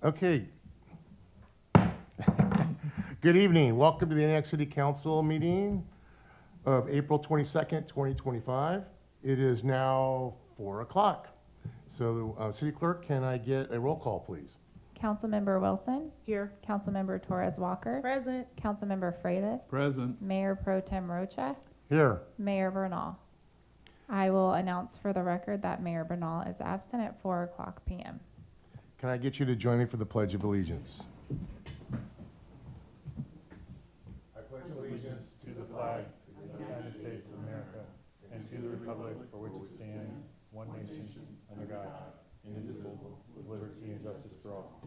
Okay. Good evening. Welcome to the Antioch City Council meeting of April 22nd, 2025. It is now 4 o'clock. So, City Clerk, can I get a roll call, please? Councilmember Wilson. Here. Councilmember Torres Walker. Present. Councilmember Freitas. Present. Mayor Pro Tem Rocha. Here. Mayor Bernal. I will announce for the record that Mayor Bernal is absent at 4 o'clock p.m. Can I get you to join me for the Pledge of Allegiance? I pledge allegiance to the flag of the United States of America and to the republic for which it stands, one nation, under God, indivisible, with liberty and justice for all.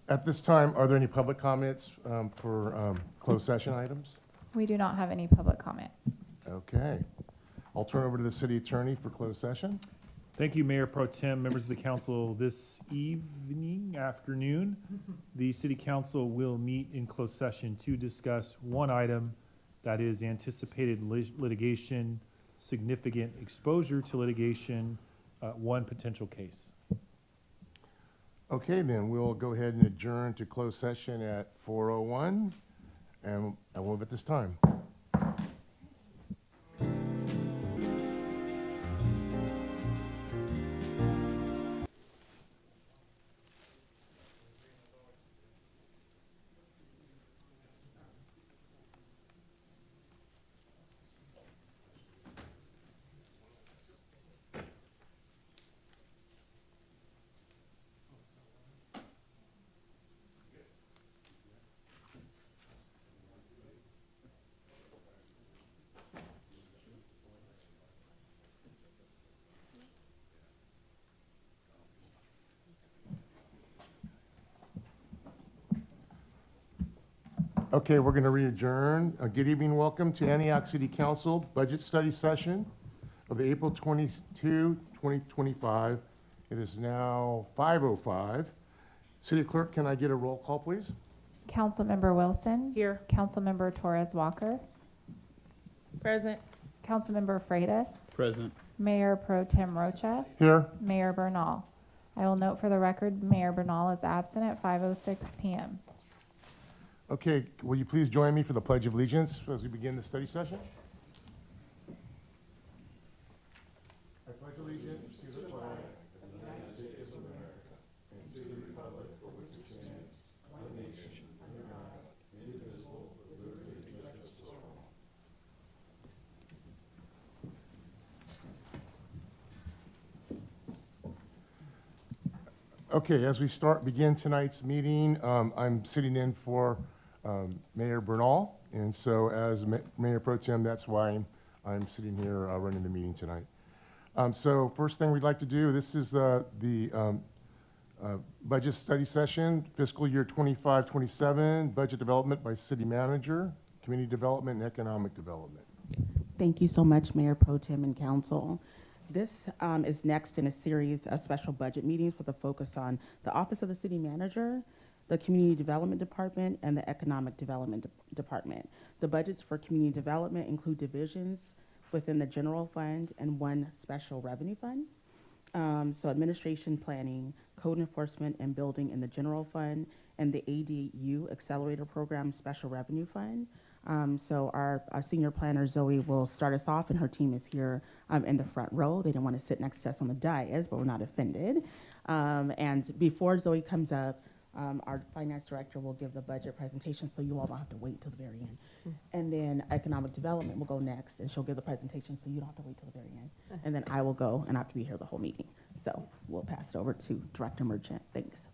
At this time, are there any public comments for closed session items? We do not have any public comment. Okay. I'll turn over to the city attorney for closed session. Thank you, Mayor Pro Tem, members of the council. This afternoon, the city council will meet in closed session to discuss one item, that is anticipated litigation, significant exposure to litigation, one potential case. Okay, then we'll go ahead and adjourn to closed session at 4:01, and I will move at this time. Okay, we're going to re-adjourn. Good evening, welcome to Antioch City Council Budget Study Session of April 22, 2025. It is now 5:05. City Clerk, can I get a roll call, please? Councilmember Wilson. Here. Councilmember Torres Walker. Present. Councilmember Freitas. Present. Mayor Pro Tem Rocha. Here. Mayor Bernal. I will note for the record, Mayor Bernal is absent at 5:06 p.m. Okay, will you please join me for the Pledge of Allegiance as we begin the study session? I pledge allegiance to the flag of the United States of America and to the republic for which it stands, one nation, under God, indivisible, with liberty and justice for all. Okay, as we begin tonight's meeting, I'm sitting in for Mayor Bernal, and so as Mayor Pro Tem, that's why I'm sitting here running the meeting tonight. So first thing we'd like to do, this is the budget study session, fiscal year 25-27, budget development by city manager, community development, and economic development. Thank you so much, Mayor Pro Tem and Council. This is next in a series of special budget meetings with a focus on the Office of the City Manager, the Community Development Department, and the Economic Development Department. The budgets for community development include divisions within the general fund and one special revenue fund. So administration, planning, code enforcement, and building in the general fund, and the ADU Accelerator Program Special Revenue Fund. So our senior planner, Zoe, will start us off, and her team is here in the front row. They didn't want to sit next to us on the dais, but we're not offended. And before Zoe comes up, our finance director will give the budget presentation, so you all don't have to wait till the very end. And then economic development will go next, and she'll give the presentation, so you don't have to wait till the very end. And then I will go, and I have to be here the whole meeting. So we'll pass it over to Director Merchant. Thanks.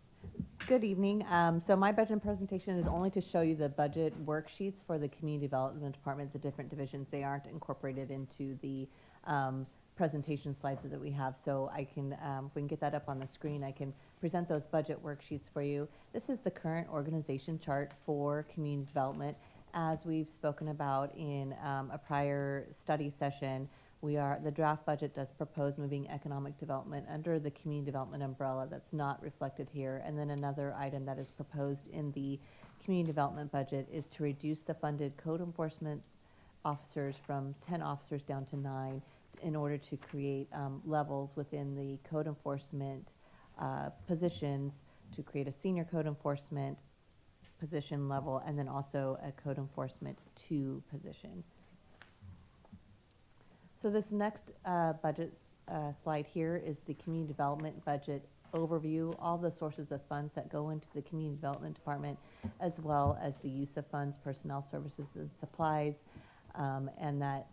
Good evening. So my budget presentation is only to show you the budget worksheets for the Community Development Department, the different divisions. They aren't incorporated into the presentation slides that we have. So I can, if we can get that up on the screen, I can present those budget worksheets for you. This is the current organization chart for community development. As we've spoken about in a prior study session, the draft budget does propose moving economic development under the community development umbrella. That's not reflected here. And then another item that is proposed in the community development budget is to reduce the funded code enforcement officers from 10 officers down to 9 in order to create levels within the code enforcement positions, to create a senior code enforcement position level, and then also a code enforcement 2 position. So this next budget slide here is the community development budget overview, all the sources of funds that go into the community development department, as well as the use of funds, personnel services and supplies, and that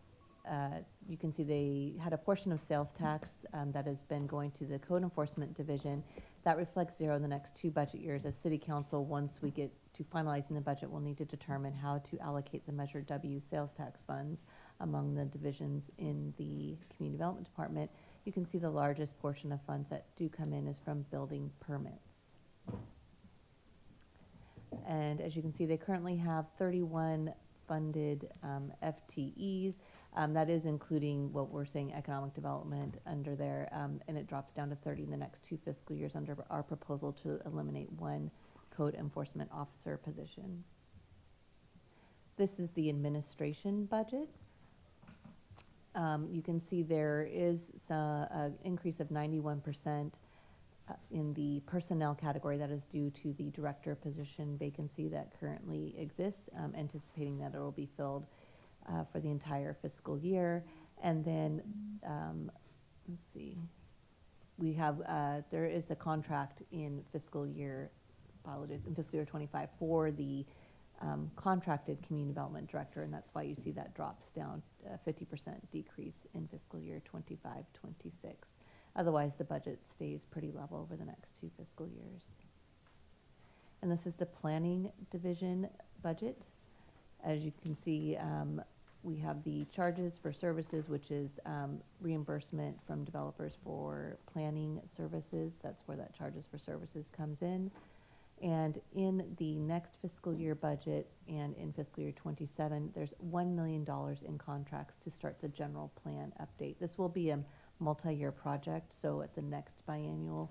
you can see they had a portion of sales tax that has been going to the code enforcement division. That reflects 0 in the next 2 budget years. As City Council, once we get to finalizing the budget, we'll need to determine how to allocate the Measure W sales tax funds among the divisions in the Community Development Department. You can see the largest portion of funds that do come in is from building permits. And as you can see, they currently have 31 funded FTEs. That is including what we're saying economic development under there, and it drops down to 30 in the next 2 fiscal years under our proposal to eliminate 1 code enforcement officer position. This is the administration budget. You can see there is an increase of 91% in the personnel category. That is due to the director position vacancy that currently exists, anticipating that it will be filled for the entire fiscal year. And then, let's see, we have, there is a contract in fiscal year, apologies, in fiscal year 25 for the contracted community development director, and that's why you see that drops down 50% decrease in fiscal year 25-26. Otherwise, the budget stays pretty level over the next 2 fiscal years. And this is the planning division budget. As you can see, we have the charges for services, which is reimbursement from developers for planning services. That's where that charges for services comes in. And in the next fiscal year budget and in fiscal year 27, there's $1 million in contracts to start the general plan update. This will be a multi-year project, so at the next biannual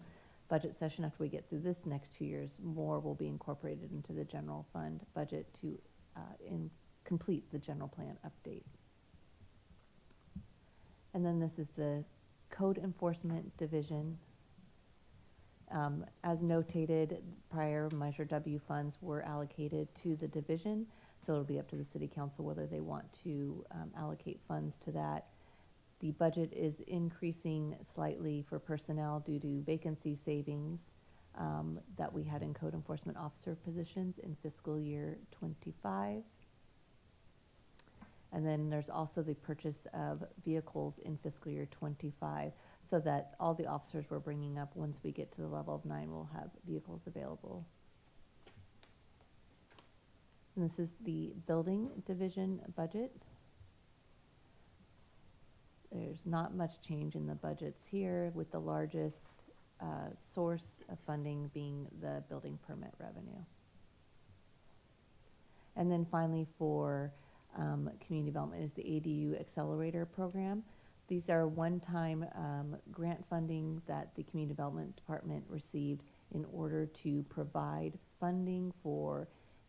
budget session, after we get through this next 2 years, more will be incorporated into the general fund budget to complete the general plan update. And then this is the code enforcement division. As notated, prior Measure W funds were allocated to the division, so it'll be up to the City Council whether they want to allocate funds to that. The budget is increasing slightly for personnel due to vacancy savings that we had in code enforcement officer positions in fiscal year 25. And then there's also the purchase of vehicles in fiscal year 25, so that all the officers we're bringing up, once we get to the level of 9, will have vehicles available. And this is the building division budget. There's not much change in the budgets here, with the largest source of funding being the building permit revenue. And then finally, for community development is the ADU Accelerator Program. These are one-time grant funding that the Community Development Department received in order to provide funding for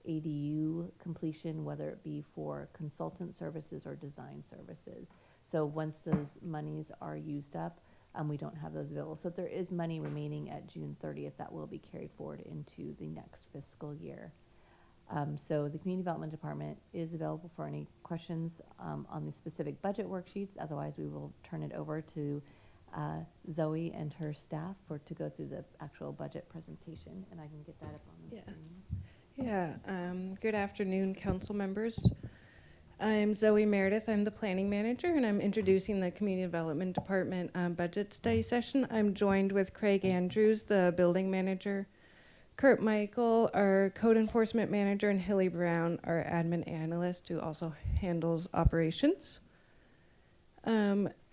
ADU completion, whether it be for consultant services or design services. So once those monies are used up, we don't have those available. So if there is money remaining at June 30th, that will be carried forward into the next fiscal year. So the Community Development Department is available for any questions on the specific budget worksheets. Otherwise, we will turn it over to Zoe and her staff to go through the actual budget presentation, and I can get that up on the screen. Yeah. Good afternoon, council members. I'm Zoe Meredith. I'm the planning manager, and I'm introducing the Community Development Department budget study session. I'm joined with Craig Andrews, the building manager, Kurt Michael, our code enforcement manager, and Hilly Brown, our admin analyst, who also handles operations.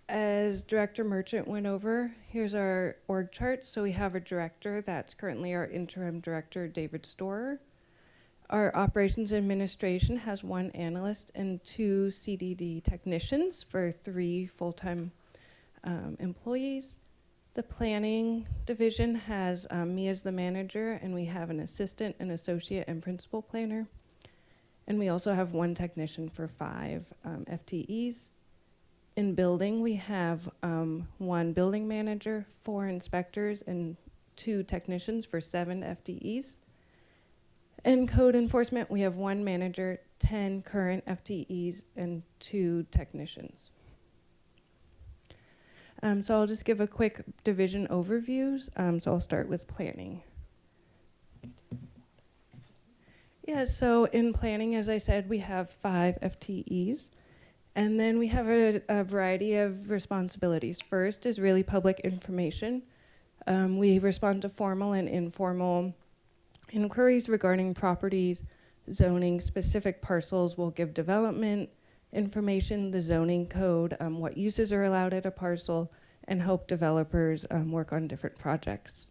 As Director Merchant went over, here's our org chart. So we have a director that's currently our interim director, David Storer. Our operations administration has 1 analyst and 2 CDD technicians for 3 full-time employees. The planning division has me as the manager, and we have an assistant, an associate, and principal planner. And we also have 1 technician for 5 FTEs. In building, we have 1 building manager, 4 inspectors, and 2 technicians for 7 FTEs. In code enforcement, we have 1 manager, 10 current FTEs, and 2 technicians. So I'll just give a quick division overviews. So I'll start with planning. Yeah, so in planning, as I said, we have 5 FTEs. And then we have a variety of responsibilities. First is really public information. We respond to formal and informal inquiries regarding properties, zoning, specific parcels. We'll give development information, the zoning code, what uses are allowed at a parcel, and help developers work on different projects.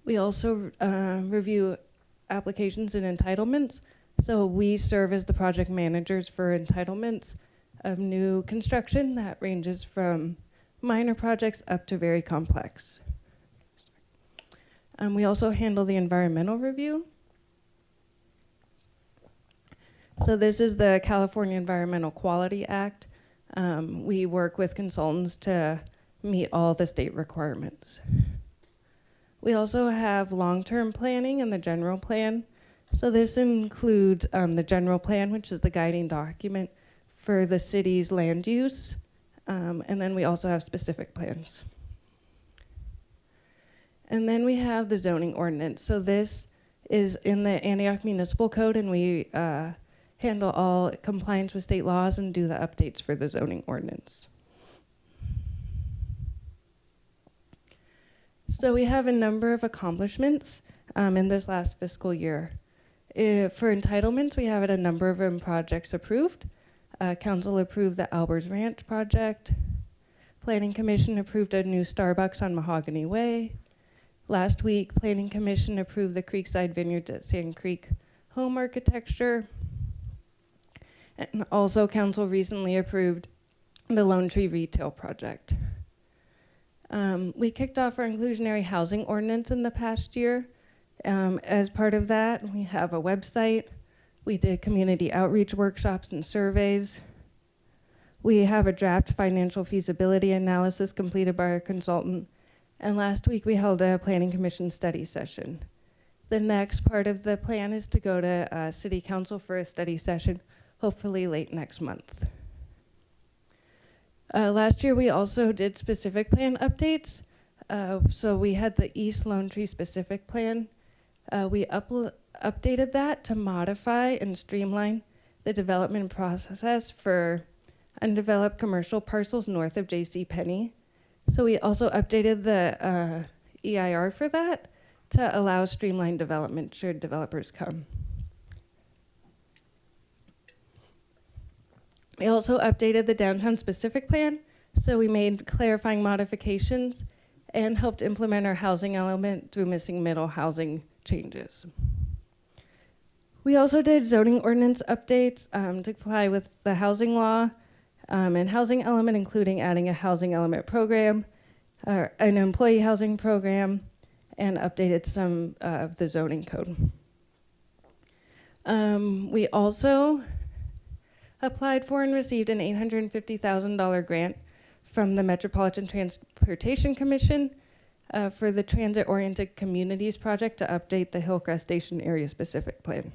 We also review applications and entitlements. So we serve as the project managers for entitlements of new construction that ranges from minor projects up to very complex. We also handle the environmental review. So this is the California Environmental Quality Act. We work with consultants to meet all the state requirements. We also have long-term planning and the general plan. So this includes the general plan, which is the guiding document for the city's land use. And then we also have specific plans. And then we have the zoning ordinance. So this is in the Antioch Municipal Code, and we handle all compliance with state laws and do the updates for the zoning ordinance. So we have a number of accomplishments in this last fiscal year. For entitlements, we have a number of projects approved. Council approved the Albers Ranch project. Planning Commission approved a new Starbucks on Mahogany Way. Last week, Planning Commission approved the Creekside Vineyards at Sand Creek home architecture. And also, Council recently approved the Lone Tree Retail project. We kicked off our inclusionary housing ordinance in the past year. As part of that, we have a website. We did community outreach workshops and surveys. We have a draft financial feasibility analysis completed by our consultant. And last week, we held a Planning Commission study session. The next part of the plan is to go to City Council for a study session, hopefully late next month. Last year, we also did specific plan updates. So we had the East Lone Tree specific plan. We updated that to modify and streamline the development process for undeveloped commercial parcels north of J.C. Penney. So we also updated the EIR for that to allow streamlined development should developers come. We also updated the downtown specific plan, so we made clarifying modifications and helped implement our housing element through missing middle housing changes. We also did zoning ordinance updates to comply with the housing law and housing element, including adding a housing element program, an employee housing program, and updated some of the zoning code. We also applied for and received an $850,000 grant from the Metropolitan Transportation Commission for the Transit-Oriented Communities Project to update the Hillcrest Station Area Specific Plan.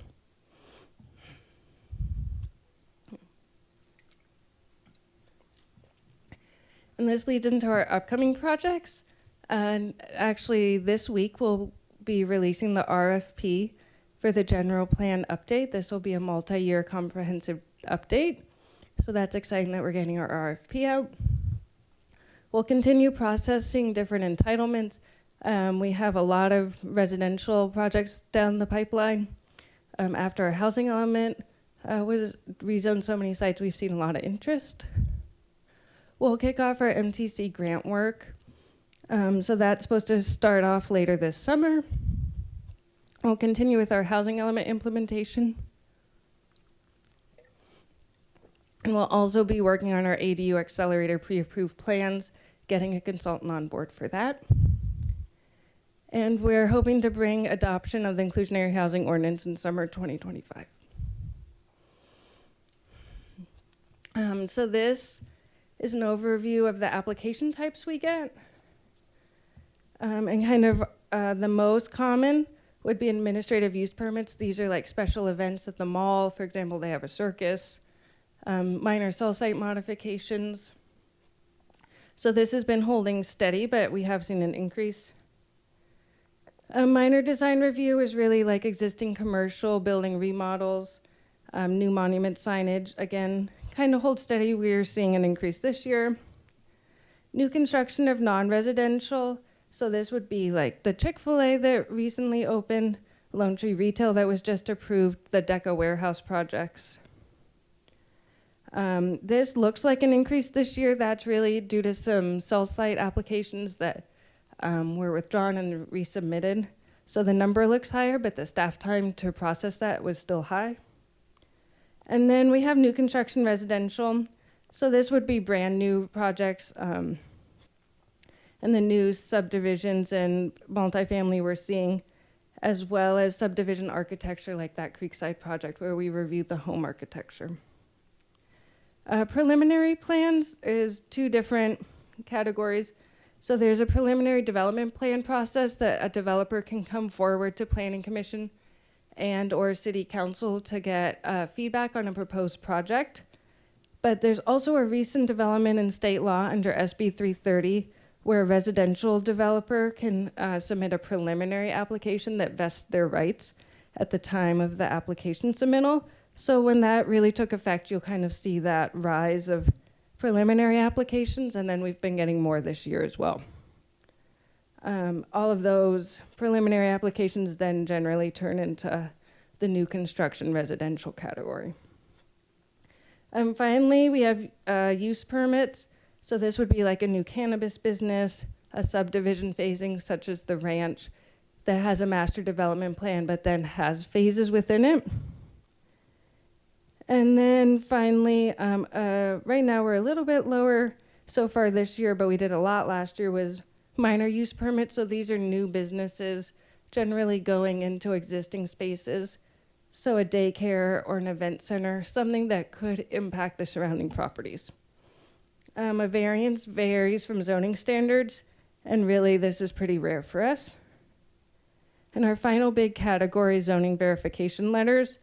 And this leads into our upcoming projects. And actually, this week we'll be releasing the RFP for the general plan update. This will be a multi-year comprehensive update. So that's exciting that we're getting our RFP out. We'll continue processing different entitlements. We have a lot of residential projects down the pipeline. After our housing element was rezoned so many sites, we've seen a lot of interest. We'll kick off our MTC grant work. So that's supposed to start off later this summer. We'll continue with our housing element implementation. And we'll also be working on our ADU accelerator pre-approved plans, getting a consultant on board for that. And we're hoping to bring adoption of the inclusionary housing ordinance in summer 2025. So this is an overview of the application types we get. And kind of the most common would be administrative use permits. These are like special events at the mall. For example, they have a circus, minor cell site modifications. So this has been holding steady, but we have seen an increase. A minor design review is really like existing commercial building remodels, new monument signage. Again, kind of hold steady. We're seeing an increase this year. New construction of non-residential. So this would be like the Chick-fil-A that recently opened, Lone Tree Retail that was just approved, the Deca warehouse projects. This looks like an increase this year. That's really due to some cell site applications that were withdrawn and resubmitted. So the number looks higher, but the staff time to process that was still high. And then we have new construction residential. So this would be brand new projects. And the new subdivisions and multifamily we're seeing, as well as subdivision architecture like that Creekside project where we reviewed the home architecture. Preliminary plans is two different categories. So there's a preliminary development plan process that a developer can come forward to Planning Commission and or City Council to get feedback on a proposed project. But there's also a recent development in state law under SB 330 where a residential developer can submit a preliminary application that vests their rights at the time of the application submittal. So when that really took effect, you'll kind of see that rise of preliminary applications, and then we've been getting more this year as well. All of those preliminary applications then generally turn into the new construction residential category. Finally, we have use permits. So this would be like a new cannabis business, a subdivision phasing such as the ranch that has a master development plan but then has phases within it. And then finally, right now we're a little bit lower so far this year, but we did a lot last year, was minor use permits. So these are new businesses generally going into existing spaces. So a daycare or an event center, something that could impact the surrounding properties. A variance varies from zoning standards, and really this is pretty rare for us. And our final big category, zoning verification letters.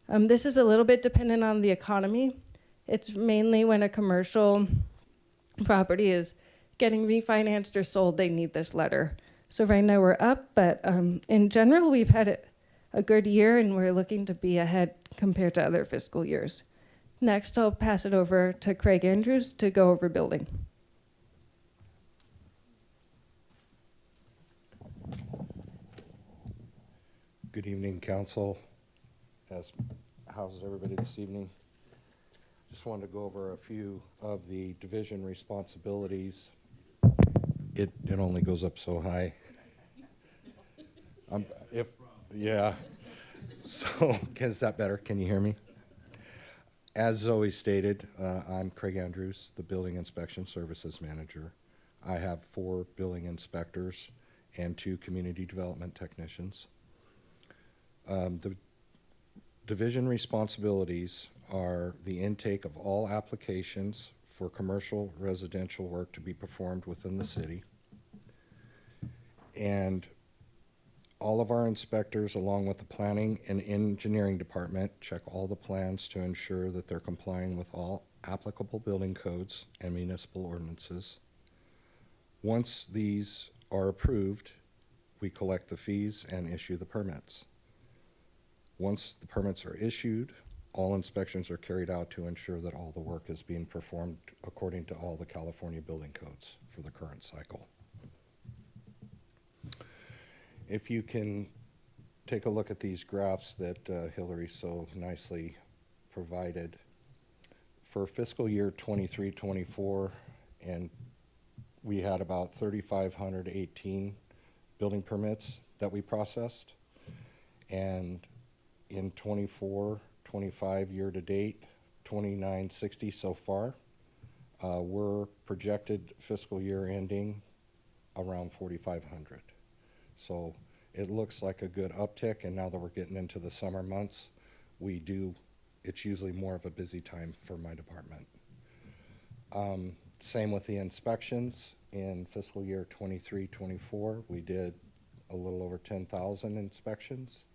This is a little bit dependent on the economy. It's mainly when a commercial property is getting refinanced or sold, they need this letter. So right now we're up, but in general, we've had a good year and we're looking to be ahead compared to other fiscal years. Next, I'll pass it over to Craig Andrews to go over building. Good evening, council. How's everybody this evening? Just wanted to go over a few of the division responsibilities. It only goes up so high. Yeah. So, is that better? Can you hear me? As Zoe stated, I'm Craig Andrews, the Building Inspection Services Manager. I have 4 building inspectors and 2 community development technicians. The division responsibilities are the intake of all applications for commercial residential work to be performed within the city. And all of our inspectors, along with the planning and engineering department, check all the plans to ensure that they're complying with all applicable building codes and municipal ordinances. Once these are approved, we collect the fees and issue the permits. Once the permits are issued, all inspections are carried out to ensure that all the work is being performed according to all the California building codes for the current cycle. If you can take a look at these graphs that Hillary so nicely provided. For fiscal year 23-24, and we had about 3,518 building permits that we processed. And in 24-25 year to date, 2,960 so far. We're projected fiscal year ending around 4,500. So it looks like a good uptick, and now that we're getting into the summer months, it's usually more of a busy time for my department. Same with the inspections. In fiscal year 23-24, we did a little over 10,000 inspections.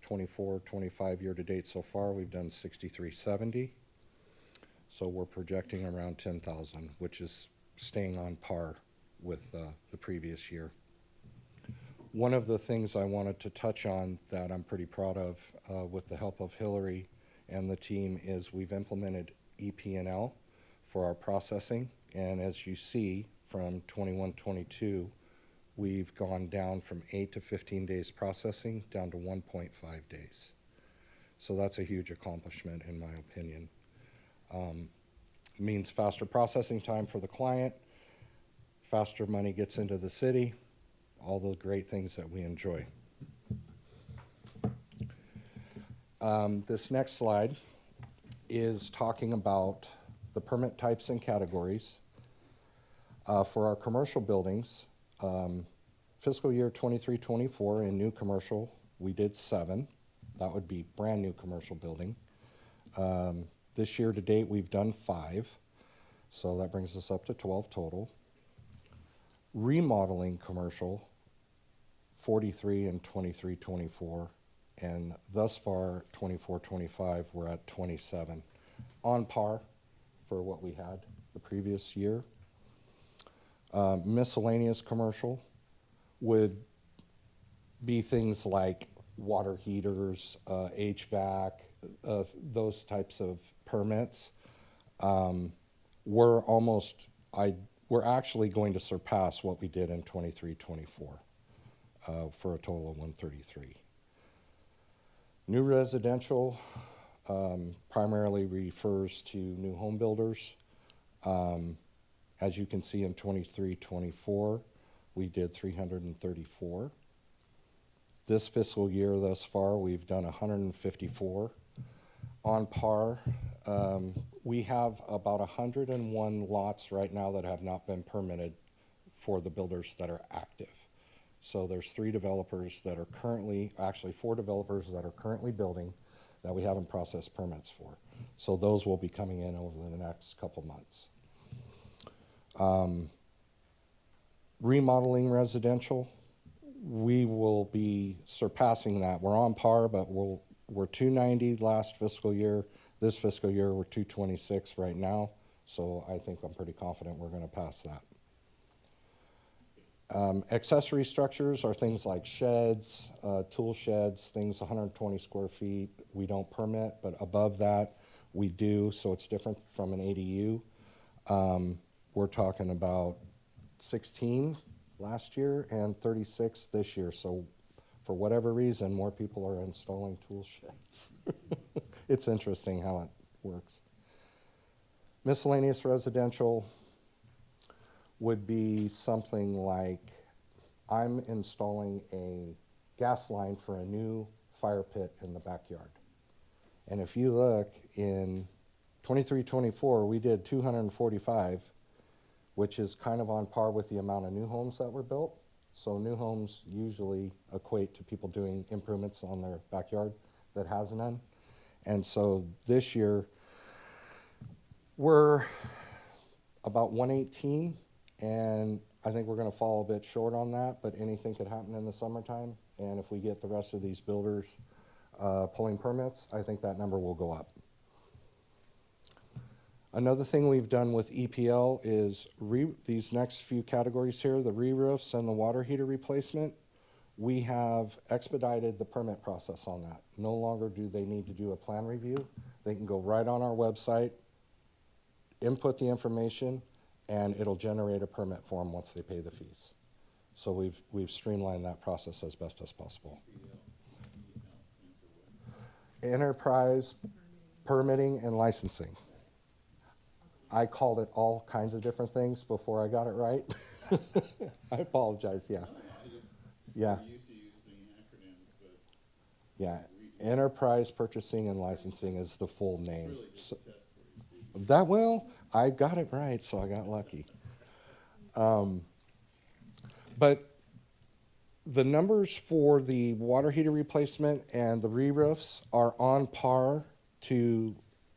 24-25 year-to-date so far, we've done 6,370. So we're projecting around 10,000, which is staying on par with the previous year. One of the things I wanted to touch on that I'm pretty proud of with the help of Hillary and the team is we've implemented EP&L for our processing. And as you see from 21-22, we've gone down from 8 to 15 days processing down to 1.5 days. So that's a huge accomplishment in my opinion. Means faster processing time for the client, faster money gets into the city, all those great things that we enjoy. This next slide is talking about the permit types and categories. For our commercial buildings, fiscal year 23-24 in new commercial, we did 7. That would be brand new commercial building. This year to date, we've done 5. So that brings us up to 12 total. Remodeling commercial, 43 in 23-24. And thus far, 24-25, we're at 27. On par for what we had the previous year. Miscellaneous commercial would be things like water heaters, HVAC, those types of permits. We're actually going to surpass what we did in 23-24 for a total of 133. New residential primarily refers to new home builders. As you can see in 23-24, we did 334. This fiscal year thus far, we've done 154. On par, we have about 101 lots right now that have not been permitted for the builders that are active. So there's 3 developers that are currently, actually 4 developers that are currently building that we haven't processed permits for. So those will be coming in over the next couple months. Remodeling residential, we will be surpassing that. We're on par, but we're 290 last fiscal year. This fiscal year, we're 226 right now. So I think I'm pretty confident we're going to pass that. Accessory structures are things like sheds, tool sheds, things 120 square feet. We don't permit, but above that, we do. So it's different from an ADU. We're talking about 16 last year and 36 this year. So for whatever reason, more people are installing tool sheds. It's interesting how it works. Miscellaneous residential would be something like I'm installing a gas line for a new fire pit in the backyard. And if you look in 23-24, we did 245, which is kind of on par with the amount of new homes that were built. So new homes usually equate to people doing improvements on their backyard that has none. And so this year, we're about 118, and I think we're going to fall a bit short on that, but anything could happen in the summertime. And if we get the rest of these builders pulling permits, I think that number will go up. Another thing we've done with EPL is these next few categories here, the re-roofs and the water heater replacement, we have expedited the permit process on that. No longer do they need to do a plan review. They can go right on our website, input the information, and it'll generate a permit for them once they pay the fees. So we've streamlined that process as best as possible. Enterprise permitting and licensing. I called it all kinds of different things before I got it right. I apologize, yeah. Yeah. Yeah, enterprise purchasing and licensing is the full name. So, that will, I got it right, so I got lucky. But the numbers for the water heater replacement and the re-roofs are on par to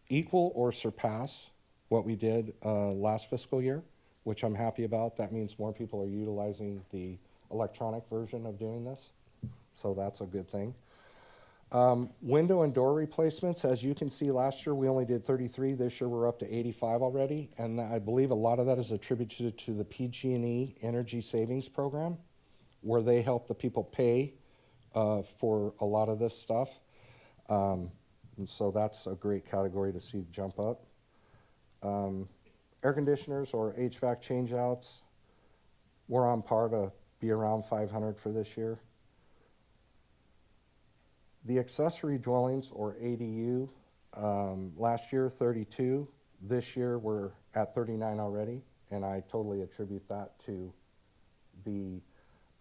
equal or surpass what we did last fiscal year, which I'm happy about. That means more people are utilizing the electronic version of doing this, so that's a good thing. Window and door replacements, as you can see, last year we only did 33. This year we're up to 85 already, and I believe a lot of that is attributed to the PG&E Energy Savings Program, where they help the people pay for a lot of this stuff. And so that's a great category to see jump up. Air conditioners or HVAC changeouts, we're on par to be around 500 for this year. The accessory dwellings or ADU, last year 32. This year we're at 39 already, and I totally attribute that to the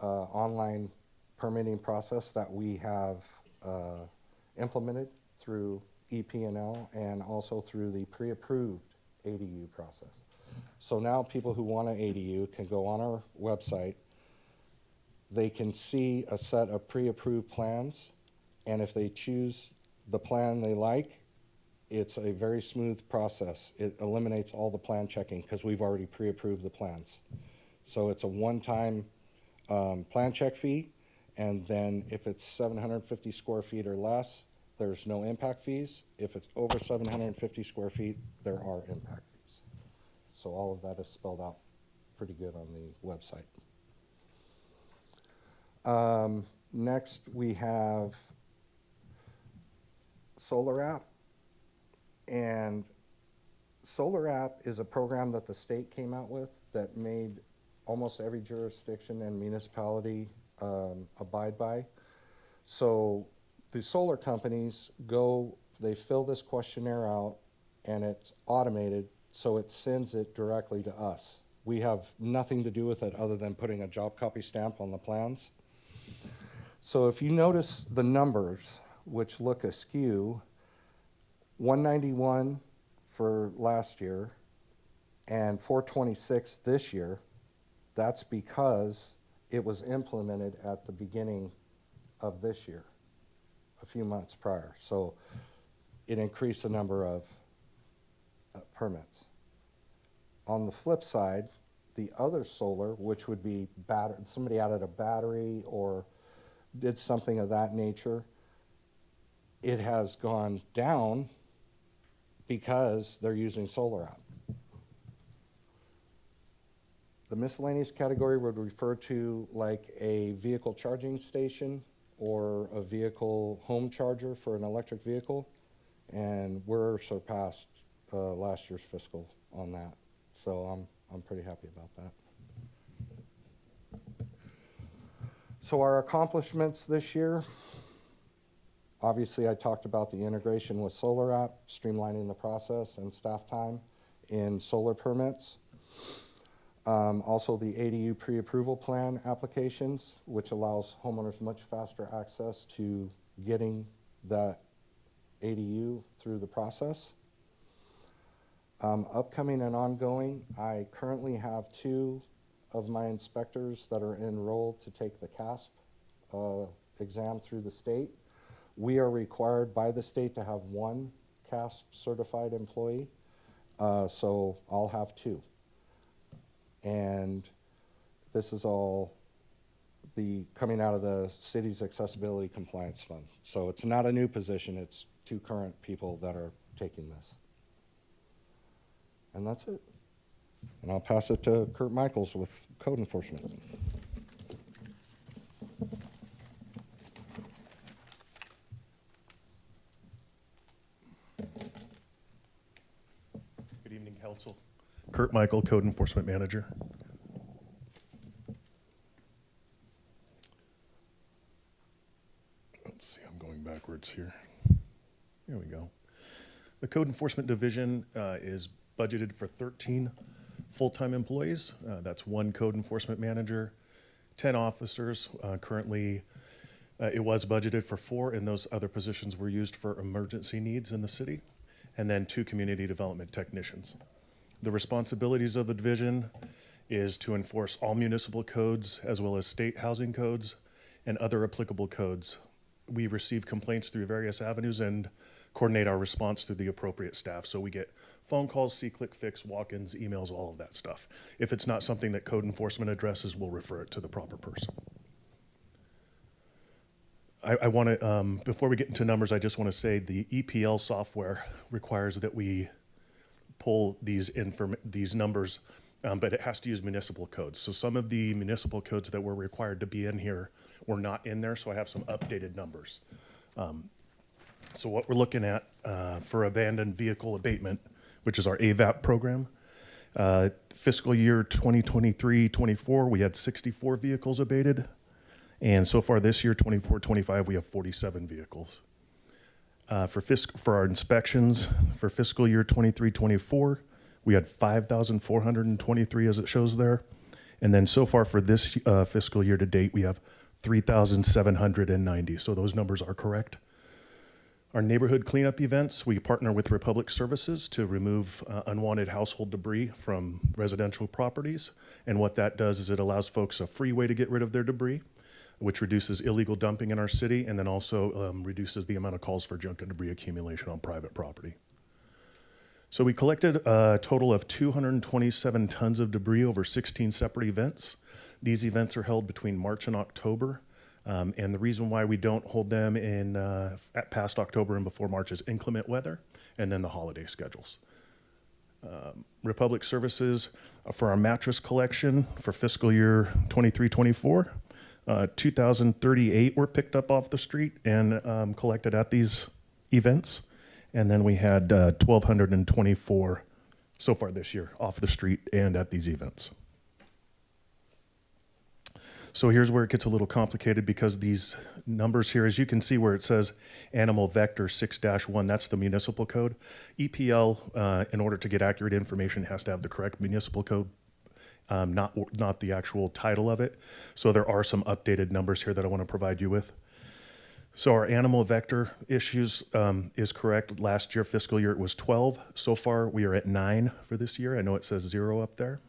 online permitting process that we have implemented through EP&L and also through the pre-approved ADU process. So now people who want an ADU can go on our website, they can see a set of pre-approved plans, and if they choose the plan they like, it's a very smooth process. It eliminates all the plan checking because we've already pre-approved the plans. So it's a one-time plan check fee, and then if it's 750 square feet or less, there's no impact fees. If it's over 750 square feet, there are impact fees. So all of that is spelled out pretty good on the website. Next, we have Solar App. And Solar App is a program that the state came out with that made almost every jurisdiction and municipality abide by. So the solar companies go, they fill this questionnaire out, and it's automated, so it sends it directly to us. We have nothing to do with it other than putting a job copy stamp on the plans. So if you notice the numbers, which look askew, 191 for last year and 426 this year, that's because it was implemented at the beginning of this year, a few months prior. So it increased the number of permits. On the flip side, the other solar, which would be somebody added a battery or did something of that nature, it has gone down because they're using Solar App. The miscellaneous category would refer to like a vehicle charging station or a vehicle home charger for an electric vehicle, and we're surpassed last year's fiscal on that. So I'm pretty happy about that. So our accomplishments this year, obviously I talked about the integration with Solar App, streamlining the process and staff time in solar permits. Also the ADU pre-approval plan applications, which allows homeowners much faster access to getting that ADU through the process. Upcoming and ongoing, I currently have 2 of my inspectors that are enrolled to take the CASP exam through the state. We are required by the state to have 1 CASP certified employee, so I'll have 2. And this is all coming out of the city's accessibility compliance fund. So it's not a new position, it's 2 current people that are taking this. And that's it. And I'll pass it to Kurt Michaels with code enforcement. Good evening, Council. Kurt Michael, Code Enforcement Manager. Let's see, I'm going backwards here. Here we go. The Code Enforcement Division is budgeted for 13 full-time employees. That's 1 code enforcement manager, 10 officers. Currently, it was budgeted for 4, and those other positions were used for emergency needs in the city, and then 2 community development technicians. The responsibilities of the division is to enforce all municipal codes as well as state housing codes and other applicable codes. We receive complaints through various avenues and coordinate our response to the appropriate staff. So we get phone calls, see, click, fix, walk-ins, emails, all of that stuff. If it's not something that code enforcement addresses, we'll refer it to the proper person. I want to, before we get into numbers, I just want to say the EPL software requires that we pull these numbers, but it has to use municipal codes. So some of the municipal codes that were required to be in here were not in there, so I have some updated numbers. So what we're looking at for abandoned vehicle abatement, which is our AVAP program, fiscal year 2023-24, we had 64 vehicles abated. And so far this year, 24-25, we have 47 vehicles. For our inspections, for fiscal year 23-24, we had 5,423 as it shows there. And then so far for this fiscal year to date, we have 3,790. So those numbers are correct. Our neighborhood cleanup events, we partner with Republic Services to remove unwanted household debris from residential properties. And what that does is it allows folks a free way to get rid of their debris, which reduces illegal dumping in our city, and then also reduces the amount of calls for junk and debris accumulation on private property. So we collected a total of 227 tons of debris over 16 separate events. These events are held between March and October. And the reason why we don't hold them in past October and before March is inclement weather and then the holiday schedules. Republic Services for our mattress collection for fiscal year 23-24. 2,038 were picked up off the street and collected at these events. And then we had 1,224 so far this year off the street and at these events. So here's where it gets a little complicated because these numbers here, as you can see where it says animal vector 6-1, that's the municipal code. EPL, in order to get accurate information, has to have the correct municipal code. Not the actual title of it. So there are some updated numbers here that I want to provide you with. So our animal vector issues is correct. Last year, fiscal year, it was 12. So far, we are at 9 for this year. I know it says 0 up there.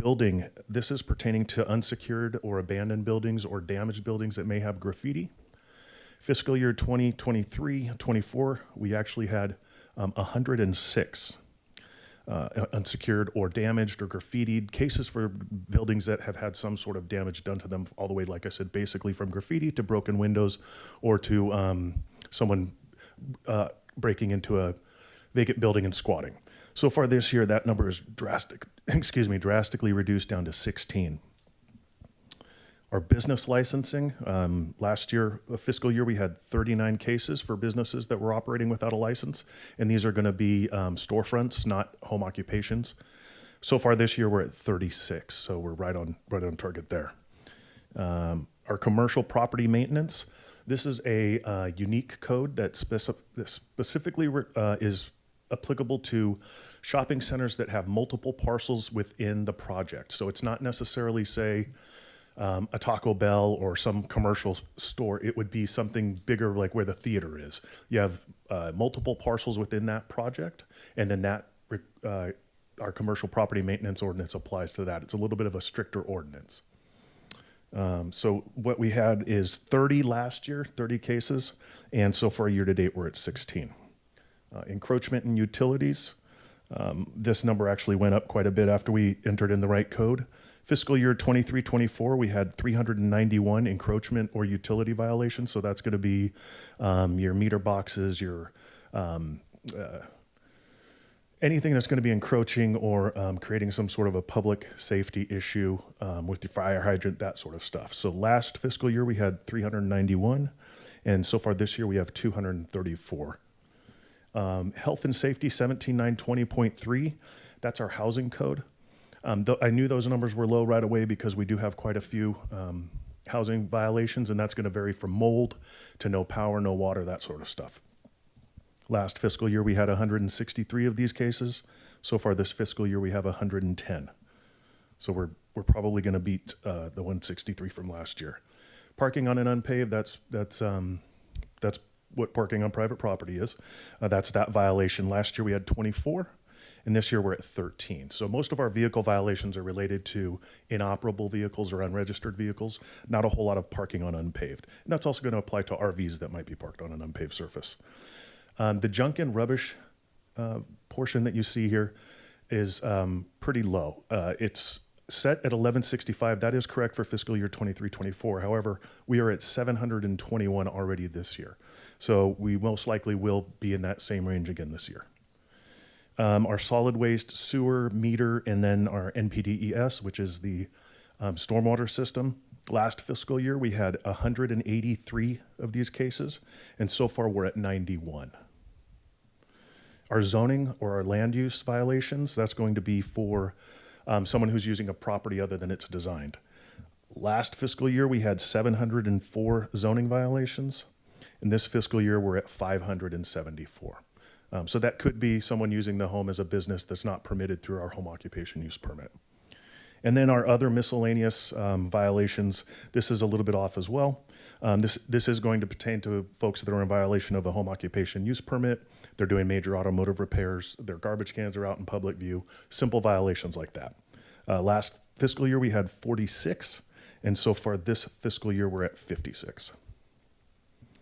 Building, this is pertaining to unsecured or abandoned buildings or damaged buildings that may have graffiti. Fiscal year 2023-24, we actually had 106 unsecured or damaged or graffitied cases for buildings that have had some sort of damage done to them all the way, like I said, basically from graffiti to broken windows or to someone breaking into a vacant building and squatting. So far this year, that number is drastically reduced down to 16. Our business licensing, last year, fiscal year, we had 39 cases for businesses that were operating without a license, and these are going to be storefronts, not home occupations. So far this year, we're at 36, so we're right on target there. Our commercial property maintenance, this is a unique code that specifically is applicable to shopping centers that have multiple parcels within the project. So it's not necessarily, say, a Taco Bell or some commercial store. It would be something bigger like where the theater is. You have multiple parcels within that project, and then that our commercial property maintenance ordinance applies to that. It's a little bit of a stricter ordinance. So what we had is 30 last year, 30 cases, and so far year to date we're at 16. Encroachment in utilities, this number actually went up quite a bit after we entered in the right code. Fiscal year 23-24, we had 391 encroachment or utility violations. So that's going to be your meter boxes, your anything that's going to be encroaching or creating some sort of a public safety issue with the fire hydrant, that sort of stuff. So last fiscal year, we had 391. And so far this year, we have 234. Health and safety 17920.3, that's our housing code. I knew those numbers were low right away because we do have quite a few housing violations, and that's going to vary from mold to no power, no water, that sort of stuff. Last fiscal year, we had 163 of these cases. So far this fiscal year, we have 110. So we're probably going to beat the 163 from last year. Parking on an unpaved, that's what parking on private property is. That's that violation. Last year we had 24, and this year we're at 13. So most of our vehicle violations are related to inoperable vehicles or unregistered vehicles, not a whole lot of parking on unpaved. And that's also going to apply to RVs that might be parked on an unpaved surface. The junk and rubbish portion that you see here is pretty low. It's set at 1165. That is correct for fiscal year 23-24. However, we are at 721 already this year. So we most likely will be in that same range again this year. Our solid waste sewer meter, and then our NPDES, which is the stormwater system. Last fiscal year, we had 183 of these cases, and so far we're at 91. Our zoning or our land use violations, that's going to be for someone who's using a property other than it's designed. Last fiscal year, we had 704 zoning violations. In this fiscal year, we're at 574. So that could be someone using the home as a business that's not permitted through our home occupation use permit. And then our other miscellaneous violations, this is a little bit off as well. This is going to pertain to folks that are in violation of a home occupation use permit. They're doing major automotive repairs. Their garbage cans are out in public view. Simple violations like that. Last fiscal year, we had 46. And so far this fiscal year, we're at 56.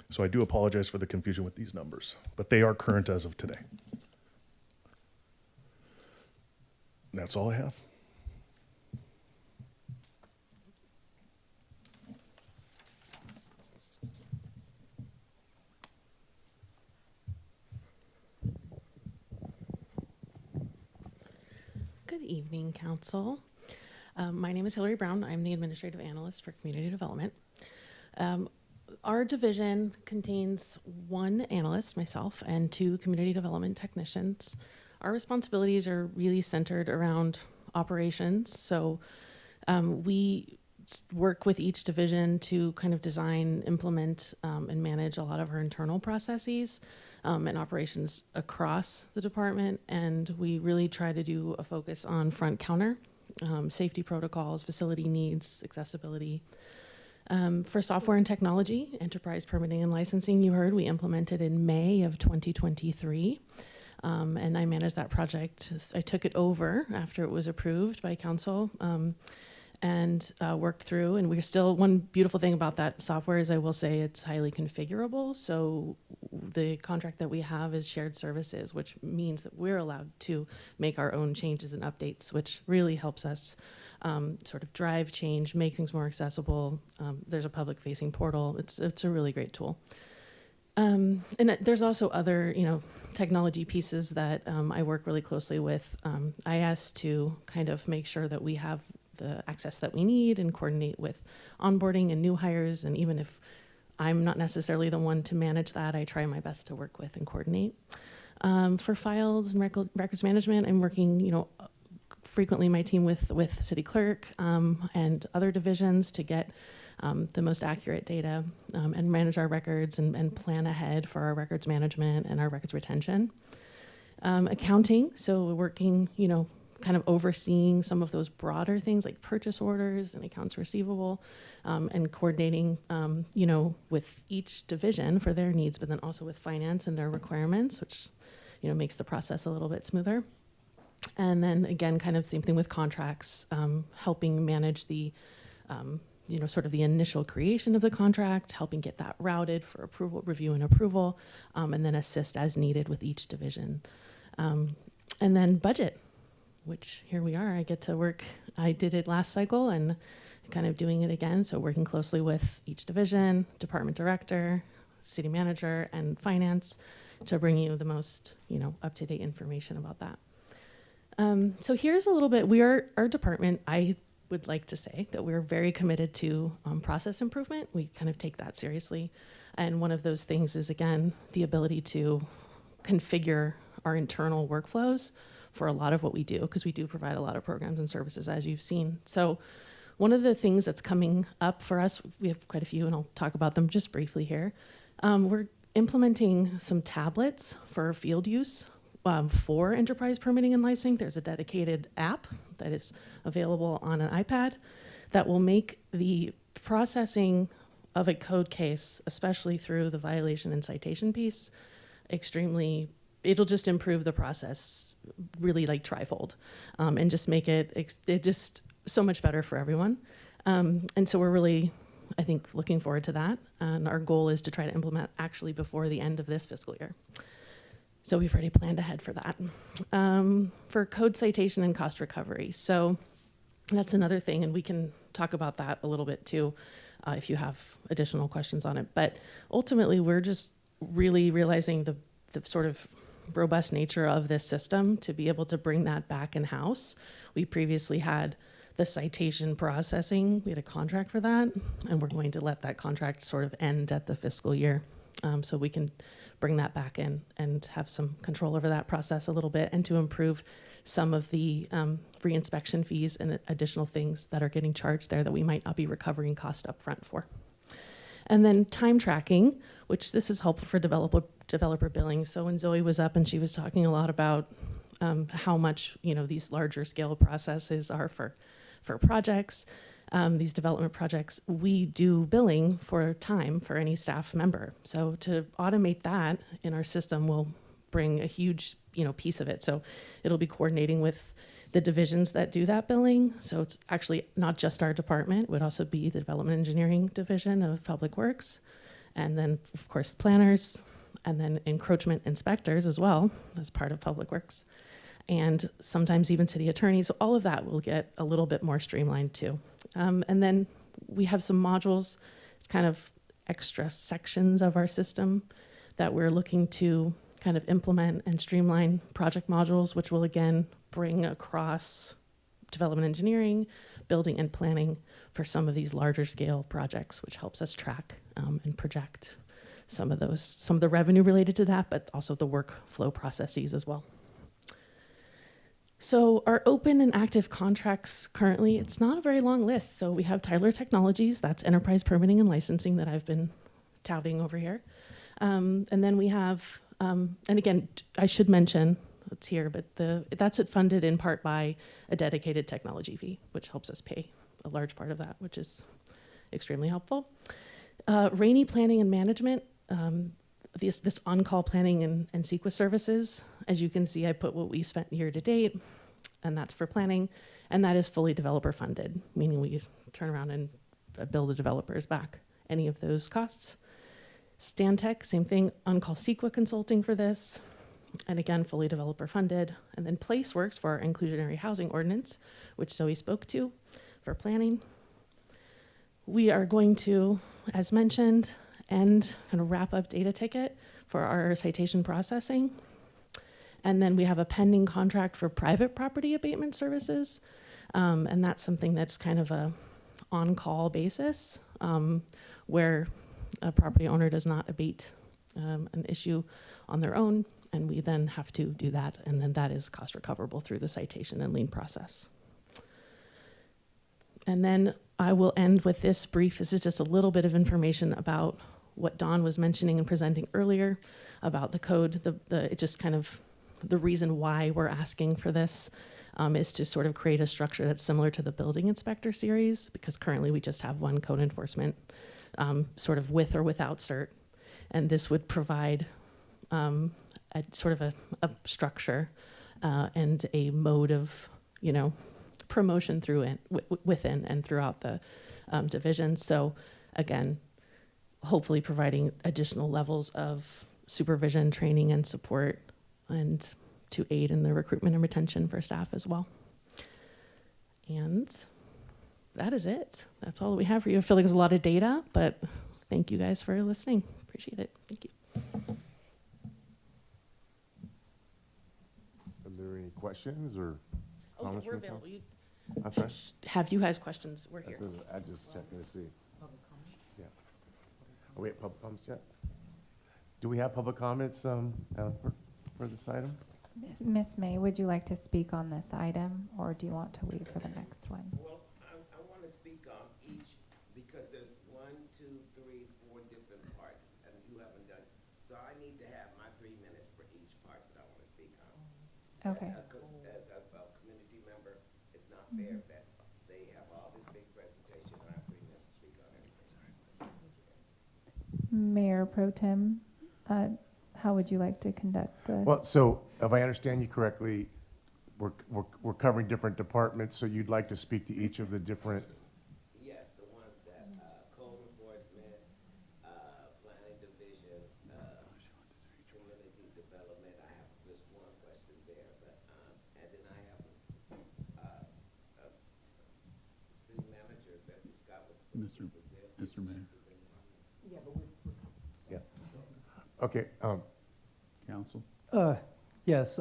So I do apologize for the confusion with these numbers, but they are current as of today. And that's all I have. Good evening, Council. My name is Hillary Brown. I'm the Administrative Analyst for Community Development. Our division contains one analyst, myself, and 2 community development technicians. Our responsibilities are really centered around operations. So we work with each division to kind of design, implement, and manage a lot of our internal processes and operations across the department. And we really try to do a focus on front counter, safety protocols, facility needs, accessibility. For software and technology, enterprise permitting and licensing, you heard we implemented in May of 2023. And I managed that project. I took it over after it was approved by council and worked through. And we're still, one beautiful thing about that software is I will say it's highly configurable. So the contract that we have is shared services, which means that we're allowed to make our own changes and updates, which really helps us sort of drive change, make things more accessible. There's a public facing portal. It's a really great tool. And there's also other, technology pieces that I work really closely with IS to kind of make sure that we have the access that we need and coordinate with onboarding and new hires. And even if I'm not necessarily the one to manage that, I try my best to work with and coordinate. For files and records management, I'm working, frequently my team with city clerk and other divisions to get the most accurate data and manage our records and plan ahead for our records management and our records retention. Accounting, so we're working, kind of overseeing some of those broader things like purchase orders and accounts receivable and coordinating, with each division for their needs, but then also with finance and their requirements, which, makes the process a little bit smoother. And then again, kind of same thing with contracts, helping manage the, sort of the initial creation of the contract, helping get that routed for approval, review and approval, and then assist as needed with each division. And then budget, which here we are, I get to work. I did it last cycle and kind of doing it again. So working closely with each division, department director, city manager, and finance to bring you the most, up-to-date information about that. So here's a little bit, our department, I would like to say that we're very committed to process improvement. We kind of take that seriously. And one of those things is, again, the ability to configure our internal workflows for a lot of what we do, because we do provide a lot of programs and services, as you've seen. So one of the things that's coming up for us, we have quite a few, and I'll talk about them just briefly here. We're implementing some tablets for field use for enterprise permitting and licensing. There's a dedicated app that is available on an iPad that will make the processing of a code case, especially through the violation and citation piece, it'll just improve the process really like trifold and just make it just so much better for everyone. And so we're really, I think, looking forward to that. And our goal is to try to implement actually before the end of this fiscal year. So we've already planned ahead for that. For code citation and cost recovery. So that's another thing, and we can talk about that a little bit too, if you have additional questions on it. But ultimately, we're just really realizing the sort of robust nature of this system to be able to bring that back in-house. We previously had the citation processing. We had a contract for that, and we're going to let that contract sort of end at the fiscal year. So we can bring that back in and have some control over that process a little bit, and to improve some of the re-inspection fees and additional things that are getting charged there that we might not be recovering cost up front for. And then time tracking, which this is helpful for developer billing. So when Zoe was up and she was talking a lot about how much these larger scale processes are for projects, these development projects, we do billing for time for any staff member. So to automate that in our system will bring a huge piece of it. So it'll be coordinating with the divisions that do that billing. So it's actually not just our department, it would also be the development engineering division of Public Works, and then of course planners, and then encroachment inspectors as well as part of Public Works, and sometimes even city attorneys. So all of that will get a little bit more streamlined too. And then we have some modules, kind of extra sections of our system that we're looking to kind of implement and streamline project modules, which will again bring across development engineering, building and planning for some of these larger scale projects, which helps us track and project some of the revenue related to that, but also the workflow processes as well. So our open and active contracts currently, it's not a very long list. So we have Tyler Technologies, that's enterprise permitting and licensing that I've been touting over here. And then we have, and again, I should mention, it's here, but that's funded in part by a dedicated technology fee, which helps us pay a large part of that, which is extremely helpful. Rainy planning and management, this on-call planning and CEQA services. As you can see, I put what we spent year to date, and that's for planning, and that is fully developer funded, meaning we just turn around and bill the developers back any of those costs. Stantec, same thing, on-call CEQA consulting for this, and again, fully developer funded. And then PlaceWorks for our inclusionary housing ordinance, which Zoe spoke to for planning. We are going to, as mentioned, kind of wrap up data ticket for our citation processing. And then we have a pending contract for private property abatement services. And that's something that's kind of a on-call basis where a property owner does not abate an issue on their own, and we then have to do that, and then that is cost recoverable through the citation and lien process. And then I will end with this brief. This is just a little bit of information about what Dawn was mentioning and presenting earlier about the code. It just kind of, the reason why we're asking for this is to sort of create a structure that's similar to the building inspector series, because currently we just have one code enforcement sort of with or without cert. And this would provide a sort of a structure and a mode of, promotion through it, within and throughout the division. So again, hopefully providing additional levels of supervision, training, and support, and to aid in the recruitment and retention for staff as well. And that is it. That's all that we have for you. I feel like there's a lot of data, but thank you guys for listening. Appreciate it. Thank you. Are there any questions or Oh, comments? we're from the available. council? I'm sorry? Have you guys questions? We're here. I just checking to see. Yeah. Are we at public comments yet? Do we have public comments for this item? Miss May, would you like to speak on this item, or do you want to wait for the next one? Well, I want to speak on each, because there's 1, 2, 3, 4 different parts, and you haven't done. So I need to have my 3 minutes for each part that I want to speak on. Okay. Because as a community member, it's not fair that they have all this big presentation and I have 3 minutes to speak on everything. Mayor Pro Tem, how would you like to conduct the? Well, so if I understand you correctly, we're covering different departments, so you'd like to speak to each of the different. Yes, the ones that code enforcement, planning division, community development. I have Mr. Mayor, Yeah. Okay, council. Yes,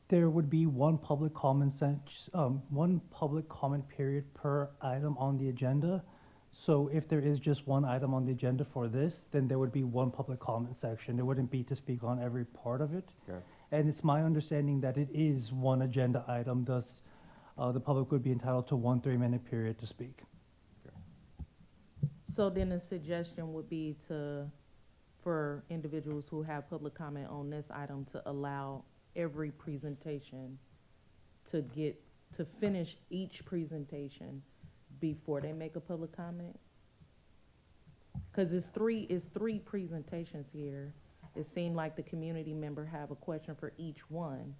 there would be one public one public comment period per item on the agenda. So if there is just one item on the agenda for this, then there would be one public comment section. It wouldn't be to speak on every part of it. okay. And it's my understanding that it is one agenda item, thus, the public would be entitled to one 3-minute period to speak. So then the suggestion would be for individuals who have public comment on this item to allow every presentation to finish each presentation before they make a public comment? Cause it's three presentations here. It seemed like the community member have a question for each one.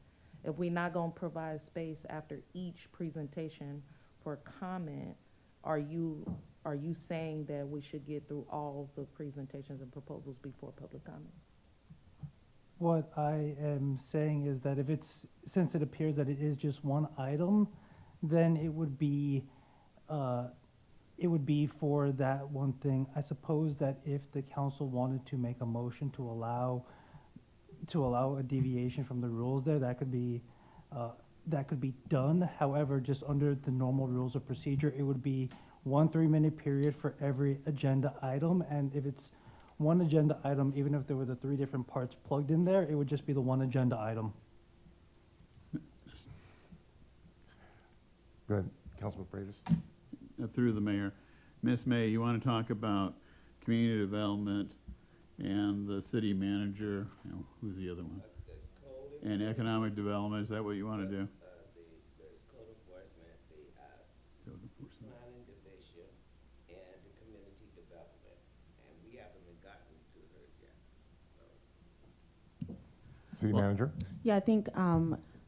If we're not gonna provide space after each presentation for comment, are you saying that we should get through all the presentations and proposals before public comment? What I am saying is that since it appears that it is just one item, then it would be for that one thing. I suppose that if the council wanted to make a motion to allow a deviation from the rules there, that could be done. However, just under the normal rules of procedure, it would be one 3-minute period for every agenda item. And if it's one agenda item, even if there were the 3 different parts plugged in there, it would just be the one agenda item. Go ahead, Councilman Pravis. Through the mayor. Ms. May, you want to talk about community development and the city manager, who's the other one? And economic development, is that what you want to do? There's code enforcement, the Code enforcement. planning division, and the community development. And we haven't even gotten to hers yet, so. City manager? Yeah, I think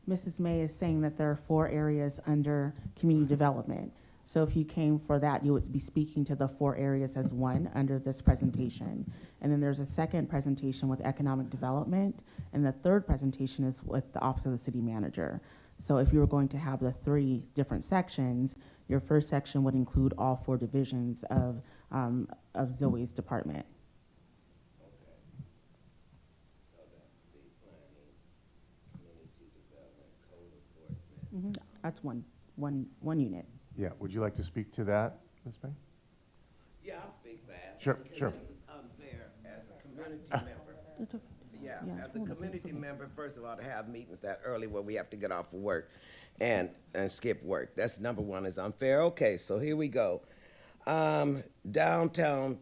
Mrs. May is saying that there are 4 areas under community development. So if you came for that, you would be speaking to the 4 areas as one under this presentation. And then there's a second presentation with economic development, and the third presentation is with the Office of the City Manager. So if you were going to have the 3 different sections, your first section would include all 4 divisions of Zoe's department. Okay. So that's the planning, community development, code enforcement. That's one unit. Yeah, would you like to speak to that, Ms. May? Yeah, I'll speak fast. Sure, because sure. this is unfair as a community member. Yeah, as a community member, first of all, to have meetings that early where we have to get off of work and skip work. That's number one, is unfair. Okay, so here we go. Downtown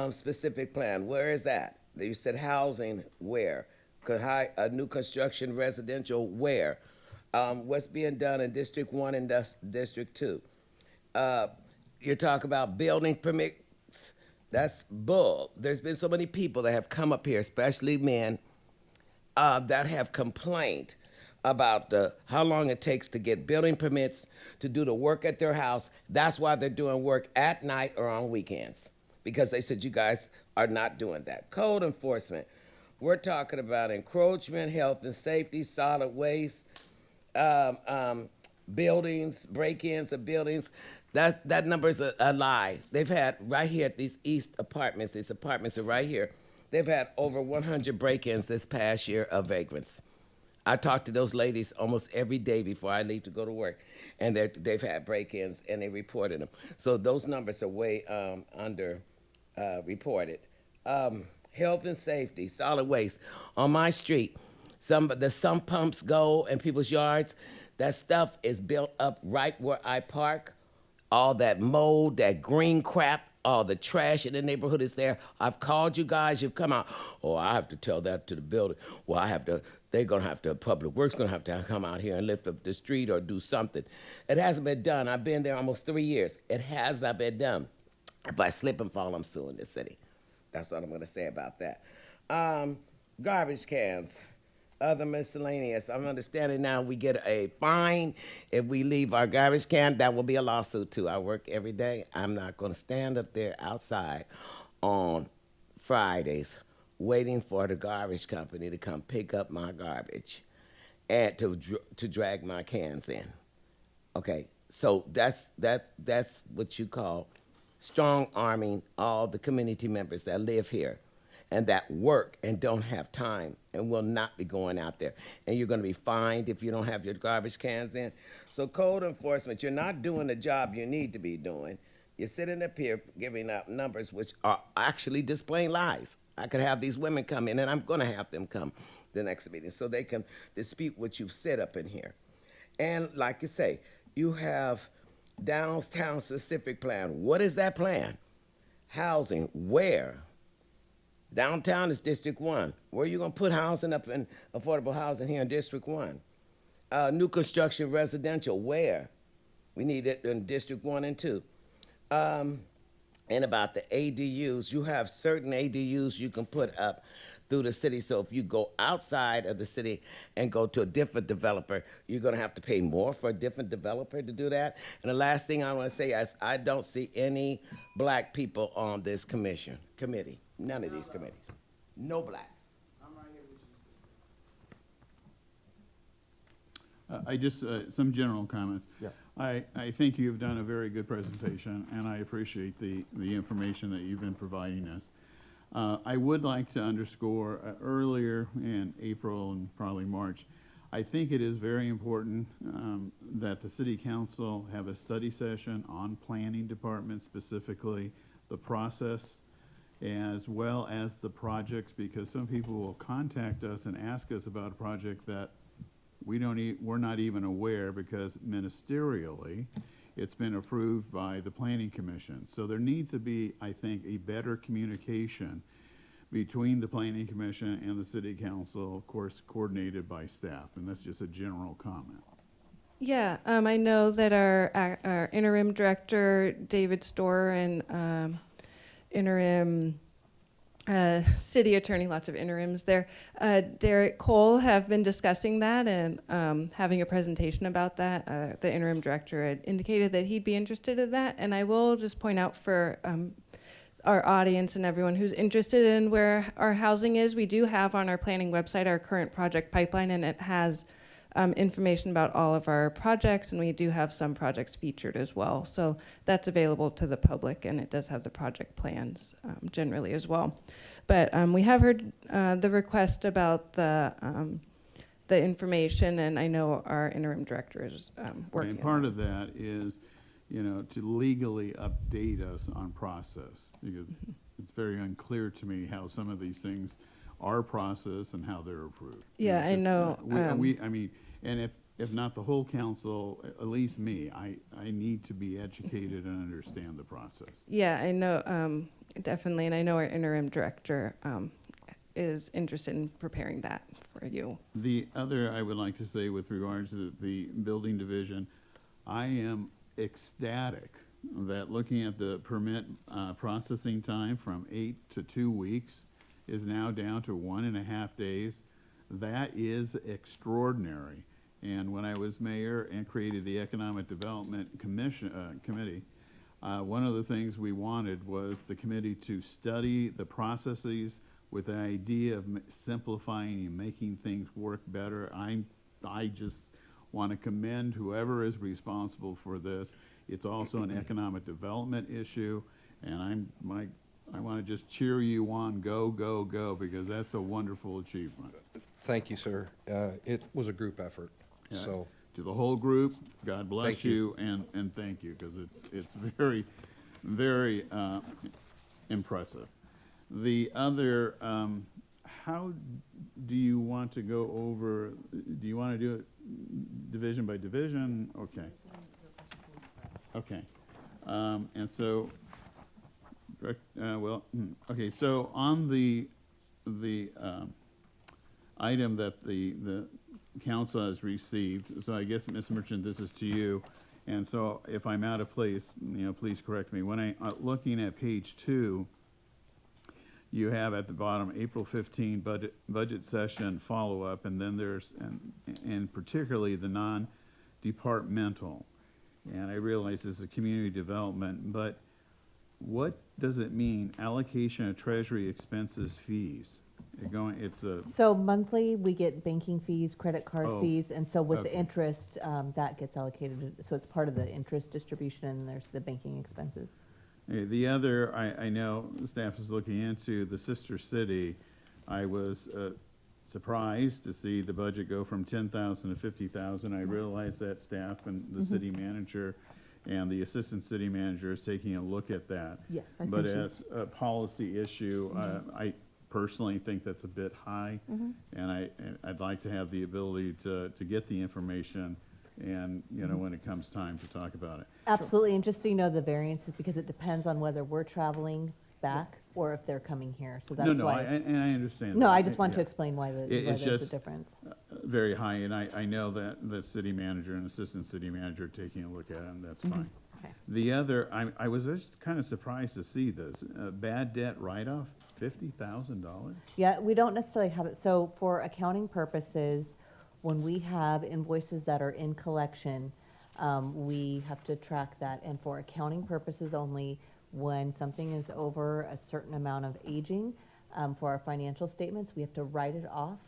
specific plan, where is that? You said housing, where? New construction residential, where? What's being done in District 1 and District 2? You're talking about building permits. That's bull. There's been so many people that have come up here, especially men, that have complained about how long it takes to get building permits to do the work at their house. That's why they're doing work at night or on weekends, because they said you guys are not doing that. Code enforcement. We're talking about encroachment, health and safety, solid waste, buildings, break-ins of buildings. That number is a lie. They've had, right here at these East apartments, these apartments are right here, they've had over 100 break-ins this past year of vagrants. I talk to those ladies almost every day before I leave to go to work, and they've had break-ins and they reported them. So those numbers are way under reported. Health and safety, solid waste. On my street, the sump pumps go in people's yards. That stuff is built up right where I park. All that mold, that green crap, all the trash in the neighborhood is there. I've called you guys, you've come out. Oh, I have to tell that to the building. Well, Public Works gonna have to come out here and lift up the street or do something. It hasn't been done. I've been there almost 3 years. It has not been done. If I slip and fall, I'm suing the city. That's what I'm gonna say about that. Garbage cans. Other miscellaneous. I'm understanding now we get a fine if we leave our garbage can. That will be a lawsuit too. I work every day. I'm not going to stand up there outside on Fridays waiting for the garbage company to come pick up my garbage and to drag my cans in. Okay, So that's what you call strong arming all the community members that live here and that work and don't have time and will not be going out there. And you're going to be fined if you don't have your garbage cans in. So code enforcement, you're not doing the job you need to be doing. You're sitting up here giving out numbers which are actually displaying lies. I could have these women come in, and I'm going to have them come the next meeting so they can dispute what you've said up in here. And like you say, you have downtown specific plan. What is that plan? Housing, where? Downtown is District 1. Where are you going to put housing up in affordable housing here in District 1? New construction residential, where? We need it in District 1 and 2. And about the ADUs, you have certain ADUs you can put up through the city. So if you go outside of the city and go to a different developer, you're going to have to pay more for a different developer to do that. And the last thing I want to say is I don't see any black people on this committee. None of these committees. No blacks. I just, some general comments. Yeah. I think you've done a very good presentation, and I appreciate the information that you've been providing us. I would like to underscore earlier in April and probably March, I think it is very important that the City Council have a study session on planning department, specifically the process, as well as the projects, because some people will contact us and ask us about a project that we're not even aware, because ministerially it's been approved by the Planning Commission. So there needs to be, I think, a better communication between the Planning Commission and the City Council, of course, coordinated by staff. And that's just a general comment. Yeah, I know that our interim director, David Storr, and interim city attorney, lots of interims there, Derek Cole, have been discussing that and having a presentation about that. The interim director had indicated that he'd be interested in that. And I will just point out for our audience and everyone who's interested in where our housing is, we do have on our planning website our current project pipeline, and it has information about all of our projects, and we do have some projects featured as well. So that's available to the public, and it does have the project plans generally as well. But we have heard the request about the information, and I know our interim director is working And on part of that is, you know, to legally update us on process, because it's very unclear to me how some of these things are processed and how they're approved. Yeah, It's I just, know, I mean, and if not the whole council, at least me, I need to be educated and understand the process. Yeah, I know, definitely, and I know our interim director is interested in preparing that for you. The other I would like to say with regards to the building division, I am ecstatic that looking at the permit processing time from 8 to 2 weeks is now down to 1.5 days. That is extraordinary. And when I was mayor and created the Economic Development Committee, one of the things we wanted was the committee to study the processes with the idea of simplifying and making things work better. I just want to commend whoever is responsible for this. It's also an economic development issue, and I want to just cheer you on, go, go, go, because that's a wonderful achievement. Thank you, sir. It was a group effort, so. To the whole group, God bless Thank you. and thank you, because it's very, very impressive. The other, how do you want to go over, do you want to do it division by division? Okay. Okay. And so, okay, so on the item that the council has received, so I guess, Ms. Merchant, this is to you, and so if I'm out of place, you know, please correct me. When looking at page 2, you have at the bottom April 15 budget session follow-up, and then there's, and particularly the non-departmental, and I realize this is community development, but what does it mean, allocation of treasury expenses fees? It's a, So monthly, we get banking fees, credit card Oh, fees, and so with the okay. interest, that gets allocated. So it's part of the interest distribution, and there's the banking expenses. the other, I know staff is looking into, the sister city. I was surprised to see the budget go from 10,000 to 50,000. I realize that staff and the city manager and the assistant city manager is taking a look at that. Yes, I But sent you. as a policy issue, I personally think that's a bit high. And I'd like to have the ability to get the information and, you know, when it comes time to talk about it. Absolutely, and just so you know, the variance is because it depends on whether we're traveling back or if they're coming here, so that's No, no, why. and I understand. No, that. I just want to Yeah. explain why It's there's a just difference. very high, and I know that the city manager and assistant city manager are taking a look at it, and that's fine. Okay. The other, I was just kind of surprised to see this, bad debt write-off, $50,000? Yeah, we don't necessarily have it, so for accounting purposes, when we have invoices that are in collection, we have to track that, and for accounting purposes only, when something is over a certain amount of aging, for our financial statements, we have to write it off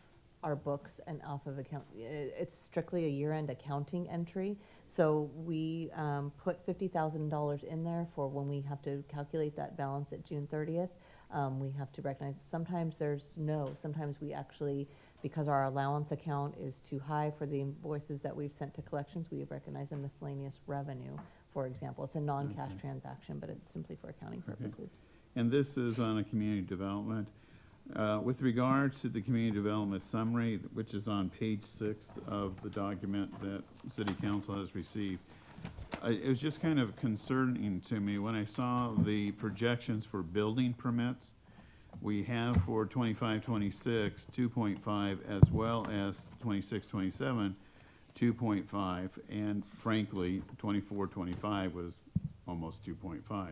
our books and off of account. It's strictly a year-end accounting entry, so we put $50,000 in there for when we have to calculate that balance at June 30th. We have to recognize, sometimes sometimes we actually, because our allowance account is too high for the invoices that we've sent to collections, we recognize a miscellaneous revenue, for example. It's a non-cash transaction, but it's simply for accounting purposes. And this is on a community development. With regards to the community development summary, which is on page 6 of the document that City Council has received, it was just kind of concerning to me when I saw the projections for building permits. We have for 25-26, 2.5, as well as 26-27, 2.5, and frankly, 24-25 was almost 2.5.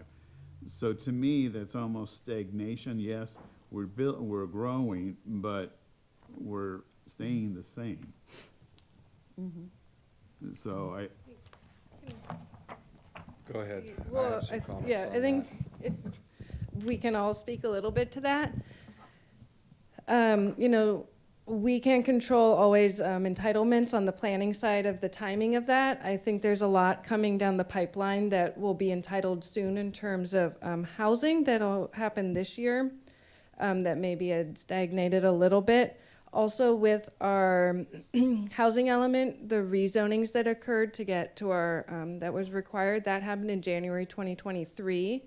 So to me, that's almost stagnation. Yes, we're growing, but we're staying the same. So Go ahead. I Well, have some comments yeah, on I think that. if we can all speak a little bit to that. You know, we can't control always entitlements on the planning side of the timing of that. I think there's a lot coming down the pipeline that will be entitled soon in terms of housing that'll happen this year that maybe had stagnated a little bit. Also with our housing element, the rezonings that occurred to get to our, that was required, that happened in January 2023.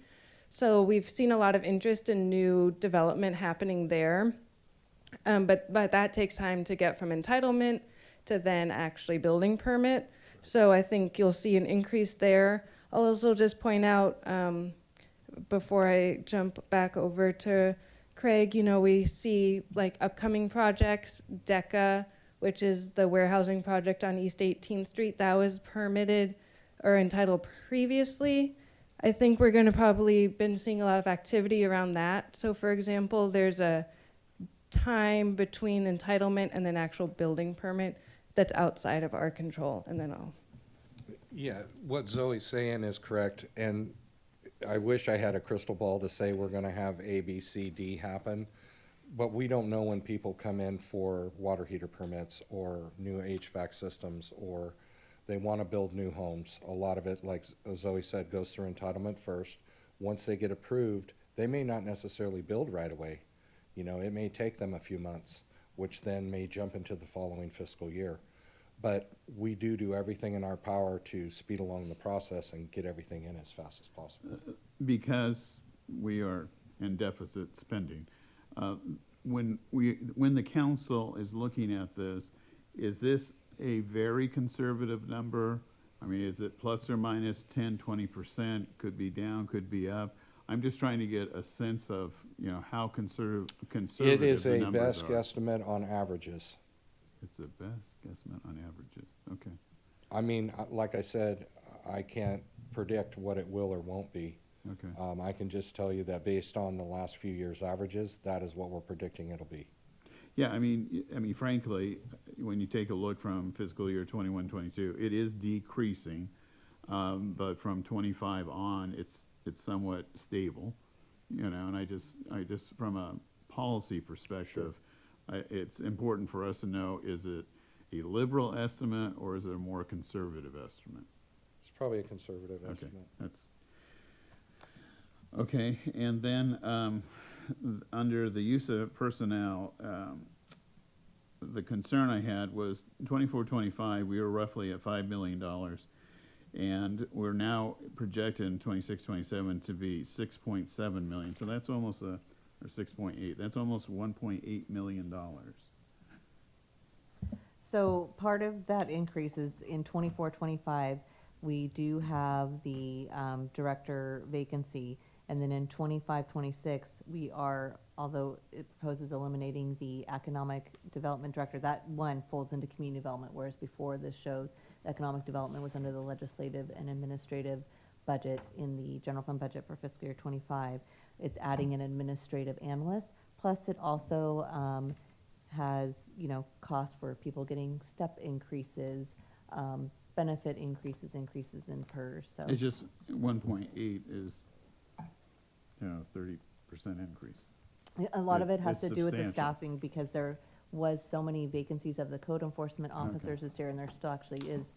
So we've seen a lot of interest in new development happening there. But that takes time to get from entitlement to then actually building permit. So I think you'll see an increase there. I'll also just point out, before I jump back over to Craig, you know, we see like upcoming projects, DECA, which is the warehousing project on East 18th Street, that was permitted or entitled previously. I think we're gonna probably been seeing a lot of activity around that. So for example, there's a time between entitlement and then actual building permit that's outside of our control, and then I'll. Yeah, what Zoe's saying is correct, and I wish I had a crystal ball to say we're gonna have A, B, C, D happen, but we don't know when people come in for water heater permits or new HVAC systems, or they wanna build new homes. A lot of it, like Zoe said, goes through entitlement first. Once they get approved, they may not necessarily build right away. You know, it may take them a few months, which then may jump into the following fiscal year. But we do everything in our power to speed along the process and get everything in as fast as possible. because we are in deficit spending, when the council is looking at this, is this a very conservative number? I mean, is it plus or minus 10, 20%? Could be down, could be up. I'm just trying to get a sense of, you know, how conservative It is the a numbers best are. guesstimate on averages. It's a best guesstimate on averages, okay. I mean, like I said, I can't predict what it will or won't be. Okay. I can just tell you that based on the last few years' averages, that is what we're predicting it'll be. Yeah, I mean, frankly, when you take a look from fiscal year 21, 22, it is decreasing, but from 25 on, it's somewhat stable, you know. And I just from a policy perspective, it's important for us to know, is it a liberal estimate or is it a more conservative estimate? It's probably a conservative Okay, estimate. that's, okay, and then, under the use of personnel, the concern I had was 24-25, we were roughly at $5 million. And we're now projected in 26-27 to be 6.7 million. So that's almost or 6.8, that's almost $1.8 million. So part of that increase is in 24-25, we do have the director vacancy. And then in 25-26, we are, although it proposes eliminating the economic development director, that one folds into community development, whereas before this showed economic development was under the legislative and administrative budget in the general fund budget for fiscal year 25. It's adding an administrative analyst, plus it also has, you know, costs for people getting step increases, benefit increases in PERS, so. It's just 1.8 is, 30% increase. A lot of it It's has to do with the substantial. staffing, because there was so many vacancies of the code enforcement officers this year, and there still actually is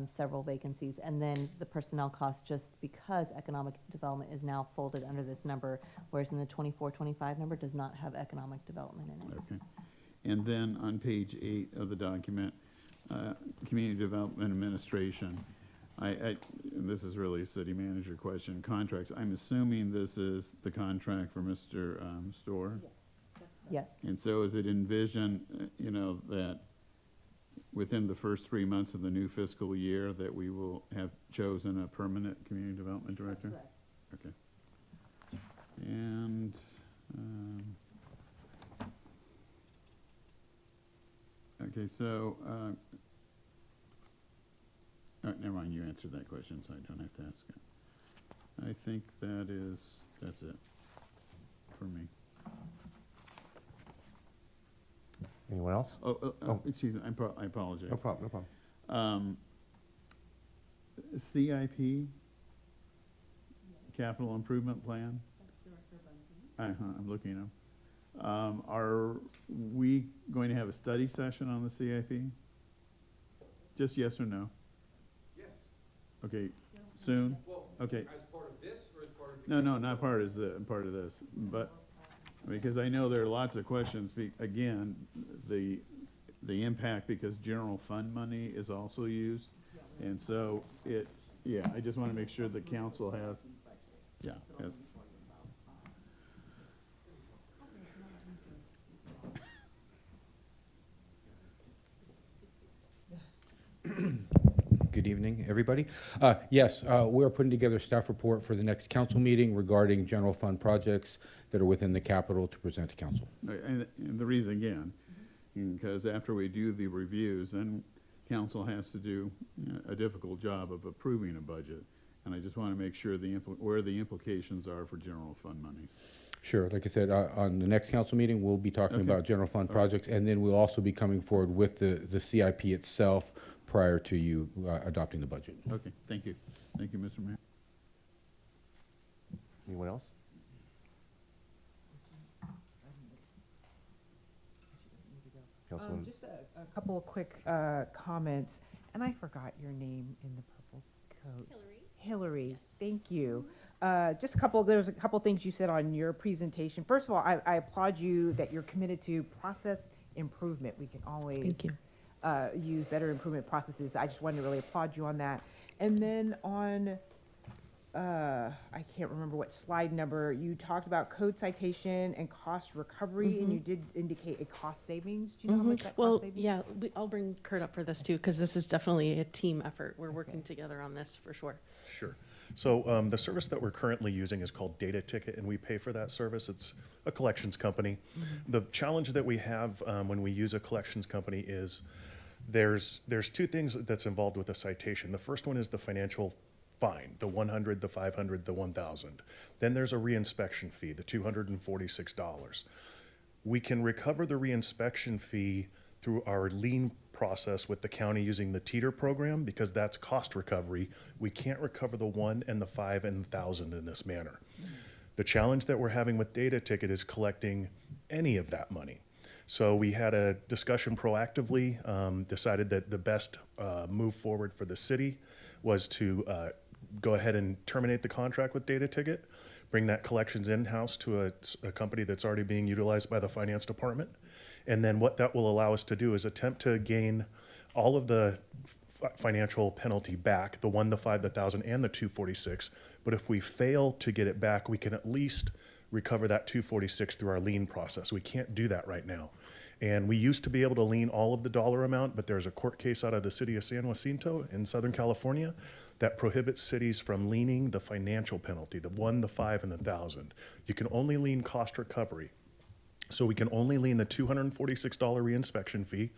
several vacancies. And then the personnel costs, just because economic development is now folded under this number, whereas in the 24-25 number does not have economic development in it. Okay. And then on page 8 of the document, Community Development Administration, and this is really a city manager question, contracts. I'm assuming this is the contract for Mr. Storr? Yes. And so is it envisioned, that within the first 3 months of the new fiscal year that we will have chosen a permanent community development director? Okay. And, okay, so, never mind, you answered that question, so I don't have to ask it. I think that's it for me. Anyone else? Excuse me, I apologize. No problem, no problem. CIP, Capital Improvement Plan. I'm looking at them. Are we going to have a study session on the CIP? Just yes or no? Yes. Okay, soon? Well, Okay. as part of this or as part of? No, not part of this, but, because I know there are lots of questions, again, the impact, because general fund money is also used, and so I just want to make sure the council has, Good evening, everybody. Yes, we're putting together a staff report for the next council meeting regarding general fund projects that are within the capital to present to council. And the reason, again, because after we do the reviews, then council has to do a difficult job of approving a budget, and I just want to make sure where the implications are for general fund money. Sure, like I said, on the next council meeting, we'll be talking about general fund projects, and then we'll also be coming forward with the CIP itself prior to you adopting the budget. Okay, thank you. Thank you, Mr. Mayor. Anyone else? Councilwoman. Just a couple of quick comments, and I forgot your name in the purple coat. Hillary. Yes. Thank you. There's a couple things you said on your presentation. First of all, I applaud you that you're committed to process improvement. We can always Thank you. Use better improvement processes. I just wanted to really applaud you on that. And then on, I can't remember what slide number, you talked about code citation and cost recovery, and you did indicate a cost savings. Do you know how much that cost savings? Yeah, I'll bring Kurt up for this too, because this is definitely a team effort. We're working together on this for sure. Sure. So the service that we're currently using is called Data Ticket, and we pay for that service. It's a collections company. The challenge that we have when we use a collections company is there's two things that's involved with a citation. The first one is the financial fine, the 100, the 500, the 1,000. Then there's a reinspection fee, the $246. We can recover the reinspection fee through our lien process with the county using the teeter program, because that's cost recovery. We can't recover the 1 and the 5 and 1,000 in this manner. The challenge that we're having with Data Ticket is collecting any of that money. So we had a discussion proactively, decided that the best move forward for the city was to go ahead and terminate the contract with Data Ticket, bring that collections in-house to a company that's already being utilized by the finance department. And then what that will allow us to do is attempt to gain all of the financial penalty back, the 1, the 5, the 1,000, and the 246. But if we fail to get it back, we can at least recover that 246 through our lien process. We can't do that right now. And we used to be able to lien all of the dollar amount, but there's a court case out of the city of San Jacinto in Southern California that prohibits cities from liening the financial penalty, the 1, the 5, and the 1,000. You can only lien cost recovery. So we can only lien the $246 reinspection fee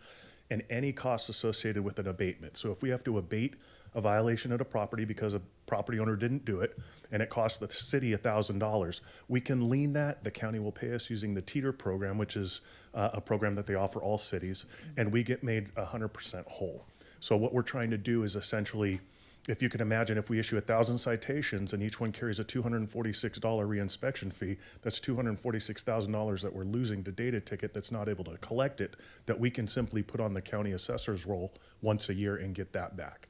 and any costs associated with an abatement. So if we have to abate a violation at a property because a property owner didn't do it and it costs the city $1,000, we can lien that. The county will pay us using the Teeter program, which is a program that they offer all cities, and we get made 100% whole. So what we're trying to do is essentially, if you can imagine, if we issue 1,000 citations and each one carries a $246 reinspection fee, that's $246,000 that we're losing to Data Ticket that's not able to collect it, that we can simply put on the county assessor's roll once a year and get that back.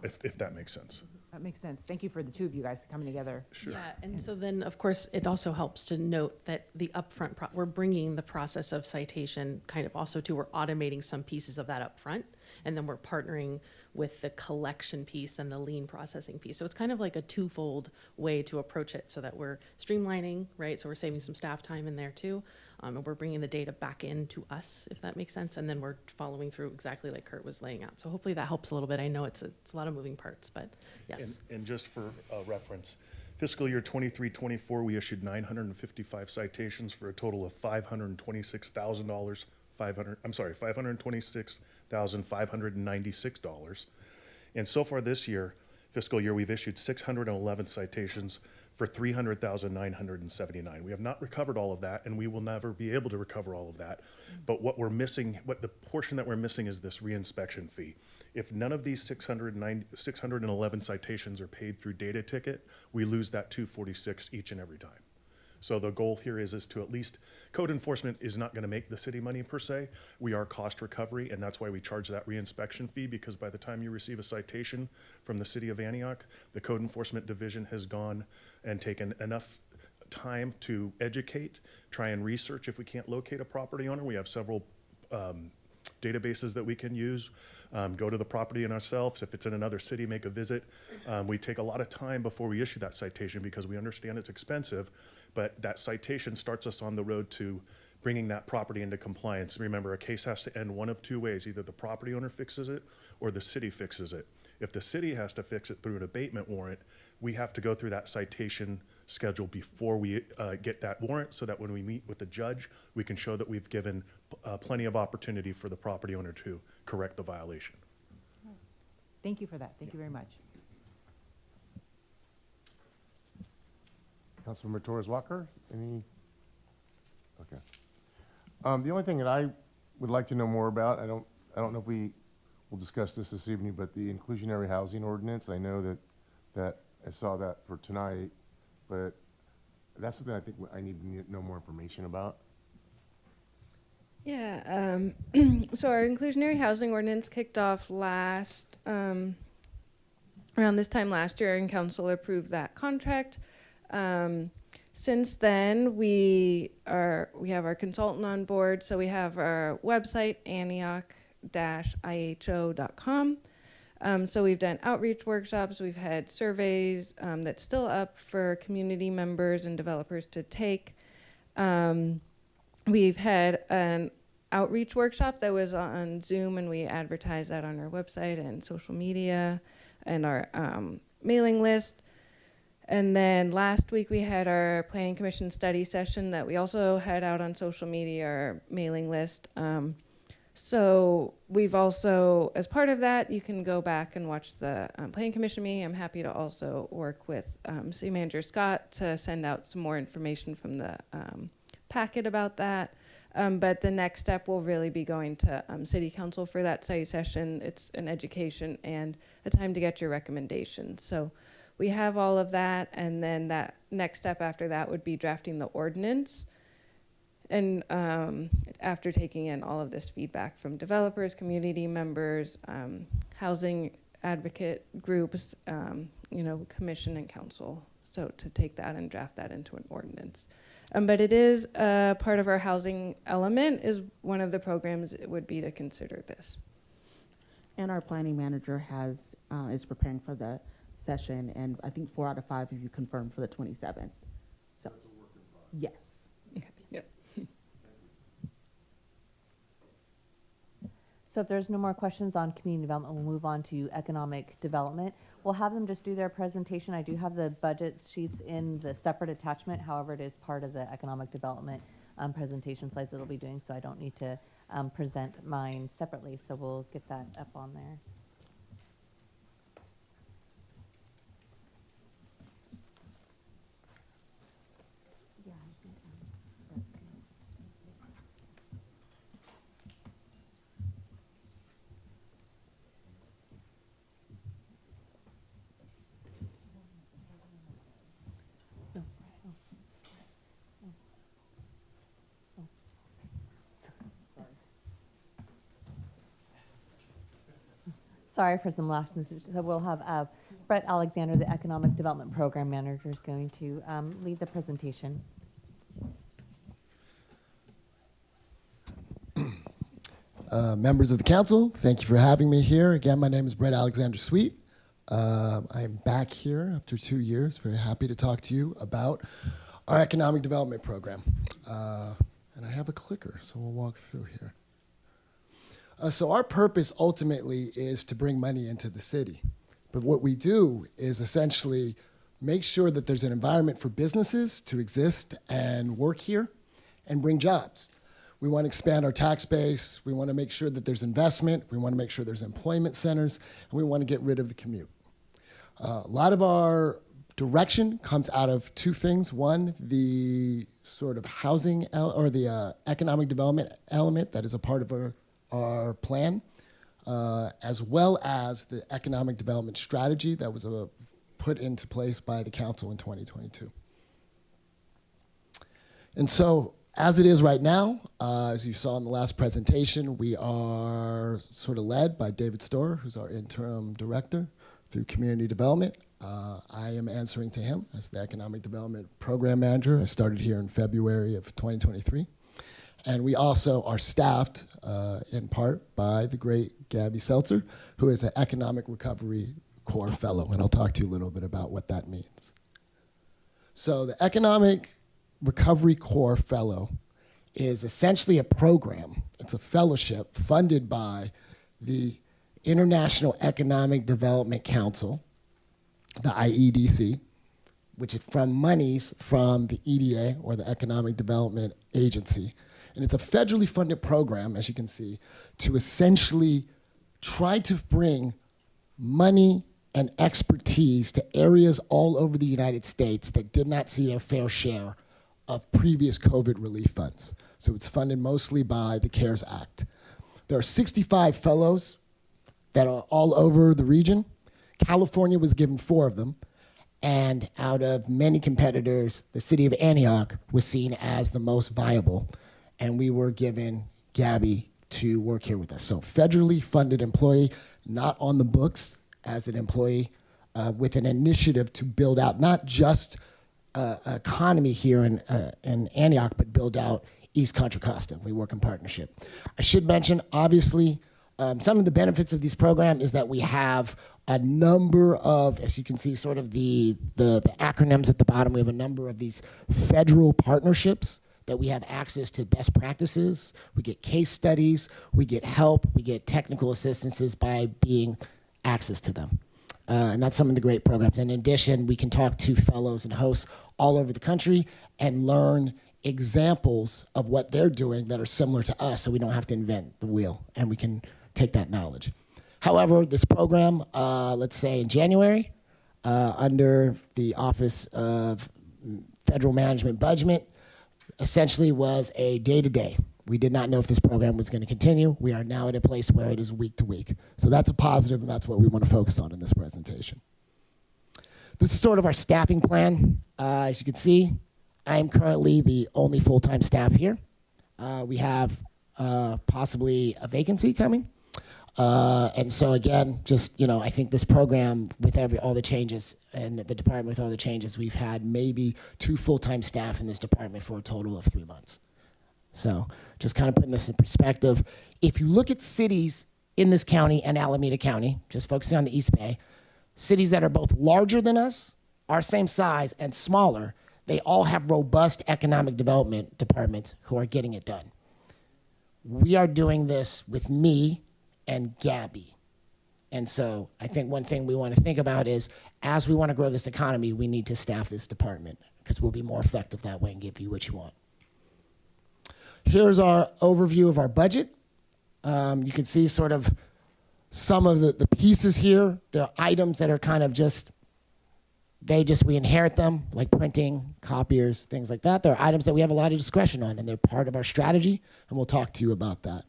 If that makes sense. That makes sense. Thank you for the two of you guys coming together. Sure. Yeah, and so then, of course, it also helps to note that the upfront, we're bringing the process of citation kind of also to, we're automating some pieces of that upfront, and then we're partnering with the collection piece and the lien processing piece. So it's kind of like a twofold way to approach it so that we're streamlining, right? So we're saving some staff time in there too. And we're bringing the data back into us, if that makes sense. And then we're following through exactly like Kurt was laying out. So hopefully that helps a little bit. I know it's a lot of moving parts, but yes. And just for reference, fiscal year 23-24, we issued 955 citations for a total of $526,000. $526,596. And so far this year, fiscal year, we've issued 611 citations for $300,979. We have not recovered all of that, and we will never be able to recover all of that. But what we're missing, the portion that we're missing is this reinspection fee. If none of these 611 citations are paid through Data Ticket, we lose that 246 each and every time. So the goal here is to at least, code enforcement is not going to make the city money per se. We are cost recovery, and that's why we charge that reinspection fee, because by the time you receive a citation from the city of Antioch, the code enforcement division has gone and taken enough time to educate, try and research if we can't locate a property owner. We have several databases that we can use, go to the property and ourselves. If it's in another city, make a visit. We take a lot of time before we issue that citation because we understand it's expensive, but that citation starts us on the road to bringing that property into compliance. Remember, a case has to end one of two ways. Either the property owner fixes it or the city fixes it. If the city has to fix it through an abatement warrant, we have to go through that citation schedule before we get that warrant, so that when we meet with the judge, we can show that we've given plenty of opportunity for the property owner to correct the violation. Thank you for that. Thank you very much. Councilmember Torres Walker, any? Okay. The only thing that I would like to know more about, I don't know if we will discuss this evening, but the inclusionary housing ordinance. I know that I saw that for tonight, but that's something I think I need to know more information about. Yeah, so our inclusionary housing ordinance kicked off around this time last year, and council approved that contract. Since then, we have our consultant on board, so we have our website, antioch-iho.com. So we've done outreach workshops, we've had surveys that's still up for community members and developers to take. We've had an outreach workshop that was on Zoom, and we advertised that on our website and social media and our mailing list. And then last week we had our Planning Commission study session that we also had out on social media, our mailing list. So we've also, as part of that, you can go back and watch the Planning Commission meeting. I'm happy to also work with City Manager Scott to send out some more information from the packet about that. But the next step will really be going to City Council for that study session. It's an education and a time to get your recommendations. So we have all of that, and then that next step after that would be drafting the ordinance. and after taking in all of this feedback from developers, community members, housing advocate groups, commission and council. So to take that and draft that into an ordinance. But it is part of our housing element is one of the programs it would be to consider this. And our planning manager is preparing for the session, and I think 4 out of 5 of you confirmed for the 27th. So, yes. Yep. So if there's no more questions on community development, we'll move on to economic development. We'll have them just do their presentation. I do have the budget sheets in the separate attachment. However, it is part of the economic development presentation slides that they'll be doing, so I don't need to present mine separately. So we'll get that up on there. Sorry for some last message. So we'll have Brett Alexander, the Economic Development Program Manager, is going to lead the presentation. Members of the council, thank you for having me here. Again, my name is Brett Alexander Sweet. I'm back here after 2 years. Very happy to talk to you about our economic development program. And I have a clicker, so we'll walk through here. So our purpose ultimately is to bring money into the city. But what we do is essentially make sure that there's an environment for businesses to exist and work here and bring jobs. We want to expand our tax base. We want to make sure that there's investment. We want to make sure there's employment centers. And we want to get rid of the commute. A lot of our direction comes out of 2 things. One, the sort of housing or the economic development element that is a part of our plan, as well as the economic development strategy that was put into place by the council in 2022. And so, as it is right now, as you saw in the last presentation, we are sort of led by David Storer, who's our interim director through community development. I am answering to him as the economic development program manager. I started here in February of 2023. And we also are staffed in part by the great Gabby Seltzer, who is an Economic Recovery Corps Fellow. And I'll talk to you a little bit about what that means. So the Economic Recovery Corps Fellow is essentially a program. It's a fellowship funded by the International Economic Development Council, the IEDC, which is from monies from the EDA, or the Economic Development Agency. And it's a federally funded program, as you can see, to essentially try to bring money and expertise to areas all over the United States that did not see their fair share of previous COVID relief funds. So it's funded mostly by the CARES Act. There are 65 fellows that are all over the region. California was given 4 of them. And out of many competitors, the city of Antioch was seen as the most viable. And we were given Gabby to work here with us. So federally funded employee, not on the books as an employee, with an initiative to build out not just economy here in Antioch, but build out East Contra Costa. We work in partnership. I should mention, obviously, some of the benefits of these programs is that we have a number of, as you can see, sort of the acronyms at the bottom. We have a number of these federal partnerships that we have access to best practices. We get case studies, we get help, we get technical assistances by being access to them. And that's some of the great programs. In addition, we can talk to fellows and hosts all over the country and learn examples of what they're doing that are similar to us, so we don't have to invent the wheel, and we can take that knowledge. However, this program, let's say in January, under the Office of Federal Management Budget, essentially was a day-to-day. We did not know if this program was going to continue. We are now at a place where it is week to week. So that's a positive, and that's what we want to focus on in this presentation. This is sort of our staffing plan. As you can see, I am currently the only full-time staff here. we have possibly a vacancy coming. And so again, just, I think this program with all the changes and the department with all the changes, we've had maybe 2 full-time staff in this department for a total of 3 months. So just kind of putting this in perspective. If you look at cities in this county and Alameda County, just focusing on the East Bay, cities that are both larger than us, our same size, and smaller, they all have robust economic development departments who are getting it done. We are doing this with me and Gabby. And so I think one thing we want to think about is, as we want to grow this economy, we need to staff this department, because we'll be more effective that way and give you what you want. Here's our overview of our budget. You can see sort of some of the pieces here. There are items that are kind of we inherit them, like printing, copiers, things like that. There are items that we have a lot of discretion on, and they're part of our strategy, and we'll talk to you about that.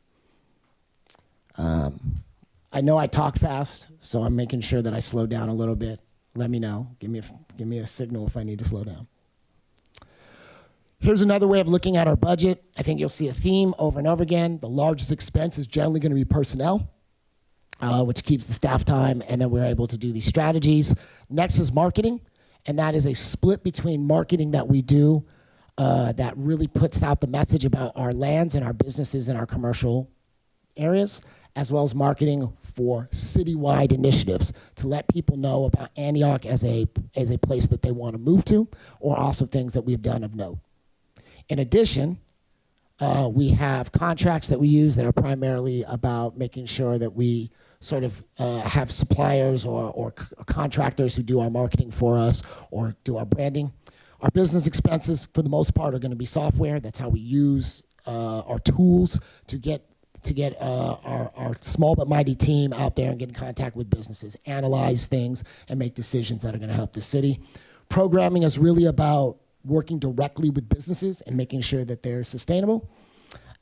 I know I talk fast, so I'm making sure that I slow down a little bit. Let me know. Give me a signal if I need to slow down. Here's another way of looking at our budget. I think you'll see a theme over and over again. The largest expense is generally going to be personnel, which keeps the staff time, and then we're able to do these strategies. Next is marketing, and that is a split between marketing that we do that really puts out the message about our lands and our businesses and our commercial areas, as well as marketing for citywide initiatives to let people know about Antioch as a place that they want to move to, or also things that we've done of note. In addition, we have contracts that we use that are primarily about making sure that we sort of have suppliers or contractors who do our marketing for us or do our branding. Our business expenses, for the most part, are going to be software. That's how we use our tools to get our small but mighty team out there and get in contact with businesses, analyze things, and make decisions that are going to help the city. Programming is really about working directly with businesses and making sure that they're sustainable.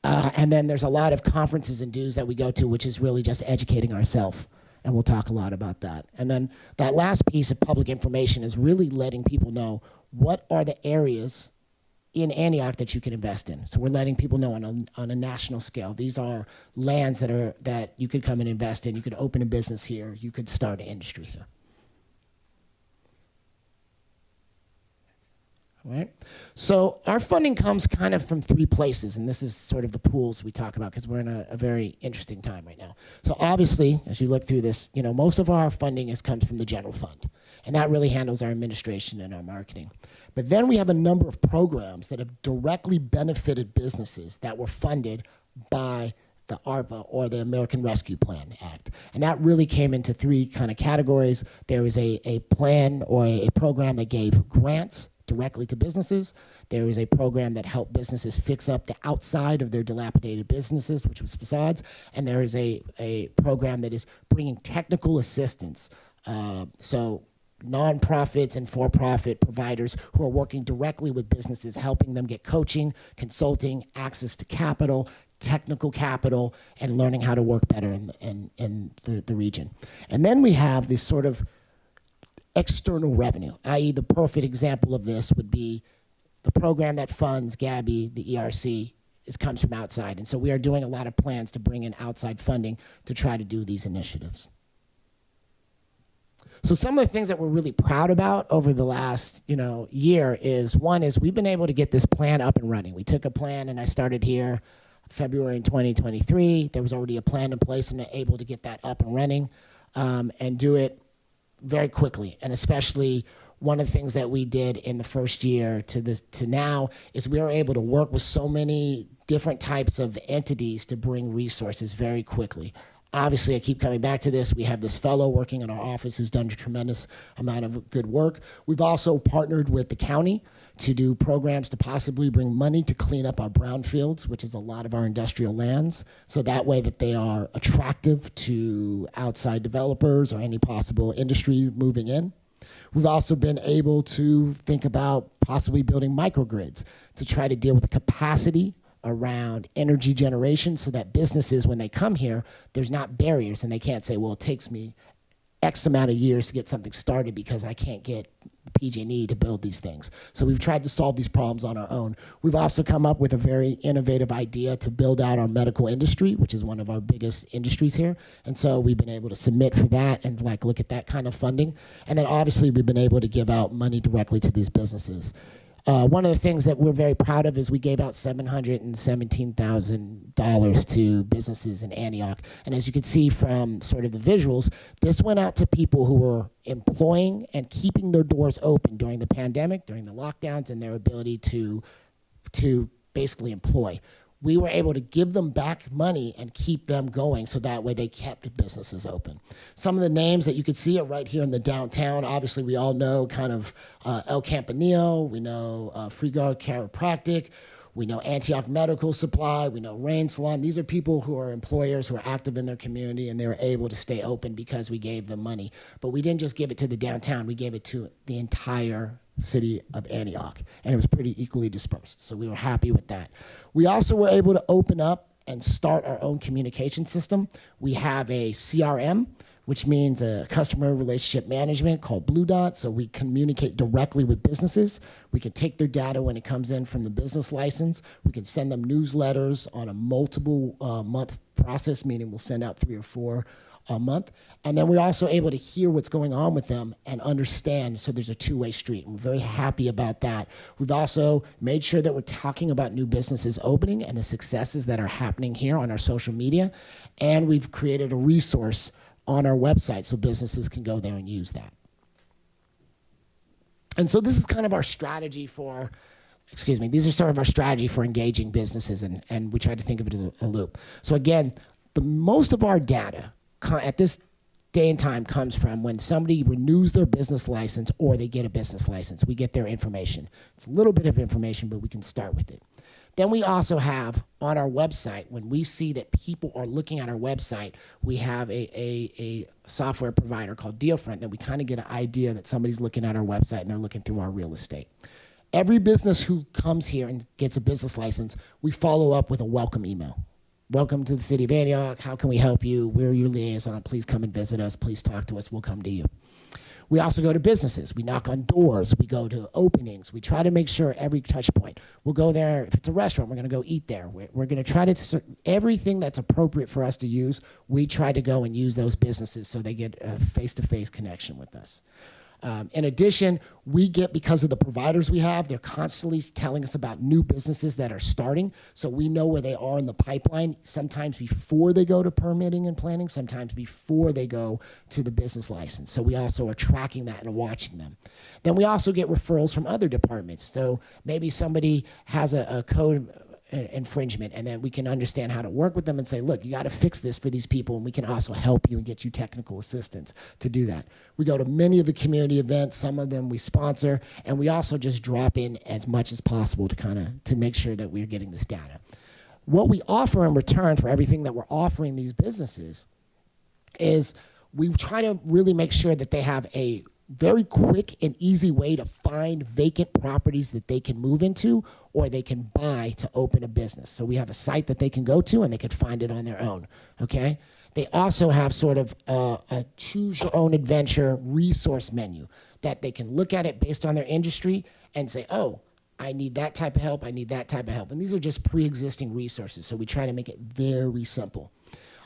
And then there's a lot of conferences and dues that we go to, which is really just educating ourselves. And we'll talk a lot about that. And then that last piece of public information is really letting people know what are the areas in Antioch that you can invest in. So we're letting people know on a national scale. These are lands that you could come and invest in. You could open a business here. You could start an industry here. All right. So our funding comes kind of from 3 places, and this is sort of the pools we talk about because we're in a very interesting time right now. So obviously, as you look through this, most of our funding comes from the general fund, and that really handles our administration and our marketing. But then we have a number of programs that have directly benefited businesses that were funded by the ARPA, or the American Rescue Plan Act. And that really came into 3 kind of categories. There was a plan or a program that gave grants directly to businesses. There is a program that helped businesses fix up the outside of their dilapidated businesses, which was facades. And there is a program that is bringing technical assistance. So nonprofits and for-profit providers who are working directly with businesses, helping them get coaching, consulting, access to capital, technical capital, and learning how to work better in the region. And then we have this sort of external revenue, i.e. the perfect example of this would be the program that funds Gabby, the ERC, comes from outside. And so we are doing a lot of plans to bring in outside funding to try to do these initiatives. So some of the things that we're really proud about over the last year is, one is we've been able to get this plan up and running. We took a plan, and I started here February in 2023. There was already a plan in place, and able to get that up and running and do it very quickly. And especially one of the things that we did in the first year to now is we were able to work with so many different types of entities to bring resources very quickly. Obviously, I keep coming back to this. We have this fellow working in our office who's done a tremendous amount of good work. We've also partnered with the county to do programs to possibly bring money to clean up our brownfields, which is a lot of our industrial lands, so that way that they are attractive to outside developers or any possible industry moving in. We've also been able to think about possibly building microgrids to try to deal with the capacity around energy generation so that businesses, when they come here, there's not barriers and they can't say, well, it takes me X amount of years to get something started because I can't get PG&E to build these things. So we've tried to solve these problems on our own. We've also come up with a very innovative idea to build out our medical industry, which is one of our biggest industries here. And so we've been able to submit for that and like look at that kind of funding. And then obviously we've been able to give out money directly to these businesses. One of the things that we're very proud of is we gave out $717,000 to businesses in Antioch. And as you can see from sort of the visuals, this went out to people who were employing and keeping their doors open during the pandemic, during the lockdowns, and their ability to basically employ. We were able to give them back money and keep them going, so that way they kept businesses open. Some of the names that you could see are right here in the downtown. Obviously, we all know kind of El Campanile, we know Freegard Chiropractic, we know Antioch Medical Supply, we know Rain Salon. These are people who are employers who are active in their community, and they were able to stay open because we gave them money. But we didn't just give it to the downtown, we gave it to the entire city of Antioch, and it was pretty equally dispersed. So we were happy with that. We also were able to open up and start our own communication system. We have a CRM, which means a customer relationship management called Blue Dot. So we communicate directly with businesses. We can take their data when it comes in from the business license. We can send them newsletters on a multiple month process, meaning we'll send out 3 or 4 a month. And then we're also able to hear what's going on with them and understand, so there's a two-way street. And we're very happy about that. We've also made sure that we're talking about new businesses opening and the successes that are happening here on our social media. And we've created a resource on our website so businesses can go there and use that. And so this is kind of our strategy for, these are sort of our strategy for engaging businesses, and we try to think of it as a loop. So again, most of our data at this day and time comes from when somebody renews their business license or they get a business license. We get their information. It's a little bit of information, but we can start with it. Then we also have on our website, when we see that people are looking at our website, we have a software provider called Dealfront that we kind of get an idea that somebody's looking at our website and they're looking through our real estate. Every business who comes here and gets a business license, we follow up with a welcome email. Welcome to the city of Antioch. How can we help you? We're your liaison. Please come and visit us. Please talk to us. We'll come to you. We also go to businesses. We knock on doors. We go to openings. We try to make sure every touch point. We'll go there. If it's a restaurant, we're going to go eat there. We're going to try to, everything that's appropriate for us to use, we try to go and use those businesses so they get a face-to-face connection with us. In addition, we get, because of the providers we have, they're constantly telling us about new businesses that are starting, so we know where they are in the pipeline, sometimes before they go to permitting and planning, sometimes before they go to the business license. So we also are tracking that and watching them. Then we also get referrals from other departments. So maybe somebody has a code infringement, and then we can understand how to work with them and say, look, you got to fix this for these people, and we can also help you and get you technical assistance to do that. We go to many of the community events, some of them we sponsor, and we also just drop in as much as possible to make sure that we're getting this data. What we offer in return for everything that we're offering these businesses is we try to really make sure that they have a very quick and easy way to find vacant properties that they can move into or they can buy to open a business. So we have a site that they can go to and they can find it on their own, okay? They also have sort of a choose your own adventure resource menu that they can look at it based on their industry and say, oh, I need that type of help, I need that type of help. And these are just pre-existing resources, so we try to make it very simple.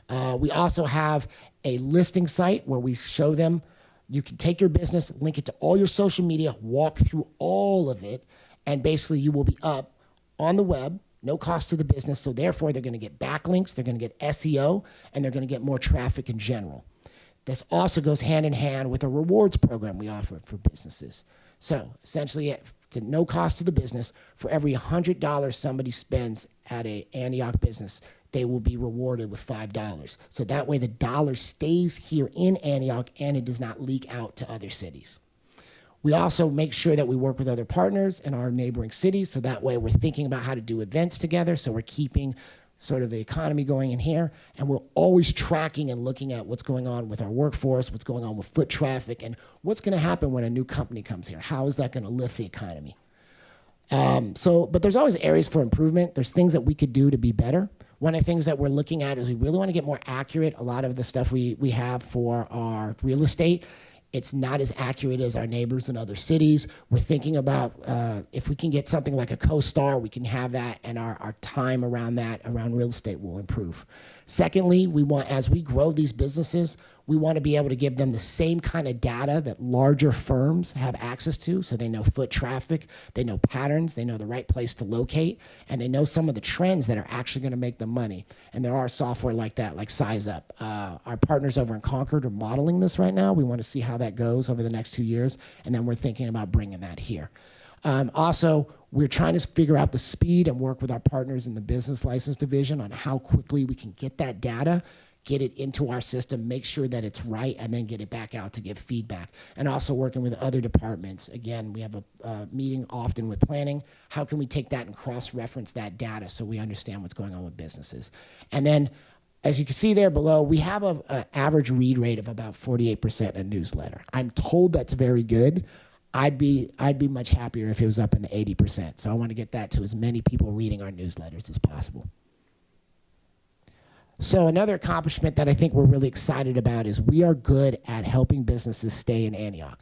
We also have a listing site where we show them you can take your business, link it to all your social media, walk through all of it, and basically you will be up on the web, no cost to the business, so therefore they're going to get backlinks, they're going to get SEO, and they're going to get more traffic in general. This also goes hand in hand with a rewards program we offer for businesses. So essentially, at no cost to the business, for every $100 somebody spends at an Antioch business, they will be rewarded with $5. So that way the dollar stays here in Antioch and it does not leak out to other cities. We also make sure that we work with other partners in our neighboring cities, so that way we're thinking about how to do events together, so we're keeping sort of the economy going in here, and we're always tracking and looking at what's going on with our workforce, what's going on with foot traffic, and what's going to happen when a new company comes here. How is that going to lift the economy? But there's always areas for improvement. There's things that we could do to be better. One of the things that we're looking at is we really want to get more accurate. A lot of the stuff we have for our real estate It's not as accurate as our neighbors in other cities. We're thinking about if we can get something like a co-star, we can have that, and our time around that, around real estate, will improve. Secondly, we want, as we grow these businesses, we want to be able to give them the same kind of data that larger firms have access to, so they know foot traffic, they know patterns, they know the right place to locate, and they know some of the trends that are actually going to make them money. And there are software like that, like SizeUp. Our partners over in Concord are modeling this right now. We want to see how that goes over the next 2 years, and then we're thinking about bringing that here. Also, we're trying to figure out the speed and work with our partners in the business license division on how quickly we can get that data, get it into our system, make sure that it's right, and then get it back out to give feedback. And also working with other departments. Again, we have a meeting often with planning. How can we take that and cross-reference that data so we understand what's going on with businesses? And then, as you can see there below, we have an average read rate of about 48% in a newsletter. I'm told that's very good. I'd be much happier if it was up in the 80%. So I want to get that to as many people reading our newsletters as possible. So another accomplishment that I think we're really excited about is we are good at helping businesses stay in Antioch.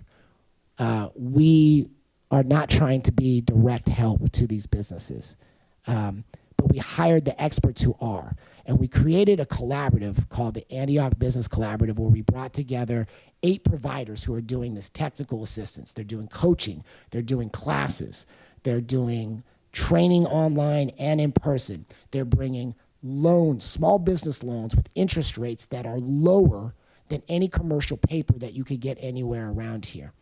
We are not trying to be direct help to these businesses, but we hired the experts who are. And we created a collaborative called the Antioch Business Collaborative, where we brought together 8 providers who are doing this technical assistance. They're doing coaching, they're doing classes, they're doing training online and in person. They're bringing loans, small business loans with interest rates that are lower than any commercial paper that you could get anywhere around here.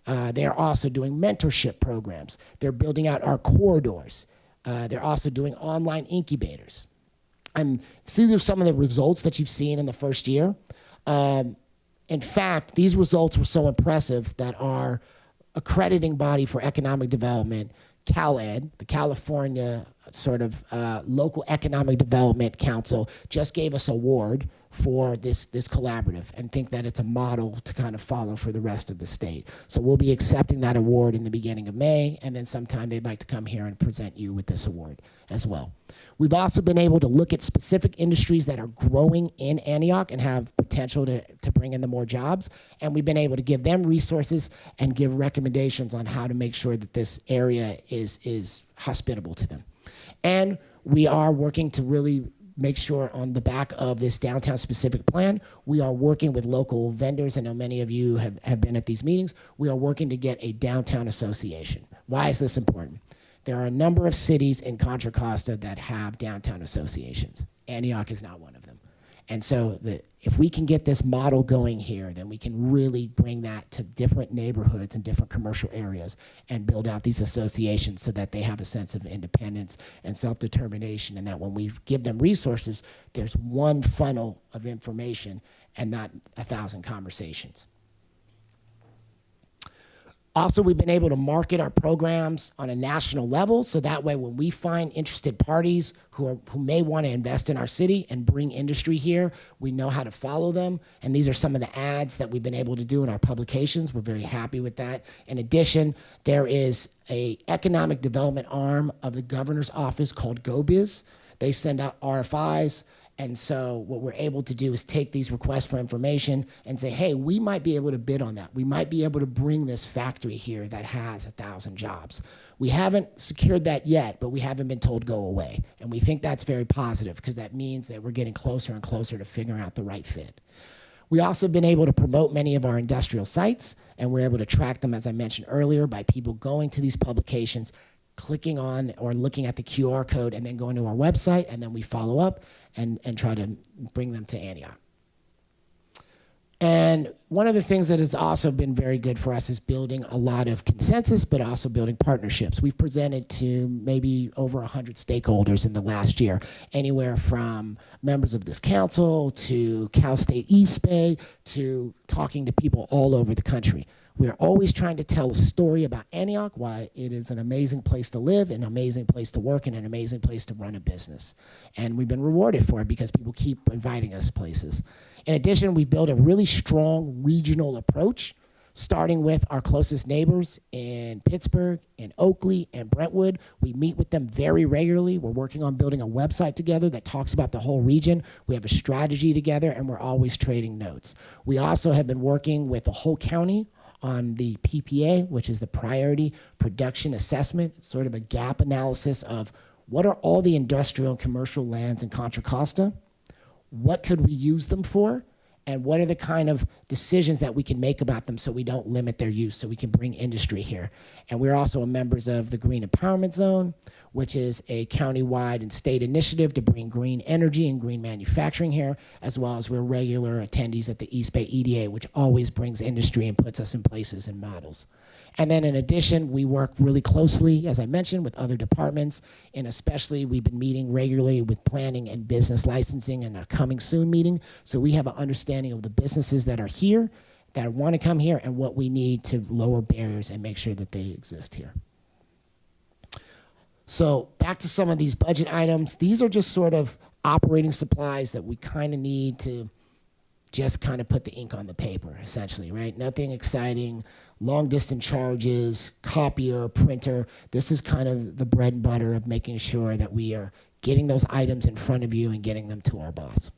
They're also doing mentorship programs. They're building out our corridors. They're also doing online incubators. And see, there's some of the results that you've seen in the first year. In fact, these results were so impressive that our accrediting body for economic development, CalEd, the California sort of Local Economic Development Council, just gave us an award for this collaborative, and think that it's a model to kind of follow for the rest of the state. So we'll be accepting that award in the beginning of May, and then sometime they'd like to come here and present you with this award as well. We've also been able to look at specific industries that are growing in Antioch and have potential to bring in the more jobs, and we've been able to give them resources and give recommendations on how to make sure that this area is hospitable to them. And we are working to really make sure on the back of this downtown specific plan, we are working with local vendors. I know many of you have been at these meetings. We are working to get a downtown association. Why is this important? There are a number of cities in Contra Costa that have downtown associations. Antioch is not one of them. And so if we can get this model going here, then we can really bring that to different neighborhoods and different commercial areas and build out these associations so that they have a sense of independence and self-determination, and that when we give them resources, there's one funnel of information and not 1,000 conversations. Also, we've been able to market our programs on a national level, so that way when we find interested parties who may want to invest in our city and bring industry here, we know how to follow them. And these are some of the ads that we've been able to do in our publications. We're very happy with that. In addition, there is an economic development arm of the governor's office called GoBiz. They send out RFIs. And so what we're able to do is take these requests for information and say, hey, we might be able to bid on that. We might be able to bring this factory here that has 1,000 jobs. We haven't secured that yet, but we haven't been told go away. And we think that's very positive, because that means that we're getting closer and closer to figuring out the right fit. We also have been able to promote many of our industrial sites, and we're able to track them, as I mentioned earlier, by people going to these publications, clicking on or looking at the QR code, and then going to our website, and then we follow up and try to bring them to Antioch. And one of the things that has also been very good for us is building a lot of consensus, but also building partnerships. We've presented to maybe over 100 stakeholders in the last year, anywhere from members of this council to Cal State East Bay to talking to people all over the country. We're always trying to tell a story about Antioch, why it is an amazing place to live, an amazing place to work, and an amazing place to run a business. And we've been rewarded for it because people keep inviting us places. In addition, we've built a really strong regional approach. starting with our closest neighbors in Pittsburgh, in Oakley, and Brentwood. We meet with them very regularly. We're working on building a website together that talks about the whole region. We have a strategy together, and we're always trading notes. We also have been working with the whole county on the PPA, which is the Priority Production Assessment. It's sort of a gap analysis of what are all the industrial and commercial lands in Contra Costa, what could we use them for, and what are the kind of decisions that we can make about them so we don't limit their use, so we can bring industry here. And we're also members of the Green Empowerment Zone, which is a countywide and state initiative to bring green energy and green manufacturing here, as well as we're regular attendees at the East Bay EDA, which always brings industry and puts us in places and models. And then in addition, we work really closely, as I mentioned, with other departments, and especially we've been meeting regularly with planning and business licensing and a coming soon meeting. So we have an understanding of the businesses that are here, that want to come here, and what we need to lower barriers and make sure that they exist here. So back to some of these budget items. These are just sort of operating supplies that we kind of need to just kind of put the ink on the paper, essentially, right? Nothing exciting, long distance charges, copier, printer. This is kind of the bread and butter of making sure that we are getting those items in front of you and getting them to our boss.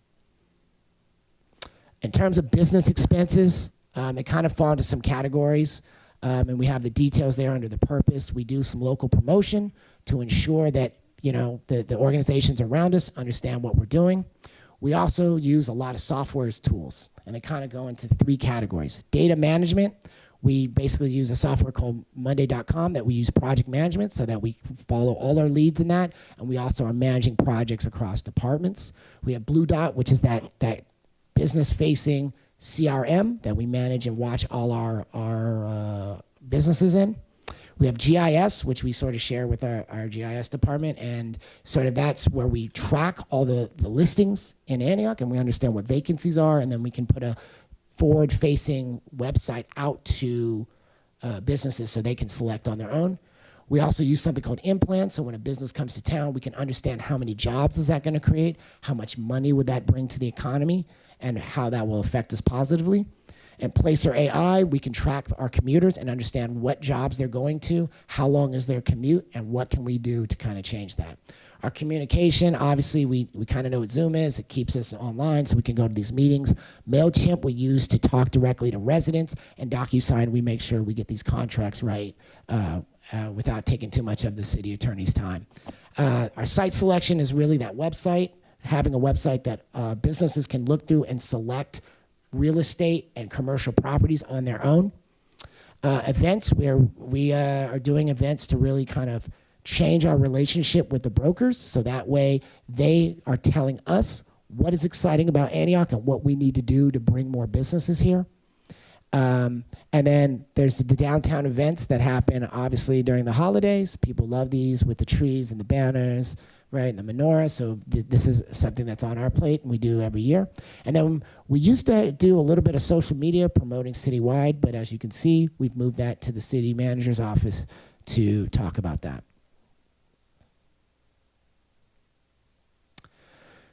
In terms of business expenses, they kind of fall into some categories, and we have the details there under the purpose. We do some local promotion to ensure that, you know, the organizations around us understand what we're doing. We also use a lot of software as tools, and they kind of go into three categories. Data management, we basically use a software called Monday.com that we use project management so that we follow all our leads in that, and we also are managing projects across departments. We have Blue Dot, which is that business-facing CRM that we manage and watch all our businesses in. We have GIS, which we sort of share with our GIS department, and sort of that's where we track all the listings in Antioch, and we understand what vacancies are, and then we can put a forward-facing website out to businesses so they can select on their own. We also use something called Implant, so when a business comes to town, we can understand how many jobs is that going to create, how much money would that bring to the economy, and how that will affect us positively. And Placer AI, we can track our commuters and understand what jobs they're going to, how long is their commute, and what can we do to kind of change that. Our communication, obviously, we kind of know what Zoom is. It keeps us online so we can go to these meetings. MailChimp we use to talk directly to residents, and DocuSign, we make sure we get these contracts right without taking too much of the city attorney's time. Our site selection is really that website, having a website that businesses can look through and select real estate and commercial properties on their own. Events, where we are doing events to really kind of change our relationship with the brokers, so that way they are telling us what is exciting about Antioch and what we need to do to bring more businesses here. And then there's the downtown events that happen obviously during the holidays. People love these with the trees and the banners, right, and the menorah. So this is something that's on our plate and we do every year. And then we used to do a little bit of social media promoting citywide, but as you can see, we've moved that to the city manager's office to talk about that.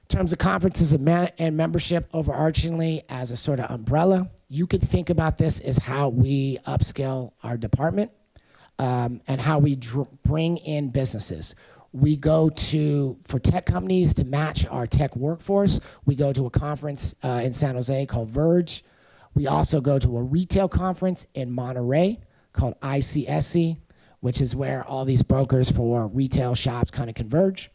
In terms of conferences and membership, overarchingly as a sort of umbrella, you could think about this as how we upscale our department and how we bring in businesses. We go to, for tech companies to match our tech workforce, we go to a conference in San Jose called Verge. We also go to a retail conference in Monterey called ICSC, which is where all these brokers for retail shops kind of converge.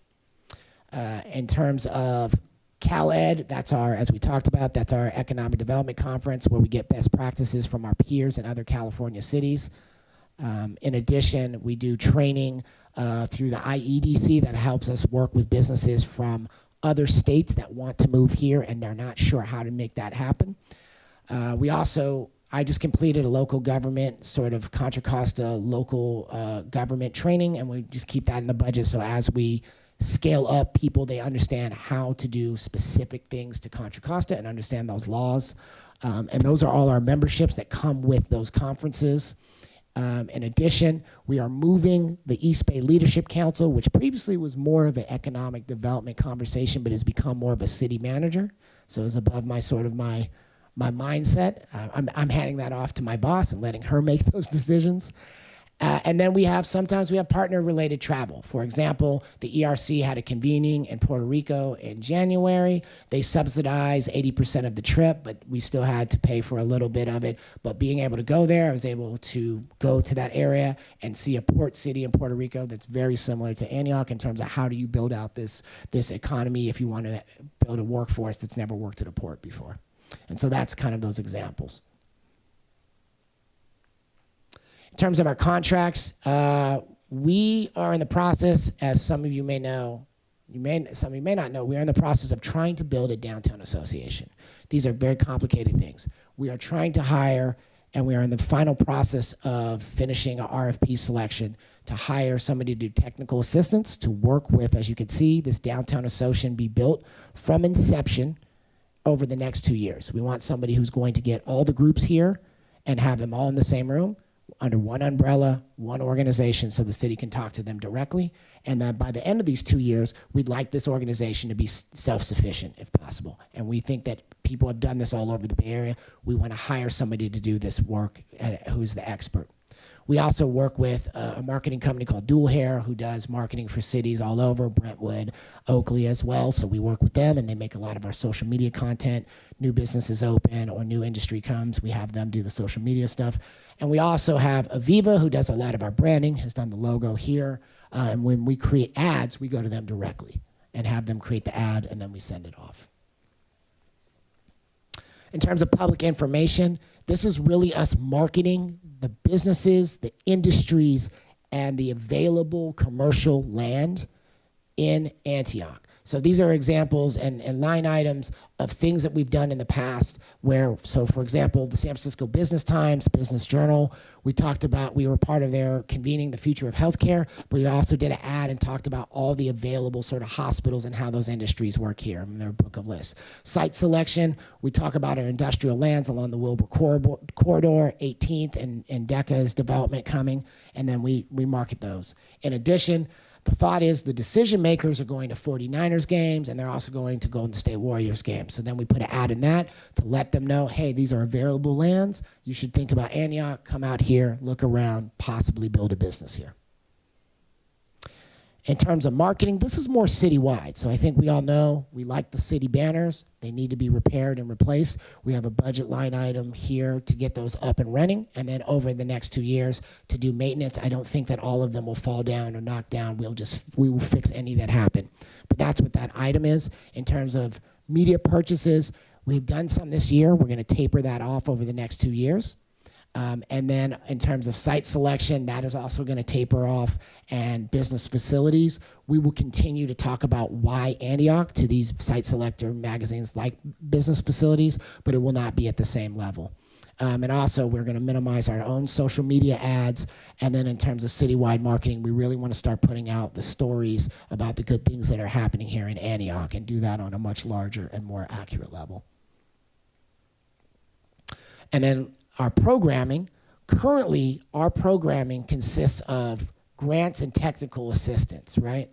In terms of CalEd, that's our, as we talked about, that's our economic development conference where we get best practices from our peers in other California cities. In addition, we do training through the IEDC that helps us work with businesses from other states that want to move here and they're not sure how to make that happen. I just completed a local government, sort of Contra Costa local government training, and we just keep that in the budget so as we scale up people, they understand how to do specific things to Contra Costa and understand those laws. And those are all our memberships that come with those conferences. In addition, we are moving the East Bay Leadership Council, which previously was more of an economic development conversation, but has become more of a city manager. So it's above my my mindset. I'm handing that off to my boss and letting her make those decisions. And then sometimes we have partner-related travel. For example, the ERC had a convening in Puerto Rico in January. They subsidized 80% of the trip, but we still had to pay for a little bit of it. But being able to go there, I was able to go to that area and see a port city in Puerto Rico that's very similar to Antioch in terms of how do you build out this economy if you want to build a workforce that's never worked at a port before. And so that's kind of those examples. In terms of our contracts, we are in the process, as some of you may know, some of you may not know, we are in the process of trying to build a downtown association. These are very complicated things. We are trying to hire, and we are in the final process of finishing our RFP selection to hire somebody to do technical assistance to work with, as you can see, this downtown association be built from inception over the next 2 years. We want somebody who's going to get all the groups here and have them all in the same room, under one umbrella, one organization, so the city can talk to them directly. And then by the end of these 2 years, we'd like this organization to be self-sufficient if possible. And we think that people have done this all over the Bay Area. We want to hire somebody to do this work who's the expert. We also work with a marketing company called Dual Hair, who does marketing for cities all over, Brentwood, Oakley as well. So we work with them, and they make a lot of our social media content. New businesses open or new industry comes, we have them do the social media stuff. And we also have Aviva, who does a lot of our branding, has done the logo here. And when we create ads, we go to them directly and have them create the ad, and then we send it off. In terms of public information, this is really us marketing the businesses, the industries, and the available commercial land in Antioch. So these are examples and line items of things that we've done in the past where, so for example, the San Francisco Business Times, Business Journal, we were part of their convening the future of healthcare, but we also did an ad and talked about all the available sort of hospitals and how those industries work here in their book of lists. Site selection, we talk about our industrial lands along the Wilbur Corridor, 18th and DECA's development coming, and then we market those. In addition, the thought is the decision makers are going to 49ers games, and they're also going to Golden State Warriors games. So then we put an ad in that to let them know, hey, these are available lands. You should think about Antioch, come out here, look around, possibly build a business here. In terms of marketing, this is more citywide. So I think we all know we like the city banners. They need to be repaired and replaced. We have a budget line item here to get those up and running. And then over the next 2 years to do maintenance. I don't think that all of them will fall down or knock down. We will fix any that happen. But that's what that item is. In terms of media purchases, we've done some this year. We're going to taper that off over the next 2 years. And then in terms of site selection, that is also going to taper off, and business facilities. We will continue to talk about why Antioch to these site selector magazines like business facilities, but it will not be at the same level. And also, we're going to minimize our own social media ads. And then in terms of citywide marketing, we really want to start putting out the stories about the good things that are happening here in Antioch and do that on a much larger and more accurate level. And then our programming, currently our programming consists of grants and technical assistance, right?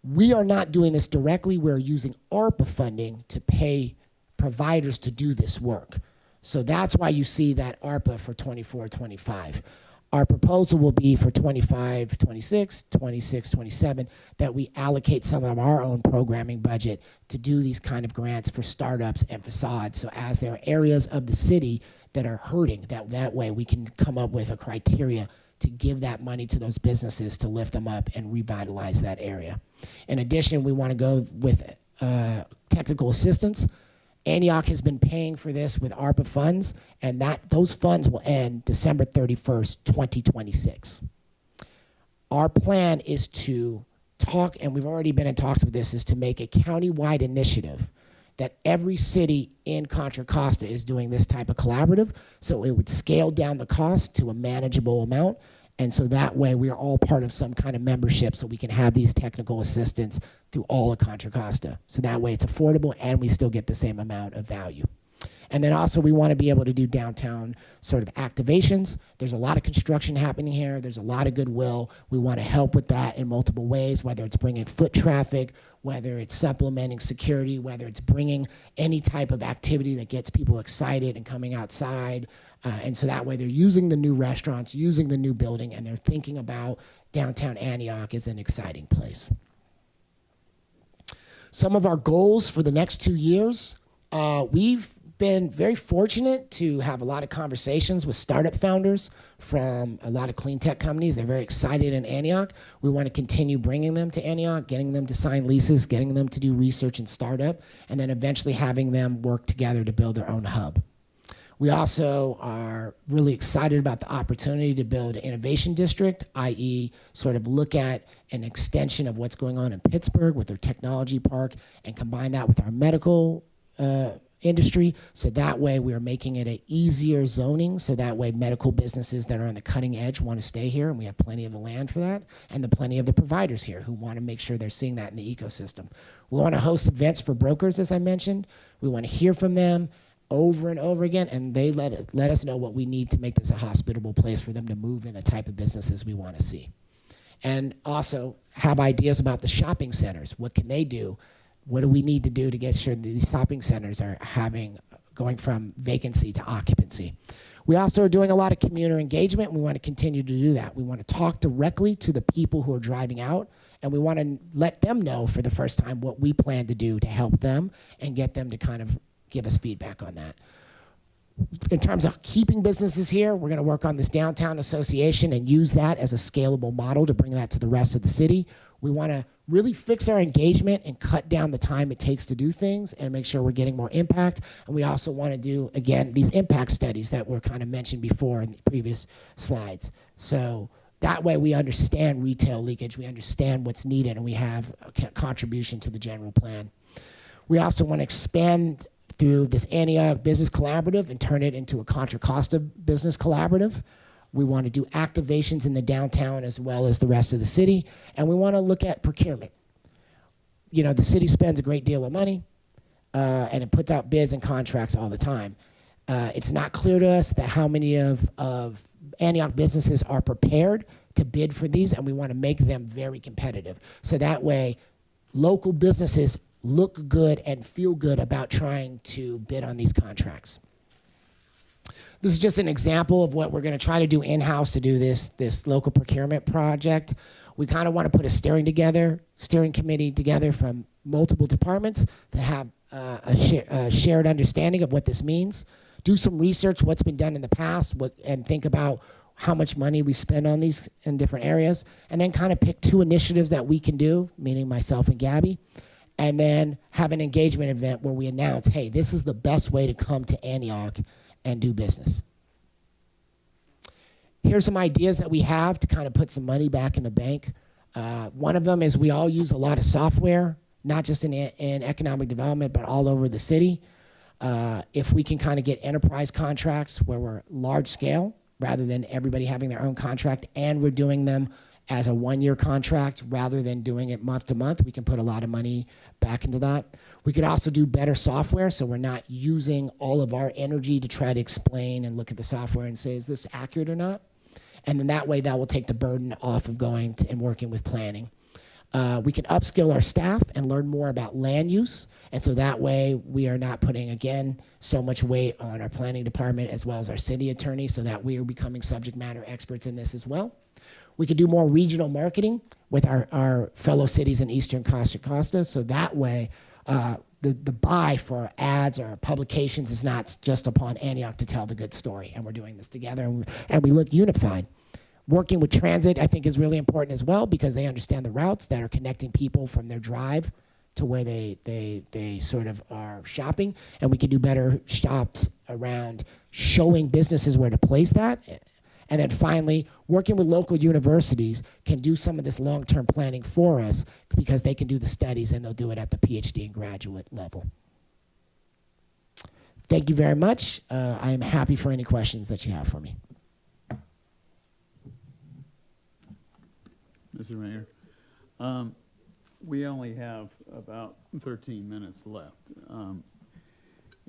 We are not doing this directly. We're using ARPA funding to pay providers to do this work. So that's why you see that ARPA for 24-25. Our proposal will be for 25-26, 26-27, that we allocate some of our own programming budget to do these kind of grants for startups and facades. So as there are areas of the city that are hurting, that way we can come up with a criteria to give that money to those businesses to lift them up and revitalize that area. In addition, we want to go with technical assistance. Antioch has been paying for this with ARPA funds, and those funds will end December 31st, 2026. Our plan is to talk, and we've already been in talks with this, is to make a county-wide initiative that every city in Contra Costa is doing this type of collaborative, so it would scale down the cost to a manageable amount, and so that way we are all part of some kind of membership so we can have these technical assistants through all of Contra Costa. So that way it's affordable and we still get the same amount of value. And then also we want to be able to do downtown sort of activations. There's a lot of construction happening here. There's a lot of goodwill. We want to help with that in multiple ways, whether it's bringing foot traffic, whether it's supplementing security, whether it's bringing any type of activity that gets people excited and coming outside. And so that way they're using the new restaurants, using the new building, and they're thinking about downtown Antioch as an exciting place. Some of our goals for the next 2 years, we've been very fortunate to have a lot of conversations with startup founders from a lot of clean tech companies. They're very excited in Antioch. We want to continue bringing them to Antioch, getting them to sign leases, getting them to do research and startup, and then eventually having them work together to build their own hub. We also are really excited about the opportunity to build an innovation district, i.e. sort of look at an extension of what's going on in Pittsburgh with their technology park and combine that with our medical industry. So that way we are making it an easier zoning. So that way medical businesses that are on the cutting edge want to stay here, and we have plenty of the land for that, and plenty of the providers here who want to make sure they're seeing that in the ecosystem. We want to host events for brokers, as I mentioned. We want to hear from them over and over again, and they let us know what we need to make this a hospitable place for them to move in the type of businesses we want to see. And also have ideas about the shopping centers. What can they do? What do we need to do to get sure that these shopping centers are going from vacancy to occupancy? We also are doing a lot of community engagement, and we want to continue to do that. We want to talk directly to the people who are driving out, and we want to let them know for the first time what we plan to do to help them and get them to kind of give us feedback on that. In terms of keeping businesses here, we're going to work on this downtown association and use that as a scalable model to bring that to the rest of the city. We want to really fix our engagement and cut down the time it takes to do things and make sure we're getting more impact. And we also want to do, again, these impact studies that were kind of mentioned before in the previous slides. So that way we understand retail leakage, we understand what's needed, and we have a contribution to the general plan. We also want to expand through this Antioch Business Collaborative and turn it into a Contra Costa Business Collaborative. We want to do activations in the downtown as well as the rest of the city, and we want to look at procurement. You know, the city spends a great deal of money, and it puts out bids and contracts all the time. It's not clear to us that how many of Antioch businesses are prepared to bid for these, and we want to make them very competitive. So that way, local businesses look good and feel good about trying to bid on these contracts. This is just an example of what we're going to try to do in-house to do this local procurement project. We kind of want to put a steering committee together from multiple departments to have a shared understanding of what this means. Do some research, what's been done in the past, and think about how much money we spend on these in different areas, and then kind of pick 2 initiatives that we can do, meaning myself and Gabby, and then have an engagement event where we announce, hey, this is the best way to come to Antioch and do business. Here's some ideas that we have to kind of put some money back in the bank. One of them is we all use a lot of software, not just in economic development, but all over the city. If we can kind of get enterprise contracts where we're large scale, rather than everybody having their own contract, and we're doing them as a 1-year contract rather than doing it month to month, we can put a lot of money back into that. We could also do better software, so we're not using all of our energy to try to explain and look at the software and say, is this accurate or not? And then that way, that will take the burden off of going and working with planning. We can upskill our staff and learn more about land use. And so that way we are not putting, again, so much weight on our planning department as well as our city attorney, so that we are becoming subject matter experts in this as well. We could do more regional marketing with our fellow cities in Eastern Contra Costa. So that way the buy for ads or publications is not just upon Antioch to tell the good story. And we're doing this together, and we look unified. Working with transit, I think, is really important as well, because they understand the routes that are connecting people from their drive to where they sort of are shopping. And we can do better shops around showing businesses where to place that. And then finally, working with local universities can do some of this long-term planning for us, because they can do the studies and they'll do it at the PhD and graduate level. Thank you very much. I am happy for any questions that you have for me. Mr. Mayor, we only have about 13 minutes left.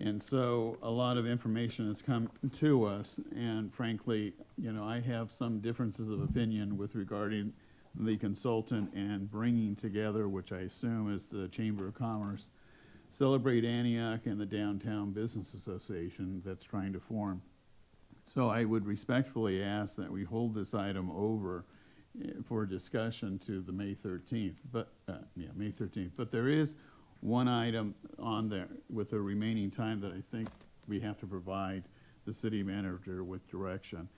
And so a lot of information has come to us, and frankly, you know, I have some differences of opinion with regarding the consultant and bringing together, which I assume is the Chamber of Commerce, Celebrate Antioch, and the Downtown Business Association that's trying to form. So I would respectfully ask that we hold this item over for discussion to the May 13th, but, May 13th. But there is one item on there with the remaining time that I think we have to provide the city manager with direction.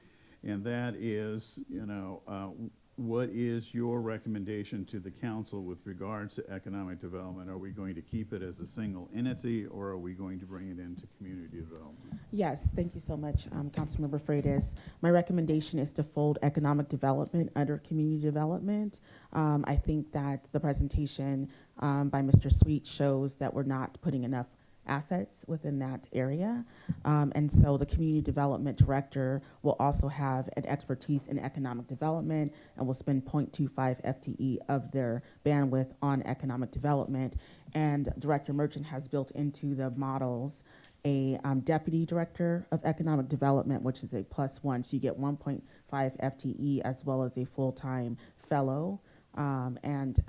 And that is, you know, what is your recommendation to the council with regards to economic development? Are we going to keep it as a single entity, or are we going to bring it into community development? Yes, thank you so much, Councilmember Freitas. My recommendation is to fold economic development under community development. I think that the presentation by Mr. Sweet shows that we're not putting enough assets within that area. And so the community development director will also have an expertise in economic development and will spend 0.25 FTE of their bandwidth on economic development. And Director Merchant has built into the models a deputy director of economic development, which is a +1. So you get 1.5 FTE as well as a full-time fellow and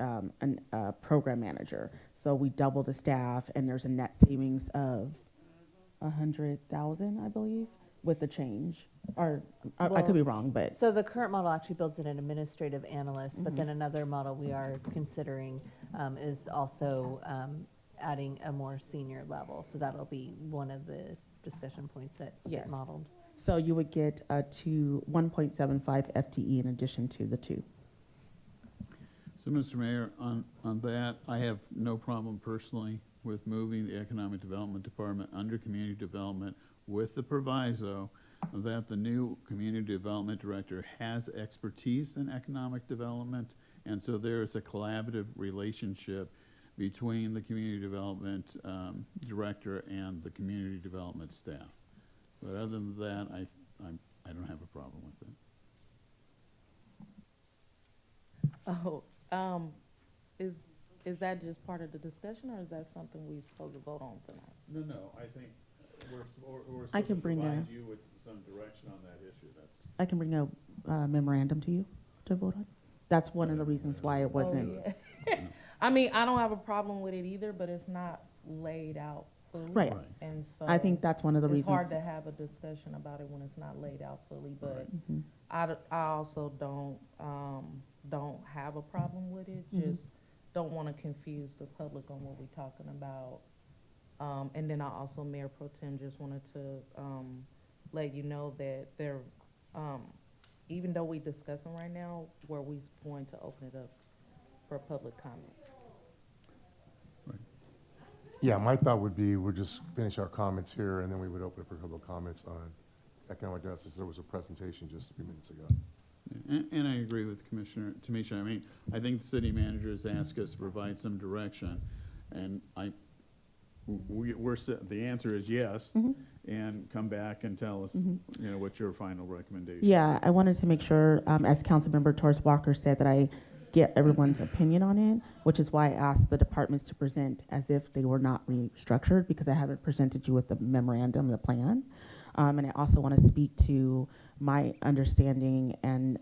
a program manager. So we double the staff, and there's a net savings of 100,000, I believe, with the change. Or I could be wrong, but So the current model actually builds in an administrative analyst, but then another model we are considering is also adding a more senior level. So that'll be one of the discussion points that get modeled. So you would get 1.75 FTE in addition to the 2. So, Mr. Mayor, on that, I have no problem personally with moving the Economic Development Department under Community Development with the proviso that the new Community Development Director has expertise in economic development, and so there is a collaborative relationship between the Community Development Director and the Community Development staff. But other than that, I don't have a problem with it. Oh, is that just part of the discussion, or is that something we're supposed to vote on tonight? No, I think we're I supposed can to bring provide you with some direction on that issue. I can bring a memorandum to you to vote on. That's one of the reasons why it wasn't. Oh, yeah. I mean, I don't have a problem with it either, but it's not laid out fully. Right. And so I think that's one of the it's reasons. hard to have a discussion about it when it's not laid out fully, but I also don't have a problem with it, just don't want to confuse the public on what we're talking about. And then I also, Mayor Pro Tem, just wanted to let you know that there, even though we're discussing right now, were we going to open it up for public comment? Yeah, my thought would be we'll just finish our comments here, and then we would open it for public comments on economic justice. There was a presentation just a few minutes ago. And I agree with Commissioner Tamisha. I mean, I think the city manager has asked us to provide some direction, and the answer is yes, and come back and tell us, you know, what's your final recommendation. Yeah, I wanted to make sure, as Councilmember Torres Walker said, that I get everyone's opinion on it, which is why I asked the departments to present as if they were not restructured, because I haven't presented you with the memorandum, the plan. And I also want to speak to my understanding and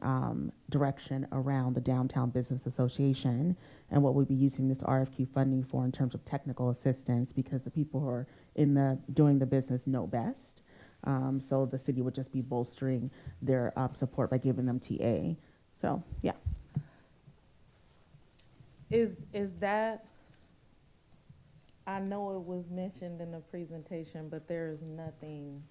direction around the Downtown Business Association and what we'll be using this RFQ funding for in terms of technical assistance, because the people who are doing the business know best. So the city would just be bolstering their support by giving them TA. So, yeah. Is that, I know it was mentioned in the presentation, but there is nothing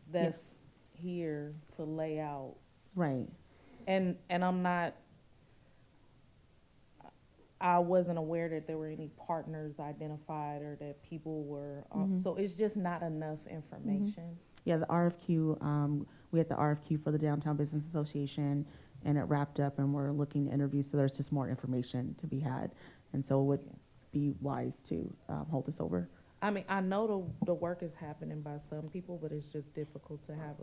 that's here to lay out. Right. And I wasn't aware that there were any partners identified or that people were, so it's just not enough information. Yeah, the RFQ, we had the RFQ for the Downtown Business Association, and it wrapped up, and we're looking to interview, so there's just more information to be had. And so it would be wise to hold this over. I mean, I know the work is happening by some people, but it's just difficult to have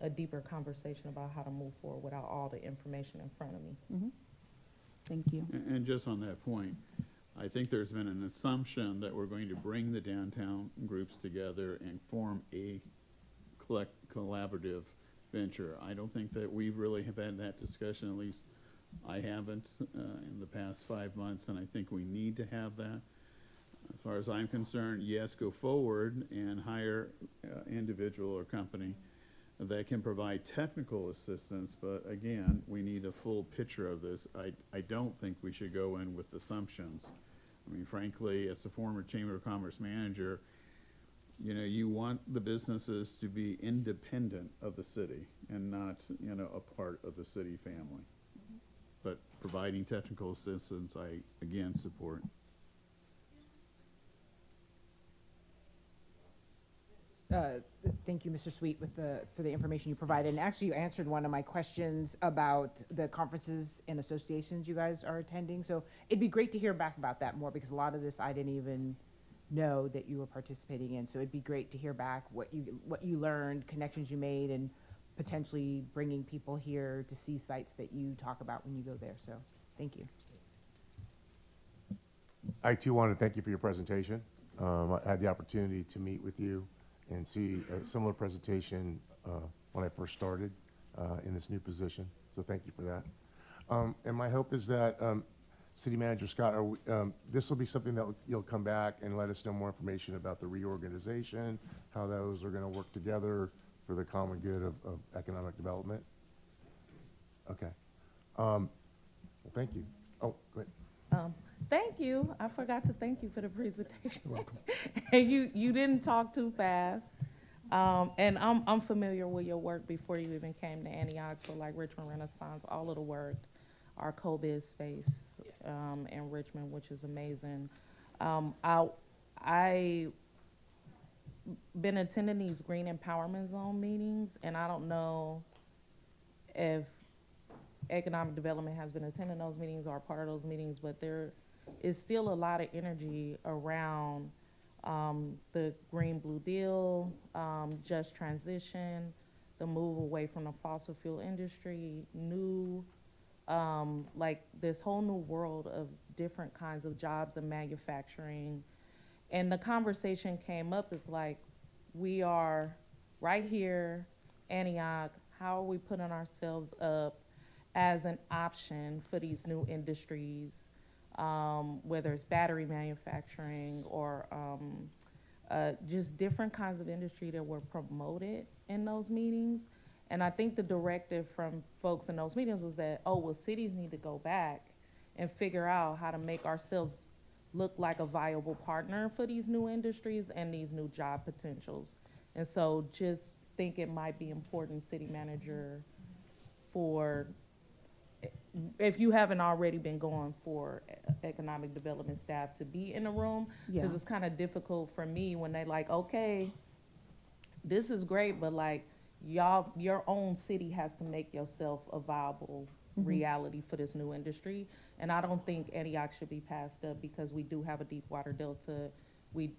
a deeper conversation about how to move forward without all the information in front of me. Thank you. And just on that point, I think there's been an assumption that we're going to bring the downtown groups together and form a collaborative venture. I don't think that we really have had that discussion, at least I haven't in the past 5 months, and I think we need to have that. As far as I'm concerned, yes, go forward and hire individual or company that can provide technical assistance, but again, we need a full picture of this. I don't think we should go in with assumptions. I mean, frankly, as a former Chamber of Commerce manager, you know, you want the businesses to be independent of the city and not, you know, a part of the city family. But providing technical assistance, I again support. Thank you, Mr. Sweet, for the information you provided. And actually, you answered one of my questions about the conferences and associations you guys are attending. So it'd be great to hear back about that more, because a lot of this I didn't even know that you were participating in. So it'd be great to hear back what you learned, connections you made, and potentially bringing people here to see sites that you talk about when you go there. So thank you. I too want to thank you for your presentation. I had the opportunity to meet with you and see a similar presentation when I first started in this new position. So thank you for that. And my hope is that City Manager Scott, this will be something that you'll come back and let us know more information about the reorganization, how those are going to work together for the common good of economic development. Okay. Well, thank you. Oh, go ahead. Thank you. I forgot to thank you for the presentation. You're welcome. And you didn't talk too fast. And I'm familiar with your work before you even came to Antioch. So like Richmond Renaissance, all of the work, our co-biz space in Richmond, which is amazing. I been attending these Green Empowerment Zone meetings, and I don't know if economic development has been attending those meetings or a part of those meetings, but there is still a lot of energy around the Green Blue Deal, just transition, the move away from the fossil fuel industry, new, like this whole new world of different kinds of jobs and manufacturing. And the conversation came up is like, we are right here, Antioch, how are we putting ourselves up as an option for these new industries, whether it's battery manufacturing or just different kinds of industry that were promoted in those meetings. And I think the directive from folks in those meetings was that, oh, well, cities need to go back and figure out how to make ourselves look like a viable partner for these new industries and these new job potentials. And so just think it might be important, city manager, for, if you haven't already been going for economic development staff to be in the room, because it's kind of difficult for me when they like, okay, this is great, but like y'all, your own city has to make yourself a viable reality for this new industry. And I don't think Antioch should be passed up because we do have a deep water delta. We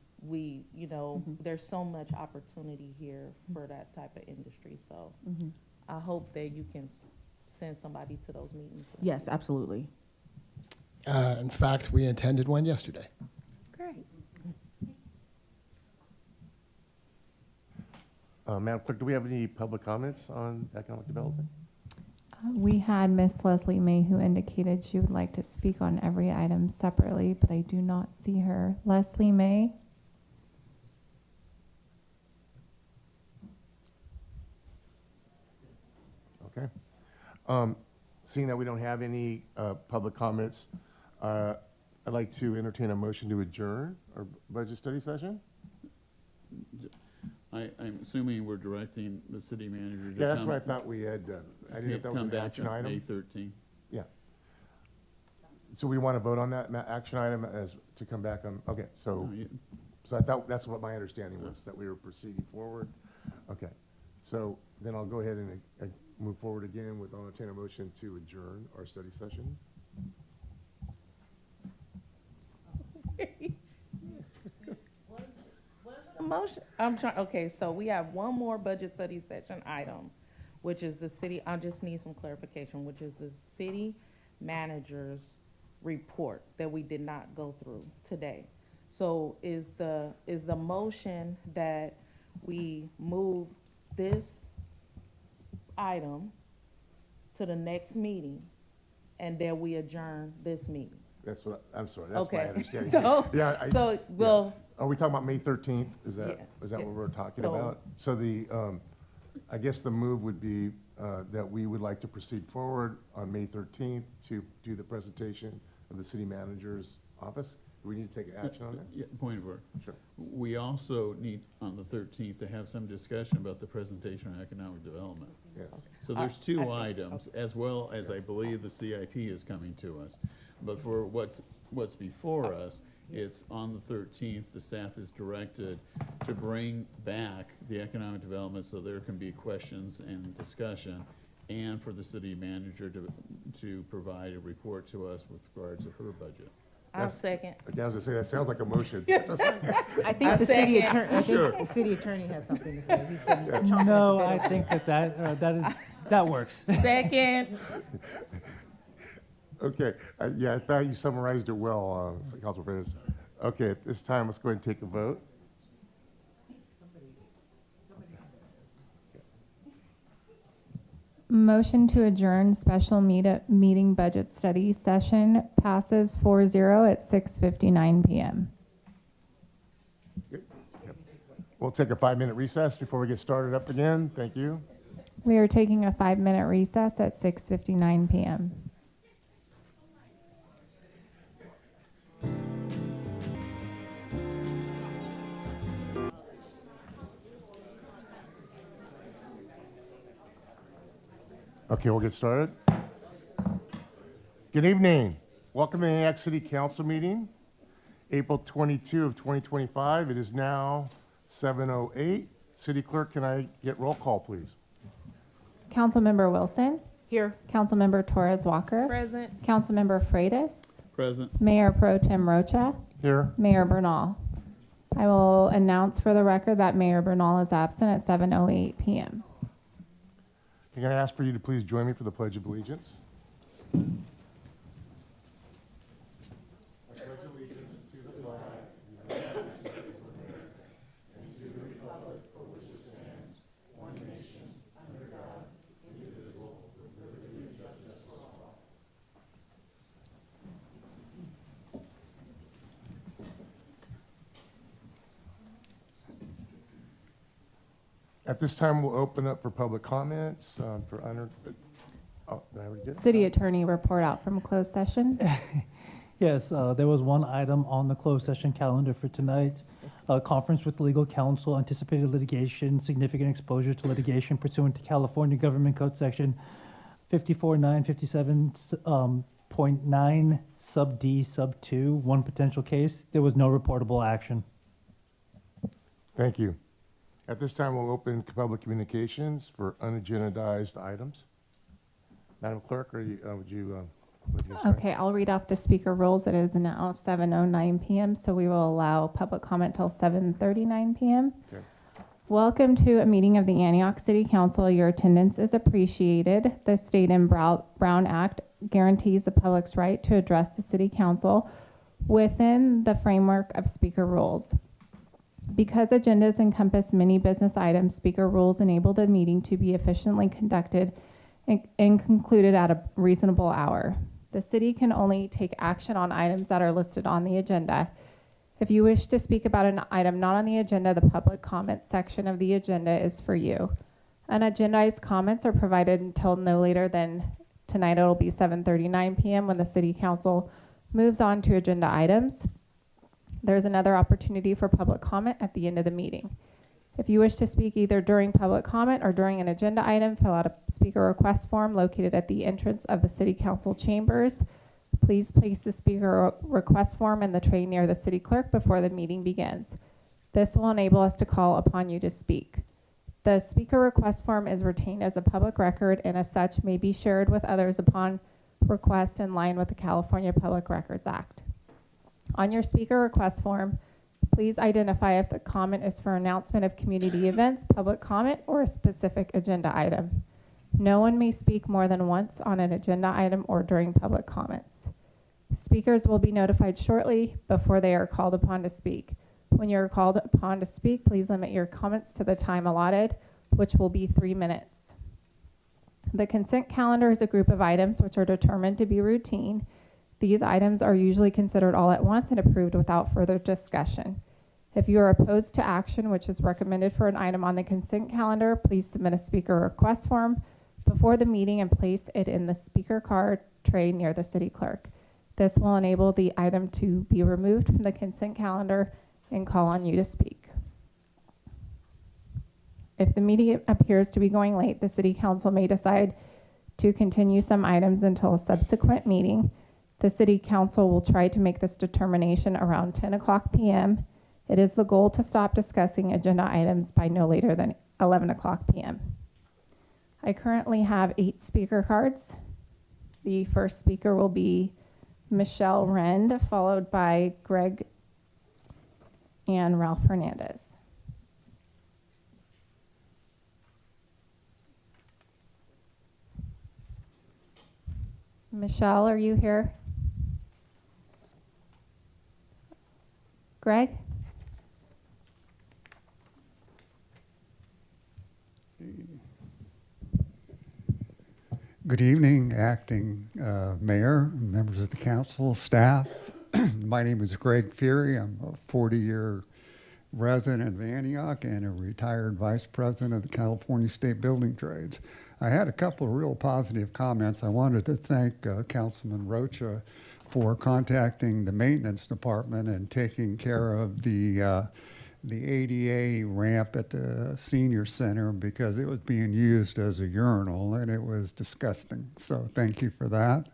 you know, there's so much opportunity here for that type of industry. So I hope that you can send somebody to those meetings. Yes, absolutely. In fact, we attended one yesterday. Great. Madam Clerk, do we have any public comments on economic development? We had Miss Leslie May, who indicated she would like to speak on every item separately, but I do not see her. Leslie May? Okay. Seeing that we don't have any public comments, I'd like to entertain a motion to adjourn our budget study session. I'm assuming we're directing the city manager to Yeah, that's what I thought we had done. I didn't know if that was come an back action on item. May 13th. Yeah. So we want to vote on that action item as to come back on, okay, so, so I thought, that's what my understanding was, that we were proceeding forward. Okay, so then I'll go ahead and move forward again with, I'll entertain a motion to adjourn our study session. Motion, I'm trying, okay, so we have one more budget study session item, which is the city, I just need some clarification, which is the city manager's report that we did not go through today. So is the motion that we move this item to the next meeting and then we adjourn this meeting? That's what, I'm sorry, that's my Okay. understanding. So, Yeah, so, well, Are we talking about May 13th? Is Yeah, that what we're talking so- about? So I guess the move would be that we would like to proceed forward on May 13th to do the presentation of the city manager's office. Do we need to take action on that? Yeah, point of order. Sure. We also need, on the 13th, to have some discussion about the presentation on economic development. Yes. So there's two items, as well as I believe the CIP is coming to us. But for what's before us, it's on the 13th, the staff is directed to bring back the economic development so there can be questions and discussion, and for the city manager to provide a report to us with regard to her budget. I'll second. I was gonna say, that sounds like a motion. I think the city attorney, I think the city attorney has something to say. He's been chomping No, at the bit I over think that works. Second. Okay, yeah, I thought you summarized it well, Councilor Freitas. Okay, at this time, let's go ahead and take a vote. Motion to adjourn special meeting budget study session passes 4-0 at 6:59 PM. We'll take a 5-minute recess before we get started up again. Thank you. We are taking a 5-minute recess at 6:59 PM. Okay, we'll get started. Good evening. Welcome to the Antioch City Council meeting, April 22 of 2025. It is now 7:08. City Clerk, can I get roll call, please? Councilmember Wilson, Here. Councilmember Torres Walker, Present. Councilmember Freitas, Present. Mayor Pro Tem Rocha, Here. Mayor Bernal. I will announce for the record that Mayor Bernal is absent at 7:08 PM. I'm going to ask for you to please join me for the Pledge of Allegiance. I pledge allegiance to the flag of the United States of America and to the republic for which it stands, one nation, under God, indivisible, with liberty and justice for all. At this time, we'll open up for public comments for under. Oh, did I already get it? City Attorney report out from closed session. Yes, there was one item on the closed session calendar for tonight. Conference with legal counsel, anticipated litigation, significant exposure to litigation pursuant to California Government Code Section 54957.9 sub D sub 2, one potential case. There was no reportable action. Thank you. At this time, we'll open public communications for unagendized items. Madam Clerk, would you start? Okay, I'll read off the speaker rules. It is now 7:09 PM, so we will allow public comment till 7:39 PM. Okay. Welcome to a meeting of the Antioch City Council. Your attendance is appreciated. The State and Brown Act guarantees the public's right to address the City Council within the framework of speaker rules. Because agendas encompass many business items, speaker rules enable the meeting to be efficiently conducted and concluded at a reasonable hour. The city can only take action on items that are listed on the agenda. If you wish to speak about an item not on the agenda, the public comments section of the agenda is for you. Unagendized comments are provided until no later than tonight. It'll be 7:39 PM when the City Council moves on to agenda items. There's another opportunity for public comment at the end of the meeting. If you wish to speak either during public comment or during an agenda item, fill out a speaker request form located at the entrance of the City Council chambers. Please place the speaker request form in the tray near the city clerk before the meeting begins. This will enable us to call upon you to speak. The speaker request form is retained as a public record and as such may be shared with others upon request in line with the California Public Records Act. On your speaker request form, please identify if the comment is for announcement of community events, public comment, or a specific agenda item. No one may speak more than once on an agenda item or during public comments. Speakers will be notified shortly before they are called upon to speak. When you're called upon to speak, please limit your comments to the time allotted, which will be 3 minutes. The consent calendar is a group of items which are determined to be routine. These items are usually considered all at once and approved without further discussion. If you are opposed to action which is recommended for an item on the consent calendar, please submit a speaker request form before the meeting and place it in the speaker card tray near the city clerk. This will enable the item to be removed from the consent calendar and call on you to speak. If the meeting appears to be going late, the city council may decide to continue some items until a subsequent meeting. The city council will try to make this determination around 10 o'clock p.m. It is the goal to stop discussing agenda items by no later than 11 o'clock p.m. I currently have 8 speaker cards. The first speaker will be Michelle Rend, followed by Greg and Ralph Hernandez. Michelle, are you here? Greg? Good evening, Acting Mayor, members of the council, staff. My name is Greg Fury. I'm a 40-year resident of Antioch and a retired vice president of the California State Building Trades. I had a couple of real positive comments. I wanted to thank Councilman Rocha for contacting the maintenance department and taking care of the ADA ramp at the senior center because it was being used as a urinal and it was disgusting. So thank you for that.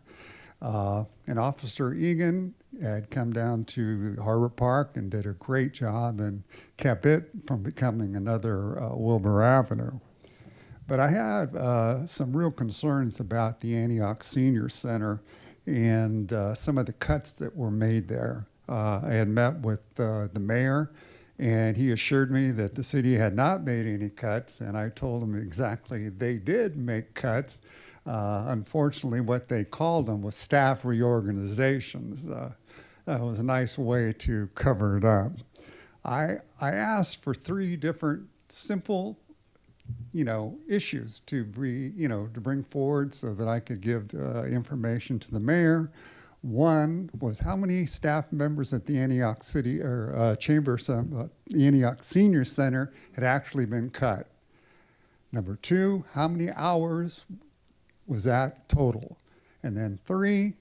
And Officer Egan had come down to Harbor Park and did a great job and kept it from becoming another Wilbur Avenue. But I had some real concerns about the Antioch Senior Center and some of the cuts that were made there. I had met with the mayor, and he assured me that the city had not made any cuts, and I told him exactly they did make cuts. Unfortunately, what they called them was staff reorganizations. That was a nice way to cover it up. I asked for 3 different simple issues to bring forward so that I could give information to the mayor. One was how many staff members at the Antioch City or the Antioch Senior Center had actually been cut. Number 2, how many hours was that total? And then 3,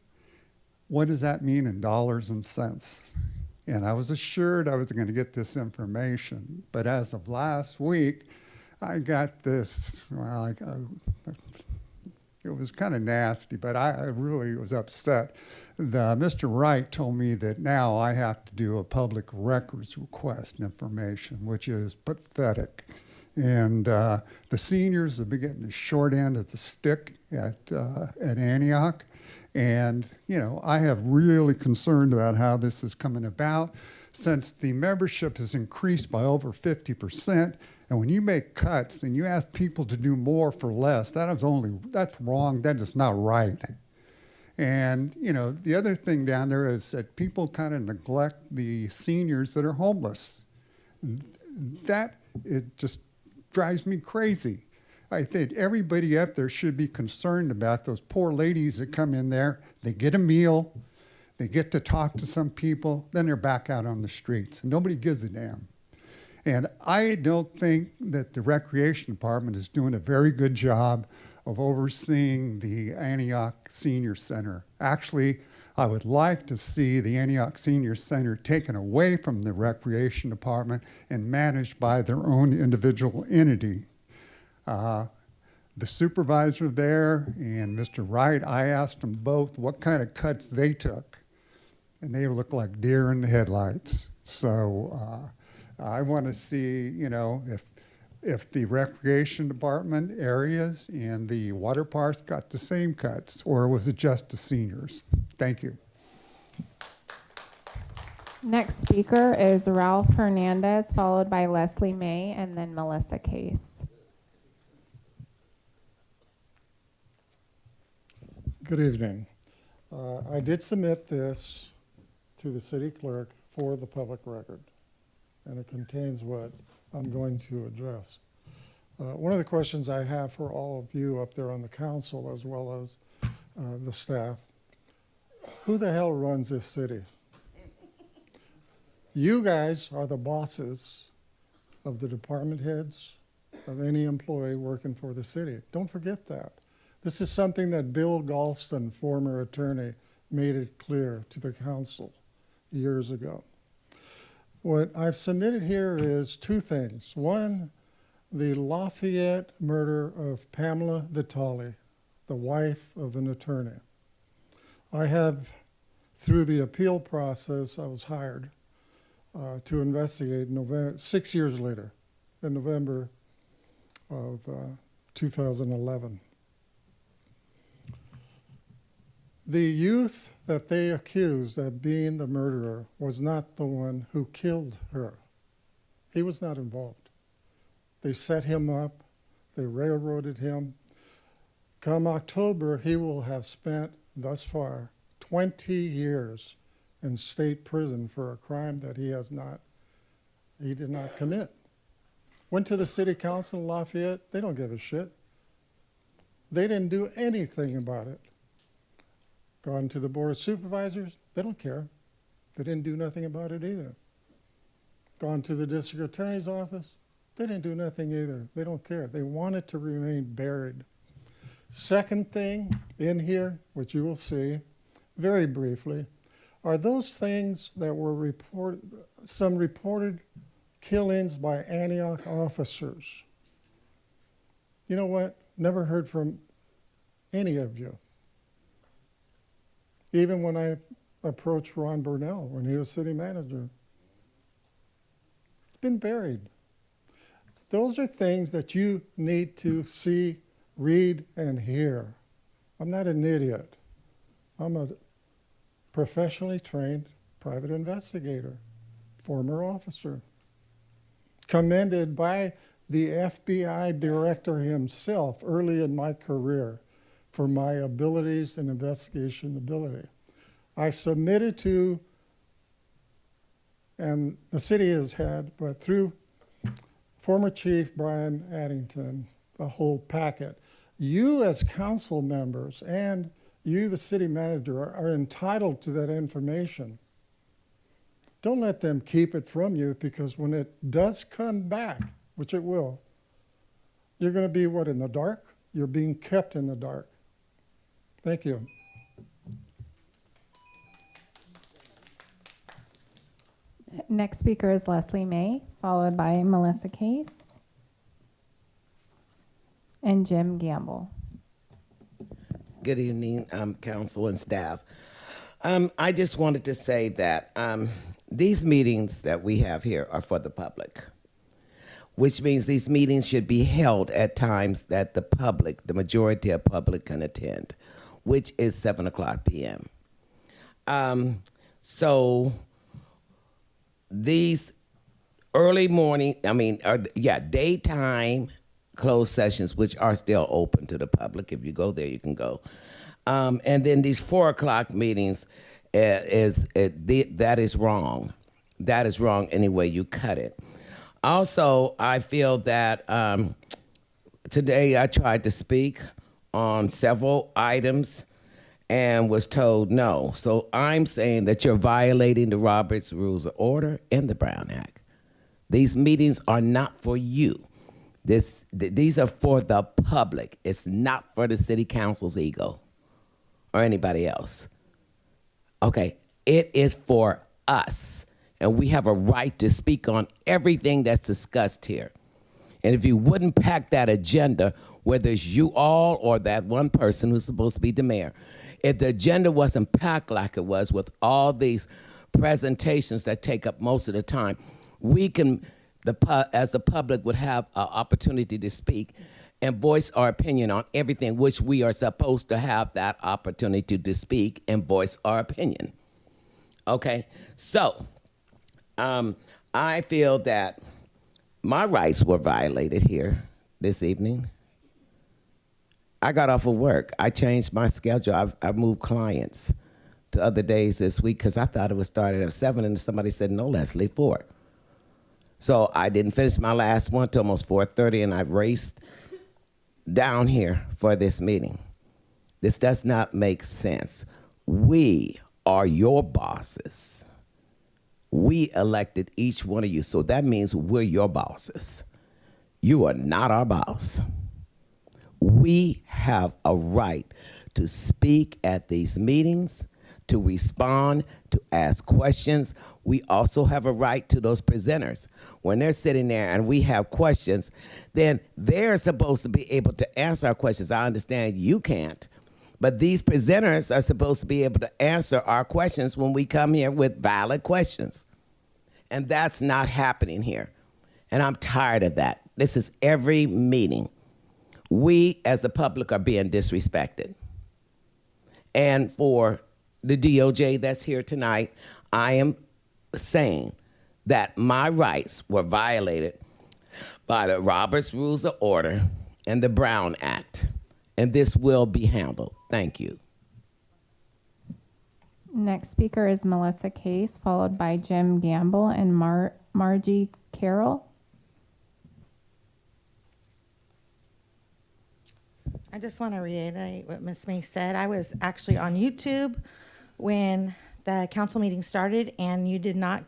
what does that mean in dollars and cents? And I was assured I was going to get this information, but as of last week, I got this, it was kind of nasty, but I really was upset. Mr. Wright told me that now I have to do a public records request information, which is pathetic. And the seniors have been getting the short end of the stick at Antioch. And, I have really concerned about how this is coming about since the membership has increased by over 50%. And when you make cuts and you ask people to do more for less, that's wrong. That is not right. And, the other thing down there is that people kind of neglect the seniors that are homeless. It just drives me crazy. I think everybody up there should be concerned about those poor ladies that come in there. They get a meal, they get to talk to some people, then they're back out on the streets. And nobody gives a damn. And I don't think that the Recreation Department is doing a very good job of overseeing the Antioch Senior Center. Actually, I would like to see the Antioch Senior Center taken away from the Recreation Department and managed by their own individual entity. The supervisor there and Mr. Wright, I asked them both what kind of cuts they took, and they look like deer in the headlights. So I want to see, if the Recreation Department areas and the water parks got the same cuts, or was it just the seniors? Thank you. Next speaker is Ralph Hernandez, followed by Leslie May, and then Melissa Case. Good evening. I did submit this to the city clerk for the public record, and it contains what I'm going to address. One of the questions I have for all of you up there on the council, as well as the staff, who the hell runs this city? You guys are the bosses of the department heads, of any employee working for the city. Don't forget that. This is something that Bill Galston, former attorney, made it clear to the council years ago. What I've submitted here is two things. One, the Lafayette murder of Pamela Vitale, the wife of an attorney. I have, through the appeal process, I was hired to investigate 6 years later, in November of 2011. The youth that they accused of being the murderer was not the one who killed her. He was not involved. They set him up, they railroaded him. Come October, he will have spent, thus far, 20 years in state prison for a crime that he did not commit. Went to the city council in Lafayette, they don't give a shit. They didn't do anything about it. Gone to the board of supervisors, they don't care. They didn't do nothing about it either. Gone to the district attorney's office, they didn't do nothing either. They don't care. They want it to remain buried. Second thing in here, which you will see very briefly, are those things that were reported, some reported killings by Antioch officers. You know what? Never heard from any of you. Even when I approached Ron Burnell when he was city manager. It's been buried. Those are things that you need to see, read, and hear. I'm not an idiot. I'm a professionally trained private investigator, former officer, commended by the FBI director himself early in my career for my abilities and investigation ability. I submitted to, and the city has had, but through former Chief Brian Addington, a whole packet. You as council members and you, the city manager, are entitled to that information. Don't let them keep it from you, because when it does come back, which it will, you're going to be, what, in the dark? You're being kept in the dark. Thank you. Next speaker is Leslie May, followed by Melissa Case and Jim Gamble. Good evening, council and staff. I just wanted to say that these meetings that we have here are for the public, which means these meetings should be held at times that the public, the majority of public, can attend, which is 7:00 p.m. So these early morning, daytime closed sessions, which are still open to the public. If you go there, you can go. And then these 4:00 meetings, that is wrong. That is wrong any way you cut it. Also, I feel that today I tried to speak on several items and was told no. So I'm saying that you're violating the Roberts Rules of Order and the Brown Act. These meetings are not for you. These are for the public. It's not for the city council's ego or anybody else. Okay, it is for us. And we have a right to speak on everything that's discussed here. And if you wouldn't pack that agenda, whether it's you all or that one person who's supposed to be the mayor, if the agenda wasn't packed like it was with all these presentations that take up most of the time, we can, as the public, would have an opportunity to speak and voice our opinion on everything, which we are supposed to have that opportunity to speak and voice our opinion. Okay, so I feel that my rights were violated here this evening. I got off of work. I changed my schedule. I moved clients. to other days this week because I thought it was started at 7, and somebody said, no, Leslie, 4. So I didn't finish my last one till almost 4:30, and I raced down here for this meeting. This does not make sense. We are your bosses. We elected each one of you, so that means we're your bosses. You are not our boss. We have a right to speak at these meetings, to respond, to ask questions. We also have a right to those presenters. When they're sitting there and we have questions, then they're supposed to be able to answer our questions. I understand you can't, but these presenters are supposed to be able to answer our questions when we come here with valid questions. And that's not happening here. And I'm tired of that. This is every meeting. We as the public are being disrespected. And for the DOJ that's here tonight, I am saying that my rights were violated by the Roberts Rules of Order and the Brown Act, and this will be handled. Thank you. Next speaker is Melissa Case, followed by Jim Gamble and Margie Carroll. I just want to reiterate what Ms. May said. I was actually on YouTube when the council meeting started, and you did not,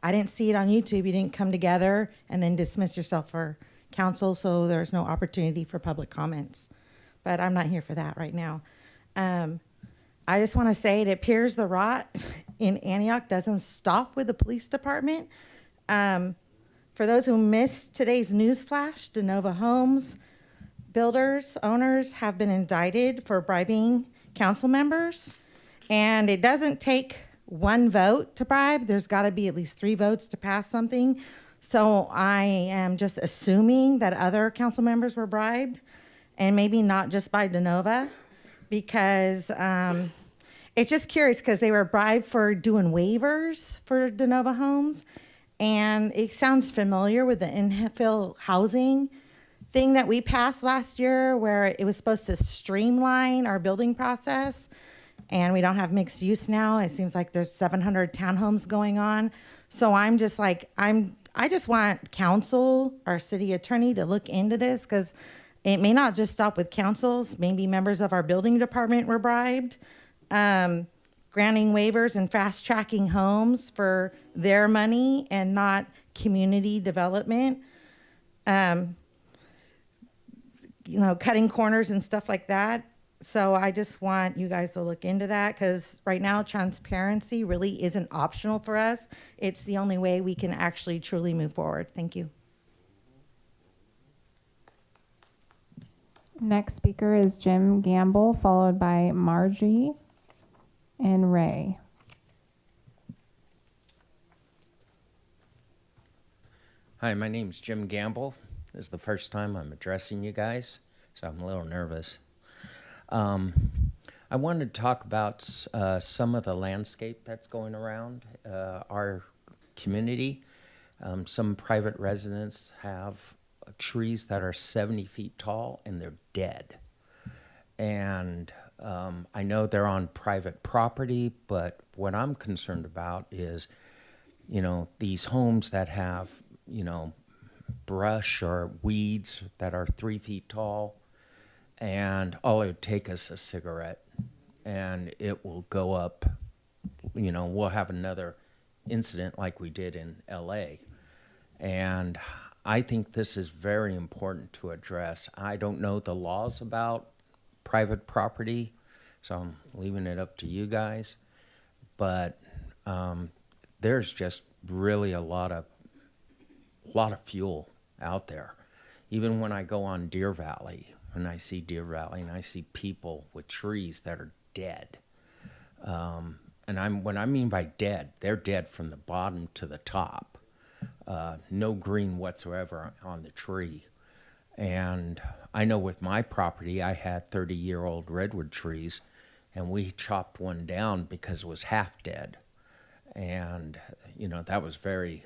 I didn't see it on YouTube. You didn't come together and then dismiss yourself for council, so there's no opportunity for public comments. But I'm not here for that right now. I just want to say it appears the rot in Antioch doesn't stop with the police department. For those who missed today's news flash, DeNova Homes builders, owners have been indicted for bribing council members. And it doesn't take one vote to bribe. There's got to be at least 3 votes to pass something. So I am just assuming that other council members were bribed, and maybe not just by DeNova, because it's just curious because they were bribed for doing waivers for DeNova Homes. And it sounds familiar with the infill housing thing that we passed last year, where it was supposed to streamline our building process, and we don't have mixed use now. It seems like there's 700 townhomes going on. So I'm just like, I just want council, our city attorney, to look into this, because it may not just stop with councils. Maybe members of our building department were bribed, granting waivers and fast tracking homes for their money and not community development. You know, cutting corners and stuff like that. So I just want you guys to look into that, because right now transparency really isn't optional for us. It's the only way we can actually truly move forward. Thank you. Next speaker is Jim Gamble, followed by Margie and Ray. Hi, my name's Jim Gamble. This is the first time I'm addressing you guys, so I'm a little nervous. I wanted to talk about some of the landscape that's going around our community. Some private residents have trees that are 70 feet tall and they're dead. And I know they're on private property, but what I'm concerned about is, you know, these homes that have, you know, brush or weeds that are 3 feet tall, and all it would take is a cigarette and it will go up. You know, we'll have another incident like we did in LA. And I think this is very important to address. I don't know the laws about private property, so I'm leaving it up to you guys. But there's just really a lot of fuel out there. Even when I go on Deer Valley, and I see Deer Valley, and I see people with trees that are dead. And what I mean by dead, they're dead from the bottom to the top. No green whatsoever on the tree. And I know with my property, I had 30-year-old redwood trees, and we chopped one down because it was half dead. And, you know, that was very,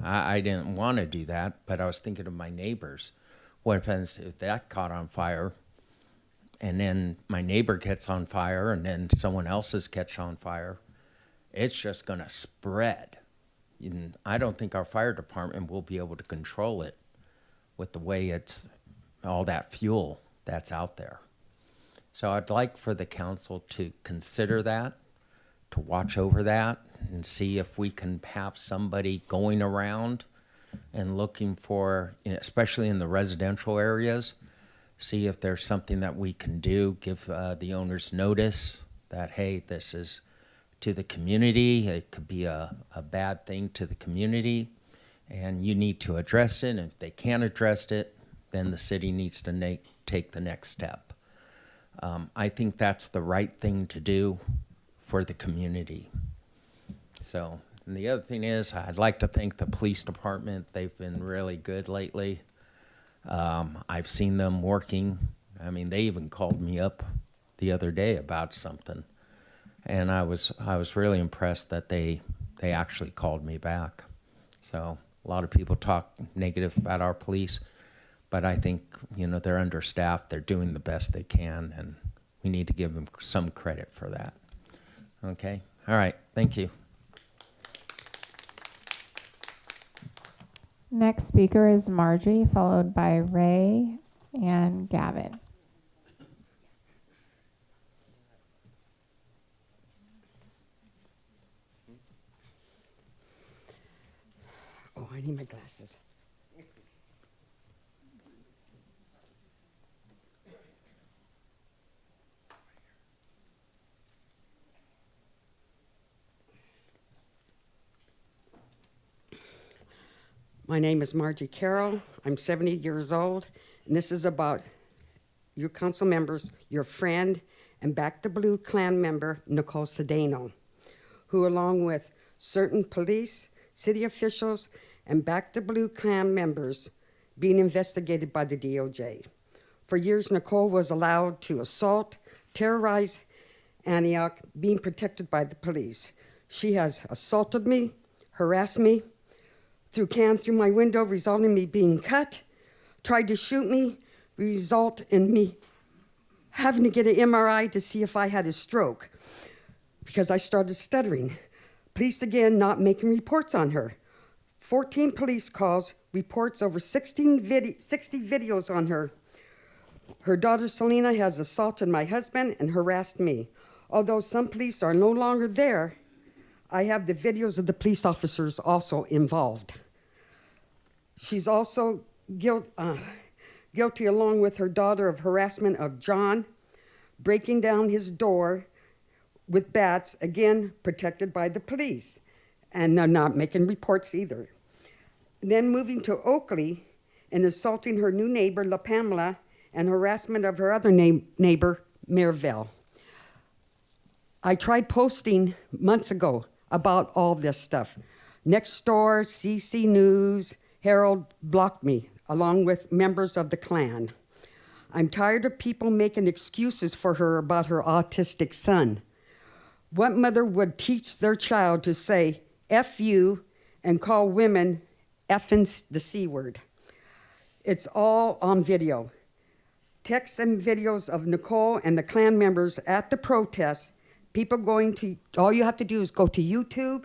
I didn't want to do that, but I was thinking of my neighbors. What happens if that caught on fire and then my neighbor gets on fire, and then someone else's catch on fire, it's just going to spread. And I don't think our fire department will be able to control it with the way it's all that fuel that's out there. So I'd like for the council to consider that, to watch over that, and see if we can have somebody going around and looking for, especially in the residential areas, see if there's something that we can do, give the owners notice that, hey, this is to the community, it could be a bad thing to the community, and you need to address it, and if they can't address it, then the city needs to take the next step. I think that's the right thing to do for the community. So, and the other thing is, I'd like to thank the police department. They've been really good lately. I've seen them working. I mean, they even called me up the other day about something, and I was really impressed that they actually called me back. So a lot of people talk negative about our police, but I think, you know, they're understaffed. They're doing the best they can, and we need to give them some credit for that. Okay? All right. Thank you. Next speaker is Margie, followed by Ray and Gavin. Oh, I need my glasses. My name is Margie Carroll. I'm 70 years old, and this is about you council members, your friend, and Back the Blue Klan member, Nicole Cedeno, who along with certain police, city officials, and Back the Blue Klan members being investigated by the DOJ. For years, Nicole was allowed to assault, terrorize Antioch, being protected by the police. She has assaulted me, harassed me, threw cans through my window, resulting in me being cut, tried to shoot me, result in me having to get an MRI to see if I had a stroke because I started stuttering. Police again not making reports on her. 14 police calls, reports over 60 videos on her. Her daughter Selena has assaulted my husband and harassed me. Although some police are no longer there, I have the videos of the police officers also involved. She's also guilty along with her daughter of harassment of John, breaking down his door with bats, again protected by the police, and they're not making reports either. Then moving to Oakley and assaulting her new neighbor, La Pamela, and harassment of her other neighbor, Mirville. I tried posting months ago about all this stuff. Next door, CC News, Herald blocked me, along with members of the Klan. I'm tired of people making excuses for her about her autistic son. What mother would teach their child to say F you and call women effing the C word? It's all on video. Texts and videos of Nicole and the Klan members at the protest. People going to, all you have to do is go to YouTube,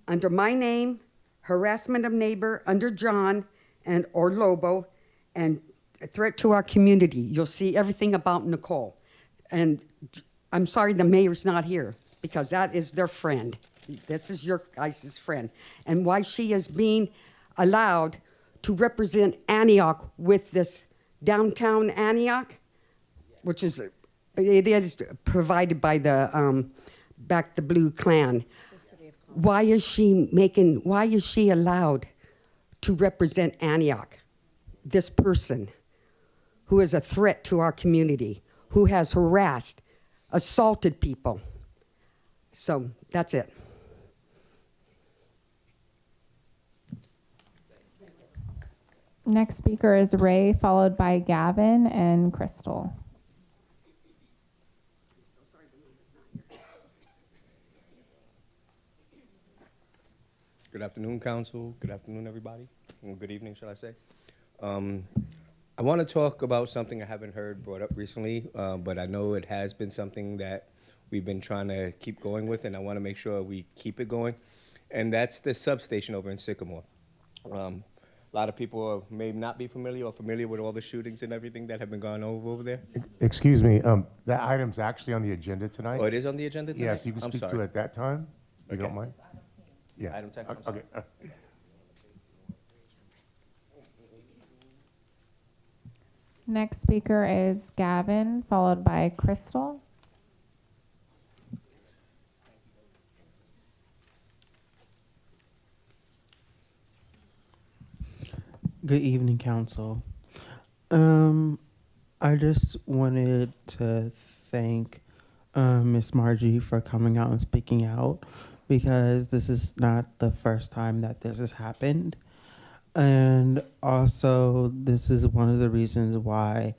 under my name, harassment of neighbor, under John and or Lobo, and a threat to our community. You'll see everything about Nicole. And I'm sorry the mayor's not here, because that is their friend. This is your guys' friend. And why she is being allowed to represent Antioch with this downtown Antioch, which is, it is provided by the Back the Blue Klan. Why is she allowed to represent Antioch, this person who is a threat to our community, who has harassed, assaulted people? So that's it. Next speaker is Ray, followed by Gavin and Crystal. Good afternoon, council. Good afternoon, everybody. Well, good evening, should I say. I I want to talk about something I haven't heard brought up recently, but I know it has been something that we've been trying to keep going with, and I want to make sure we keep it going. And that's the substation over in Sycamore. A lot of people may not be familiar or familiar with all the shootings and everything that have been going over there. Excuse me, that item's actually on the agenda tonight. Oh, it is on the agenda tonight? Yes, you can I'm speak to sorry. it at that time, if you don't Okay. mind. Yeah. Item 10, I'm sorry. Okay. Next speaker is Gavin, followed by Crystal. Good evening, Council. I just wanted to thank Miss Margie for coming out and speaking out, because this is not the first time that this has happened. And also, this is one of the reasons why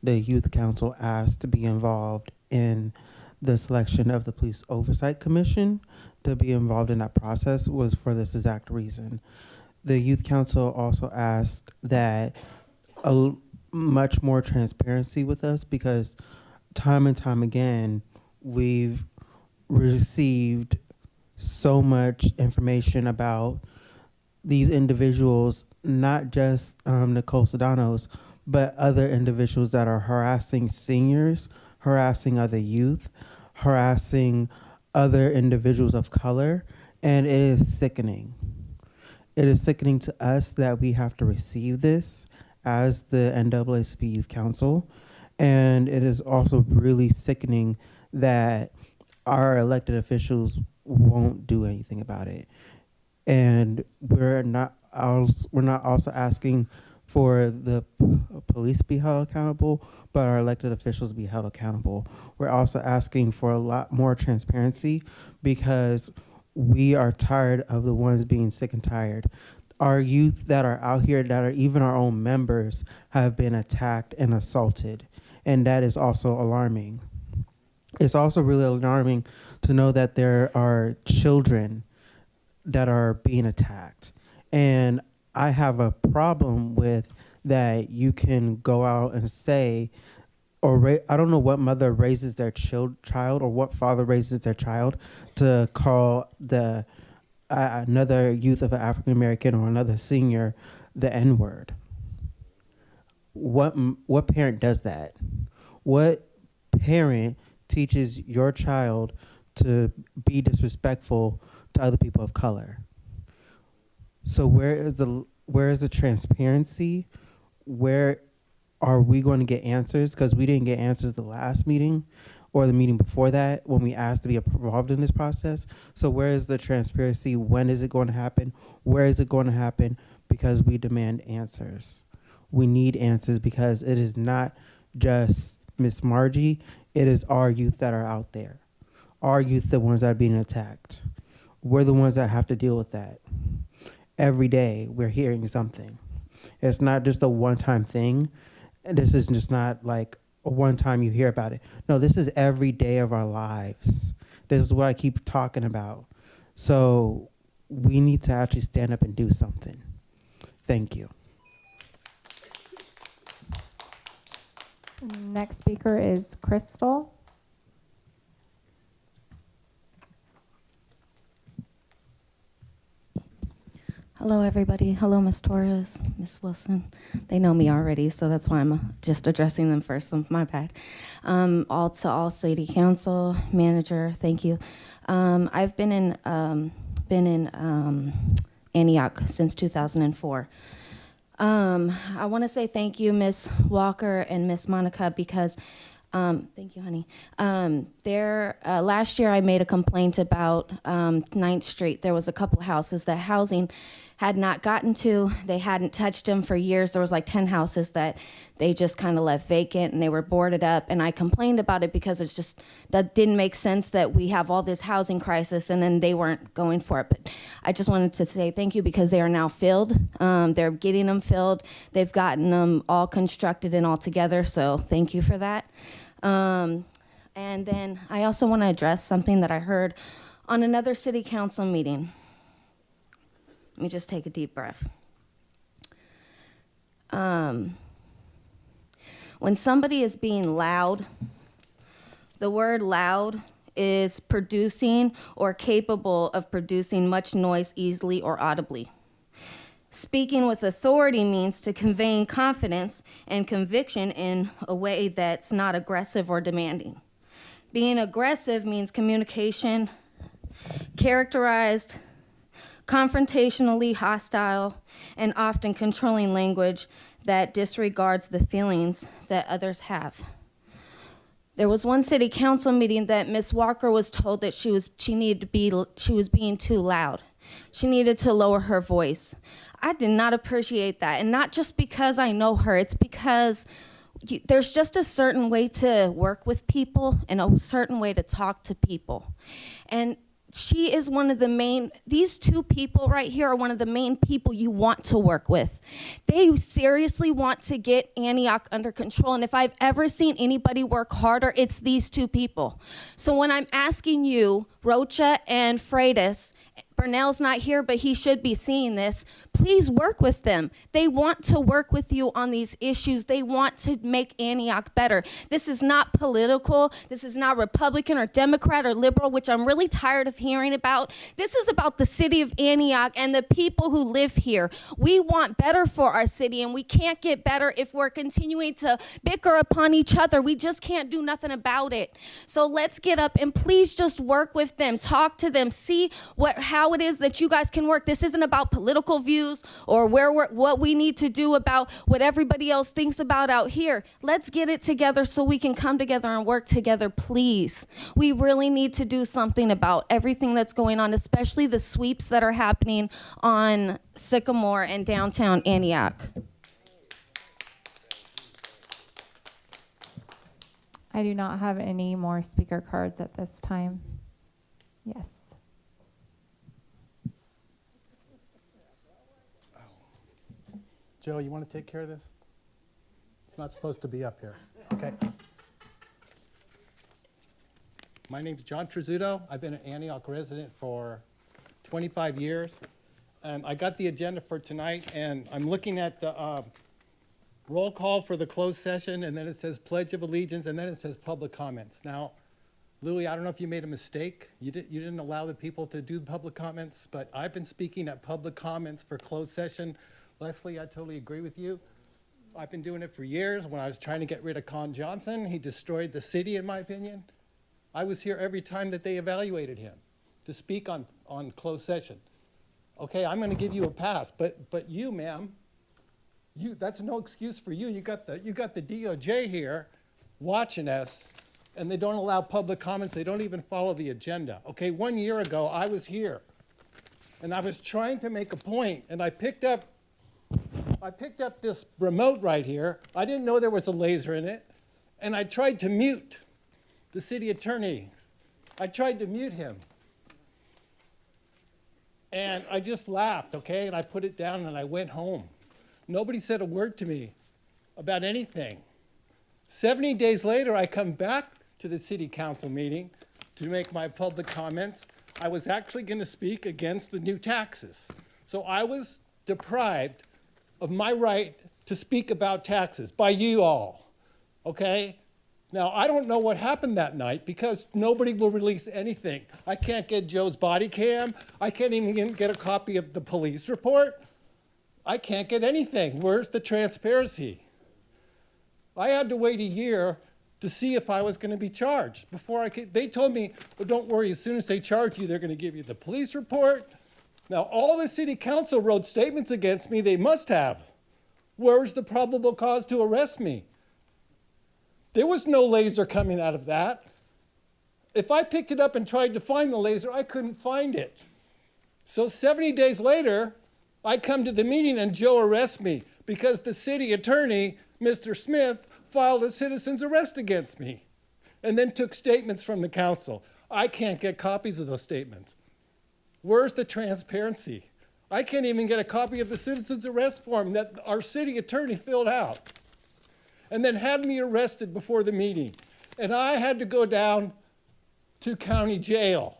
the Youth Council asked to be involved in the selection of the Police Oversight Commission. To be involved in that process was for this exact reason. The Youth Council also asked that much more transparency with us, because time and time again, we've received so much information about these individuals, not just Nicole Sedanos, but other individuals that are harassing seniors, harassing other youth, harassing other individuals of color, and it is sickening. It is sickening to us that we have to receive this as the NAACP Youth Council, and it is also really sickening that our elected officials won't do anything about it. And we're not also asking for the police to be held accountable, but our elected officials to be held accountable. We're also asking for a lot more transparency, because we are tired of the ones being sick and tired. Our youth that are out here, that are even our own members, have been attacked and assaulted, and that is also alarming. It's also really alarming to know that there are children that are being attacked. And I have a problem with that you can go out and say, I don't know what mother raises their child or what father raises their child to call another youth of an African American or another senior the N-word. What parent does that? What parent teaches your child to be disrespectful to other people of color? So where is the transparency? Where are we going to get answers? Because we didn't get answers the last meeting or the meeting before that when we asked to be involved in this process. So where is the transparency? When is it going to happen? Where is it going to happen? Because we demand answers. We need answers, because it is not just Miss Margie, it is our youth that are out there. Our youth, the ones that are being attacked. We're the ones that have to deal with that. Every day we're hearing something. It's not just a one-time thing. This is just not like a one time you hear about it. No, this is every day of our lives. This is what I keep talking about. So we need to actually stand up and do something. Thank you. Next speaker is Crystal. Hello, everybody. Hello, Ms. Torres, Ms. Wilson. They know me already, so that's why I'm just addressing them first. So my bad. All city council manager, thank you. I've been in Antioch since 2004. I want to say thank you, Ms. Walker and Ms. Monica, because thank you, honey. Last year I made a complaint about 9th Street. There was a couple houses that housing had not gotten to. They hadn't touched them for years. There was like 10 houses that they just kind of left vacant, and they were boarded up. And I complained about it because it's just, that didn't make sense that we have all this housing crisis and then they weren't going for it. But I just wanted to say thank you, because they are now filled. They're getting them filled. They've gotten them all constructed and all together. So thank you for that. And then I also want to address something that I heard on another city council meeting. Let me just take a deep breath. When somebody is being loud, the word loud is producing or capable of producing much noise easily or audibly. Speaking with authority means to conveying confidence and conviction in a way that's not aggressive or demanding. Being aggressive means communication characterized confrontationally hostile and often controlling language that disregards the feelings that others have. There was one city council meeting that Ms. Walker was told that she was being too loud. She needed to lower her voice. I did not appreciate that, and not just because I know her, it's because there's just a certain way to work with people and a certain way to talk to people. And she is one of the main, these two people right here are one of the main people you want to work with. They seriously want to get Antioch under control. And if I've ever seen anybody work harder, it's these two people. So when I'm asking you, Rocha and Freitas, Burnell's not here, but he should be seeing this. Please work with them. They want to work with you on these issues. They want to make Antioch better. This is not political. This is not Republican or Democrat or liberal, which I'm really tired of hearing about. This is about the city of Antioch and the people who live here. We want better for our city, and we can't get better if we're continuing to bicker upon each other. We just can't do nothing about it. So let's get up and please just work with them, talk to them, see how it is that you guys can work. This isn't about political views or what we need to do about what everybody else thinks about out here. Let's get it together so we can come together and work together, please. We really need to do something about everything that's going on, especially the sweeps that are happening on Sycamore and downtown Antioch. I do not have any more speaker cards at this time. Yes. Joe, you want to take care of this? It's not supposed to be up here. Okay. My name's John Trezzuto. I've been an Antioch resident for 25 years. I got the agenda for tonight, and I'm looking at the roll call for the closed session, and then it says Pledge of Allegiance, and then it says public comments. Now, Louis, I don't know if you made a mistake. You didn't allow the people to do the public comments, but I've been speaking at public comments for closed session. Leslie, I totally agree with you. I've been doing it for years. When I was trying to get rid of Con Johnson, he destroyed the city, in my opinion. I was here every time that they evaluated him to speak on closed session. Okay, I'm going to give you a pass, but you, ma'am, that's no excuse for you. You got the DOJ here watching us, and they don't allow public comments. They don't even follow the agenda. Okay, 1 year ago, I was here, and I was trying to make a point, and I picked up this remote right here. I didn't know there was a laser in it, and I tried to mute the city attorney. I tried to mute him. And I just laughed, okay? And I put it down and I went home. Nobody said a word to me about anything. 70 days later, I come back to the city council meeting to make my public comments. I was actually going to speak against the new taxes. So I was deprived of my right to speak about taxes by you all, okay? Now, I don't know what happened that night because nobody will release anything. I can't get Joe's body cam. I can't even get a copy of the police report. I can't get anything. Where's the transparency? I had to wait a year to see if I was going to be charged before I could. They told me, well, don't worry, as soon as they charge you, they're going to give you the police report. Now, all the city council wrote statements against me. They must have. Where's the probable cause to arrest me? There was no laser coming out of that. If I picked it up and tried to find the laser, I couldn't find it. So 70 days later, I come to the meeting and Joe arrests me because the city attorney, Mr. Smith, filed a citizen's arrest against me and then took statements from the council. I can't get copies of those statements. Where's the transparency? I can't even get a copy of the citizen's arrest form that our city attorney filled out and then had me arrested before the meeting. And I had to go down to county jail.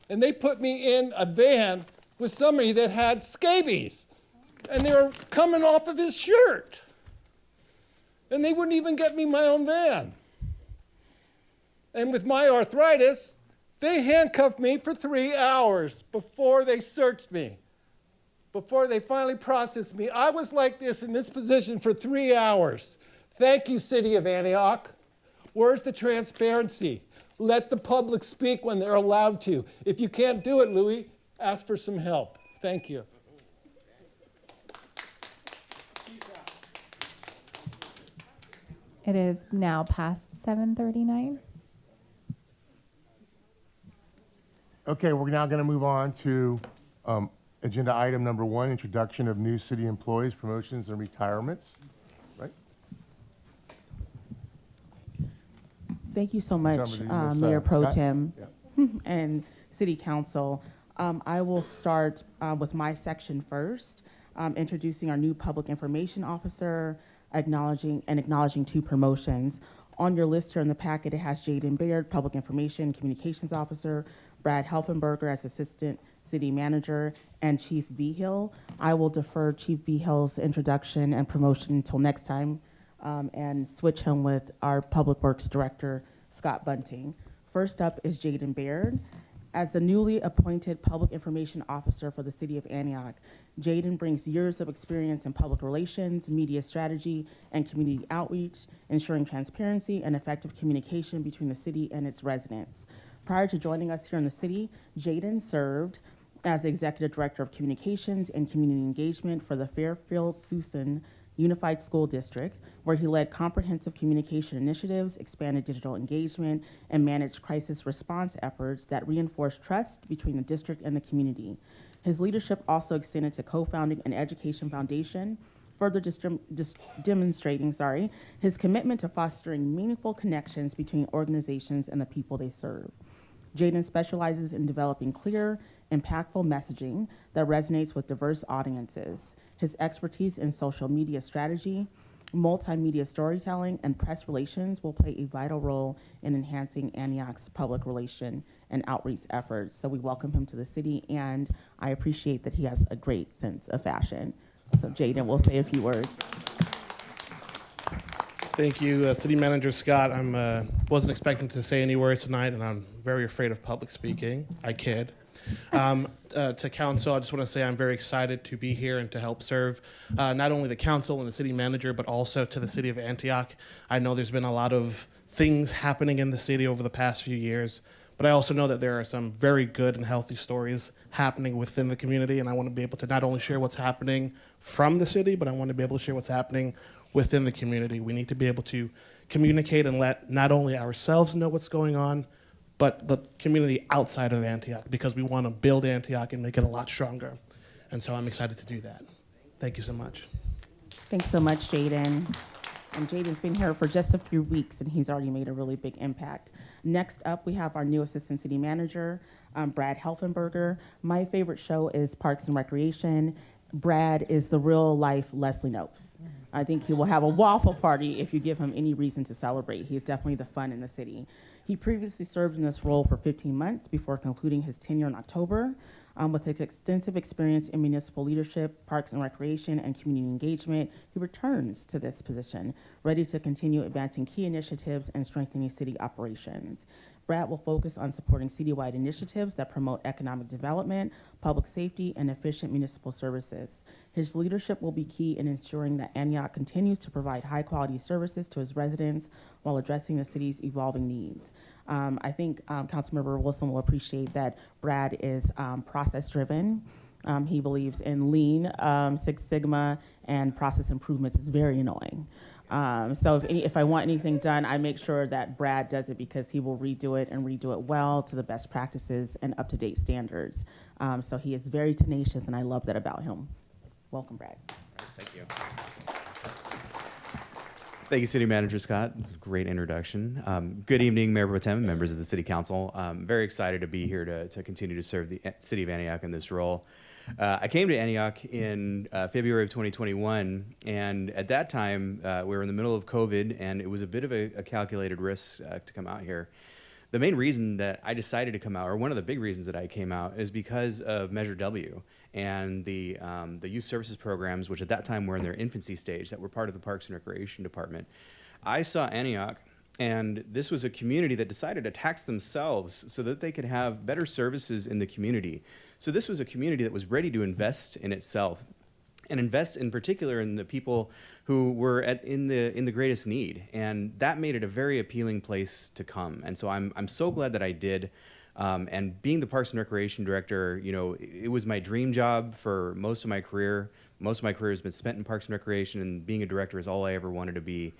And they put me in a van with somebody that had scabies. And they were coming off of his shirt. and they wouldn't even get me my own van. And with my arthritis, they handcuffed me for 3 hours before they searched me, before they finally processed me. I was like this in this position for 3 hours. Thank you, City of Antioch. Where's the transparency? Let the public speak when they're allowed to. If you can't do it, Louis, ask for some help. Thank you. It is now past 7:39. Okay, we're now going to move on to agenda item number 1, introduction of new city employees, promotions, and retirements. Right? Thank you so much, Somebody, Ms. Mayor Pro Scott? Tem Yeah. and City Council. I will start with my section first, introducing our new Public Information Officer, acknowledging 2 promotions. On your list here in the packet, it has Jaden Baird, Public Information Communications Officer, Brad Helfenberger as Assistant City Manager, and Chief Vigil. I will defer Chief Vigil's introduction and promotion until next time and switch him with our Public Works Director, Scott Bunting. First up is Jaden Baird. As the newly appointed Public Information Officer for the City of Antioch, Jaden brings years of experience in public relations, media strategy, and community outreach, ensuring transparency and effective communication between the city and its residents. Prior to joining us here in the city, Jaden served as the Executive Director of Communications and Community Engagement for the Fairfield-Suisun Unified School District, where he led comprehensive communication initiatives, expanded digital engagement, and managed crisis response efforts that reinforced trust between the district and the community. His leadership also extended to co-founding an education foundation, further demonstrating his commitment to fostering meaningful connections between organizations and the people they serve. Jaden specializes in developing clear, impactful messaging that resonates with diverse audiences. His expertise in social media strategy, multimedia storytelling, and press relations will play a vital role in enhancing Antioch's public relation and outreach efforts. So we welcome him to the city, and I appreciate that he has a great sense of fashion. So Jaden will say a few words. Thank you, City Manager Scott. I wasn't expecting to say any words tonight, and I'm very afraid of public speaking. I kid. To council, I just want to say I'm very excited to be here and to help serve not only the council and the city manager, but also to the city of Antioch. I know there's been a lot of things happening in the city over the past few years, but I also know that there are some very good and healthy stories happening within the community, and I want to be able to not only share what's happening from the city, but I want to be able to share what's happening within the community. We need to be able to communicate and let not only ourselves know what's going on, but the community outside of Antioch, because we want to build Antioch and make it a lot stronger. And so I'm excited to do that. Thank you so much. Thanks so much, Jaden. And Jaden's been here for just a few weeks, and he's already made a really big impact. Next up, we have our new Assistant City Manager, Brad Helfenberger. My favorite show is Parks and Recreation. Brad is the real-life Leslie Knope. I think he will have a waffle party if you give him any reason to celebrate. He's definitely the fun in the city. He previously served in this role for 15 months before concluding his tenure in October. With his extensive experience in municipal leadership, parks and recreation, and community engagement, he returns to this position, ready to continue advancing key initiatives and strengthening city operations. Brad will focus on supporting citywide initiatives that promote economic development, public safety, and efficient municipal services. His leadership will be key in ensuring that Antioch continues to provide high-quality services to its residents while addressing the city's evolving needs. I think Councilmember Wilson will appreciate that Brad is process-driven. He believes in Lean, Six Sigma, and process improvements. It's very annoying. So if I want anything done, I make sure that Brad does it because he will redo it and redo it well to the best practices and up-to-date standards. So he is very tenacious, and I love that about him. Welcome, Brad. Thank you. Thank you, City Manager Scott. Great introduction. Good evening, Mayor Pro Tem, members of the City Council. I'm very excited to be here to continue to serve the City of Antioch in this role. I came to Antioch in February of 2021, and at that time, we were in the middle of COVID, and it was a bit of a calculated risk to come out here. the main reason that I decided to come out, or one of the big reasons that I came out, is because of Measure W and the youth services programs, which at that time were in their infancy stage, that were part of the Parks and Recreation Department. I saw Antioch, and this was a community that decided to tax themselves so that they could have better services in the community. So this was a community that was ready to invest in itself, and invest in particular in the people who were in the greatest need. And that made it a very appealing place to come. And so I'm so glad that I did. And being the Parks and Recreation Director, you know, it was my dream job for most of my career. Most of my career has been spent in Parks and Recreation, and being a director is all I ever wanted to be.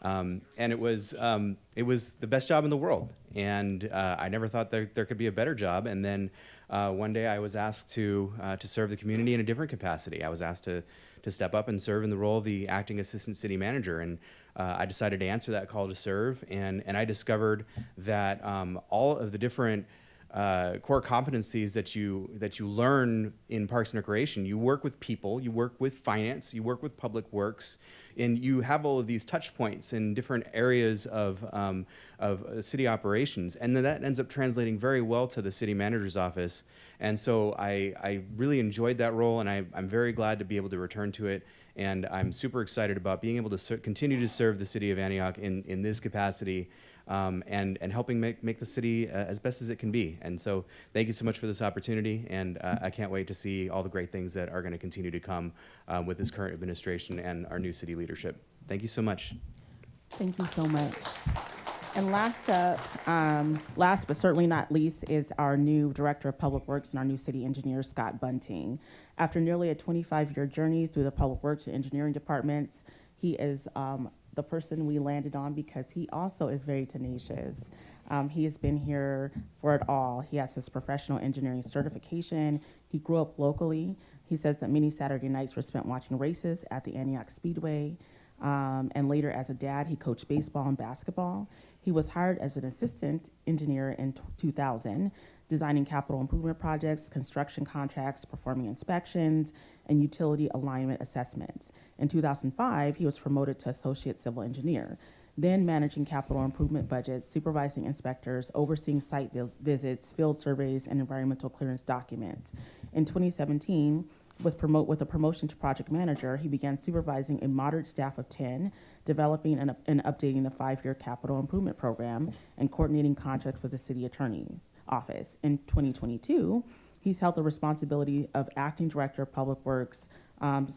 And it was the best job in the world. And I never thought there could be a better job. And then one day I was asked to serve the community in a different capacity. I was asked to step up and serve in the role of the acting assistant city manager. And I decided to answer that call to serve. And I discovered that all of the different core competencies that you learn in Parks and Recreation. You work with people, you work with finance, you work with public works, and you have all of these touch points in different areas of city operations, and then that ends up translating very well to the city manager's office. And so I really enjoyed that role, and I'm very glad to be able to return to it. And I'm super excited about being able to continue to serve the city of Antioch in this capacity. And helping make the city as best as it can be. And so thank you so much for this opportunity, and I can't wait to see all the great things that are going to continue to come with this current administration and our new city leadership. Thank you so much. Thank you so much. And last up, last but certainly not least, is our new Director of Public Works and our new city engineer, Scott Bunting. After nearly a 25-year journey through the Public Works and Engineering departments, he is the person we landed on because he also is very tenacious. He has been here for it all. He has his professional engineering certification. He grew up locally. He says that many Saturday nights were spent watching races at the Antioch Speedway. And later as a dad, he coached baseball and basketball. He was hired as an assistant engineer in 2000, designing capital improvement projects, construction contracts, performing inspections, and utility alignment assessments. In 2005, he was promoted to associate civil engineer, then managing capital improvement budgets, supervising inspectors, overseeing site visits, field surveys, and environmental clearance documents. In 2017, with a promotion to project manager, he began supervising a moderate staff of 10, developing and updating the 5-year capital improvement program, and coordinating contracts with the city attorney's office. In 2022, he's held the responsibility of acting director of public works,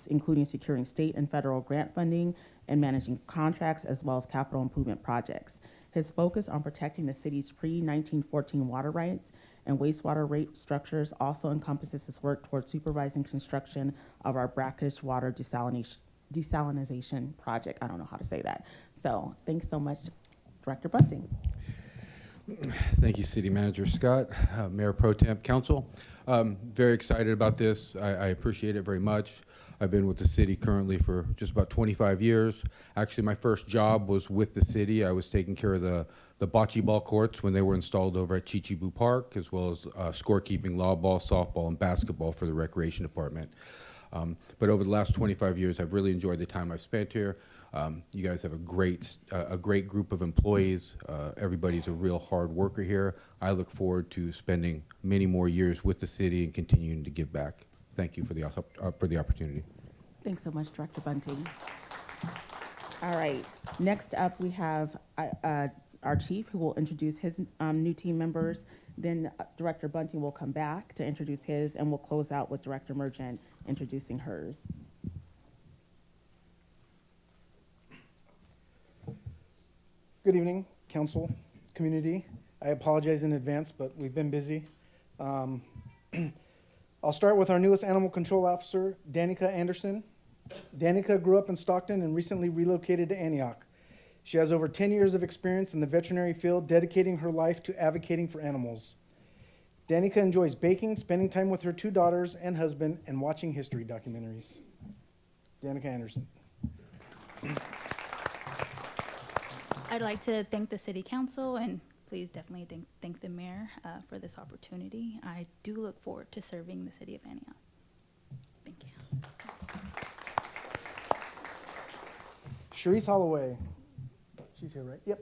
including securing state and federal grant funding and managing contracts as well as capital improvement projects. His focus on protecting the city's pre-1914 water rights and wastewater rate structures also encompasses his work towards supervising construction of our brackish water desalination project. I don't know how to say that. So thanks so much, Director Bunting. Thank you, City Manager Scott, Mayor Pro Tem, Council. Very excited about this. I appreciate it very much. I've been with the city currently for just about 25 years. Actually, my first job was with the city. I was taking care of the bocce ball courts when they were installed over at Chichibu Park, as well as scorekeeping, law ball, softball, and basketball for the recreation department. But over the last 25 years, I've really enjoyed the time I've spent here. You guys have a great group of employees. Everybody's a real hard worker here. I look forward to spending many more years with the city and continuing to give back. Thank you for the opportunity. Thanks so much, Director Bunting. All right, next up we have our chief, who will introduce his new team members. Then Director Bunting will come back to introduce his, and we'll close out with Director Merchant introducing hers. Good evening, council, community. I apologize in advance, but we've been busy. I'll start with our newest animal control officer, Danica Anderson. Danica grew up in Stockton and recently relocated to Antioch. She has over 10 years of experience in the veterinary field, dedicating her life to advocating for animals. Danica enjoys baking, spending time with her 2 daughters and husband, and watching history documentaries. Danica Anderson. I'd like to thank the City Council and please definitely thank the Mayor for this opportunity. I do look forward to serving the City of Antioch. Thank you. Sharice Holloway. She's here, right? Yep.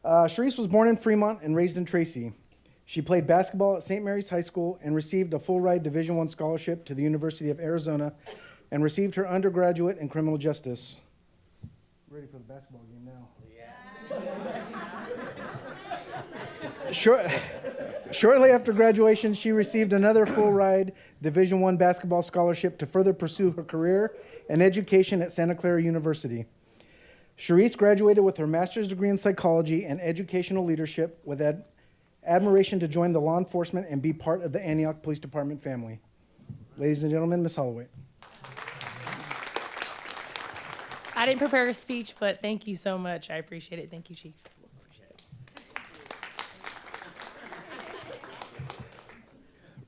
Sharice was born in Fremont and raised in Tracy. She played basketball at St. Mary's High School and received a full-ride Division I scholarship to the University of Arizona and received her undergraduate in criminal justice. Ready for the basketball game now. Shortly after graduation, she received another full-ride Division I basketball scholarship to further pursue her career and education at Santa Clara University. Sharice graduated with her master's degree in psychology and educational leadership with admiration to join the law enforcement and be part of the Antioch Police Department family. Ladies and gentlemen, Ms. Holloway. I didn't prepare a speech, but thank you so much. I appreciate it. Thank you, Chief.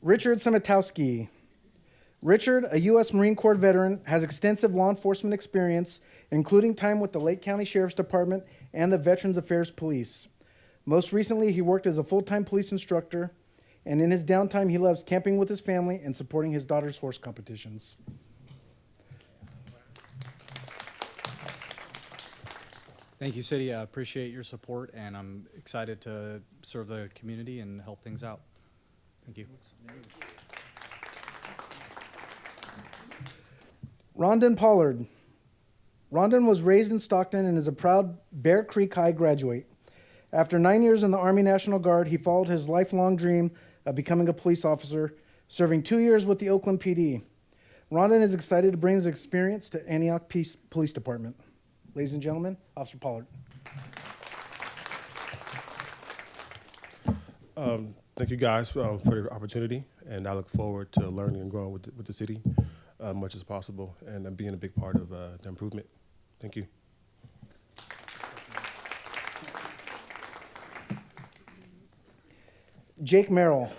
Richard Sonatowski. Richard, a U.S. Marine Corps veteran, has extensive law enforcement experience, including time with the Lake County Sheriff's Department and the Veterans Affairs Police. Most recently, he worked as a full-time police instructor, and in his downtime, he loves camping with his family and supporting his daughter's horse competitions. Thank you, City. I appreciate your support, and I'm excited to serve the community and help things out. Thank you. Rondon Pollard. Rondon was raised in Stockton and is a proud Bear Creek High graduate. After 9 years in the Army National Guard, he followed his lifelong dream of becoming a police officer, serving 2 years with the Oakland PD. Rondon is excited to bring his experience to Antioch Police Department. Ladies and gentlemen, Officer Pollard. Thank you guys for the opportunity, and I look forward to learning and growing with the city much as possible, and being a big part of the improvement. Thank you. Jake Merrill.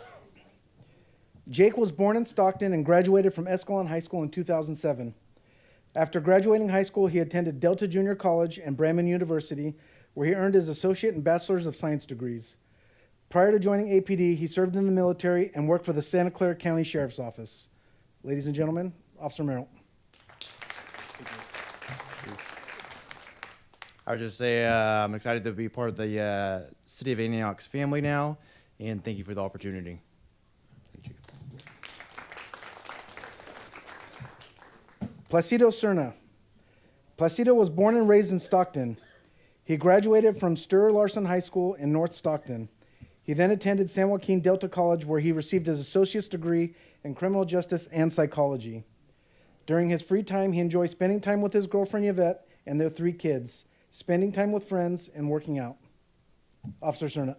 Jake was born in Stockton and graduated from Escalon High School in 2007. After graduating high school, he attended Delta Junior College and Brandman University, where he earned his associate and bachelor's of science degrees. Prior to joining APD, he served in the military and worked for the Santa Clara County Sheriff's Office. Ladies and gentlemen, Officer Merrill. I would just say I'm excited to be part of the City of Antioch's family now, and thank you for the opportunity. Thank you. Placido Cerna. Placido was born and raised in Stockton. He graduated from Stur Larson High School in North Stockton. He then attended San Joaquin Delta College, where he received his associate's degree in criminal justice and psychology. During his free time, he enjoys spending time with his girlfriend Yvette and their 3 kids, spending time with friends, and working out. Officer Cerna.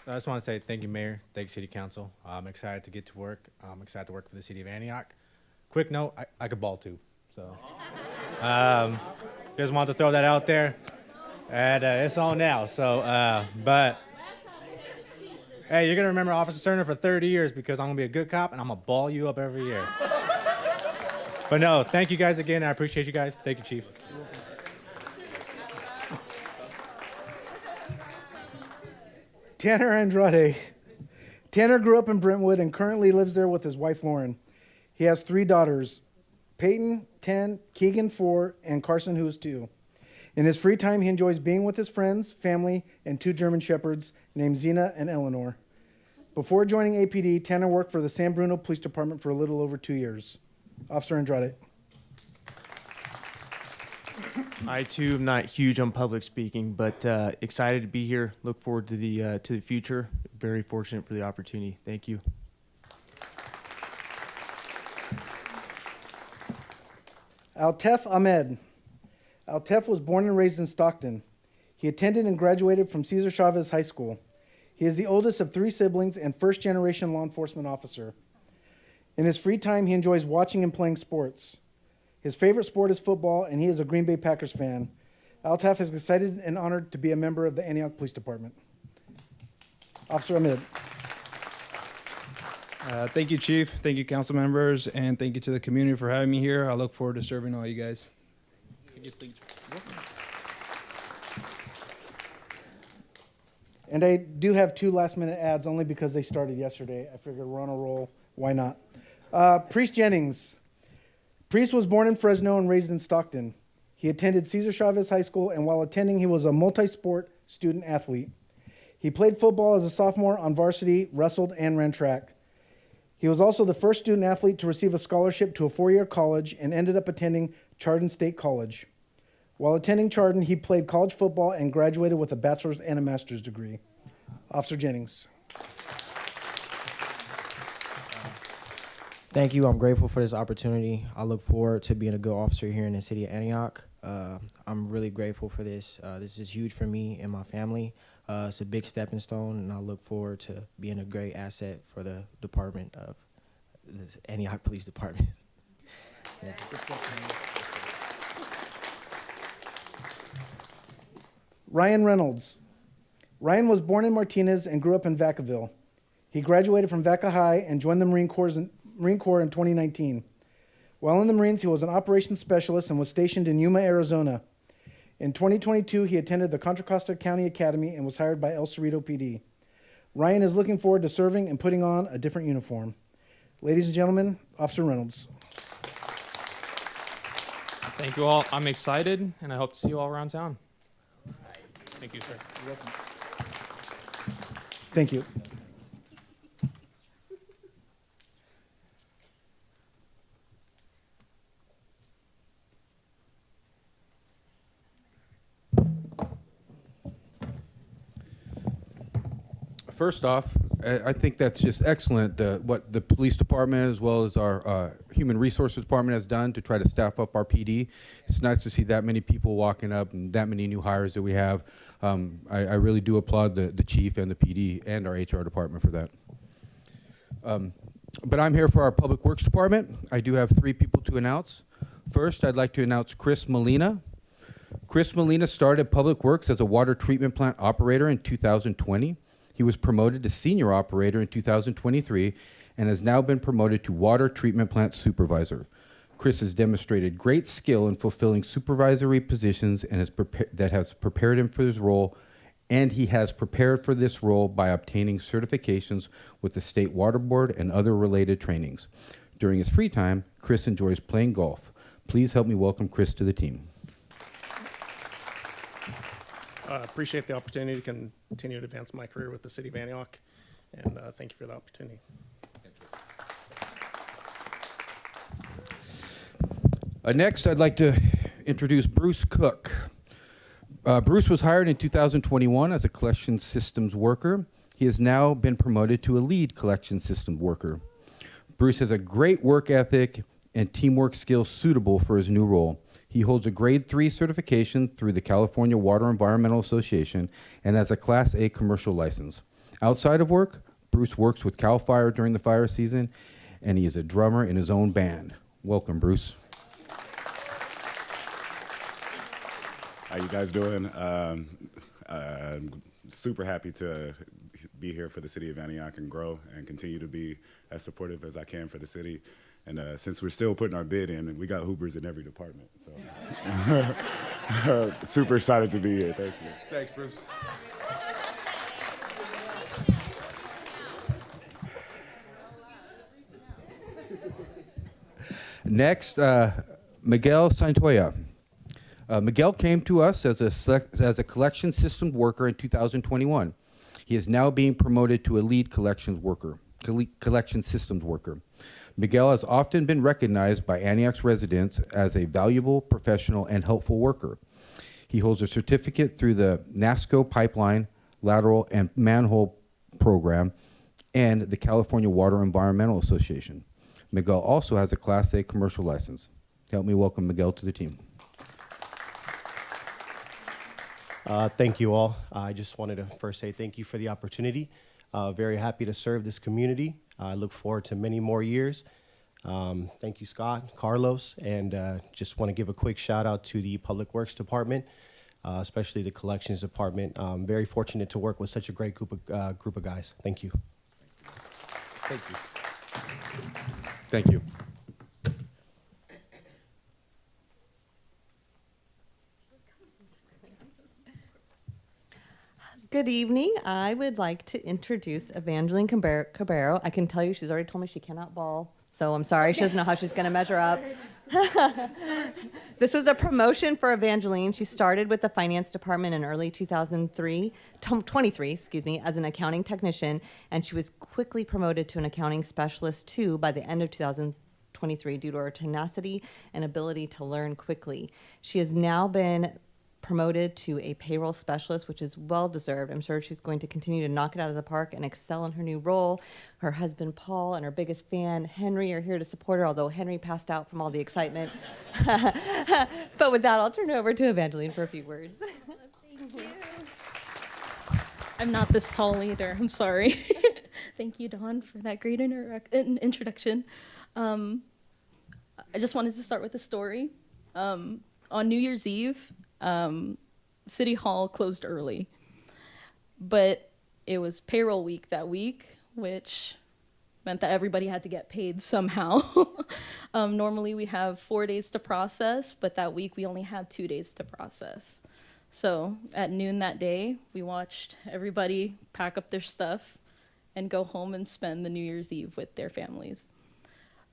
I just want to say thank you, Mayor. Thank you, City Council. I'm excited to get to work. I'm excited to work for the City of Antioch. Quick note, I could ball too. So just wanted to throw that out there. And it's on now. So, but hey, you're going to remember Officer Cerner for 30 years because I'm going to be a good cop and I'm going to ball you up every year. But no, thank you guys again. I appreciate you guys. Thank you, Chief. Tanner Andrade. Tanner grew up in Brentwood and currently lives there with his wife, Lauren. He has 3 daughters, Peyton, 10, Keegan, 4, and Carson, who is 2. In his free time, he enjoys being with his friends, family, and 2 German Shepherds named Zena and Eleanor. Before joining APD, Tanner worked for the San Bruno Police Department for a little over 2 years. Officer Andrade. I too am not huge on public speaking, but excited to be here. Look forward to the future. Very fortunate for the opportunity. Thank you. Altef Ahmed. Altef was born and raised in Stockton. He attended and graduated from Cesar Chavez High School. He is the oldest of 3 siblings and first-generation law enforcement officer. In his free time, he enjoys watching and playing sports. His favorite sport is football, and he is a Green Bay Packers fan. Altaf is excited and honored to be a member of the Antioch Police Department. Officer Ahmed. Thank you, Chief. Thank you, council members, and thank you to the community for having me here. I look forward to serving all you guys. And I do have 2 last-minute ads only because they started yesterday. I figured we're on a roll. Why not? Priest Jennings. Priest was born in Fresno and raised in Stockton. He attended Cesar Chavez High School, and while attending, he was a multi-sport student athlete. He played football as a sophomore on varsity, wrestled, and ran track. He was also the first student athlete to receive a scholarship to a four-year college and ended up attending Chardon State College. While attending Chardon, he played college football and graduated with a bachelor's and a master's degree. Officer Jennings. Thank you. I'm grateful for this opportunity. I look forward to being a good officer here in the city of Antioch. I'm really grateful for this. This is huge for me and my family. It's a big stepping stone, and I look forward to being a great asset for the department of this Antioch Police Department. Ryan Reynolds. Ryan was born in Martinez and grew up in Vacaville. He graduated from Vaca High and joined the Marine Corps in 2019. While in the Marines, he was an operations specialist and was stationed in Yuma, Arizona. In 2022, he attended the Contra Costa County Academy and was hired by El Cerrito PD. Ryan is looking forward to serving and putting on a different uniform. Ladies and gentlemen, Officer Reynolds. Thank you all. I'm excited, and I hope to see you all around town. Thank you, sir. You're welcome. Thank you. First off, I think that's just excellent, what the police department as well as our human resources department has done to try to staff up our PD. It's nice to see that many people walking up and that many new hires that we have. I really do applaud the chief and the PD and our HR department for that. But I'm here for our public works department. I do have 3 people to announce. First, I'd like to announce Chris Molina. Chris Molina started public works as a water treatment plant operator in 2020. He was promoted to senior operator in 2023 and has now been promoted to water treatment plant supervisor. Chris has demonstrated great skill in fulfilling supervisory positions and has prepared him for his role, and he has prepared for this role by obtaining certifications with the State Water Board and other related trainings. During his free time, Chris enjoys playing golf. Please help me welcome Chris to the team. Appreciate the opportunity to continue to advance my career with the City of Antioch, and thank you for the opportunity. Next, I'd like to introduce Bruce Cook. Bruce was hired in 2021 as a collection systems worker. He has now been promoted to a lead collection systems worker. Bruce has a great work ethic and teamwork skills suitable for his new role. He holds a grade 3 certification through the California Water Environmental Association and has a Class A commercial license. Outside of work, Bruce works with CAL FIRE during the fire season, and he is a drummer in his own band. Welcome, Bruce. How you guys doing? I'm super happy to be here for the City of Antioch and grow and continue to be as supportive as I can for the city. And since we're still putting our bid in, and we got Hoopers in every department, so super excited to be here. Thank you. Thanks, Bruce. Next, Miguel Santoya. Miguel came to us as a collection systems worker in 2021. He is now being promoted to a lead collection systems worker. Miguel has often been recognized by Antioch's residents as a valuable, professional, and helpful worker. He holds a certificate through the NASCO Pipeline, Lateral, and Manhole Program and the California Water Environmental Association. Miguel also has a Class A commercial license. Help me welcome Miguel to the team. Thank you all. I just wanted to first say thank you for the opportunity. Very happy to serve this community. I look forward to many more years. Thank you, Scott, Carlos, and just want to give a quick shout out to the Public Works Department, especially the Collections Department. I'm very fortunate to work with such a great group of guys. Thank you. Thank you. Thank you. Good evening. I would like to introduce Evangeline Cabero. I can tell you she's already told me she cannot ball, so I'm sorry. She doesn't know how she's going to measure up. This was a promotion for Evangeline. She started with the finance department in early 2023, excuse me, as an accounting technician, and she was quickly promoted to an accounting specialist too by the end of 2023 due to her tenacity and ability to learn quickly. She has now been promoted to a payroll specialist, which is well deserved. I'm sure she's going to continue to knock it out of the park and excel in her new role. Her husband, Paul, and her biggest fan, Henry, are here to support her, although Henry passed out from all the excitement. But with that, I'll turn it over to Evangeline for a few words. Thank you. I'm not this tall either. I'm sorry. Thank you, Dawn, for that great introduction. I just wanted to start with a story. On New Year's Eve, City Hall closed early, but it was payroll week that week, which meant that everybody had to get paid somehow. Normally we have 4 days to process, but that week we only had 2 days to process. So at noon that day, we watched everybody pack up their stuff and go home and spend the New Year's Eve with their families.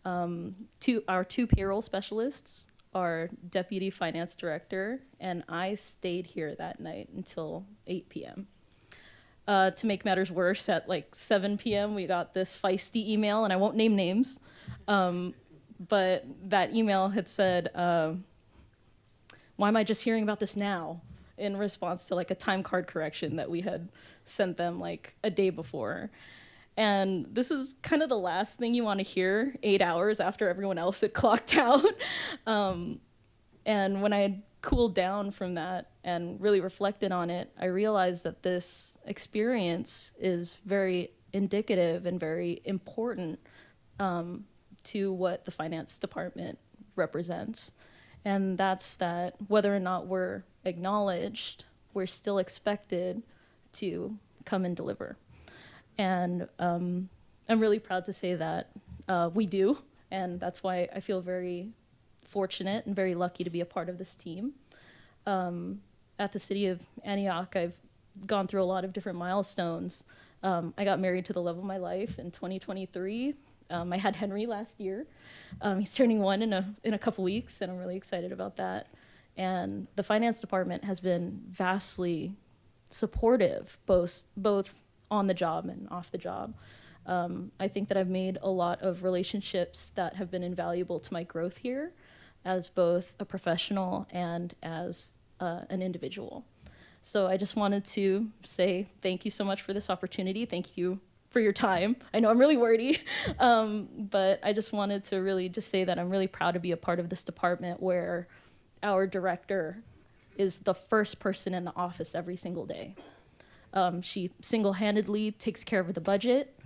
Our two payroll specialists, our deputy finance director, and I stayed here that night until 8 p.m. To make matters worse, at like 7 p.m., we got this feisty email, and I won't name names, but that email had said, why am I just hearing about this now? In response to like a time card correction that we had sent them like a day before. And this is kind of the last thing you want to hear 8 hours after everyone else had clocked out. And when I had cooled down from that and really reflected on it, I realized that this experience is very indicative and very important to what the finance department represents. And that's that whether or not we're acknowledged, we're still expected to come and deliver. And I'm really proud to say that we do, and that's why I feel very fortunate and very lucky to be a part of this team. At the city of Antioch, I've gone through a lot of different milestones. I got married to the love of my life in 2023. I had Henry last year. He's turning 1 in a couple weeks, and I'm really excited about that. And the finance department has been vastly supportive, both on the job and off the job. I think that I've made a lot of relationships that have been invaluable to my growth here as both a professional and as an individual. So I just wanted to say thank you so much for this opportunity. Thank you for your time. I know I'm really wordy, but I just wanted to really just say that I'm really proud to be a part of this department where our director is the first person in the office every single day. She single-handedly takes care of the budget.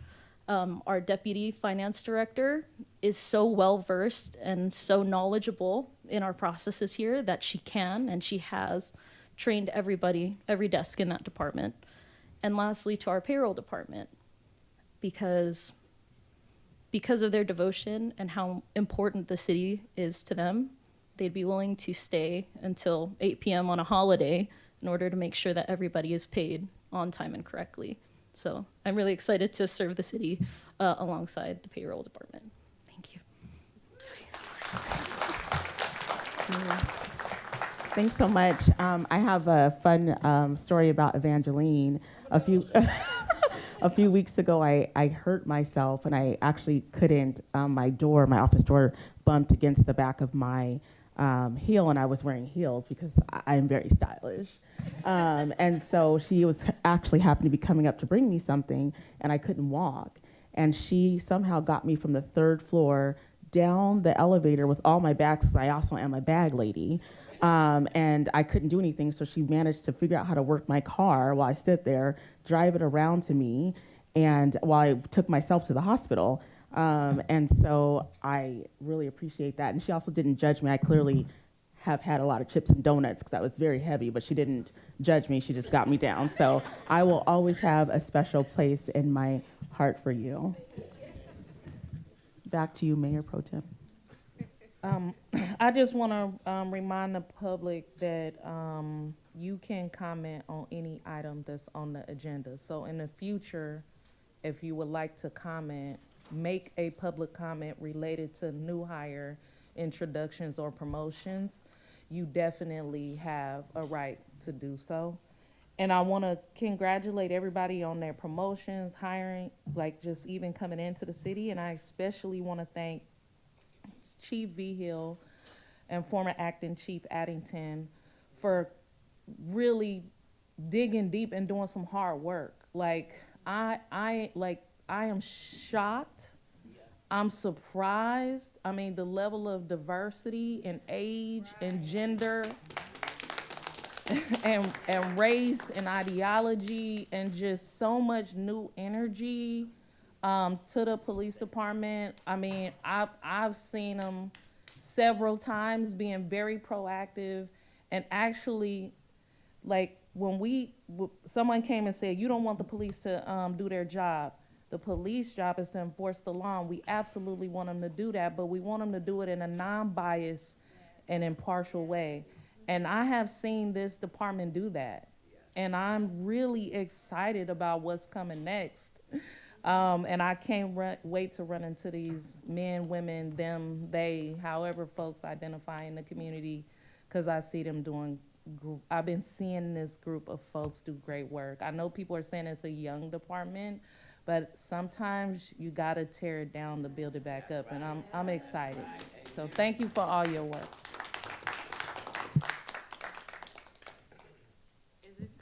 Our deputy finance director is so well-versed and so knowledgeable in our processes here that she can and she has trained everybody, every desk in that department. And lastly, to our payroll department, because of their devotion and how important the city is to them, they'd be willing to stay until 8 p.m. on a holiday in order to make sure that everybody is paid on time and correctly. So I'm really excited to serve the city alongside the payroll department. Thank you. Thanks so much. I have a fun story about Evangeline. A few weeks ago, I hurt myself, and I actually couldn't. My office door bumped against the back of my heel, and I was wearing heels because I'm very stylish. And so she was actually happened to be coming up to bring me something, and I couldn't walk. And she somehow got me from the 3rd floor down the elevator with all my bags, because I also am a bag lady. And I couldn't do anything, so she managed to figure out how to work my car while I stood there, drive it around to me, and while I took myself to the hospital. And so I really appreciate that. And she also didn't judge me. I clearly have had a lot of chips and donuts because I was very heavy, but she didn't judge me. She just got me down. So I will always have a special place in my heart for you. Back to you, Mayor Pro Tem. I just want to remind the public that you can comment on any item that's on the agenda. So in the future, if you would like to comment, make a public comment related to new hire introductions or promotions, you definitely have a right to do so. And I want to congratulate everybody on their promotions, hiring, like just even coming into the city. And I especially want to thank Chief V. Hill and former acting Chief Addington for really digging deep and doing some hard work. Like I am shocked. I'm surprised. I mean, the level of diversity and age and gender and race and ideology and just so much new energy to the police department. I mean, I've seen them several times being very proactive and actually, like when someone came and said, you don't want the police to do their job. The police job is to enforce the law, and we absolutely want them to do that, but we want them to do it in a non-biased and impartial way. And I have seen this department do that. And I'm really excited about what's coming next. And I can't wait to run into these men, women, them, they, however folks identify in the community, because I see them doing, I've been seeing this group of folks do great work. I know people are saying it's a young department, but sometimes you gotta tear it down to build it back up, and I'm excited. So thank you for all your work.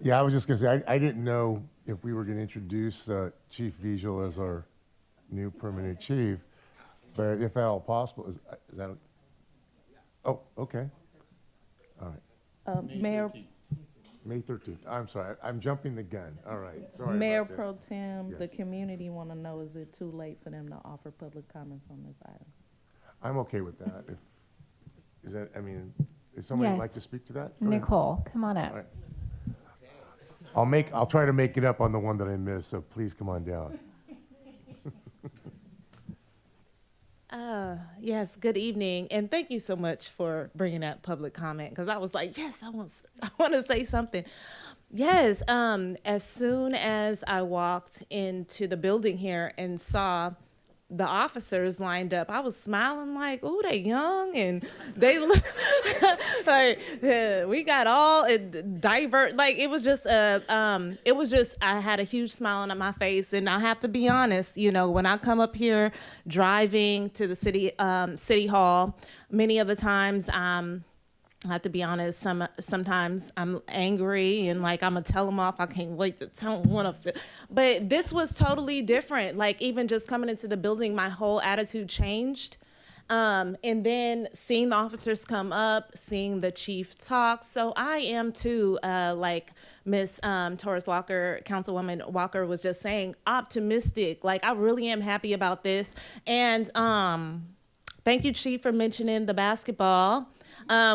Yeah, I was just gonna say, I didn't know if we were gonna introduce Chief Vigil as our new permanent chief, but if at all possible, is that, oh, okay. All right. Mayor, May 13th. I'm sorry, I'm jumping the gun. All right, sorry Mayor about that. Pro Tem, Yes. the community want to know, is it too late for them to offer public comments on this item? I'm okay with that. If, is that, I mean, is somebody Yes. like to speak to that? Go ahead. Nicole, come on up. All right. I'll try to make it up on the one that I missed, so please come on down. Yes, good evening, and thank you so much for bringing that public comment, because I was like, yes, I want to say something. Yes, as soon as I walked into the building here and saw the officers lined up, I was smiling like, oh, they young, and they look like we got all divert. Like it was just I had a huge smile on my face, and I have to be honest, you know, when I come up here driving to the city hall, many of the times I have to be honest, sometimes I'm angry and like I'm gonna tell them off. I can't wait to tell them what I feel. But this was totally different. Like even just coming into the building, my whole attitude changed. And then seeing the officers come up, seeing the chief talk. So I am too, like Miss Torres Walker, Councilwoman Walker was just saying, optimistic. Like I really am happy about this. And thank you, Chief, for mentioning the basketball.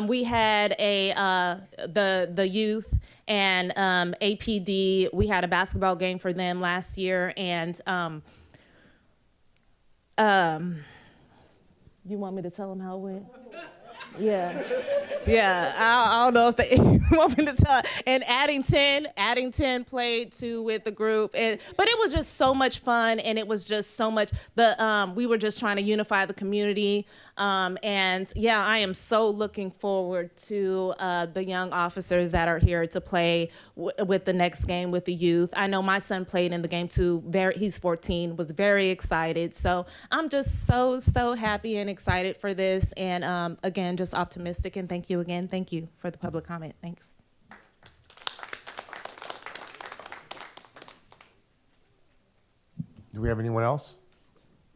We had the youth and APD. We had a basketball game for them last year, and you want me to tell them how it went? Yeah. I don't know if they want me to tell. And Addington played too with the group, but it was just so much fun, and it was just so much. We were just trying to unify the community, and yeah, I am so looking forward to the young officers that are here to play with the next game with the youth. I know my son played in the game too. He's 14, was very excited. So I'm just so happy and excited for this, and again, just optimistic, and thank you again. Thank you for the public comment. Thanks. Do we have anyone else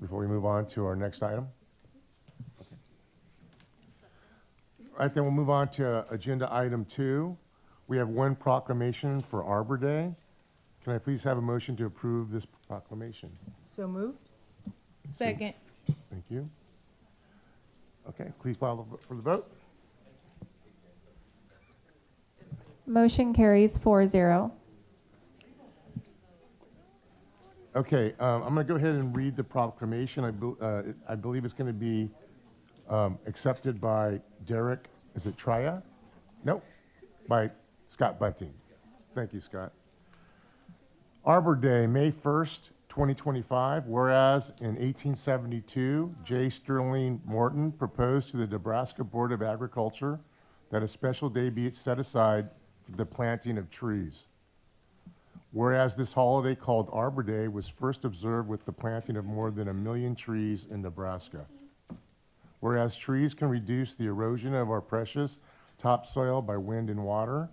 before we move on to our next item? Okay. All right, then we'll move on to agenda item 2. We have one proclamation for Arbor Day. Can I please have a motion to approve this proclamation? So moved. Second. Thank you. Okay, please file for the vote. Motion carries 4-0. Okay, I'm going to go ahead and read the proclamation. I believe it's going to be accepted by Derek. Is it Tria? Nope. By Scott Bunting. Thank you, Scott. Arbor Day, May 1st, 2025, whereas in 1872, J. Sterling Morton proposed to the Nebraska Board of Agriculture that a special day be set aside for the planting of trees. Whereas this holiday called Arbor Day was first observed with the planting of more than 1 million trees in Nebraska. Whereas trees can reduce the erosion of our precious topsoil by wind and water,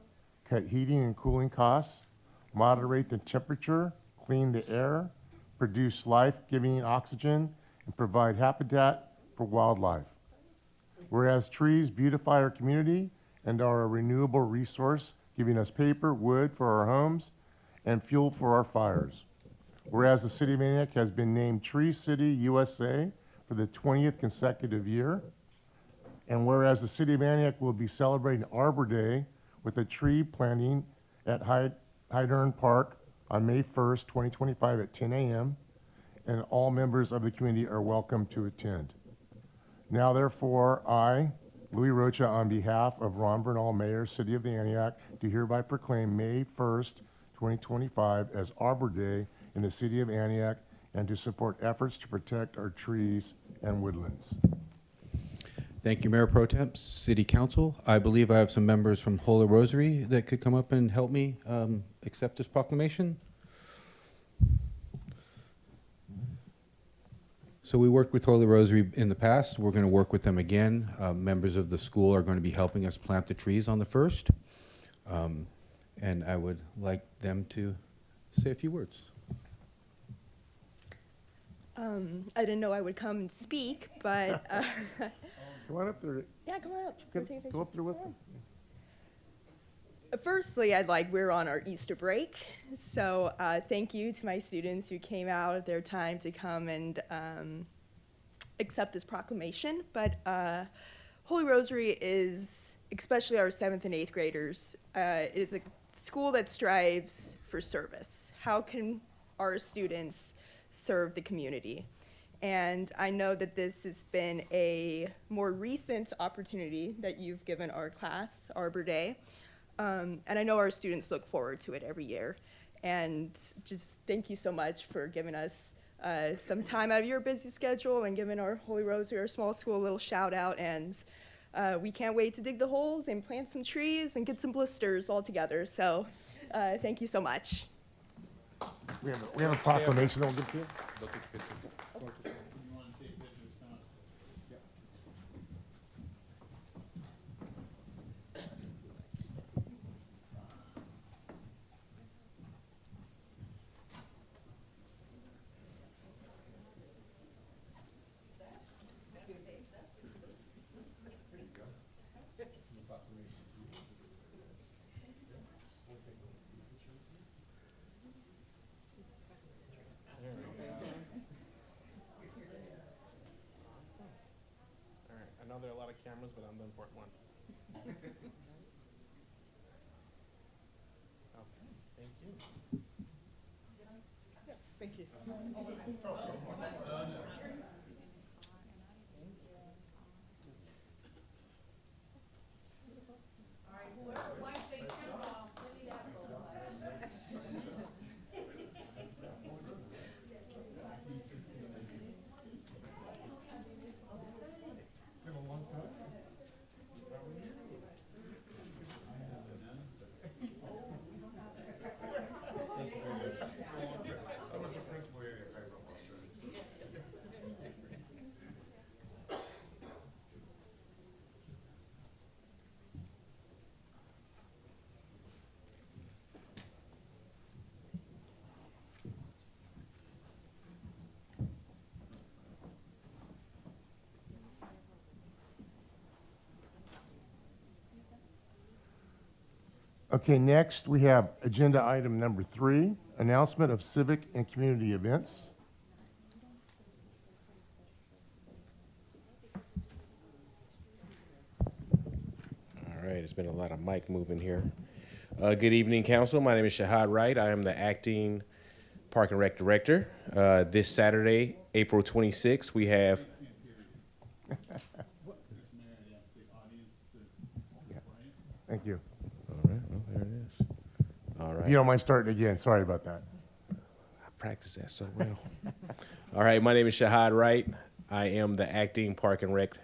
cut heating and cooling costs, moderate the temperature, clean the air, produce life-giving oxygen, and provide habitat for wildlife. Whereas trees beautify our community and are a renewable resource, giving us paper, wood for our homes, and fuel for our fires. Whereas the City of Antioch has been named Tree City USA for the 20th consecutive year. And whereas the City of Antioch will be celebrating Arbor Day with a tree planting at Hydern Park on May 1st, 2025 at 10 a.m., and all members of the community are welcome to attend. Now therefore, I, Louis Rocha, on behalf of Ron Bernal, Mayor, City of the Antioch, do hereby proclaim May 1st, 2025 as Arbor Day in the City of Antioch and to support efforts to protect our trees and woodlands. Thank you, Mayor Pro Tem. City Council, I believe I have some members from Holy Rosary that could come up and help me accept this proclamation. So we worked with Holy Rosary in the past. We're going to work with them again. Members of the school are going to be helping us plant the trees on the 1st. And I would like them to say a few words. I didn't know I would come and speak, but Come on up there. yeah, come on up. Go up there with them. Firstly, we're on our Easter break, so thank you to my students who came out of their time to come and accept this proclamation. But Holy Rosary is, especially our 7th and 8th graders, it is a school that strives for service. How can our students serve the community? And I know that this has been a more recent opportunity that you've given our class, Arbor Day. And I know our students look forward to it every year. And just thank you so much for giving us some time out of your busy schedule and giving our Holy Rosary, our small school, a little shout out. And we can't wait to dig the holes and plant some trees and get some blisters all together. So thank you so much. We have a proclamation that we'll give to you. I know there are a lot of cameras, but I'm the important one. Okay, thank you. Yes, thank you. Okay, next we have agenda item number 3, announcement of civic and community events. All right, it's been a lot of mic moving here. Good evening, council. My name is Shahad Wright. I am the acting Park and Rec Director. This Saturday, April 26th, we have... Thank you. All right, well, there it is. All right. If you don't mind starting again, sorry about that. practiced that so well. All right, my name is Shahad Wright. I am the acting Park and Rec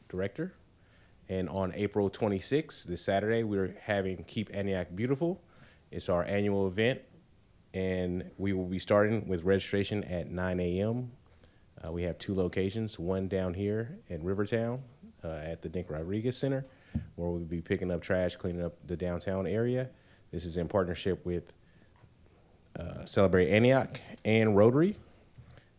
Director. And on April 26th, this Saturday, we're having Keep Antioch Beautiful. It's our annual event, and we will be starting with registration at 9 a.m. We have 2 locations, one down here in Rivertown at the Nick Rodriguez Center, where we'll be picking up trash, cleaning up the downtown area. This is in partnership with Celebrate Antioch and Rotary.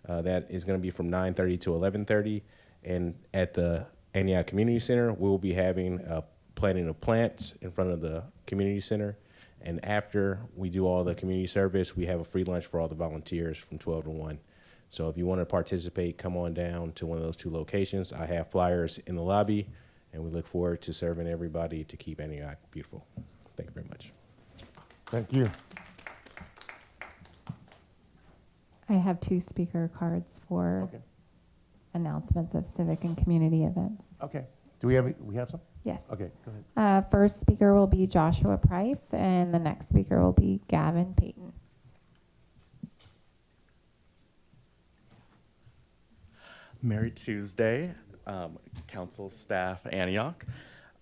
That is going to be from 9:30 to 11:30. And at the Antioch Community Center, we'll be having a planting of plants in front of the community center. And after we do all the community service, we have a free lunch for all the volunteers from 12 to 1. So if you want to participate, come on down to one of those 2 locations. I have flyers in the lobby, and we look forward to serving everybody to keep Antioch beautiful. Thank you very much. Thank you. I have 2 speaker cards for announcements of civic and community events. Okay. Do we have some? Yes. Okay, go ahead. First speaker will be Joshua Price, and the next speaker will be Gavin Payton. Merry Tuesday, council staff, Antioch.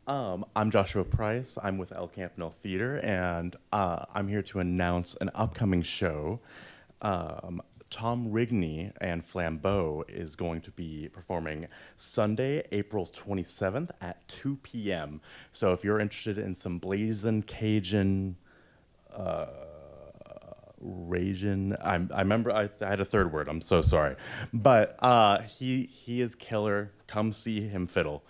I'm Joshua Price. I'm with El Campanile Theater, and I'm here to announce an upcoming show. Tom Rigney and Flambeau is going to be performing Sunday, April 27th at 2 p.m. So if you're interested in some blazing Cajun, Ragin, I remember I had a third word, I'm so sorry. But he is killer. Come see him fiddle.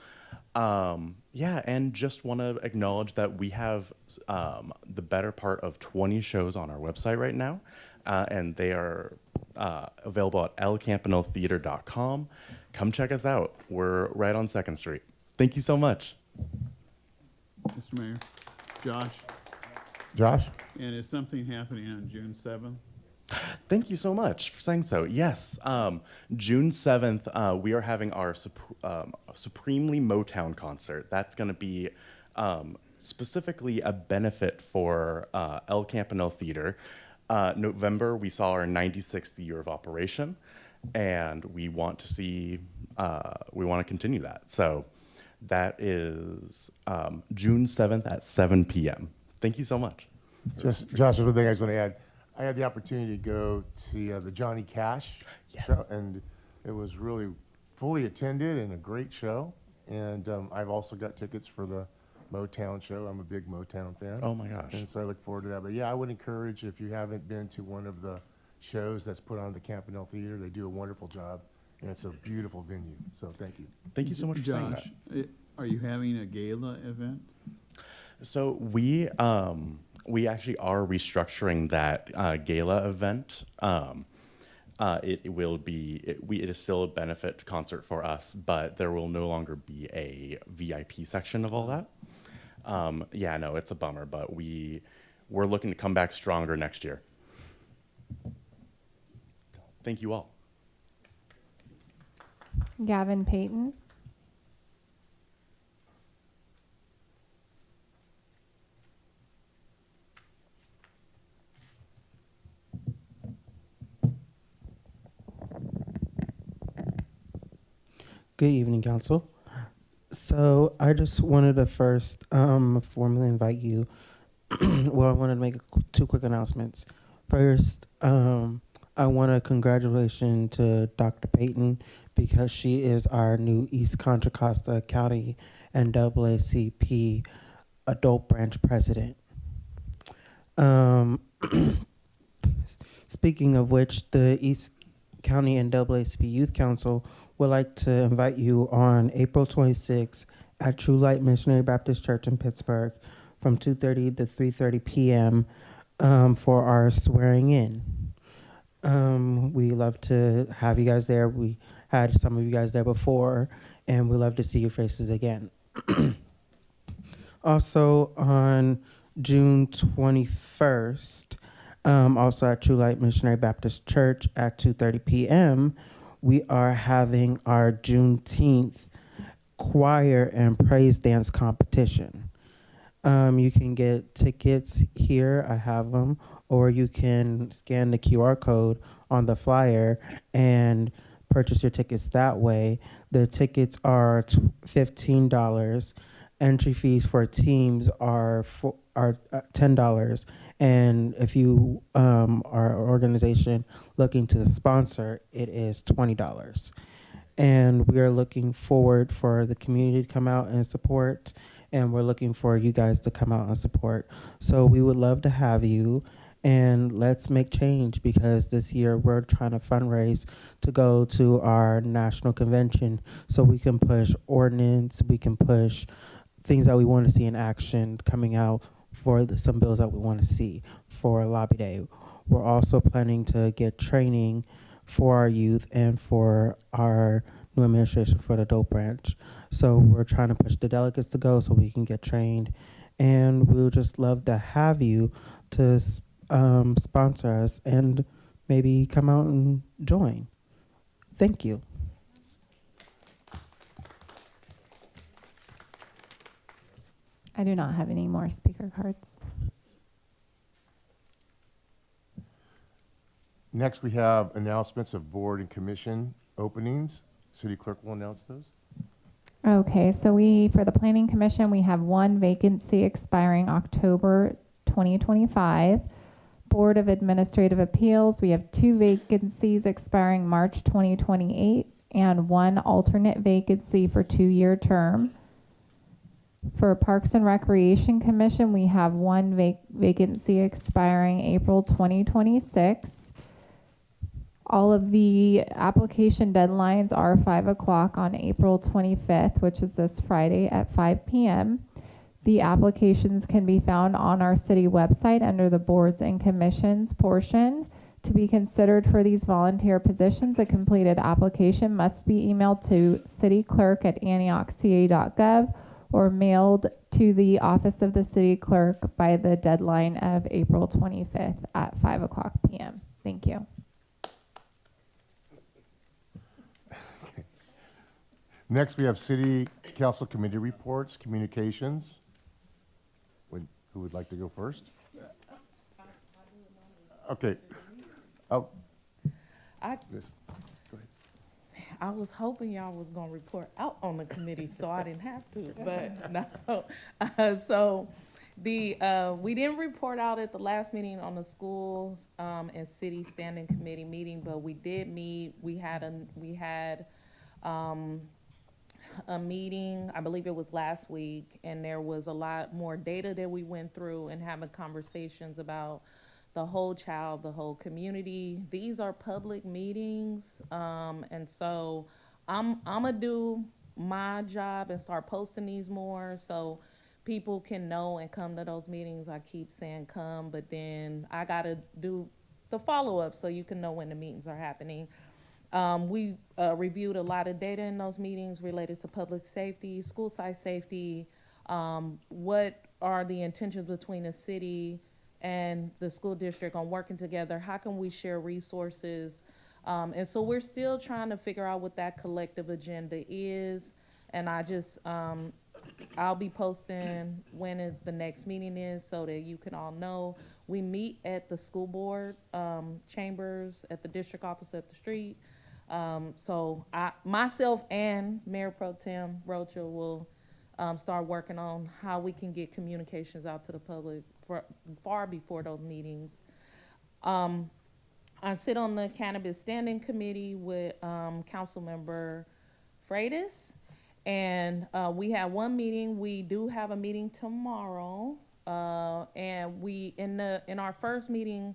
Yeah, and just want to acknowledge that we have the better part of 20 shows on our website right now, and they are available at elcampaniletheater.com. Come check us out. We're right on 2nd Street. Thank you so much. Mr. Mayor, Josh. Josh? And is something happening on June 7th? Thank you so much for saying so. Yes, June 7th, we are having our Supremely Motown concert. That's going to be specifically a benefit for El Campanile Theater. November, we saw our 96th year of operation, and we want to continue that. So that is June 7th at 7 p.m. Thank you so much. Just, Josh, one thing I just want to add. I had the opportunity to go see the Johnny Cash show, and it was really fully attended and a great show. And I've also got tickets for the Motown show. I'm a big Motown fan. Oh my gosh. And so I look forward to that. But yeah, I would encourage, if you haven't been to one of the shows that's put on the Campanile Theater, they do a wonderful job, and it's a beautiful venue. So thank you. Thank you so much for saying that. Josh, are you having a gala event? So we actually are restructuring that gala event. It is still a benefit concert for us, but there will no longer be a VIP section of all that. Yeah, no, it's a bummer, but we're looking to come back stronger next year. Thank you all. Gavin Payton. Good evening, Council. So I just wanted to first formally invite you. Well, I wanted to make 2 quick announcements. First, I want to congratulate to Dr. Payton because she is our new East Contra Costa County NAACP Adult Branch President. Speaking of which, the East County NAACP Youth Council would like to invite you on April 26th at True Light Missionary Baptist Church in Pittsburgh from 2:30 to 3:30 p.m. For our swearing in. We love to have you guys there. We had some of you guys there before, and we love to see your faces again. Also on June 21st, also at True Light Missionary Baptist Church at 2:30 p.m., we are having our Juneteenth choir and praise dance competition. You can get tickets here. I have them, or you can scan the QR code on the flyer and purchase your tickets that way. The tickets are $15. Entry fees for teams are $10, and if you are an organization looking to sponsor, it is $20. And we are looking forward for the community to come out and support, and we're looking for you guys to come out and support. So we would love to have you, and let's make change, because this year we're trying to fundraise to go to our national convention so we can push ordinance, we can push things that we want to see in action coming out for some bills that we want to see for Lobby Day. We're also planning to get training for our youth and for our new administration for the dope branch. So we're trying to push the delegates to go so we can get trained. And we would just love to have you to sponsor us and maybe come out and join. Thank you. I do not have any more speaker cards. Next, we have announcements of board and commission openings. City clerk will announce those. Okay, so for the Planning Commission, we have one vacancy expiring October 2025. Board of Administrative Appeals, we have 2 vacancies expiring March 2028 and 1 alternate vacancy for 2-year term. For Parks and Recreation Commission, we have 1 vacancy expiring April 2026. All of the application deadlines are 5 o'clock on April 25th, which is this Friday at 5 p.m. The applications can be found on our city website under the boards and commissions portion. To be considered for these volunteer positions, a completed application must be emailed to cityclerk@antiochca.gov or mailed to the office of the city clerk by the deadline of April 25th at 5 o'clock p.m. Thank you. Next, we have city council committee reports, communications. Who would like to go first? Okay. Oh. I was hoping y'all was gonna report out on the committee, so I didn't have to, but no. So we didn't report out at the last meeting on the schools and city standing committee meeting, but we did meet. We had a meeting, I believe it was last week, and there was a lot more data that we went through and having conversations about the whole child, the whole community. These are public meetings, and so I'm gonna do my job and start posting these more so people can know and come to those meetings. I keep saying come, but then I gotta do the follow-up so you can know when the meetings are happening. We reviewed a lot of data in those meetings related to public safety, school site safety, what are the intentions between the city and the school district on working together, how can we share resources, and so we're still trying to figure out what that collective agenda is, and I'll be posting when the next meeting is so that you can all know. We meet at the school board chambers at the district office at the street. So myself and Mayor Pro Tem Rocha will start working on how we can get communications out to the public far before those meetings. I sit on the Cannabis Standing Committee with Councilmember Freitas, and we had one meeting. We do have a meeting tomorrow, and in our first meeting,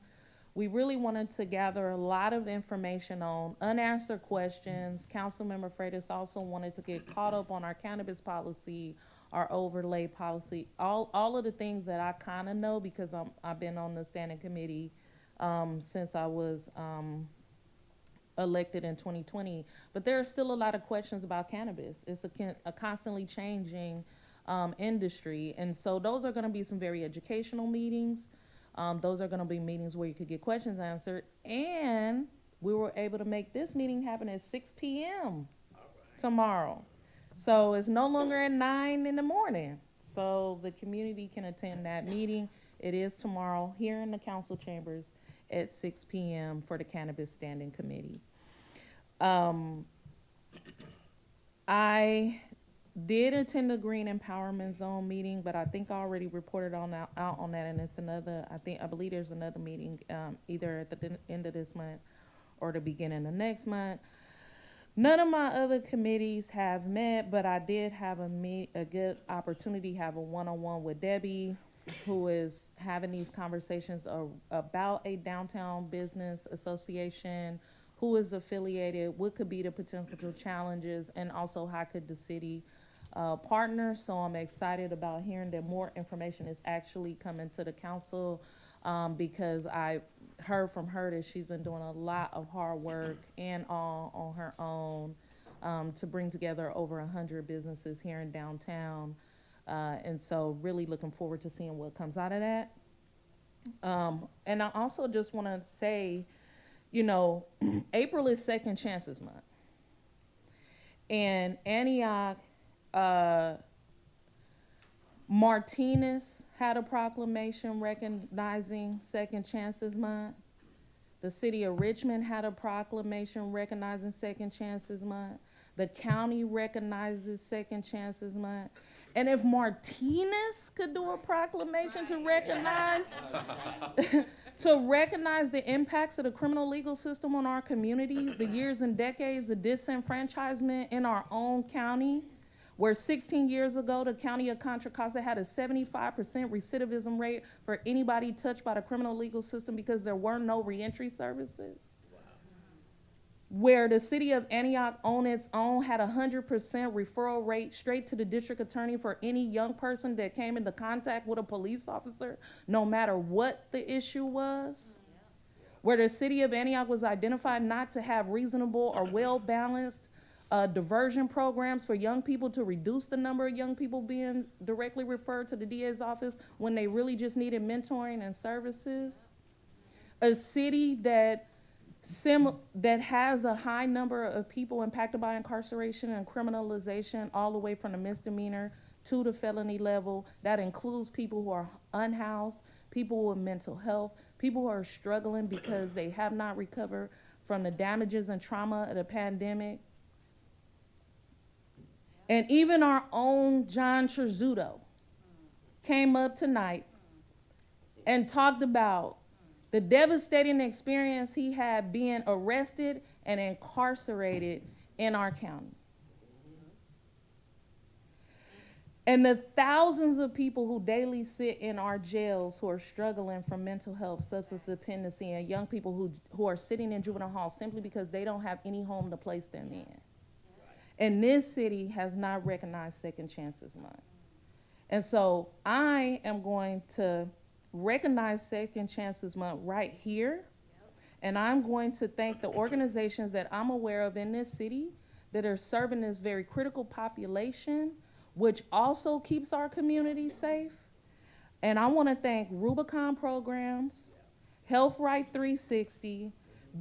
we really wanted to gather a lot of information on unanswered questions. Councilmember Freitas also wanted to get caught up on our cannabis policy, our overlay policy, all of the things that I kind of know because I've been on the standing committee since I was elected in 2020. But there are still a lot of questions about cannabis. It's a constantly changing industry. And so those are gonna be some very educational meetings. Those are going to be meetings where you could get questions answered. And we were able to make this meeting happen at 6 p.m. tomorrow. So it's no longer at 9 in the morning. so the community can attend that meeting. It is tomorrow here in the council chambers at 6 p.m. for the Cannabis Standing Committee. I did attend the Green Empowerment Zone meeting, but I think I already reported out on that, and it's another, I believe there's another meeting either at the end of this month or the beginning of next month. None of my other committees have met, but I did have a good opportunity to have a one-on-one with Debbie, who is having these conversations about a downtown business association, who is affiliated, what could be the potential challenges, and also how could the city partner. So I'm excited about hearing that more information is actually coming to the council, because I heard from her that she's been doing a lot of hard work and all on her own to bring together over 100 businesses here in downtown. And so really looking forward to seeing what comes out of that. And I also just want to say, you know, April is Second Chances Month. And Antioch, Martinez had a proclamation recognizing Second Chances Month. The city of Richmond had a proclamation recognizing Second Chances Month. The county recognizes Second Chances Month. And if Martinez could do a proclamation to recognize the impacts of the criminal legal system on our communities, the years and decades of disenfranchisement in our own county, where 16 years ago, the county of Contra Costa had a 75% recidivism rate for anybody touched by the criminal legal system because there were no reentry services. Where the city of Antioch on its own had a 100% referral rate straight to the district attorney for any young person that came into contact with a police officer, no matter what the issue was. Where the city of Antioch was identified not to have reasonable or well-balanced diversion programs for young people to reduce the number of young people being directly referred to the DA's office when they really just needed mentoring and services. A city that has a high number of people impacted by incarceration and criminalization all the way from the misdemeanor to the felony level. That includes people who are unhoused, people with mental health, people who are struggling because they have not recovered from the damages and trauma of the pandemic. And even our own John Trezzuto came up tonight and talked about the devastating experience he had being arrested and incarcerated in our county. And the thousands of people who daily sit in our jails who are struggling from mental health, substance dependency, and young people who are sitting in juvenile halls simply because they don't have any home to place them in. And this city has not recognized Second Chances Month. And so I am going to recognize Second Chances Month right here. And I'm going to thank the organizations that I'm aware of in this city that are serving this very critical population, which also keeps our community safe. And I want to thank Rubicon Programs, Health Right 360,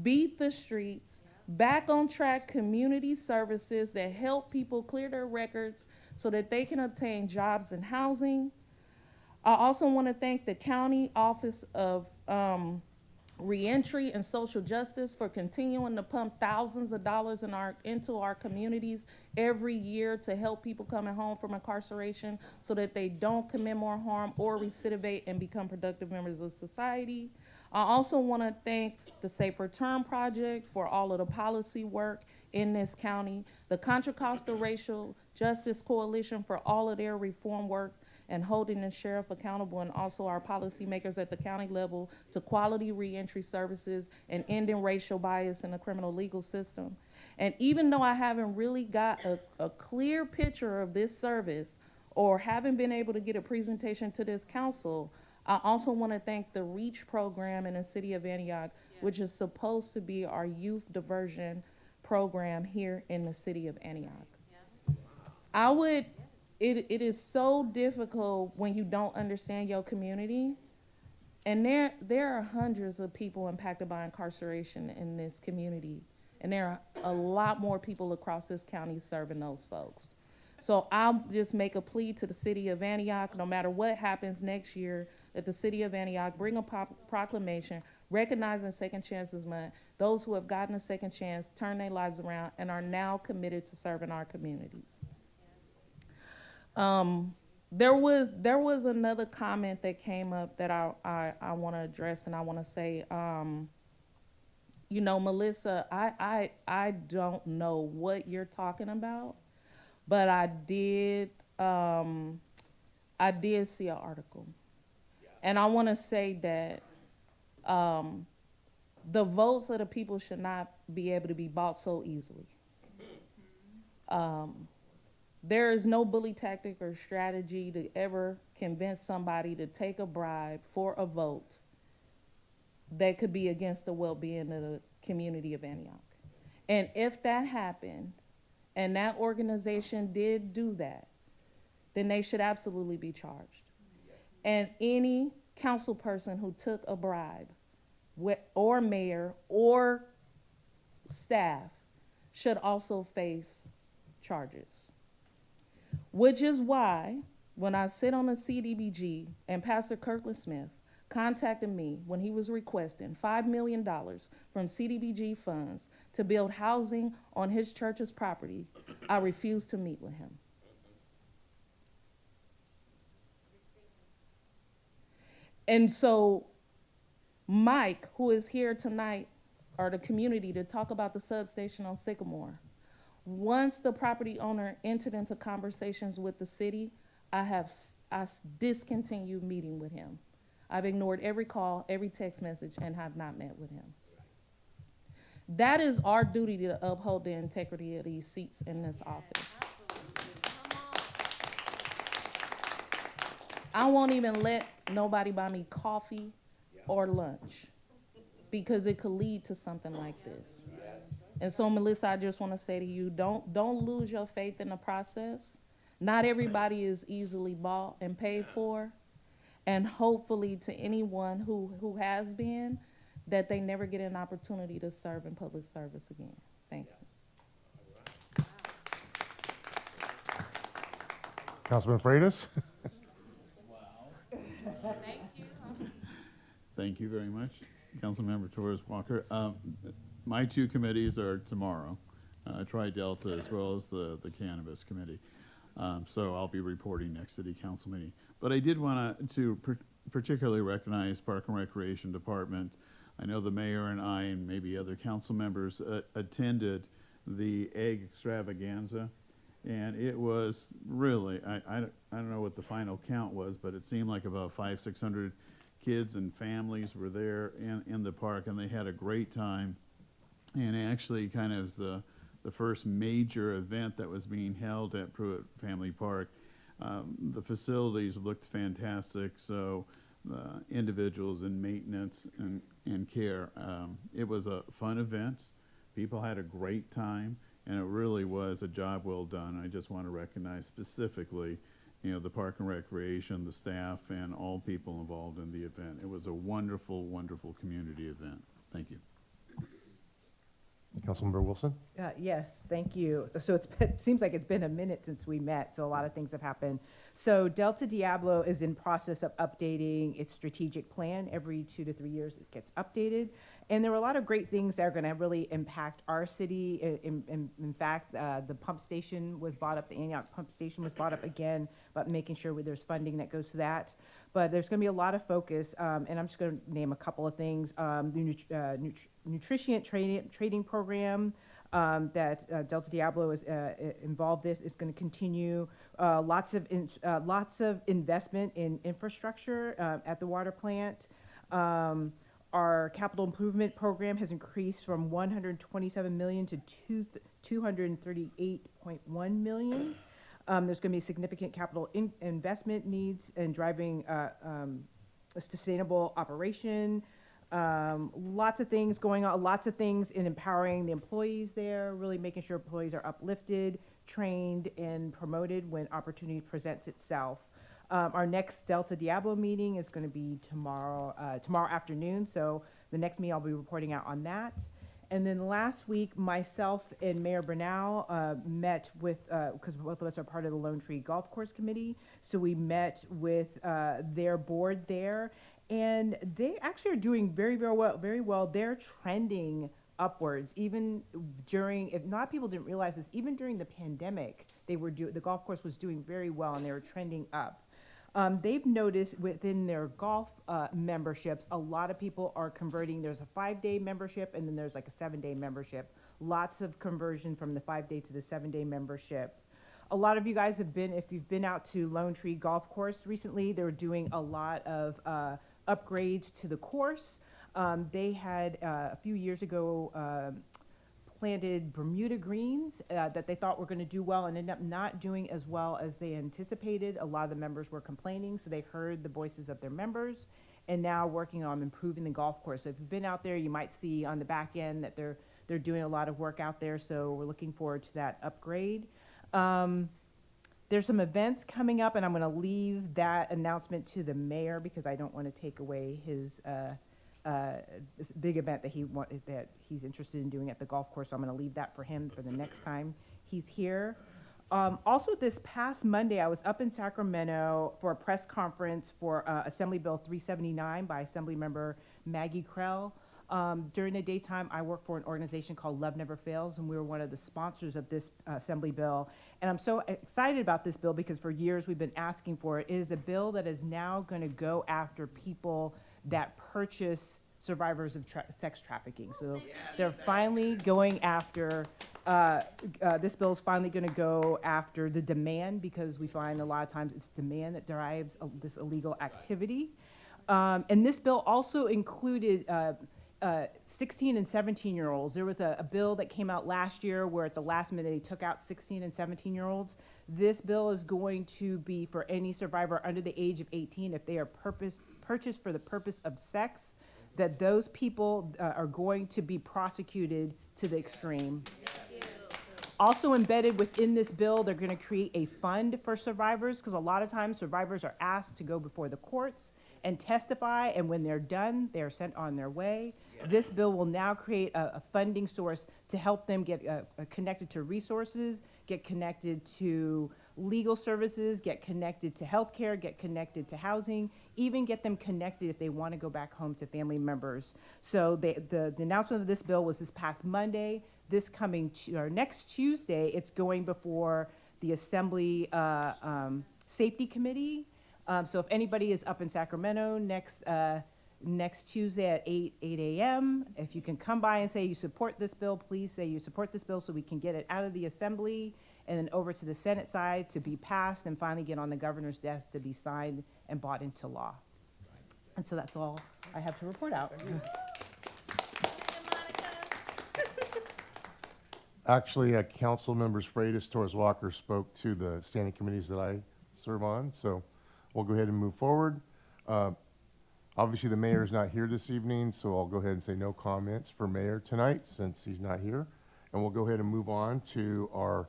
Beat the Streets, Back on Track Community Services that help people clear their records so that they can obtain jobs and housing. I also want to thank the County Office of Reentry and Social Justice for continuing to pump thousands of dollars into our communities every year to help people coming home from incarceration so that they don't commit more harm or recidivate and become productive members of society. I also want to thank the Safe Return Project for all of the policy work in this county, the Contra Costa Racial Justice Coalition for all of their reform work and holding the sheriff accountable, and also our policymakers at the county level to quality reentry services and ending racial bias in the criminal legal system. And even though I haven't really got a clear picture of this service or haven't been able to get a presentation to this council, I also want to thank the REACH program in the city of Antioch, which is supposed to be our youth diversion program here in the city of Antioch. It is so difficult when you don't understand your community. And there are hundreds of people impacted by incarceration in this community. And there are a lot more people across this county serving those folks. So I'll just make a plea to the city of Antioch, no matter what happens next year, that the city of Antioch bring a proclamation recognizing Second Chances Month, those who have gotten a second chance, turn their lives around, and are now committed to serving our communities. There was another comment that came up that I want to address, and I want to say, you know, Melissa, I don't know what you're talking about, but I did see an article, and I want to say that the votes of the people should not be able to be bought so easily. There is no bully tactic or strategy to ever convince somebody to take a bribe for a vote that could be against the well-being of the community of Antioch. And if that happened, and that organization did do that, then they should absolutely be charged. And any council person who took a bribe, or mayor, or staff, should also face charges. Which is why, when I sit on the CDBG, and Pastor Kirkland Smith contacted me when he was requesting $5 million from CDBG funds to build housing on his church's property, I refused to meet with him. And so Mike, who is here tonight, or the community, to talk about the substation on Sycamore, once the property owner entered into conversations with the city, I discontinued meeting with him. I've ignored every call, every text message, and have not met with him. That is our duty to uphold the integrity of these seats in this office. I won't even let nobody buy me coffee or lunch because it could lead to something like this. And so, Melissa, I just want to say to you, don't lose your faith in the process. Not everybody is easily bought and paid for. And hopefully to anyone who has been, that they never get an opportunity to serve in public service again. Thank you. Councilman Freitas? Thank you. Thank you very much, Councilmember Torres Walker. My two committees are tomorrow, Tri-Delta as well as the Cannabis Committee. So I'll be reporting next city council meeting. But I did want to particularly recognize Park and Recreation Department. I know the mayor and I and maybe other council members attended the egg extravaganza. And it was really, I don't know what the final count was, but it seemed like about 500-600 kids and families were there in the park, and they had a great time. And actually kind of as the first major event that was being held at Pruitt Family Park, the facilities looked fantastic, so individuals in maintenance and care. It was a fun event. People had a great time, and it really was a job well done. I just want to recognize specifically, the Park and Recreation, the staff, and all people involved in the event. It was a wonderful, wonderful community event. Thank you. Councilmember Wilson? Yes, thank you. So it seems like it's been a minute since we met, so a lot of things have happened. So Delta Diablo is in process of updating its strategic plan. Every 2 to 3 years it gets updated. And there were a lot of great things that are going to really impact our city. In fact, the pump station was brought up, the Antioch pump station was brought up again, but making sure there's funding that goes to that. But there's going to be a lot of focus, and I'm just going to name a couple of things. The nutrition trading program that Delta Diablo is involved in is going to continue. Lots of investment in infrastructure at the water plant. Our capital improvement program has increased from $127 million to $238.1 million. There's going to be significant capital investment needs in driving a sustainable operation. Lots of things going on, lots of things in empowering the employees there, really making sure employees are uplifted, trained, and promoted when opportunity presents itself. Our next Delta Diablo meeting is going to be tomorrow afternoon. So the next meeting I'll be reporting out on that. And then last week, myself and Mayor Bernal met with, because both of us are part of the Lone Tree Golf Course Committee, so we met with their board there, and they actually are doing very, very well. Very well. They're trending upwards, even during. If not, people didn't realize this. Even during the pandemic, the golf course was doing very well, and they were trending up. They've noticed within their golf memberships, a lot of people are converting. There's a 5-day membership, and then there's like a 7-day membership. Lots of conversion from the 5-day to the 7-day membership. A lot of you guys have been, if you've been out to Lone Tree Golf Course recently, they're doing a lot of upgrades to the course. They had, a few years ago, planted Bermuda greens that they thought were going to do well and ended up not doing as well as they anticipated. A lot of the members were complaining, so they heard the voices of their members and now working on improving the golf course. So if you've been out there, you might see on the back end that they're doing a lot of work out there, so we're looking forward to that upgrade. There's some events coming up, and I'm going to leave that announcement to the mayor because I don't want to take away his this big event that he's interested in doing at the golf course. So I'm going to leave that for him for the next time he's here. Also, this past Monday, I was up in Sacramento for a press conference for Assembly Bill 379 by Assemblymember Maggie Krell. During the daytime, I work for an organization called Love Never Fails, and we were one of the sponsors of this Assembly bill. And I'm so excited about this bill because for years we've been asking for it. It is a bill that is now going to go after people that purchase survivors of sex trafficking. So they're finally going after, this bill is finally going to go after the demand, because we find a lot of times it's demand that drives this illegal activity. And this bill also included 16 and 17-year-olds. There was a bill that came out last year where at the last minute they took out 16 and 17-year-olds. This bill is going to be for any survivor under the age of 18 if they are purchased for the purpose of sex, that those people are going to be prosecuted to the extreme. Also embedded within this bill, they're going to create a fund for survivors, because a lot of times survivors are asked to go before the courts and testify, and when they're done, they are sent on their way. This bill will now create a funding source to help them get connected to resources, get connected to legal services, get connected to healthcare, get connected to housing, even get them connected if they want to go back home to family members. So the announcement of this bill was this past Monday. This coming or next Tuesday, it's going before the Assembly Safety Committee. So if anybody is up in Sacramento next Tuesday at 8 a.m., if you can come by and say you support this bill, please say you support this bill so we can get it out of the Assembly and then over to the Senate side to be passed and finally get on the governor's desk to be signed and brought into law. And so that's all I have to report out. Actually, Council Members Freitas, Torres Walker spoke to the standing committees that I serve on, so we'll go ahead and move forward. Obviously, the mayor is not here this evening, so I'll go ahead and say no comments for mayor tonight since he's not here. And we'll go ahead and move on to our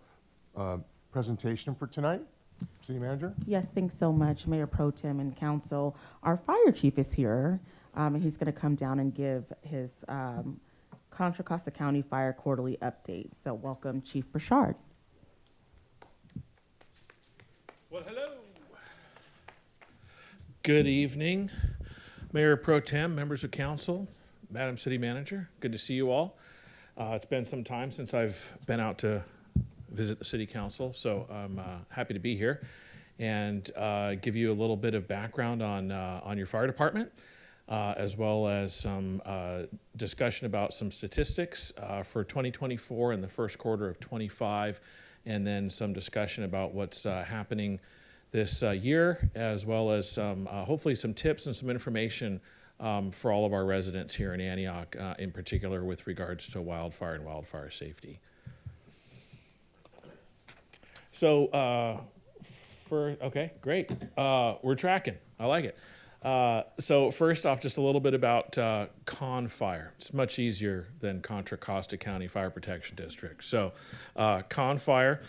presentation for tonight. City Manager? Yes, thanks so much, Mayor Pro Tem and Council. Our fire chief is here, and he's going to come down and give his Contra Costa County Fire Quarterly Update. So welcome, Chief Burchard. Well, hello. Good evening, Mayor Pro Tem, members of council, Madam City Manager. Good to see you all. It's been some time since I've been out to visit the City Council, so I'm happy to be here and give you a little bit of background on your fire department, as well as some discussion about some statistics for 2024 and the first quarter of 25, and then some discussion about what's happening this year, as well as some, hopefully some tips and some information for all of our residents here in Antioch, in particular with regards to wildfire and wildfire safety. So, okay, great. We're tracking. I like it. So first off, just a little bit about Con Fire. It's much easier than Contra Costa County Fire Protection District. So Con Fire,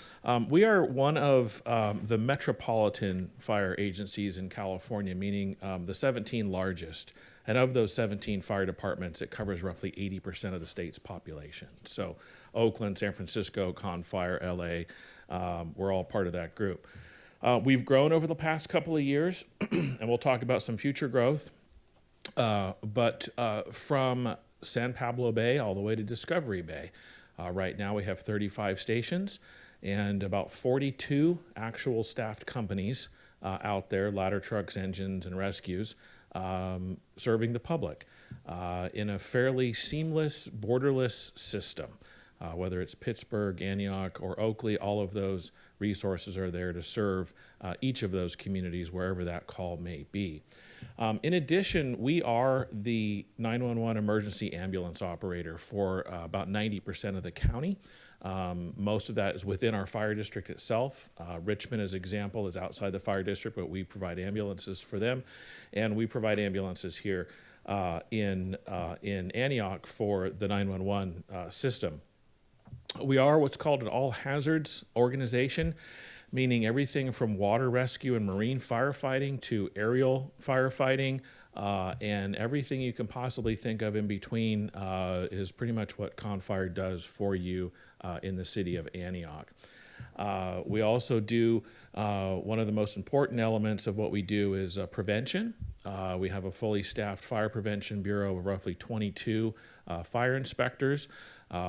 we are one of the metropolitan fire agencies in California, meaning the 17 largest. And of those 17 fire departments, it covers roughly 80% of the state's population. So Oakland, San Francisco, Con Fire, LA, we're all part of that group. We've grown over the past couple of years, and we'll talk about some future growth. But from San Pablo Bay all the way to Discovery Bay, right now we have 35 stations and about 42 actual staffed companies out there, ladder trucks, engines, and rescues, serving the public in a fairly seamless, borderless system. Whether it's Pittsburgh, Antioch, or Oakley, all of those resources are there to serve each of those communities wherever that call may be. In addition, we are the 911 emergency ambulance operator for about 90% of the county. Most of that is within our fire district itself. Richmond, as example, is outside the fire district, but we provide ambulances for them, and we provide ambulances here in Antioch for the 911 system. We are what's called an all hazards organization, meaning everything from water rescue and marine firefighting to aerial firefighting, and everything you can possibly think of in between is pretty much what Con Fire does for you in the city of Antioch. We also do, one of the most important elements of what we do is prevention. We have a fully staffed fire prevention bureau of roughly 22 fire inspectors.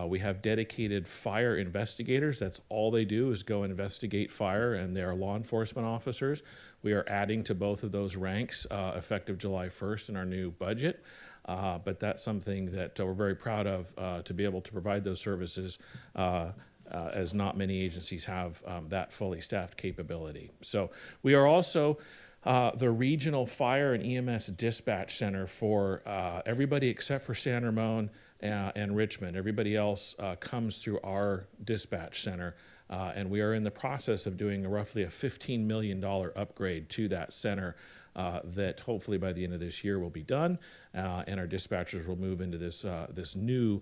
We have dedicated fire investigators. That's all they do is go investigate fire, and they are law enforcement officers. We are adding to both of those ranks effective July 1st in our new budget. But that's something that we're very proud of to be able to provide those services as not many agencies have that fully staffed capability. So we are also the regional fire and EMS dispatch center for everybody except for San Ramon and Richmond. Everybody else comes through our dispatch center, and we are in the process of doing roughly a $15 million upgrade to that center that hopefully by the end of this year will be done, and our dispatchers will move into this new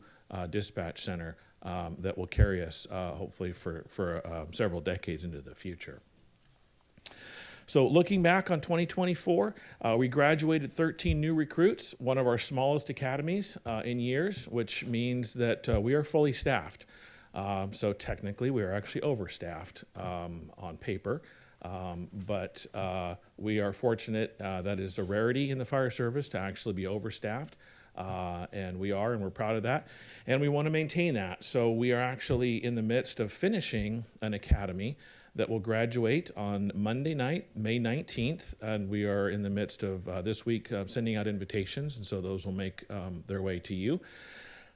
dispatch center that will carry us hopefully for several decades into the future. So looking back on 2024, we graduated 13 new recruits, one of our smallest academies in years, which means that we are fully staffed. So technically, we are actually overstaffed on paper, but we are fortunate that is a rarity in the fire service to actually be overstaffed. And we are, and we're proud of that. And we want to maintain that. So we are actually in the midst of finishing an academy that will graduate on Monday night, May 19th, and we are in the midst of this week sending out invitations, and so those will make their way to you.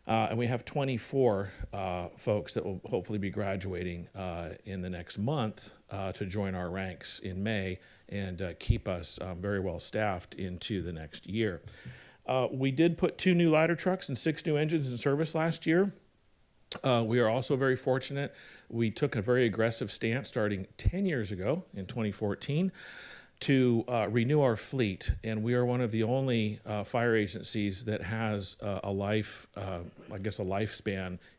And we have 24 folks that will hopefully be graduating in the next month to join our ranks in May and keep us very well staffed into the next year. We did put 2 new ladder trucks and 6 new engines in service last year. We are also very fortunate. We took a very aggressive stance starting 10 years ago in 2014 to renew our fleet, and we are one of the only fire agencies that has a lifespan,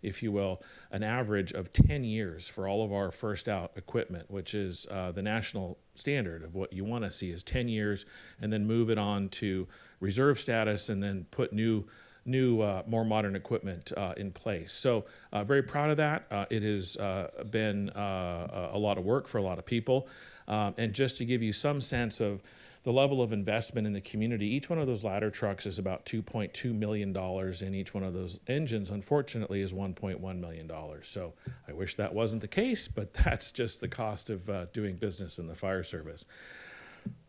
if you will, an average of 10 years for all of our first out equipment, which is the national standard of what you want to see is 10 years, and then move it on to reserve status, and then put new more modern equipment in place. So very proud of that. It has been a lot of work for a lot of people. And just to give you some sense of the level of investment in the community, each one of those ladder trucks is about $2.2 million, and each one of those engines, unfortunately, is $1.1 million. So I wish that wasn't the case, but that's just the cost of doing business in the fire service.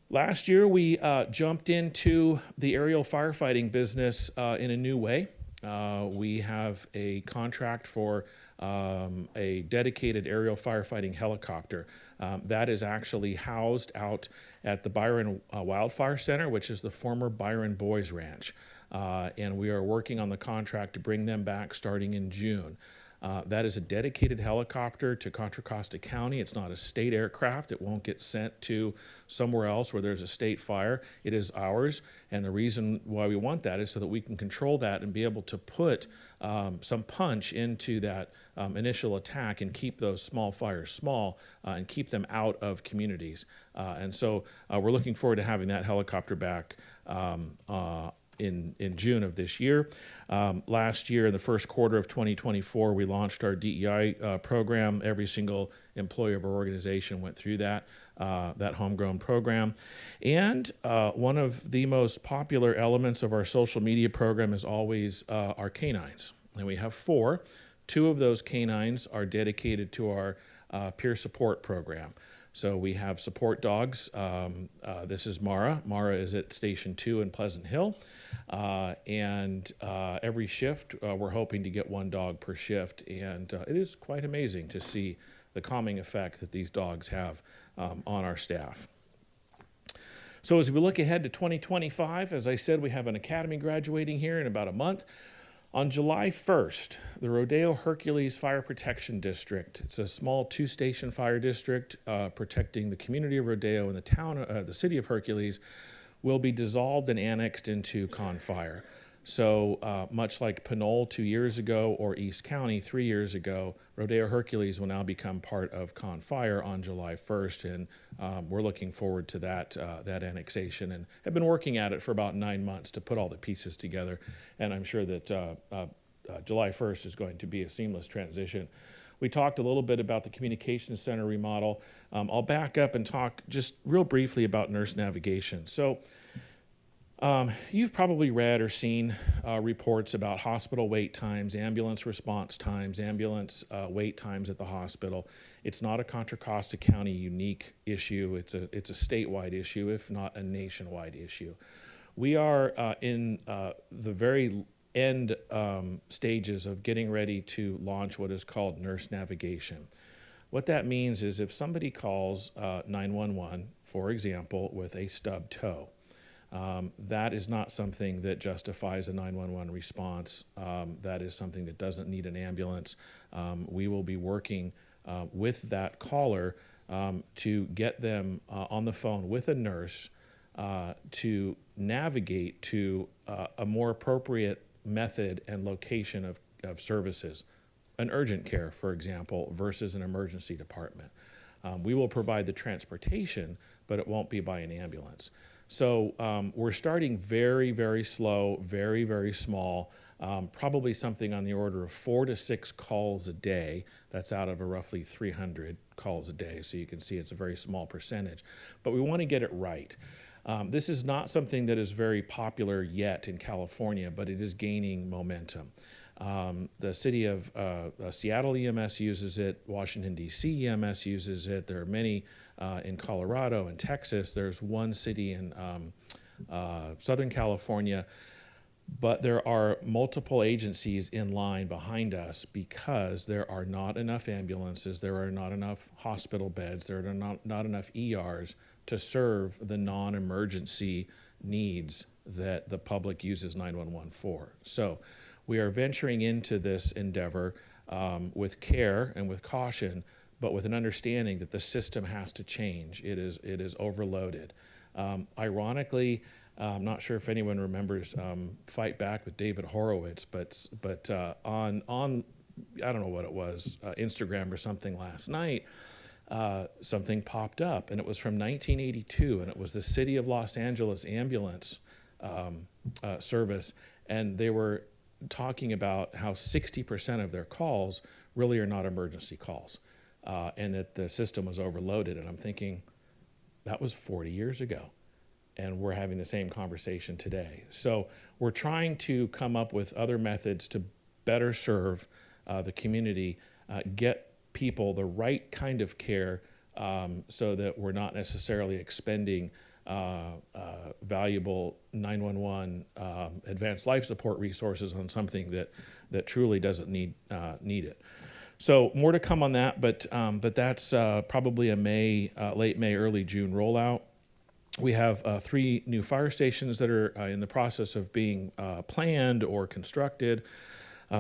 Last year, we jumped into the aerial firefighting business in a new way. We have a contract for a dedicated aerial firefighting helicopter that is actually housed out at the Byron Wildfire Center, which is the former Byron Boys Ranch. And we are working on the contract to bring them back starting in June. That is a dedicated helicopter to Contra Costa County. It's not a state aircraft. It won't get sent to somewhere else where there's a state fire. It is ours, and the reason why we want that is so that we can control that and be able to put some punch into that initial attack and keep those small fires small and keep them out of communities. And so we're looking forward to having that helicopter back in June of this year. Last year, in the first quarter of 2024, we launched our DEI program. Every single employee of our organization went through that homegrown program. And one of the most popular elements of our social media program is always our canines. And we have 4. 2 of those canines are dedicated to our peer support program. So we have support dogs. This is Mara. Mara is at Station 2 in Pleasant Hill. And every shift, we're hoping to get 1 dog per shift. And it is quite amazing to see the calming effect that these dogs have on our staff. So as we look ahead to 2025, as I said, we have an academy graduating here in about a month. On July 1st, the Rodeo Hercules Fire Protection District, it's a small 2-station fire district protecting the community of Rodeo and the city of Hercules, will be dissolved and annexed into Con Fire. So much like Pinole 2 years ago or East County 3 years ago, Rodeo Hercules will now become part of Con Fire on July 1st, and we're looking forward to that annexation, and have been working at it for about 9 months to put all the pieces together, and I'm sure that July 1st is going to be a seamless transition. We talked a little bit about the communications center remodel. I'll back up and talk just real briefly about nurse navigation. So you've probably read or seen reports about hospital wait times, ambulance response times, ambulance wait times at the hospital. It's not a Contra Costa County unique issue. It's a statewide issue, if not a nationwide issue. We are in the very end stages of getting ready to launch what is called nurse navigation. What that means is if somebody calls 911, for example, with a stub toe, that is not something that justifies a 911 response. That is something that doesn't need an ambulance. We will be working with that caller to get them on the phone with a nurse to navigate to a more appropriate method and location of services. An urgent care, for example, versus an emergency department. We will provide the transportation, but it won't be by an ambulance. So we're starting very, very slow, very, very small, probably something on the order of 4 to 6 calls a day. That's out of a roughly 300 calls a day, so you can see it's a very small percentage. But we want to get it right. This is not something that is very popular yet in California, but it is gaining momentum. The city of Seattle EMS uses it, Washington, D.C. EMS uses it. There are many in Colorado and Texas. There's one city in Southern California. But there are multiple agencies in line behind us because there are not enough ambulances, there are not enough hospital beds, there are not enough ERs to serve the non-emergency needs that the public uses 911 for. So we are venturing into this endeavor with care and with caution, but with an understanding that the system has to change. It is overloaded. Ironically, I'm not sure if anyone remembers Fight Back with David Horowitz, but on I don't know what it was, Instagram or something last night, something popped up, and it was from 1982, and it was the City of Los Angeles ambulance service, and they were talking about how 60% of their calls really are not emergency calls, and that the system was overloaded. And I'm thinking, that was 40 years ago, and we're having the same conversation today. So we're trying to come up with other methods to better serve the community, get people the right kind of care so that we're not necessarily expending valuable 911 advanced life support resources on something that truly doesn't need it. So more to come on that, but that's probably a late May, early June rollout. We have 3 new fire stations that are in the process of being planned or constructed.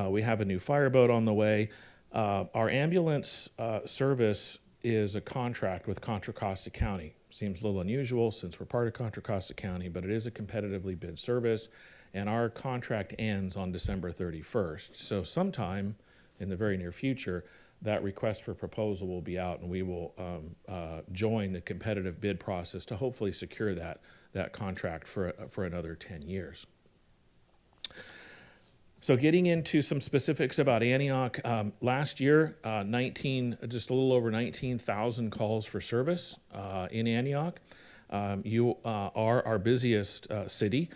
We have a new fireboat on the way. Our ambulance service is a contract with Contra Costa County. Seems a little unusual since we're part of Contra Costa County, but it is a competitively bid service, and our contract ends on December 31st. So sometime in the very near future, that request for proposal will be out, and we will join the competitive bid process to hopefully secure that contract for another 10 years. So getting into some specifics about Antioch, last year, just a little over 19,000 calls for service in Antioch. You are our busiest city.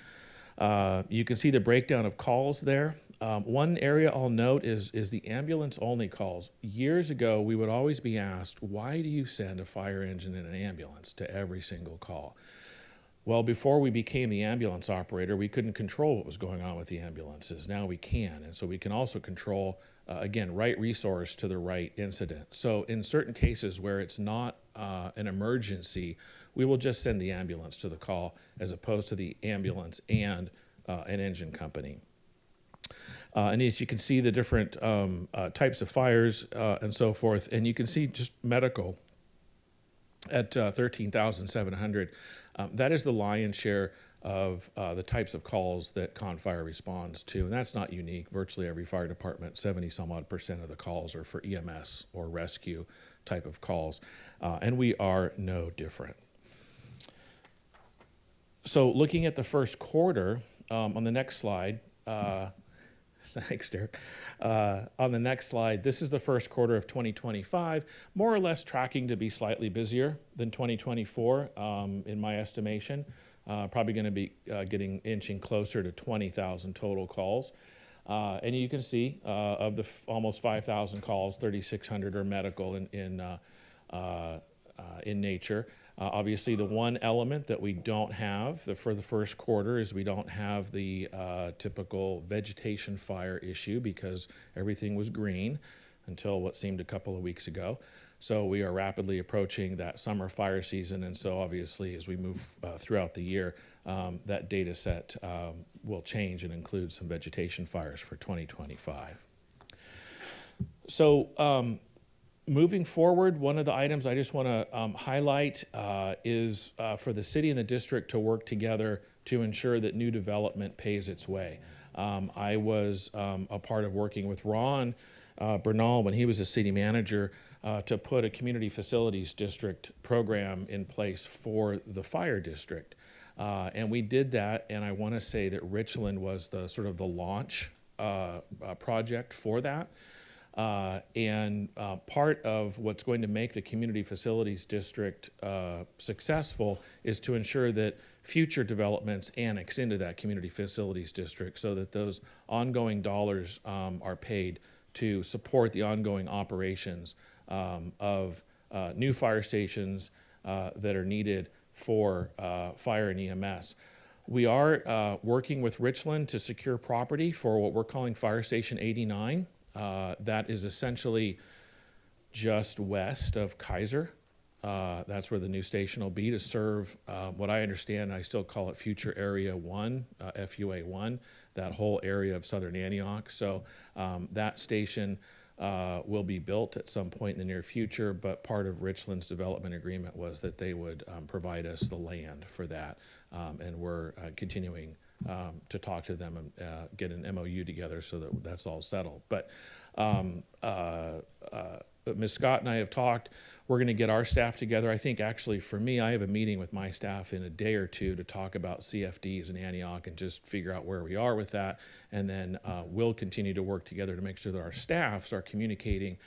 You can see the breakdown of calls there. One area I'll note is the ambulance-only calls. Years ago, we would always be asked, why do you send a fire engine and an ambulance to every single call? Well, before we became the ambulance operator, we couldn't control what was going on with the ambulances. Now we can, and so we can also control, again, right resource to the right incident. So in certain cases where it's not an emergency, we will just send the ambulance to the call as opposed to the ambulance and an engine company. And as you can see, the different types of fires and so forth, and you can see just medical at 13,700. That is the lion's share of the types of calls that Confire responds to, and that's not unique. Virtually every fire department, 70-some-odd% of the calls are for EMS or rescue type of calls, and we are no different. So looking at the first quarter, on the next slide, thanks, Derek. On the next slide, this is the first quarter of 2025, more or less tracking to be slightly busier than 2024, in my estimation. Probably going to be inching closer to 20,000 total calls. And you can see of the almost 5,000 calls, 3,600 are medical in nature. Obviously, the one element that we don't have for the first quarter is we don't have the typical vegetation fire issue because everything was green until what seemed a couple of weeks ago. So we are rapidly approaching that summer fire season, and so obviously as we move throughout the year, that data set will change and include some vegetation fires for 2025. So moving forward, one of the items I just want to highlight is for the city and the district to work together to ensure that new development pays its way. I was a part of working with Ron Bernal when he was a city manager to put a community facilities district program in place for the fire district. And we did that, and I want to say that Richland was the sort of the launch project for that. And part of what's going to make the community facilities district successful is to ensure that future developments annex into that community facilities district so that those ongoing dollars are paid to support the ongoing operations of new fire stations that are needed for fire and EMS. We are working with Richland to secure property for what we're calling Fire Station 89. That is essentially just west of Kaiser. That's where the new station will be to serve what I understand, I still call it Future Area 1, FUA 1, that whole area of southern Antioch. So that station will be built at some point in the near future, but part of Richland's development agreement was that they would provide us the land for that, and we're continuing to talk to them and get an MOU together so that that's all settled. But Ms. Scott and I have talked. We're going to get our staff together. I think actually for me, I have a meeting with my staff in a day or two to talk about CFDs in Antioch and just figure out where we are with that. And then we'll continue to work together to make sure that our staffs are communicating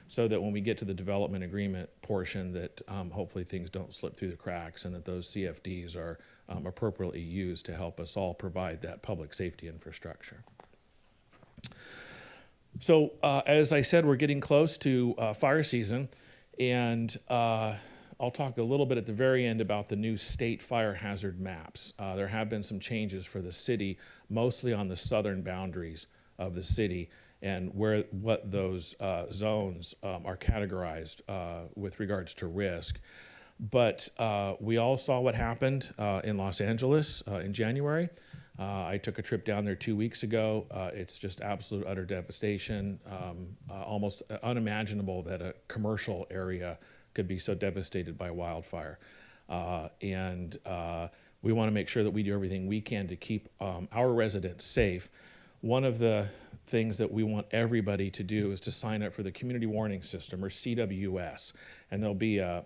so that when we get to the development agreement portion that hopefully things don't slip through the cracks and that those CFDs are appropriately used to help us all provide that public safety infrastructure. So as I said, we're getting close to fire season, and I'll talk a little bit at the very end about the new state fire hazard maps. There have been some changes for the city, mostly on the southern boundaries of the city and what those zones are categorized with regards to risk. But we all saw what happened in Los Angeles in January. I took a trip down there 2 weeks ago. It's just absolute utter devastation, almost unimaginable that a commercial area could be so devastated by wildfire. And we want to make sure that we do everything we can to keep our residents safe. One of the things that we want everybody to do is to sign up for the Community Warning System, or CWS. And there'll be a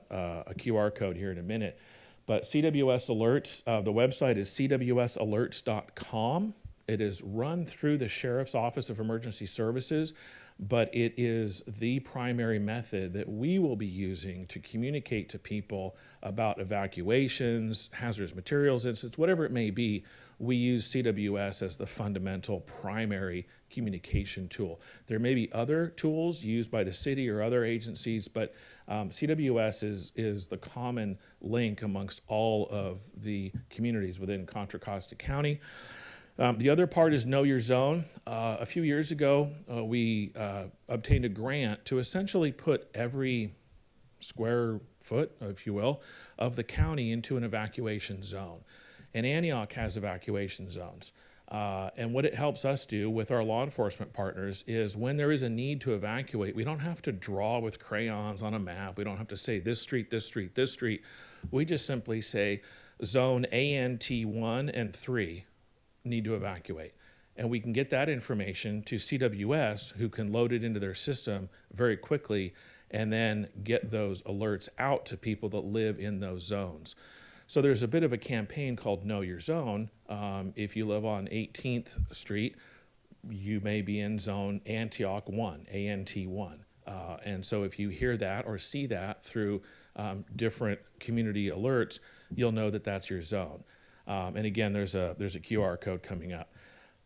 QR code here in a minute. But CWS Alerts, the website is cwsalerts.com. It is run through the Sheriff's Office of Emergency Services, but it is the primary method that we will be using to communicate to people about evacuations, hazardous materials incidents, whatever it may be. We use CWS as the fundamental primary communication tool. There may be other tools used by the city or other agencies, but CWS is the common link amongst all of the communities within Contra Costa County. The other part is Know Your Zone. A few years ago, we obtained a grant to essentially put every square foot, if you will, of the county into an evacuation zone. And Antioch has evacuation zones. And what it helps us do with our law enforcement partners is when there is a need to evacuate, we don't have to draw with crayons on a map. We don't have to say this street, this street, this street. We just simply say zone ANT1 and 3 need to evacuate. And we can get that information to CWS, who can load it into their system very quickly and then get those alerts out to people that live in those zones. So there's a bit of a campaign called Know Your Zone. If you live on 18th Street, you may be in zone Antioch 1, ANT1. And so if you hear that or see that through different community alerts, you'll know that that's your zone. And again, there's a QR code coming up.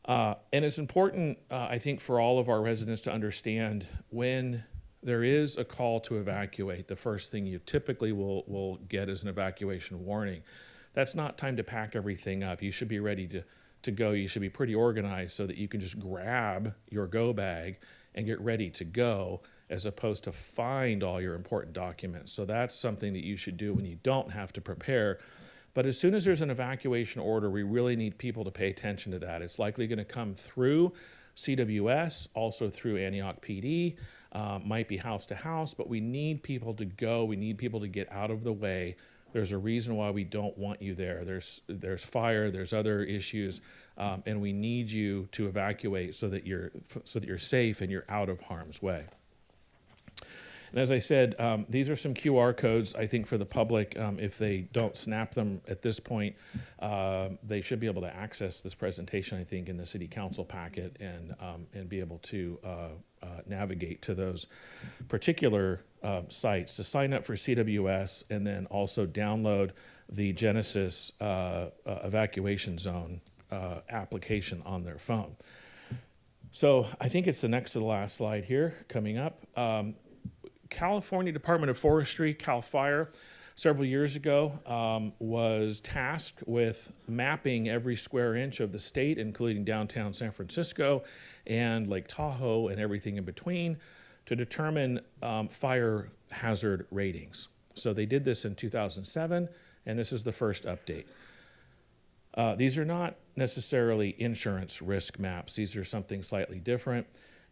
And it's important, I think, for all of our residents to understand when there is a call to evacuate, the first thing you typically will get is an evacuation warning. That's not time to pack everything up. You should be ready to go. You should be pretty organized so that you can just grab your go bag and get ready to go, as opposed to find all your important documents. So that's something that you should do when you don't have to prepare. But as soon as there's an evacuation order, we really need people to pay attention to that. It's likely going to come through CWS, also through Antioch PD, might be house to house, but we need people to go. We need people to get out of the way. There's a reason why we don't want you there. There's fire, there's other issues, and we need you to evacuate so that you're safe and you're out of harm's way. And as I said, these are some QR codes, I think, for the public. If they don't snap them at this point, they should be able to access this presentation, I think, in the city council packet and be able to navigate to those particular sites to sign up for CWS and then also download the Genesis evacuation zone application on their phone. So I think it's the next to the last slide here coming up. California Department of Forestry, CAL FIRE, several years ago was tasked with mapping every square inch of the state, including downtown San Francisco and Lake Tahoe and everything in between, to determine fire hazard ratings. So they did this in 2007, and this is the first update. These are not necessarily insurance risk maps. These are something slightly different.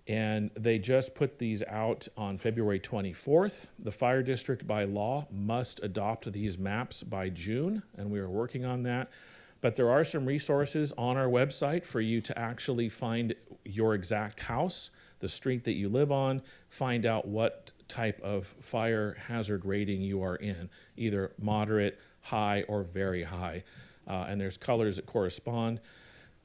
And they just put these out on February 24th. The fire district by law must adopt these maps by June, and we are working on that. But there are some resources on our website for you to actually find your exact house, the street that you live on, find out what type of fire hazard rating you are in, either moderate, high, or very high. And there's colors that correspond.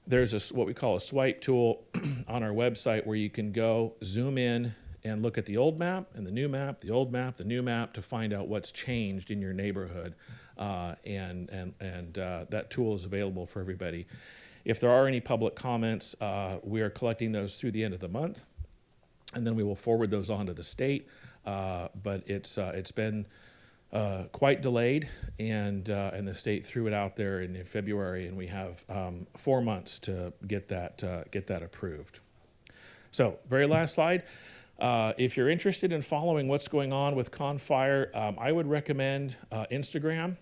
There's what we call a swipe tool on our website where you can go zoom in and look at the old map and the new map, the old map, the new map, to find out what's changed in your neighborhood. That tool is available for everybody. If there are any public comments, we are collecting those through the end of the month, and then we will forward those on to the state. But it's been quite delayed, and the state threw it out there in February, and we have 4 months to get that approved. So, very last slide. If you're interested in following what's going on with ConFire, I would recommend Instagram.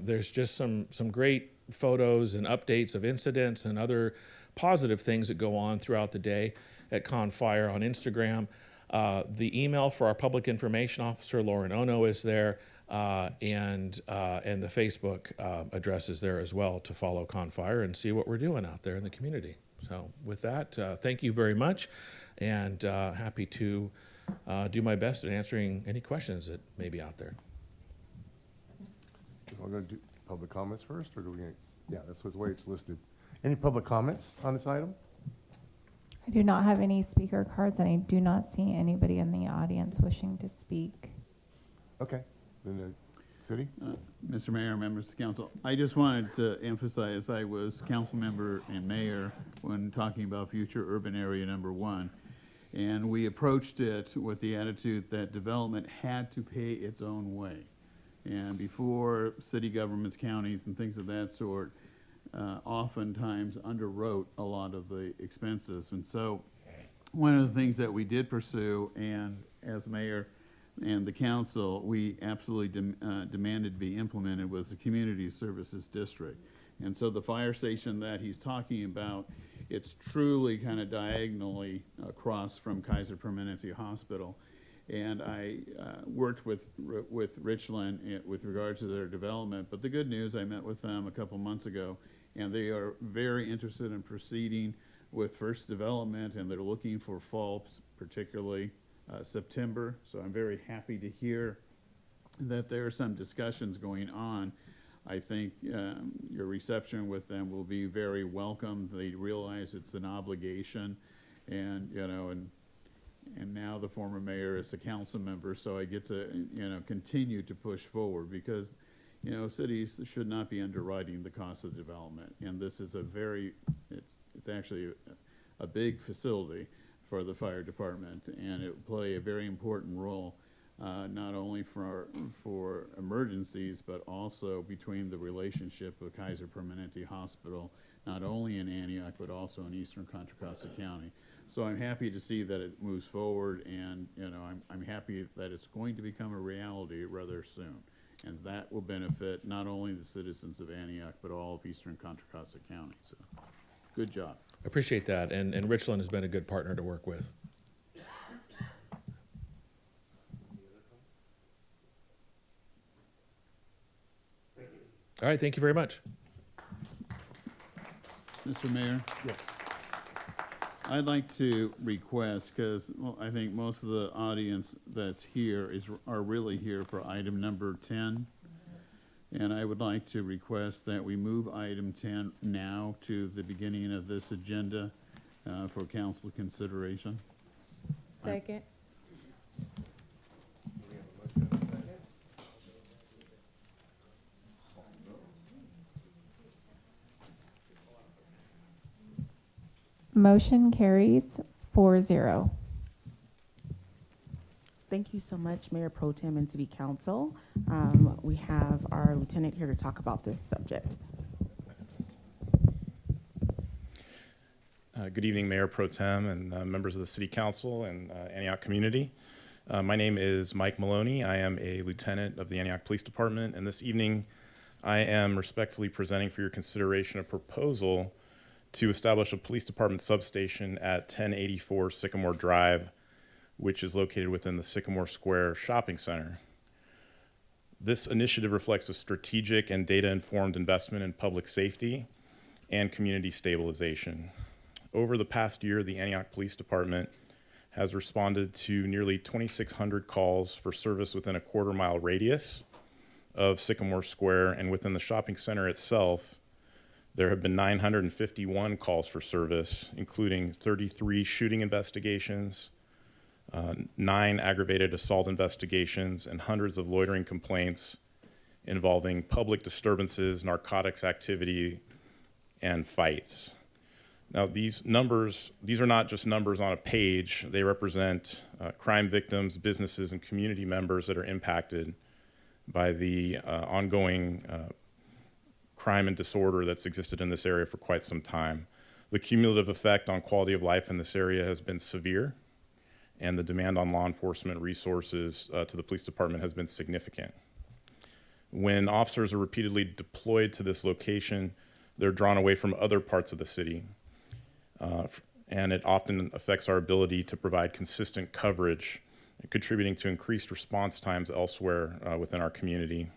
There's just some great photos and updates of incidents and other positive things that go on throughout the day at Confire on Instagram. The email for our public information officer, Lauren Ono, is there, and the Facebook address is there as well to follow Confire and see what we're doing out there in the community. So with that, thank you very much, and happy to do my best in answering any questions that may be out there. We're going to do public comments first, or do we? Yeah, that's the way it's listed. Any public comments on this item? I do not have any speaker cards, and I do not see anybody in the audience wishing to speak. Okay, then the city. Mr. Mayor, members of the council, I just wanted to emphasize I was council member and mayor when talking about future urban area number 1. And we approached it with the attitude that development had to pay its own way. And before city governments, counties, and things of that sort oftentimes underwrote a lot of the expenses. And so one of the things that we did pursue, and as mayor and the council, we absolutely demanded to be implemented, was the community services district. And so the fire station that he's talking about, it's truly kind of diagonally across from Kaiser Permanente Hospital. And I worked with Richland with regards to their development. But the good news, I met with them a couple months ago, and they are very interested in proceeding with first development, and they're looking for fall, particularly September. So I'm very happy to hear that there are some discussions going on. I think your reception with them will be very welcome. They realize it's an obligation, and and now the former mayor is a council member, so I get to continue to push forward, because cities should not be underwriting the cost of development, and this is it's actually a big facility for the fire department, and it will play a very important role not only for emergencies, but also between the relationship with Kaiser Permanente Hospital, not only in Antioch, but also in eastern Contra Costa County. So I'm happy to see that it moves forward, and I'm happy that it's going to become a reality rather soon. And that will benefit not only the citizens of Antioch, but all of eastern Contra Costa County. So good job. I appreciate that, and Richland has been a good partner to work with. All right, thank you very much. Mr. Mayor? Yes. I'd like to request, because I think most of the audience that's here are really here for item number 10. And I would like to request that we move item 10 now to the beginning of this agenda for council consideration. Second. Motion carries 4-0. Thank you so much, Mayor Pro Tem and City Council. We have our lieutenant here to talk about this subject. Good evening, Mayor Pro Tem and members of the City Council and Antioch community. My name is Mike Maloney. I am a lieutenant of the Antioch Police Department, and this evening I am respectfully presenting for your consideration a proposal to establish a police department substation at 1084 Sycamore Drive, which is located within the Sycamore Square Shopping Center. This initiative reflects a strategic and data-informed investment in public safety and community stabilization. Over the past year, the Antioch Police Department has responded to nearly 2,600 calls for service within a quarter-mile radius of Sycamore Square, and within the shopping center itself, there have been 951 calls for service, including 33 shooting investigations, 9 aggravated assault investigations, and hundreds of loitering complaints involving public disturbances, narcotics activity, and fights. Now, these are not just numbers on a page. They represent crime victims, businesses, and community members that are impacted by the ongoing crime and disorder that's existed in this area for quite some time. The cumulative effect on quality of life in this area has been severe, and the demand on law enforcement resources to the police department has been significant. When officers are repeatedly deployed to this location, they're drawn away from other parts of the city. And it often affects our ability to provide consistent coverage, contributing to increased response times elsewhere within our community.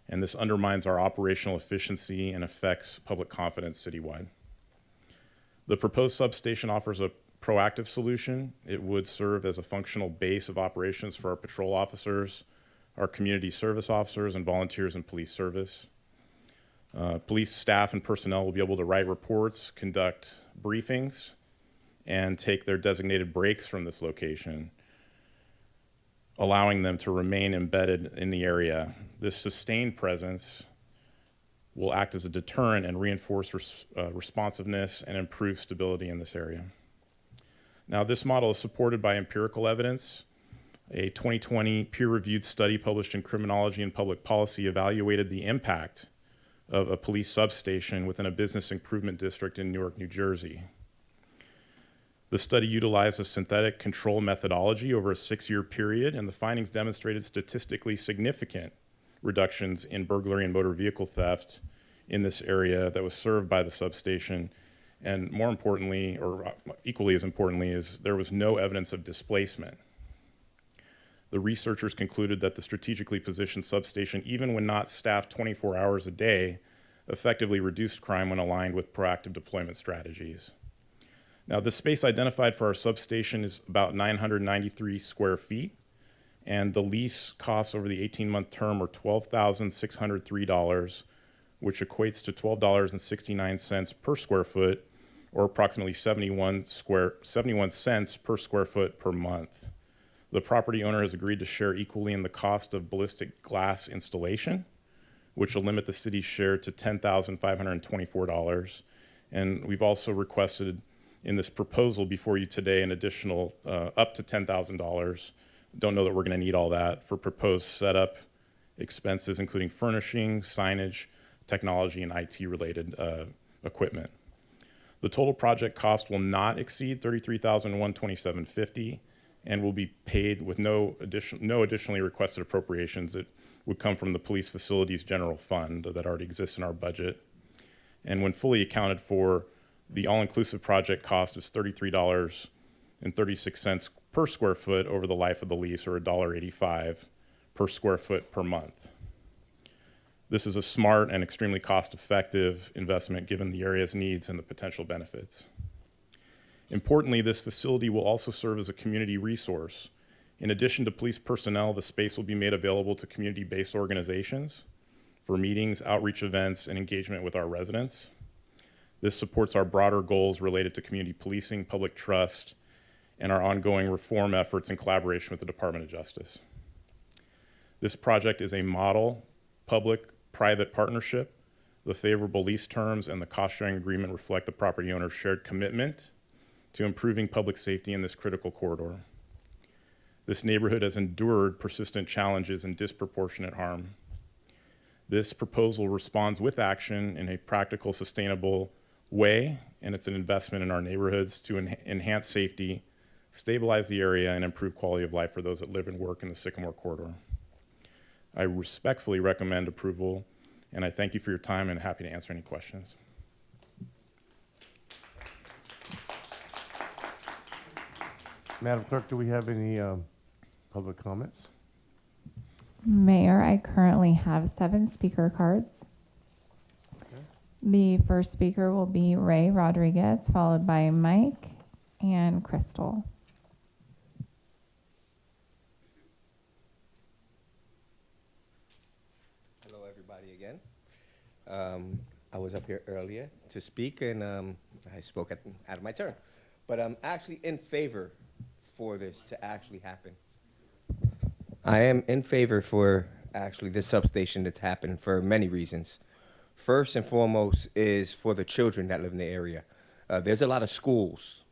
And this undermines our operational efficiency and affects public confidence citywide. The proposed substation offers a proactive solution. It would serve as a functional base of operations for our patrol officers, our community service officers, and volunteers in police service. Police staff and personnel will be able to write reports, conduct briefings, and take their designated breaks from this location, allowing them to remain embedded in the area. This sustained presence will act as a deterrent and reinforce responsiveness and improve stability in this area. Now, this model is supported by empirical evidence. A 2020 peer-reviewed study published in Criminology and Public Policy evaluated the impact of a police substation within a business improvement district in Newark, New Jersey. The study utilized a synthetic control methodology over a 6-year period, and the findings demonstrated statistically significant reductions in burglary and motor vehicle theft in this area that was served by the substation. And more importantly, or equally as importantly, is there was no evidence of displacement. The researchers concluded that the strategically positioned substation, even when not staffed 24 hours a day, effectively reduced crime when aligned with proactive deployment strategies. Now, the space identified for our substation is about 993 square feet, and the lease costs over the 18-month term are $12,603, which equates to $12.69 per square foot, or approximately 71 cents per square foot per month. The property owner has agreed to share equally in the cost of ballistic glass installation, which will limit the city's share to $10,524. And we've also requested in this proposal before you today an additional up to $10,000. Don't know that we're going to need all that for proposed setup expenses, including furnishings, signage, technology, and IT-related equipment. The total project cost will not exceed $33,127.50 and will be paid with no additionally requested appropriations. It would come from the police facilities general fund that already exists in our budget. And when fully accounted for, the all-inclusive project cost is $33.36 per square foot over the life of the lease, or $1.85 per square foot per month. This is a smart and extremely cost-effective investment given the area's needs and the potential benefits. Importantly, this facility will also serve as a community resource. In addition to police personnel, the space will be made available to community-based organizations for meetings, outreach events, and engagement with our residents. This supports our broader goals related to community policing, public trust, and our ongoing reform efforts in collaboration with the Department of Justice. This project is a model public-private partnership. The favorable lease terms and the cost-sharing agreement reflect the property owner's shared commitment to improving public safety in this critical corridor. This neighborhood has endured persistent challenges and disproportionate harm. This proposal responds with action in a practical, sustainable way, and it's an investment in our neighborhoods to enhance safety, stabilize the area, and improve quality of life for those that live and work in the Sycamore corridor. I respectfully recommend approval, and I thank you for your time and happy to answer any questions. Madam Clerk, do we have any public comments? Mayor, I currently have 7 speaker cards. Okay. The first speaker will be Ray Rodriguez, followed by Mike and Crystal. Hello, everybody, again. I was up here earlier to speak, and I spoke out of my turn. But I'm actually in favor for this to actually happen. I am in favor for actually this substation to happen for many reasons. First and foremost is for the children that live in the area. There's a lot of schools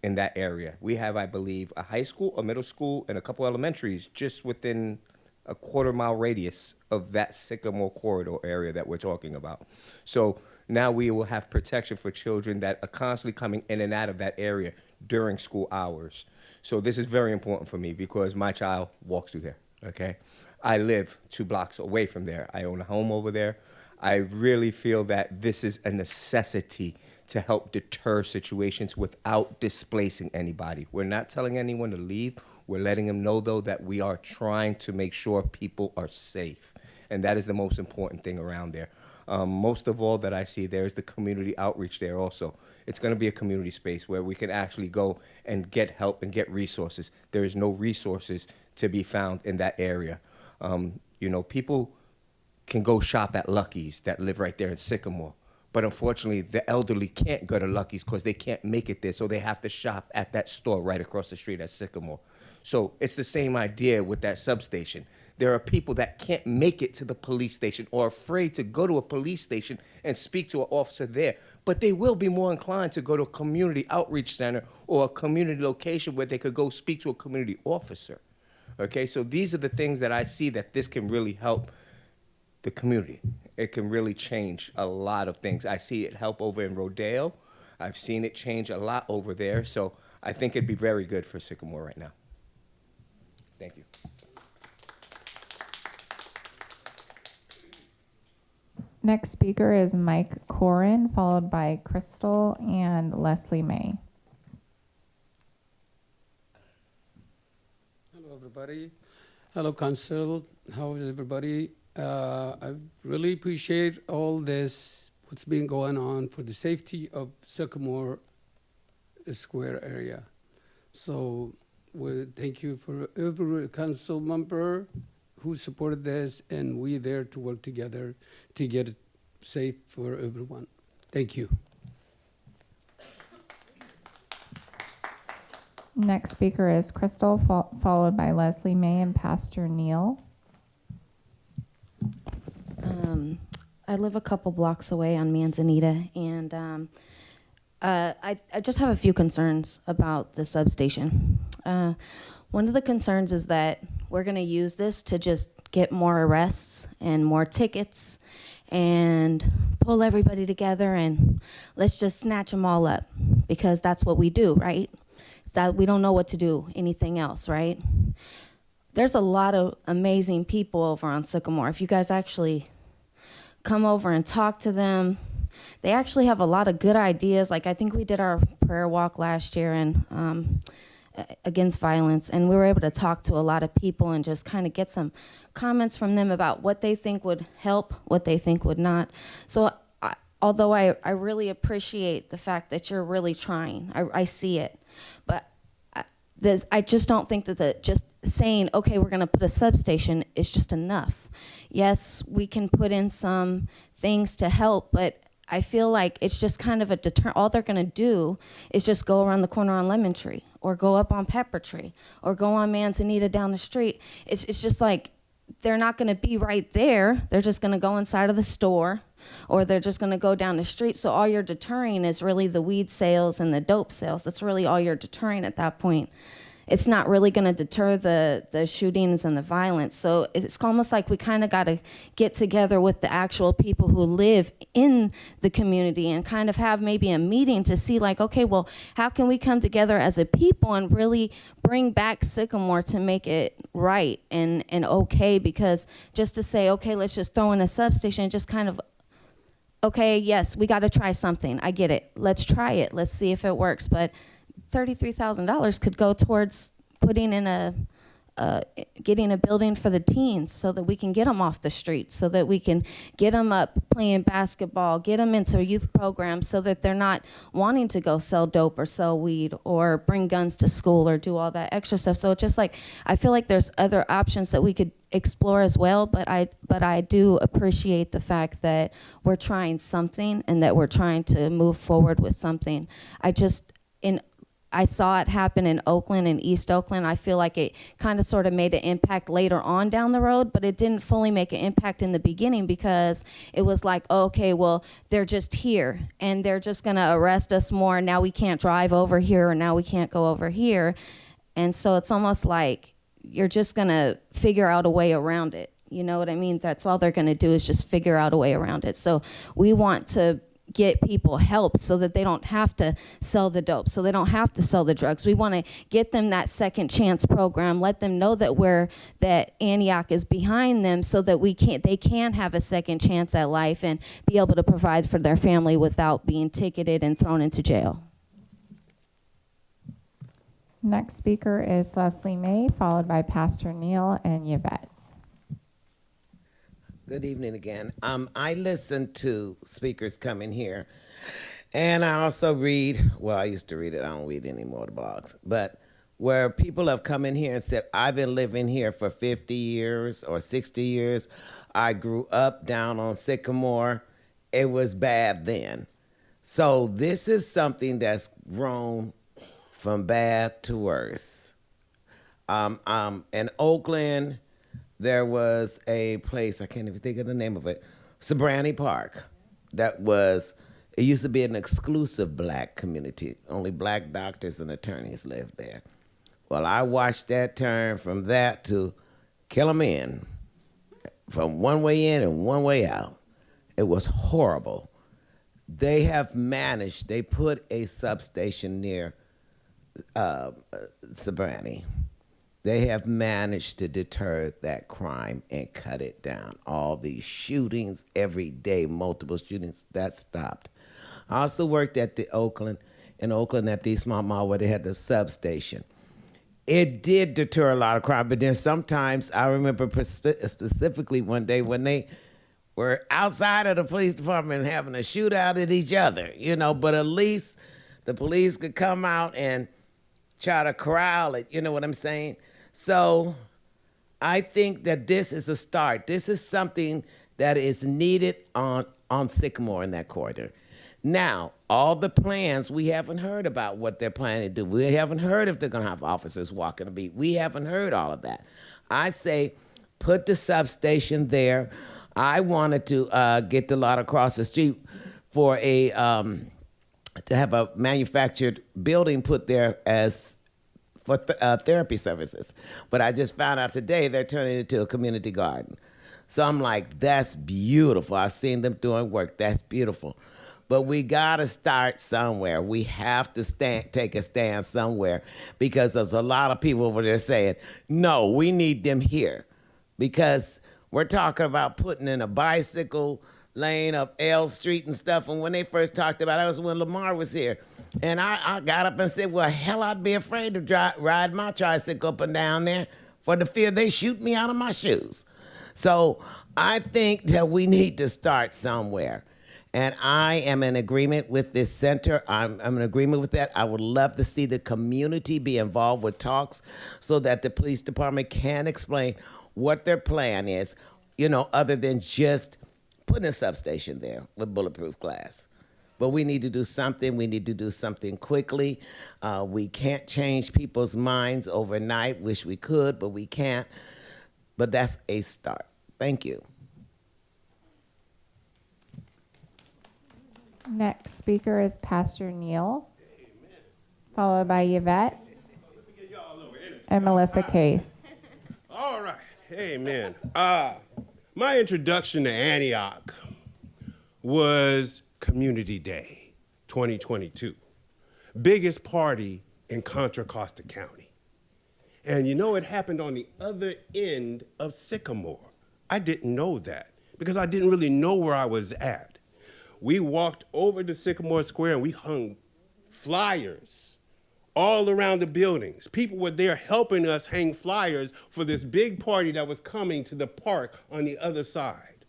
in that area. We have, I believe, a high school, a middle school, and a couple elementaries just within a quarter-mile radius of that Sycamore corridor area that we're talking about. So now we will have protection for children that are constantly coming in and out of that area during school hours. So this is very important for me because my child walks through there, okay? I live 2 blocks away from there. I own a home over there. I really feel that this is a necessity to help deter situations without displacing anybody. We're not telling anyone to leave. We're letting them know, though, that we are trying to make sure people are safe. And that is the most important thing around there. Most of all that I see there is the community outreach there also. It's going to be a community space where we can actually go and get help and get resources. There is no resources to be found in that area. You know, people can go shop at Lucky's that live right there in Sycamore. But unfortunately, the elderly can't go to Lucky's because they can't make it there, so they have to shop at that store right across the street at Sycamore. So it's the same idea with that substation. There are people that can't make it to the police station or are afraid to go to a police station and speak to an officer there, but they will be more inclined to go to a community outreach center or a community location where they could go speak to a community officer. Okay, so these are the things that I see that this can really help the community. It can really change a lot of things. I see it help over in Rodale. I've seen it change a lot over there. So I think it'd be very good for Sycamore right now. Thank you. Next speaker is Mike Corin, followed by Crystal and Leslie May. Hello, everybody. Hello, Council. How is everybody? I really appreciate all this, what's been going on for the safety of Sycamore Square area. So thank you for every council member who supported this, and we there to work together to get it safe for everyone. Thank you. Next speaker is Crystal, followed by Leslie May and Pastor Neil. I live a couple blocks away on Manzanita, and I just have a few concerns about the substation. One of the concerns is that we're going to use this to just get more arrests and more tickets and pull everybody together and let's just snatch them all up, because that's what we do, right? That we don't know what to do anything else, right? There's a lot of amazing people over on Sycamore. If you guys actually come over and talk to them, they actually have a lot of good ideas. Like, I think we did our prayer walk last year and against violence, and we were able to talk to a lot of people and just kind of get some comments from them about what they think would help, what they think would not. So although I really appreciate the fact that you're really trying, I see it, but I just don't think that just saying, okay, we're going to put a substation is just enough. Yes, we can put in some things to help, but I feel like it's just kind of a all they're going to do is just go around the corner on Lemon Tree or go up on Pepper Tree or go on Manzanita down the street. It's just like they're not going to be right there. They're just going to go inside of the store, or they're just going to go down the street. So all you're deterring is really the weed sales and the dope sales. That's really all you're deterring at that point. It's not really going to deter the shootings and the violence. So it's almost like we kind of got to get together with the actual people who live in the community and kind of have maybe a meeting to see, like, okay, well, how can we come together as a people and really bring back Sycamore to make it right and okay? Because just to say, okay, let's just throw in a substation, just kind of, okay, yes, we got to try something. I get it. Let's try it. Let's see if it works. But $33,000 could go towards putting in getting a building for the teens so that we can get them off the street, so that we can get them up playing basketball, get them into youth programs so that they're not wanting to go sell dope or sell weed or bring guns to school or do all that extra stuff. So it's just like, I feel like there's other options that we could explore as well, but I do appreciate the fact that we're trying something and that we're trying to move forward with something. I saw it happen in Oakland and East Oakland. I feel like it kind of sort of made an impact later on down the road, but it didn't fully make an impact in the beginning, because it was like, oh, okay, well, they're just here and they're just going to arrest us more. Now we can't drive over here, or now we can't go over here. And so it's almost like you're just going to figure out a way around it. You know what I mean? That's all they're going to do, is just figure out a way around it. So we want to get people help so that they don't have to sell the dope, so they don't have to sell the drugs. We want to get them that second chance program, let them know that Antioch is behind them so that they can have a second chance at life and be able to provide for their family without being ticketed and thrown into jail. Next speaker is Leslie May, followed by Pastor Neil and Yvette. Good evening again. I listen to speakers coming here, and I also read, well, I used to read it, I don't read anymore, the blogs, but where people have come in here and said, I've been living here for 50 years or 60 years. I grew up down on Sycamore. It was bad then. So this is something that's grown from bad to worse. In Oakland, there was a place, I can't even think of the name of it, Sabrani Park, it used to be an exclusive black community. Only black doctors and attorneys lived there. Well, I watched that turn from that to kill 'em in, from one way in and one way out. It was horrible. They have managed, they put a substation near Sabrani. They have managed to deter that crime and cut it down. All these shootings every day, multiple shootings, that stopped. I also worked at in Oakland at the Eastmont Mall where they had the substation. It did deter a lot of crime, but then sometimes I remember specifically one day when they were outside of the police department having a shootout at each other, but at least the police could come out and try to corral it, you know what I'm saying? So I think that this is a start. This is something that is needed on Sycamore in that corridor. Now, all the plans, we haven't heard about what they're planning to do. We haven't heard if they're going to have officers walking the beat. We haven't heard all of that. I say put the substation there. I wanted to get the lot across the street for to have a manufactured building put there for therapy services. But I just found out today they're turning it into a community garden. So I'm like, that's beautiful. I've seen them doing work. That's beautiful. But we got to start somewhere. We have to take a stand somewhere because there's a lot of people over there saying, no, we need them here. Because we're talking about putting in a bicycle lane up L Street and stuff. And when they first talked about it, was when Lamar was here. And I got up and said, well, hell, I'd be afraid to ride my tricycle up and down there for the fear they shoot me out of my shoes. So I think that we need to start somewhere. And I am in agreement with this center. I'm in agreement with that. I would love to see the community be involved with talks so that the police department can explain what their plan is, other than just putting a substation there with bulletproof glass. But we need to do something. We need to do something quickly. We can't change people's minds overnight. Wish we could, but we can't. But that's a start. Thank you. Next speaker is Pastor Neil, followed by Yvette and Melissa Case. All right. Amen. My introduction to Antioch was Community Day 2022. Biggest party in Contra Costa County. And it happened on the other end of Sycamore. I didn't know that because I didn't really know where I was at. We walked over to Sycamore Square and we hung flyers all around the buildings. People were there helping us hang flyers for this big party that was coming to the park on the other side.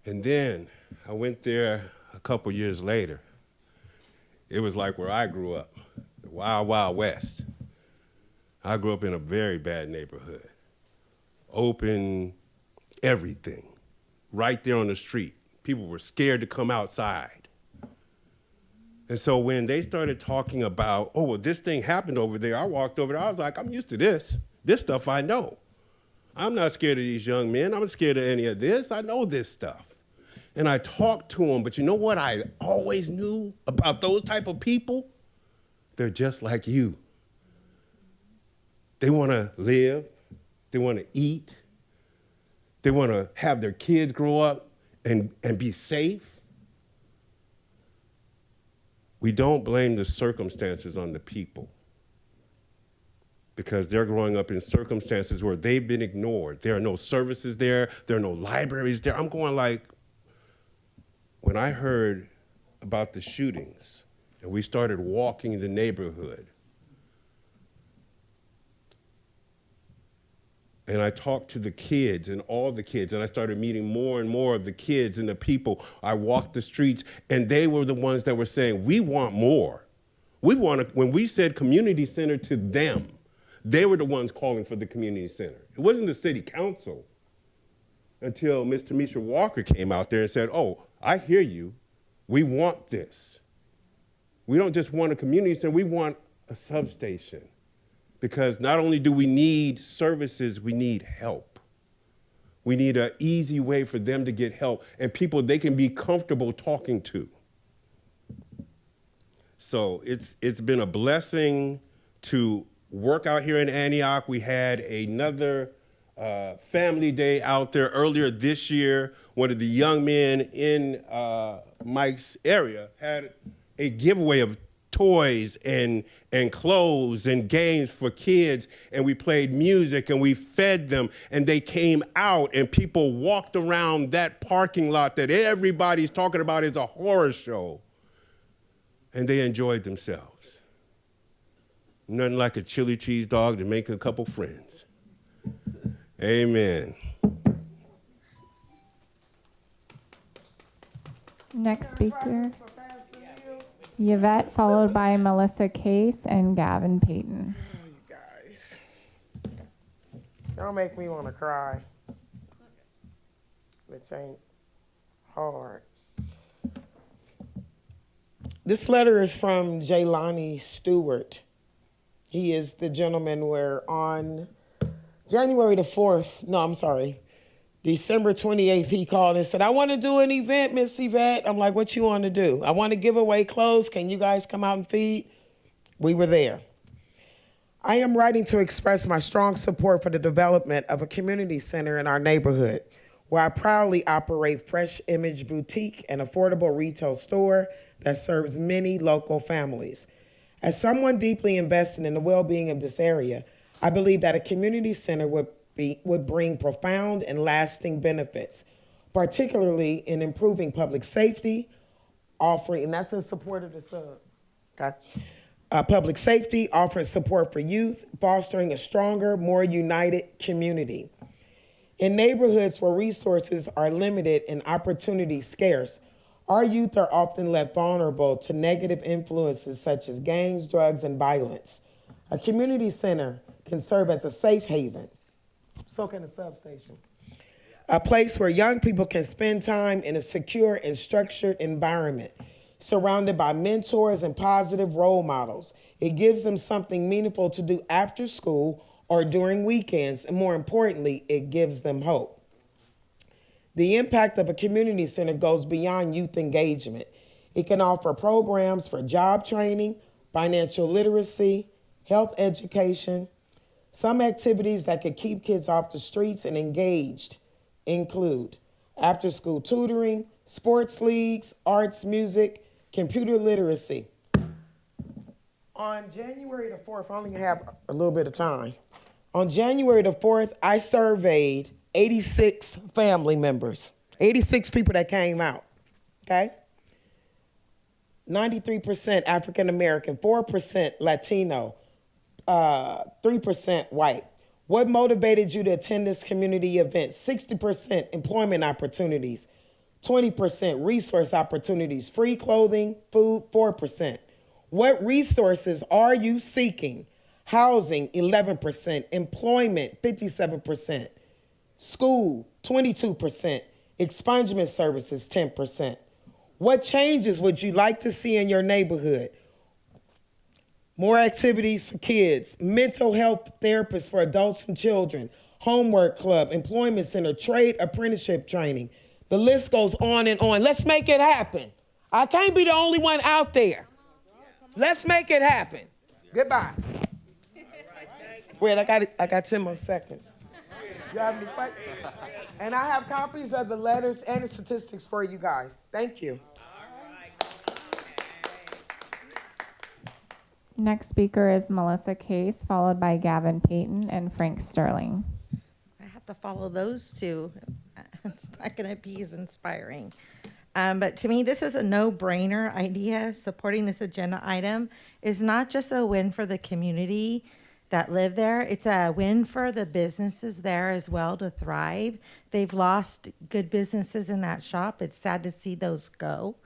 And then I went there a couple years later. It was like where I grew up, the Wild Wild West. I grew up in a very bad neighborhood. Open everything. Right there on the street. People were scared to come outside. And so when they started talking about, oh, well, this thing happened over there, I walked over there, I was like, I'm used to this. This stuff I know. I'm not scared of these young men. I'm not scared of any of this. I know this stuff. And I talked to them, but you know what I always knew about those type of people? They're just like you. They want to live. They want to eat. They want to have their kids grow up and be safe, we don't blame the circumstances on the people, because they're growing up in circumstances where they've been ignored. There are no services there. There are no libraries there. I'm going like, when I heard about the shootings and we started walking the neighborhood, and I talked to the kids and all the kids, and I started meeting more and more of the kids and the people. I walked the streets, and they were the ones that were saying, we want more. We want to, when we said community center to them, they were the ones calling for the community center. It wasn't the city council until Mr. Misha Walker came out there and said, oh, I hear you. We want this. We don't just want a community center, we want a substation. Because not only do we need services, we need help. We need an easy way for them to get help and people they can be comfortable talking to. So it's been a blessing to work out here in Antioch. We had another family day out there earlier this year. One of the young men in Mike's area had a giveaway of toys and clothes and games for kids, and we played music and we fed them, and they came out and people walked around that parking lot that everybody's talking about as a horror show, and they enjoyed themselves. Nothing like a chili cheese dog to make a couple friends. Amen. Next speaker, Yvette, followed by Melissa Case and Gavin Payton. Guys, y'all make me want to cry, which ain't hard. This letter is from Jaylani Stewart. He is the gentleman where on January the 4th, no, I'm sorry, December 28th, he called and said, I want to do an event, Miss Yvette. I'm like, what you want to do? I want to give away clothes. Can you guys come out and feed? We were there. I am writing to express my strong support for the development of a community center in our neighborhood, where I proudly operate Fresh Image Boutique, an affordable retail store that serves many local families. As someone deeply invested in the well-being of this area, I believe that a community center would bring profound and lasting benefits, particularly in improving public safety, offering, and that's in support of the sub, okay? Public safety, offering support for youth, fostering a stronger, more united community. In neighborhoods where resources are limited and opportunities scarce, our youth are often left vulnerable to negative influences such as gangs, drugs, and violence. A community center can serve as a safe haven. So can a substation. A place where young people can spend time in a secure and structured environment, surrounded by mentors and positive role models. It gives them something meaningful to do after school or during weekends, and more importantly, it gives them hope. The impact of a community center goes beyond youth engagement. It can offer programs for job training, financial literacy, health education. Some activities that could keep kids off the streets and engaged include after-school tutoring, sports leagues, arts, music, computer literacy. On January the 4th, I only have a little bit of time. On January the 4th, I surveyed 86 family members, 86 people that came out, okay? 93% African American, 4% Latino, 3% white. What motivated you to attend this community event? 60% employment opportunities, 20% resource opportunities, free clothing, food, 4%. What resources are you seeking? Housing, 11%, employment, 57%, school, 22%, expungement services, 10%. What changes would you like to see in your neighborhood? More activities for kids, mental health therapists for adults and children, homework club, employment center, trade apprenticeship training. The list goes on and on. Let's make it happen. I can't be the only one out there. Let's make it happen. Goodbye. Wait, I got 10 more seconds. you have any questions? And I have copies of the letters and the statistics for you guys. Thank you. Next speaker is Melissa Case, followed by Gavin Payton and Frank Sterling. I have to follow those two. It's not going to be as inspiring. But to me, this is a no-brainer idea. Supporting this agenda item is not just a win for the community that live there. It's a win for the businesses there as well to thrive. They've lost good businesses in that shop. It's sad to see those go.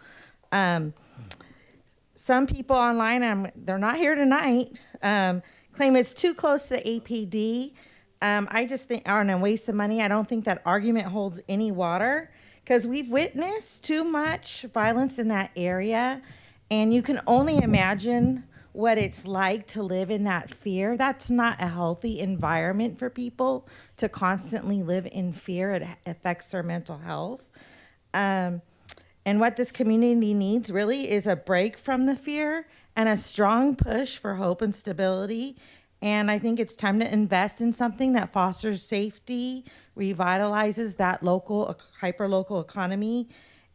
Some people online, they're not here tonight, claim it's too close to APD. I just think, and a waste of money. I don't think that argument holds any water because we've witnessed too much violence in that area, and you can only imagine what it's like to live in that fear. That's not a healthy environment for people to constantly live in fear. It affects their mental health. And what this community needs really is a break from the fear and a strong push for hope and stability. And I think it's time to invest in something that fosters safety, revitalizes that local, hyper-local economy.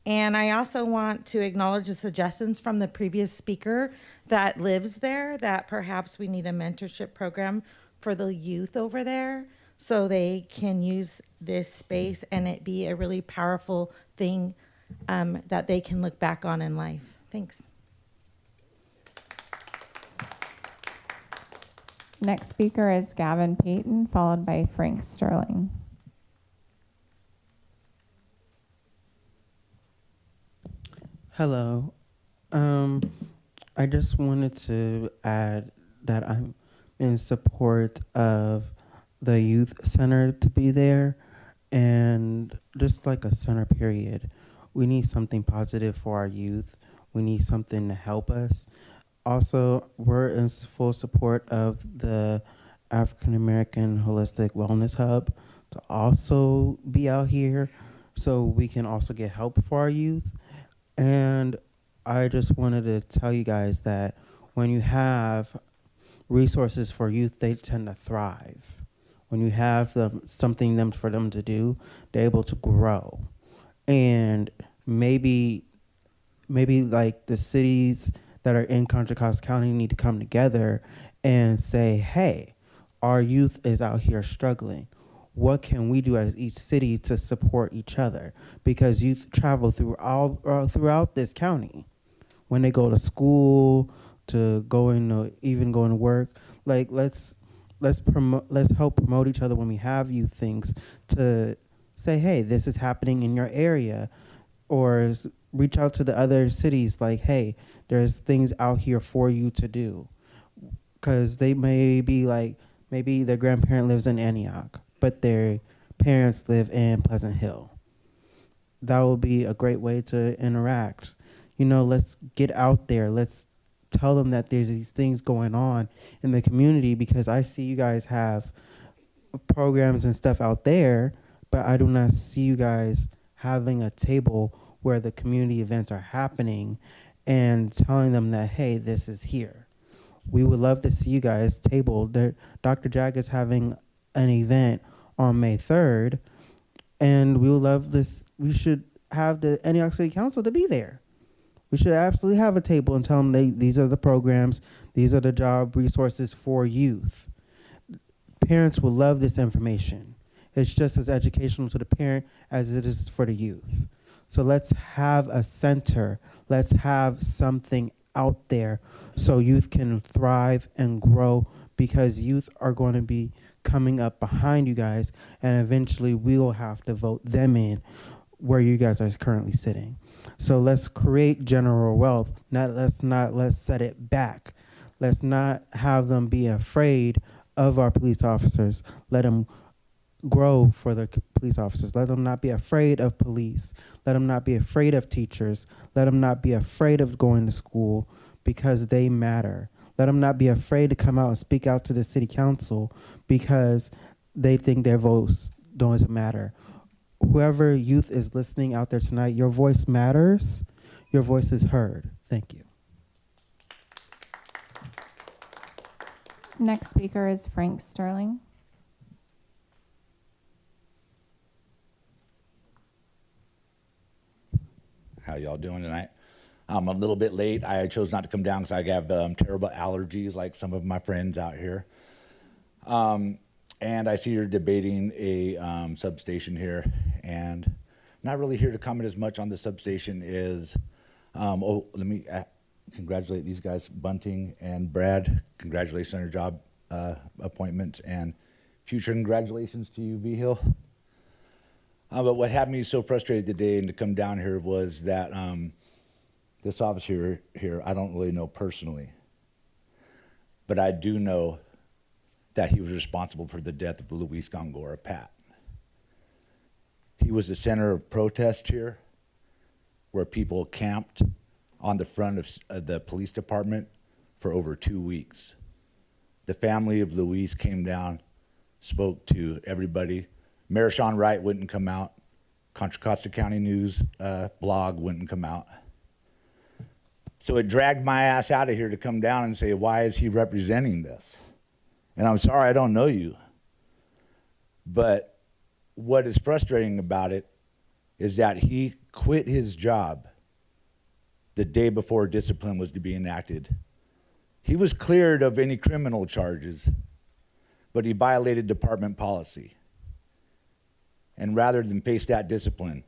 And I also want to acknowledge the suggestions from the previous speaker that lives there, that perhaps we need a mentorship program for the youth over there so they can use this space and it be a really powerful thing that they can look back on in life. Thanks. Next speaker is Gavin Payton, followed by Frank Sterling. Hello. I just wanted to add that I'm in support of the youth center to be there, and just like a center period. We need something positive for our youth. We need something to help us. Also, we're in full support of the African American Holistic Wellness Hub to also be out here so we can also get help for our youth. And I just wanted to tell you guys that when you have resources for youth, they tend to thrive. When you have something for them to do, they're able to grow. And maybe like the cities that are in Contra Costa County need to come together and say, hey, our youth is out here struggling. What can we do as each city to support each other? Because youth travel throughout this county. When they go to school, to even going to work, like let's help promote each other when we have youth things to say, hey, this is happening in your area, or reach out to the other cities like, hey, there's things out here for you to do. Because they may be like, maybe their grandparent lives in Antioch, but their parents live in Pleasant Hill. That will be a great way to interact. Let's get out there. Let's tell them that there's these things going on in the community, because I see you guys have programs and stuff out there, but I do not see you guys having a table where the community events are happening and telling them that, hey, this is here. We would love to see you guys table. Dr. Jag is having an event on May 3rd, and we would love this. We should have the Antioch City Council to be there. We should absolutely have a table and tell them these are the programs, these are the job resources for youth. Parents will love this information. It's just as educational to the parent as it is for the youth. So let's have a center. Let's have something out there so youth can thrive and grow, because youth are going to be coming up behind you guys, and eventually we will have to vote them in where you guys are currently sitting. So let's create general wealth. Let's set it back. Let's not have them be afraid of our police officers. Let them grow for the police officers. Let them not be afraid of police. Let them not be afraid of teachers. Let them not be afraid of going to school, because they matter. Let them not be afraid to come out and speak out to the city council because they think their votes don't matter. Whoever youth is listening out there tonight, your voice matters. Your voice is heard. Thank you. Next speaker is Frank Sterling. How y'all doing tonight? I'm a little bit late. I chose not to come down because I have terrible allergies like some of my friends out here. And I see you're debating a substation here, and not really here to comment as much on the substation is, let me congratulate these guys, Bunting and Brad. Congratulations on your job appointments, and future congratulations to you, V-Hill. But what had me so frustrated today and to come down here was that this officer here, I don't really know personally, but I do know that he was responsible for the death of Luis Gongora Pat. He was the center of protest here, where people camped on the front of the police department for over 2 weeks. The family of Luis came down, spoke to everybody. Mayor Sean Wright wouldn't come out. Contra Costa County News blog wouldn't come out. So it dragged my ass out of here to come down and say, why is he representing this? And I'm sorry, I don't know you. But what is frustrating about it is that he quit his job the day before discipline was to be enacted. He was cleared of any criminal charges, but he violated department policy. And rather than face that discipline,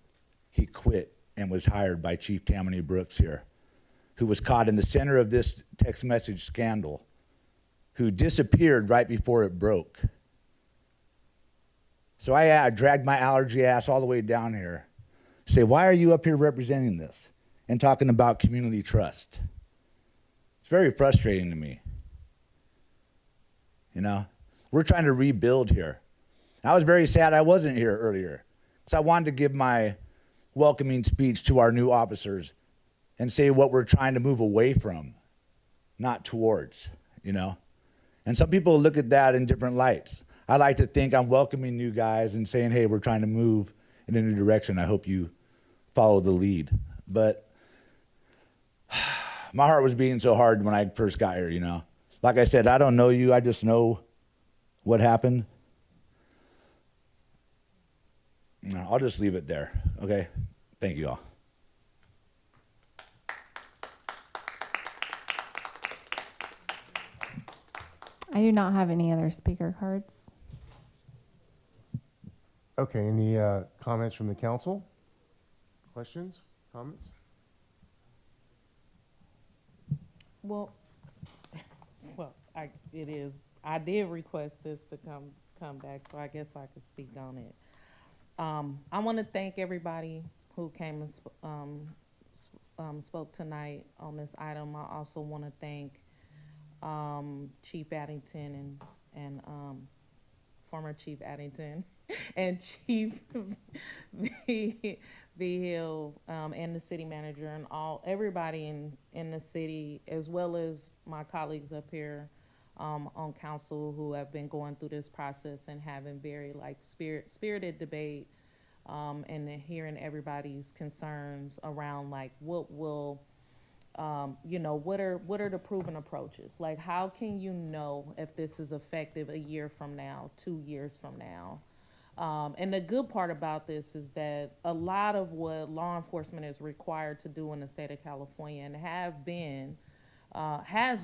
he quit and was hired by Chief Tammany Brooks here, who was caught in the center of this text message scandal, who disappeared right before it broke. So I dragged my allergy ass all the way down here. Say, why are you up here representing this and talking about community trust? It's very frustrating to me. You know, we're trying to rebuild here. I was very sad I wasn't here earlier because I wanted to give my welcoming speech to our new officers and say what we're trying to move away from, not towards, you know. And some people look at that in different lights. I like to think I'm welcoming new guys and saying, hey, we're trying to move in a new direction. I hope you follow the lead. But my heart was beating so hard when I first got here, you know. Like I said, I don't know you. I just know what happened. No, I'll just leave it there, okay? Thank you all. I do not have any other speaker cards. Okay, any comments from the council? Questions, comments? Well, I did request this to come back, so I guess I could speak on it. I want to thank everybody who came and spoke tonight on this item. I also want to thank Chief Addington and former Chief Addington and Chief V. Hill and the city manager and everybody in the city, as well as my colleagues up here on council who have been going through this process and having very spirited debate and hearing everybody's concerns around like what will what are the proven approaches? Like, how can you know if this is effective a year from now, 2 years from now? And the good part about this is that a lot of what law enforcement is required to do in the state of California and has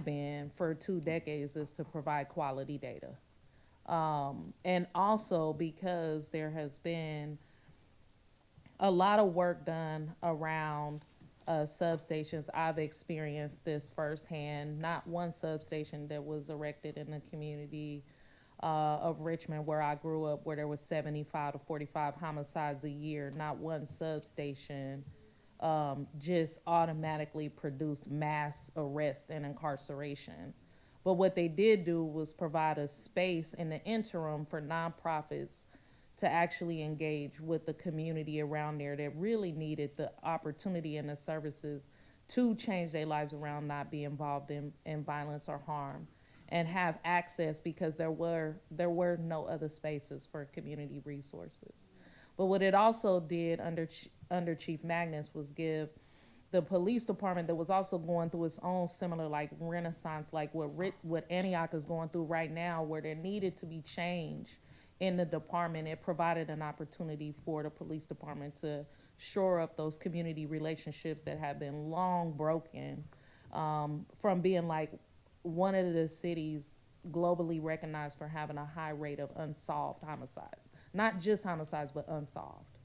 been for 2 decades is to provide quality data. And also because there has been a lot of work done around substations. I've experienced this firsthand. Not one substation that was erected in the community of Richmond where I grew up, where there was 75 to 45 homicides a year. Not one substation just automatically produced mass arrest and incarceration. But what they did do was provide a space in the interim for nonprofits to actually engage with the community around there that really needed the opportunity and the services to change their lives around not be involved in violence or harm and have access, because there were no other spaces for community resources. But what it also did under Chief Magnus was give the police department, that was also going through its own similar like renaissance, like what Antioch is going through right now, where there needed to be change in the department. It provided an opportunity for the police department to shore up those community relationships that have been long broken, from being like one of the cities globally recognized for having a high rate of unsolved homicides. Not just homicides, but unsolved,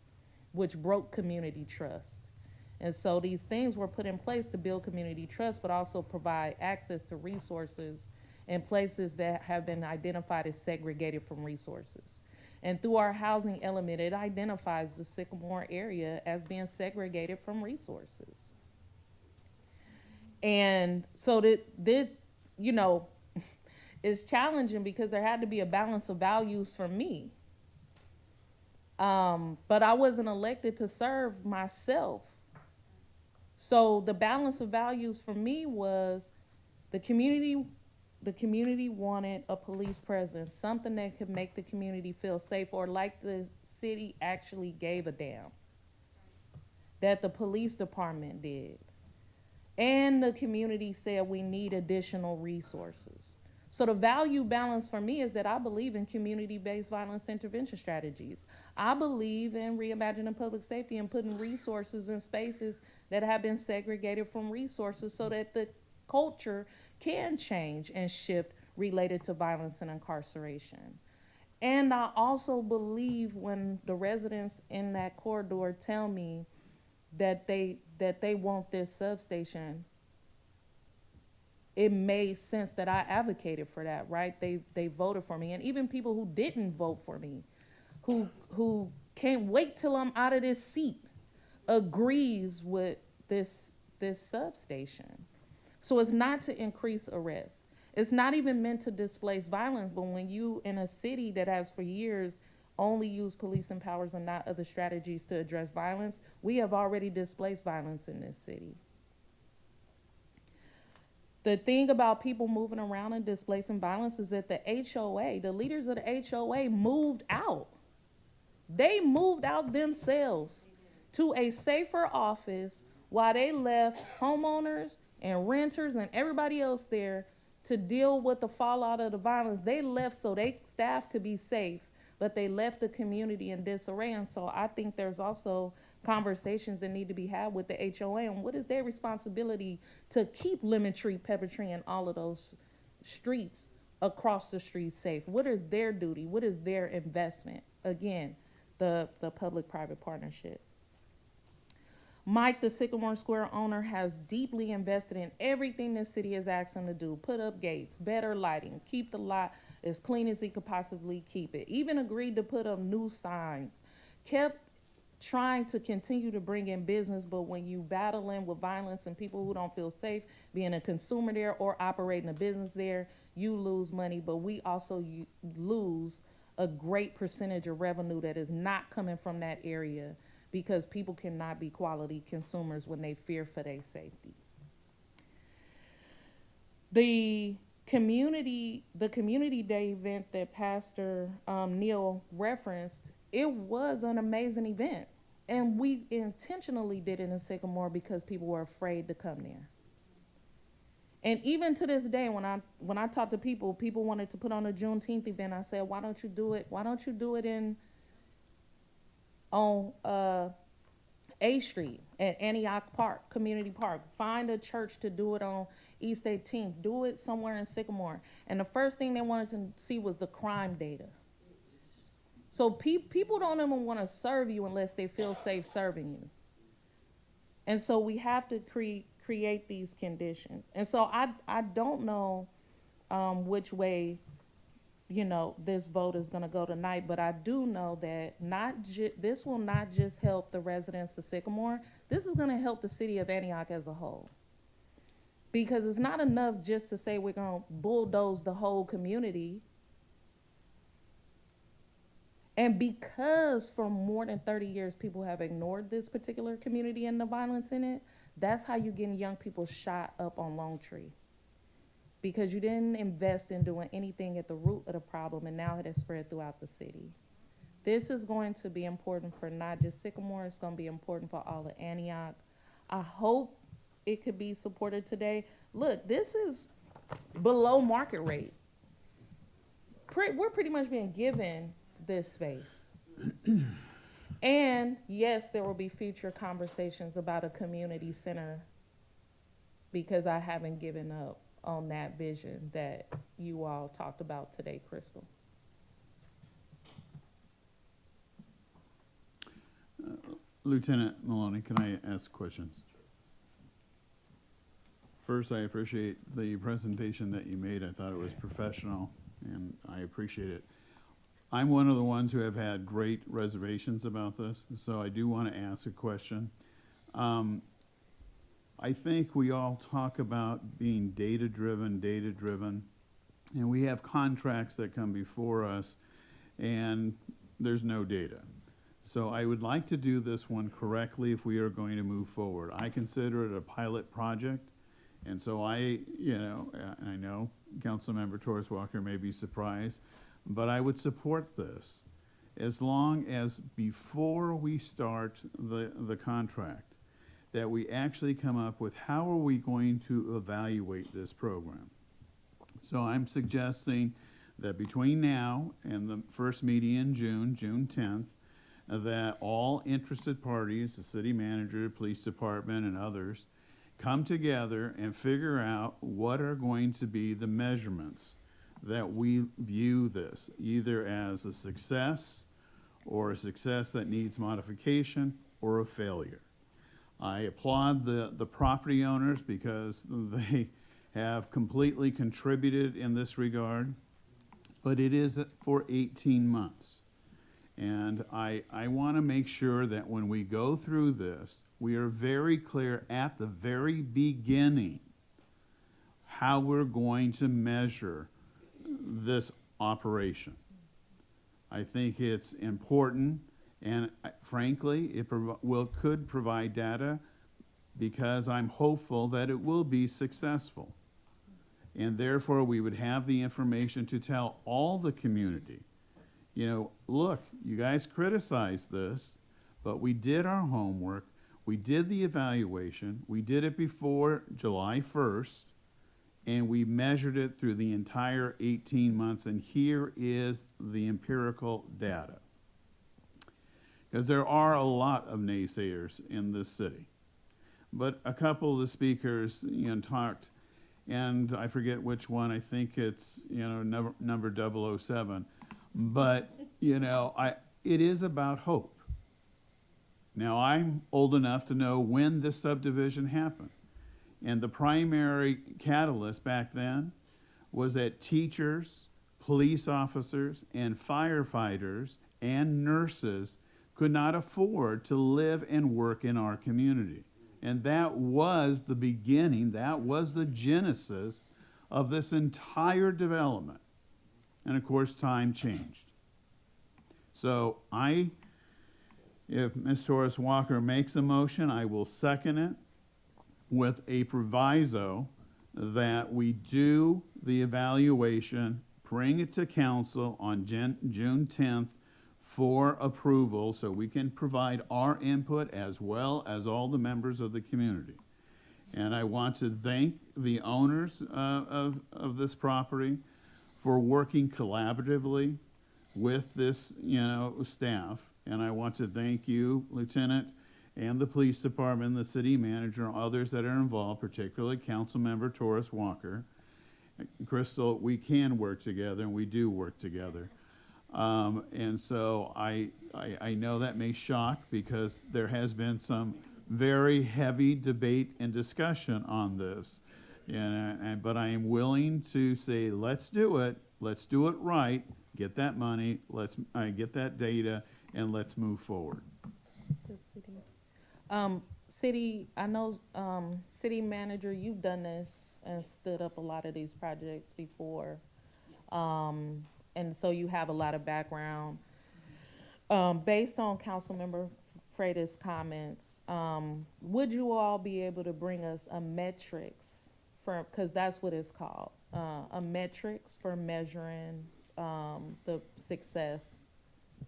which broke community trust. And so these things were put in place to build community trust, but also provide access to resources in places that have been identified as segregated from resources. And through our housing element, it identifies the Sycamore area as being segregated from resources. And so that you know, it's challenging because there had to be a balance of values for me. But I wasn't elected to serve myself. So the balance of values for me was the community wanted a police presence, something that could make the community feel safe, or like the city actually gave a damn, that the police department did. And the community said we need additional resources. So the value balance for me is that I believe in community-based violence intervention strategies. I believe in reimagining public safety and putting resources in spaces that have been segregated from resources so that the culture can change and shift related to violence and incarceration. And I also believe when the residents in that corridor tell me that they want this substation, it made sense that I advocated for that, right? They voted for me. And even people who didn't vote for me, who can't wait till I'm out of this seat, agrees with this substation. So it's not to increase arrests. It's not even meant to displace violence, but when you in a city that has for years only used policing powers and not other strategies to address violence, we have already displaced violence in this city. The thing about people moving around and displacing violence is that the HOA, the leaders of the HOA moved out. They moved out themselves to a safer office while they left homeowners and renters and everybody else there to deal with the fallout of the violence. They left so their staff could be safe, but they left the community in disarray. And so I think there's also conversations that need to be had with the HOA and what is their responsibility to keep Lemon Tree, Pepper Tree, and all of those streets across the street safe. What is their duty? What is their investment? Again, the public-private partnership. Mike, the Sycamore Square owner, has deeply invested in everything the city has asked him to do. Put up gates, better lighting, keep the lot as clean as he could possibly keep it. Even agreed to put up new signs. Kept trying to continue to bring in business, but when you battling with violence and people who don't feel safe, being a consumer there or operating a business there, you lose money, but we also lose a great percentage of revenue that is not coming from that area because people cannot be quality consumers when they fear for their safety. The community day event that Pastor Neal referenced, it was an amazing event. And we intentionally did it in Sycamore because people were afraid to come there. And even to this day, when I talk to people, people wanted to put on a Juneteenth event. I said, why don't you do it? Why don't you do it on A Street at Antioch Park, Community Park? Find a church to do it on East 18th. Do it somewhere in Sycamore. And the first thing they wanted to see was the crime data. So people don't even want to serve you unless they feel safe serving you. And so we have to create these conditions. And so I don't know which way, this vote is going to go tonight, but I do know that this will not just help the residents of Sycamore. This is going to help the city of Antioch as a whole. Because it's not enough just to say we're going to bulldoze the whole community. And because for more than 30 years, people have ignored this particular community and the violence in it, that's how you're getting young people shot up on Longtree. Because you didn't invest in doing anything at the root of the problem, and now it has spread throughout the city. This is going to be important for not just Sycamore, it's going to be important for all of Antioch. I hope it could be supported today. Look, this is below market rate. We're pretty much being given this space. And yes, there will be future conversations about a community center because I haven't given up on that vision that you all talked about today, Crystal. Lieutenant Maloney, can I ask questions? First, I appreciate the presentation that you made. I thought it was professional, and I appreciate it. I'm one of the ones who have had great reservations about this, so I do want to ask a question. I think we all talk about being data-driven, and we have contracts that come before us, and there's no data. So I would like to do this one correctly if we are going to move forward. I consider it a pilot project, and so I know Councilmember Torres Walker may be surprised, but I would support this as long as before we start the contract, that we actually come up with how are we going to evaluate this program. So I'm suggesting that between now and the first meeting in June, June 10th, that all interested parties, the city manager, police department, and others, come together and figure out what are going to be the measurements that we view this, either as a success or a success that needs modification or a failure. I applaud the property owners because they have completely contributed in this regard, but it is for 18 months. And I want to make sure that when we go through this, we are very clear at the very beginning how we're going to measure this operation. I think it's important, and frankly, it could provide data because I'm hopeful that it will be successful. And therefore, we would have the information to tell all the community, you know, look, you guys criticized this, but we did our homework, we did the evaluation, we did it before July 1st, and we measured it through the entire 18 months, and here is the empirical data. Because there are a lot of naysayers in this city. But a couple of the speakers, you know, talked, and I forget which one, I think it's, you know, number 007. But, you know, it is about hope. Now, I'm old enough to know when this subdivision happened. And the primary catalyst back then was that teachers, police officers, and firefighters and nurses could not afford to live and work in our community. And that was the beginning, that was the genesis of this entire development. And of course, time changed. So if Ms. Torres Walker makes a motion, I will second it with a proviso that we do the evaluation, bring it to council on June 10th for approval so we can provide our input as well as all the members of the community. And I want to thank the owners of this property for working collaboratively with this, you know, staff. And I want to thank you, Lieutenant, and the police department, the city manager, and others that are involved, particularly Councilmember Torres Walker. Crystal, we can work together, and we do work together. And so I know that may shock because there has been some very heavy debate and discussion on this. But I am willing to say, let's do it right, get that money, let's get that data, and let's move forward. City, I know, city manager, you've done this and stood up a lot of these projects before. And so you have a lot of background. Based on Councilmember Freitas' comments, would you all be able to bring us a metrics for, because that's what it's called, a metrics for measuring the success,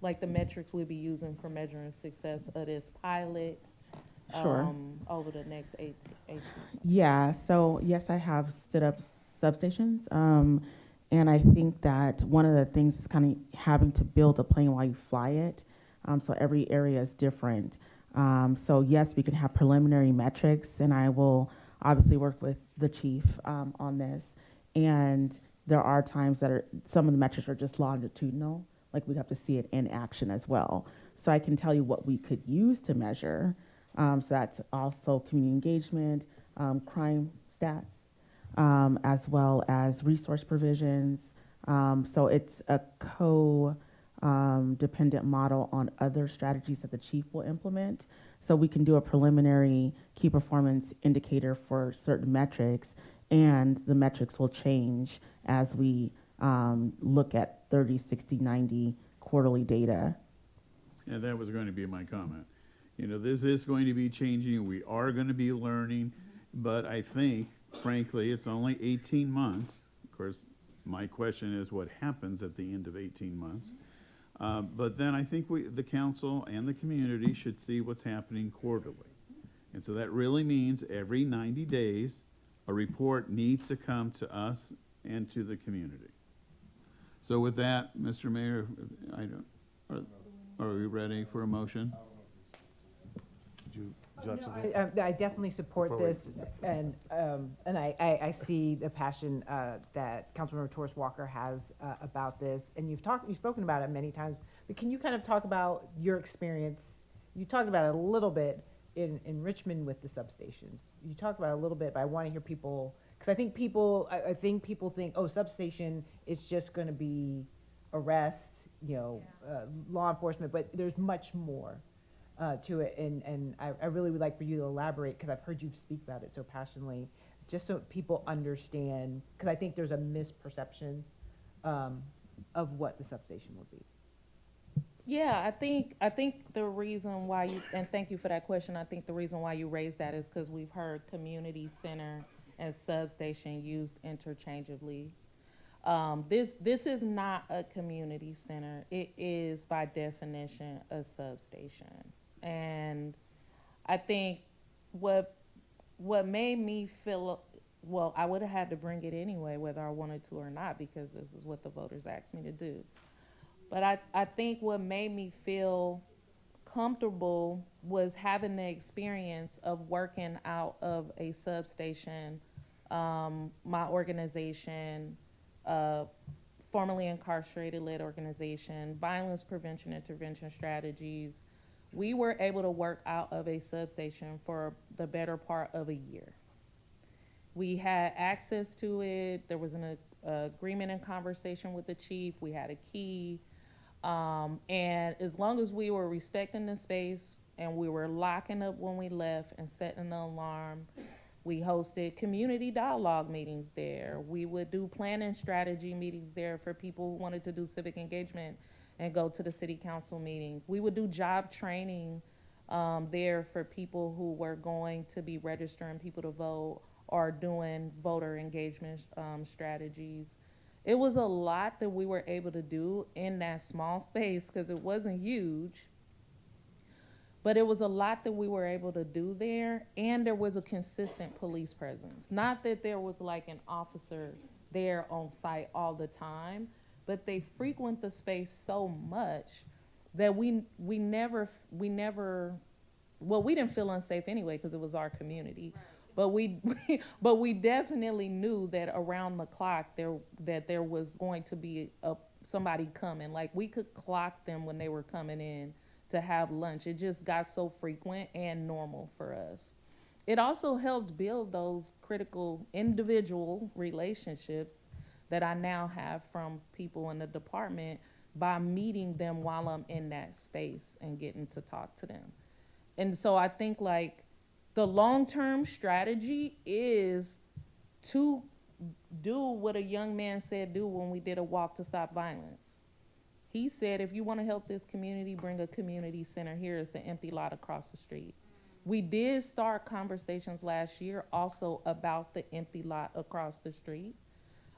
like the metrics we'll be using for measuring success of this pilot? Sure. Over the next 18 months. Yeah, so yes, I have stood up substations. And I think that one of the things is kind of having to build a plane while you fly it. So every area is different. So yes, we can have preliminary metrics, and I will obviously work with the chief on this. And there are times that some of the metrics are just longitudinal, like we have to see it in action as well. So I can tell you what we could use to measure. So that's also community engagement, crime stats, as well as resource provisions. So it's a dependent model on other strategies that the chief will implement. So we can do a preliminary key performance indicator for certain metrics, and the metrics will change as we look at 30, 60, 90 quarterly data. Yeah, that was going to be my comment. You know, this is going to be changing. We are going to be learning, but I think, frankly, it's only 18 months. Of course, my question is what happens at the end of 18 months. But then I think the council and the community should see what's happening quarterly. And so that really means every 90 days, a report needs to come to us and to the community. So with that, Mr. Mayor, are we ready for a motion? I definitely support this, and I see the passion that Councilmember Torres Walker has about this, and you've spoken about it many times. But can you kind of talk about your experience? You talked about it a little bit in Richmond with the substations. You talked about it a little bit, but I want to hear people, because I think people think, oh, substation is just going to be arrests, law enforcement, but there's much more to it, and I really would like for you to elaborate, because I've heard you speak about it so passionately, just so people understand, because I think there's a misperception of what the substation would be. Yeah, I think the reason why you, and thank you for that question, I think the reason why you raised that is because we've heard community center and substation used interchangeably. This is not a community center. It is by definition a substation. And I think what made me feel, well, I would have had to bring it anyway, whether I wanted to or not, because this is what the voters asked me to do. But I think what made me feel comfortable was having the experience of working out of a substation, my organization, formerly incarcerated-led organization, violence prevention intervention strategies. We were able to work out of a substation for the better part of a year. We had access to it. There was an agreement and conversation with the chief. We had a key. And as long as we were respecting the space and we were locking up when we left and setting the alarm, we hosted community dialogue meetings there. We would do planning strategy meetings there for people who wanted to do civic engagement and go to the city council meeting. We would do job training there for people who were going to be registering people to vote or doing voter engagement strategies. It was a lot that we were able to do in that small space because it wasn't huge. But it was a lot that we were able to do there, and there was a consistent police presence. Not that there was like an officer there on site all the time, but they frequent the space so much that we never, well, we didn't feel unsafe anyway because it was our community. Right. But we definitely knew that around the clock there was going to be somebody coming. Like we could clock them when they were coming in to have lunch. It just got so frequent and normal for us. It also helped build those critical individual relationships that I now have from people in the department by meeting them while I'm in that space and getting to talk to them. And so I think like the long-term strategy is to do what a young man said do when we did a walk to stop violence. He said, if you want to help this community, bring a community center here. It's an empty lot across the street. We did start conversations last year also about the empty lot across the street.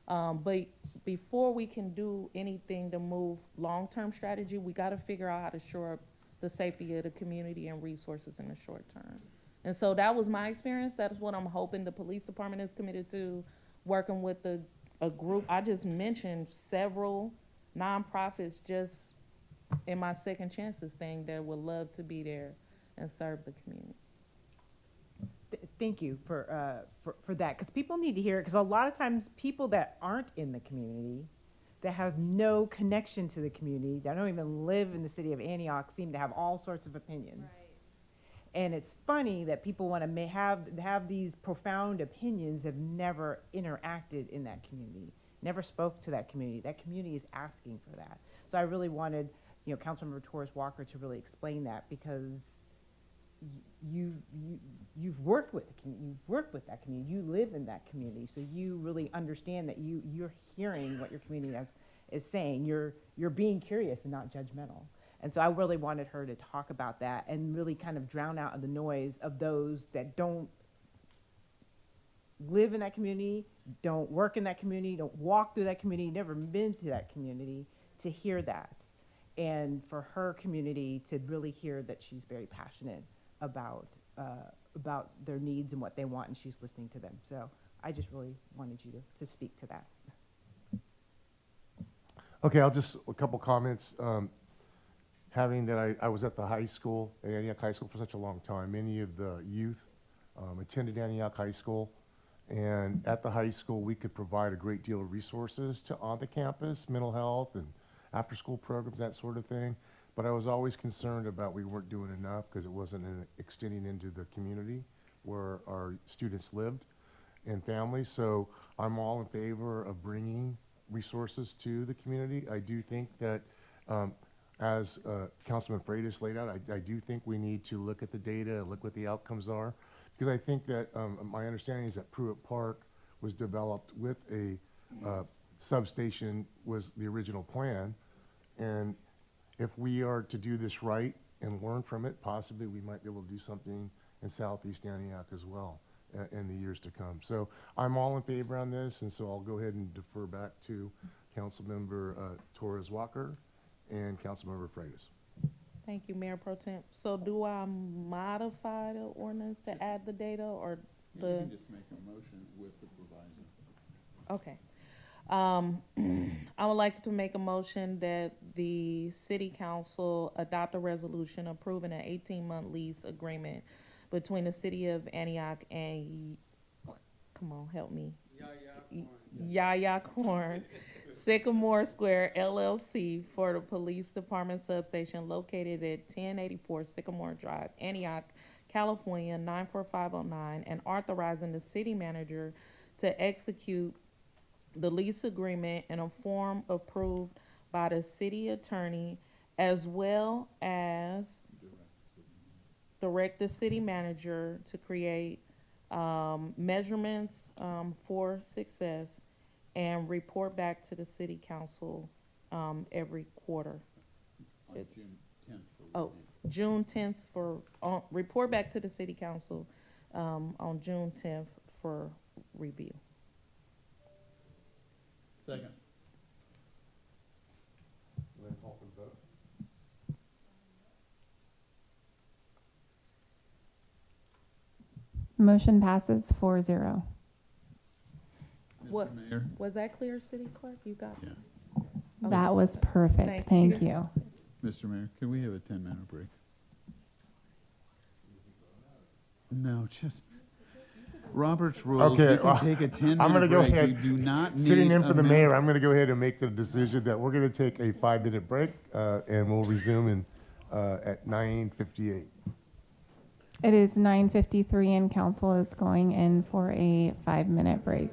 But before we can do anything to move long-term strategy, we got to figure out how to shore up the safety of the community and resources in the short term. And so that was my experience. That is what I'm hoping the police department is committed to, working with a group. I just mentioned several nonprofits just in my second chances thing that would love to be there and serve the community. Thank you for that, because people need to hear it, because a lot of times people that aren't in the community, that have no connection to the community, that don't even live in the city of Antioch, seem to have all sorts of opinions. Right. And it's funny that people want to have these profound opinions, have never interacted in that community, never spoke to that community. That community is asking for that. So I really wanted, Councilmember Torres Walker to really explain that, because you've worked with that community, you live in that community, so you really understand that you're hearing what your community is saying. You're being curious and not judgmental. And so I really wanted her to talk about that and really kind of drown out the noise of those that don't live in that community, don't work in that community, don't walk through that community, never been to that community, to hear that. And for her community to really hear that she's very passionate about their needs and what they want, and she's listening to them. So I just really wanted you to speak to that. Okay, a couple comments. Having that I was at the high school, at Antioch High School for such a long time, many of the youth attended Antioch High School, and at the high school we could provide a great deal of resources on the campus, mental health and after-school programs, that sort of thing. But I was always concerned about we weren't doing enough because it wasn't extending into the community where our students lived and families. So I'm all in favor of bringing resources to the community. I do think that, as Councilman Freitas laid out, I do think we need to look at the data and look what the outcomes are. Because I think that my understanding is that Pruitt Park was developed with a substation was the original plan. And if we are to do this right and learn from it, possibly we might be able to do something in Southeast Antioch as well in the years to come. So I'm all in favor on this, and so I'll go ahead and defer back to Councilmember Torres Walker and Councilmember Freitas. Thank you, Mayor Pro Tem. So do I modify the ordinance to add the data, or the? You can just make a motion with the proviso. Okay. I would like to make a motion that the city council adopt a resolution approving an 18-month lease agreement between the city of Antioch and, come on, help me. Yaya Corn, Sycamore Square LLC for the police department substation located at 1084 Sycamore Drive, Antioch, California, 94509, and authorizing the city manager to execute the lease agreement in a form approved by the city attorney, as well as direct the city manager to create measurements for success and report back to the city council every quarter. June 10th for report back to the city council on June 10th for review. Second. Then call for the vote. Motion passes 4-0. What, Mayor? was that clear, City Clerk? You got Yeah. Okay. That was perfect. Thank you. Mr. Mayor, can we have a 10-minute break? No, just Robert's rules. Okay, You can take a 10-minute I'm gonna go break. ahead. You do not need Sitting in for the a mayor, I'm going to go ahead and make the decision that we're going to take a 5-minute break, and we'll resume at 9:58. It is 9:53 and council is going in for a 5-minute break.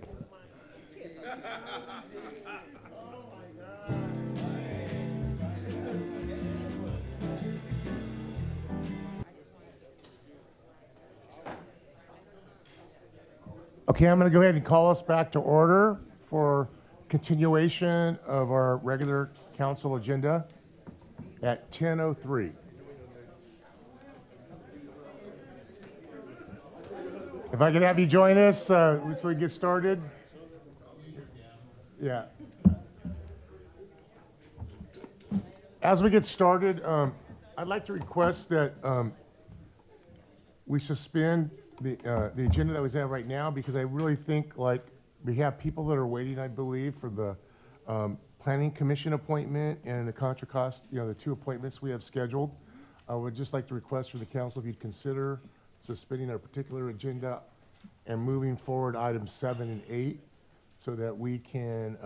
Okay, I'm going to go ahead and call us back to order for continuation of our regular council agenda at 10:03. If I could have you join us, so we get started. Yeah. As we get started, I'd like to request that we suspend the agenda that we have right now, because I really think, like, we have people that are waiting, I believe, for the Planning Commission appointment and the Contra Costa, the two appointments we have scheduled. I would just like to request from the council if you'd consider suspending our particular agenda and moving forward items 7 and 8 so that we can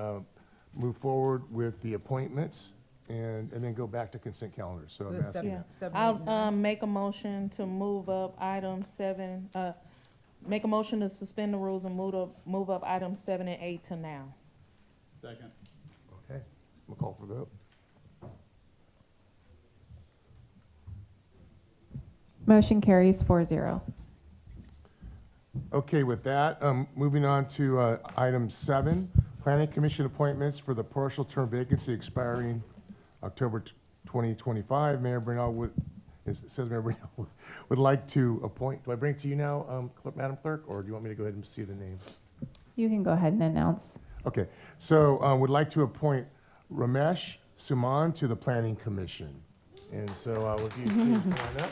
move forward with the appointments and then go back to consent calendar. So I'm asking that. I'll make a motion to move up item 7, make a motion to suspend the rules and move up items 7 and 8 to now. Second. Okay, we'll call for the vote. Motion carries 4-0. Okay, with that, moving on to item 7, Planning Commission appointments for the partial term vacancy expiring October 2025. Mayor Bernal would like to appoint. Do I bring it to you now, Madam Clerk, or do you want me to go ahead and see the names? You can go ahead and announce. Okay, so would like to appoint Ramesh Suman to the Planning Commission. And so would you please come on up?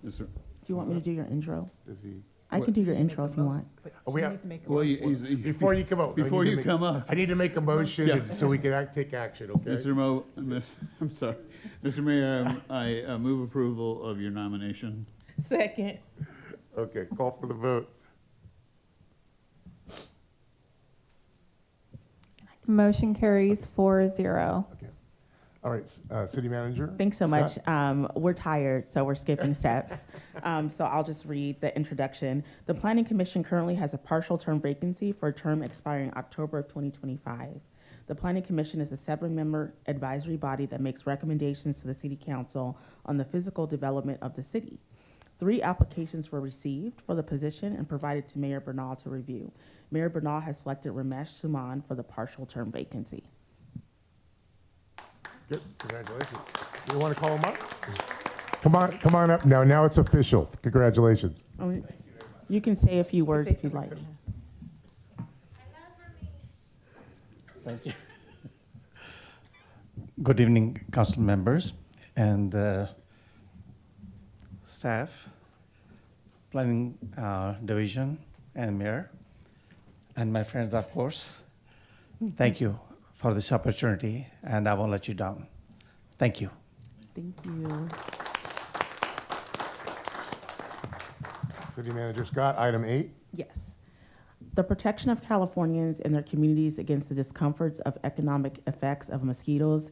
Do you want me to do your intro? Does he? I can do your intro if you want. We have, Well, before you come up. Before you come up. I need to make a motion Yeah. so we can take action, okay? I'm sorry. Mr. Mayor, I move approval of your nomination. Second. Okay, call for the vote. Motion carries 4-0. All right, City Manager? Thanks so much. Scott? We're tired, so we're skipping steps. So I'll just read the introduction. The Planning Commission currently has a partial term vacancy for a term expiring October of 2025. The Planning Commission is a 7-member advisory body that makes recommendations to the City Council on the physical development of the city. 3 applications were received for the position and provided to Mayor Bernal to review. Mayor Bernal has selected Ramesh Suman for the partial term vacancy. Good, congratulations. You want to call him up? Come on up now. Now it's official. Congratulations. You can say a few words if you'd like. Thank you. Good evening, council members and staff, planning division, and mayor, and my friends, of course. Thank you for this opportunity, and I won't let you down. Thank you. Thank you. City Manager Scott, item 8. Yes. The protection of Californians and their communities against the discomforts of economic effects of mosquitoes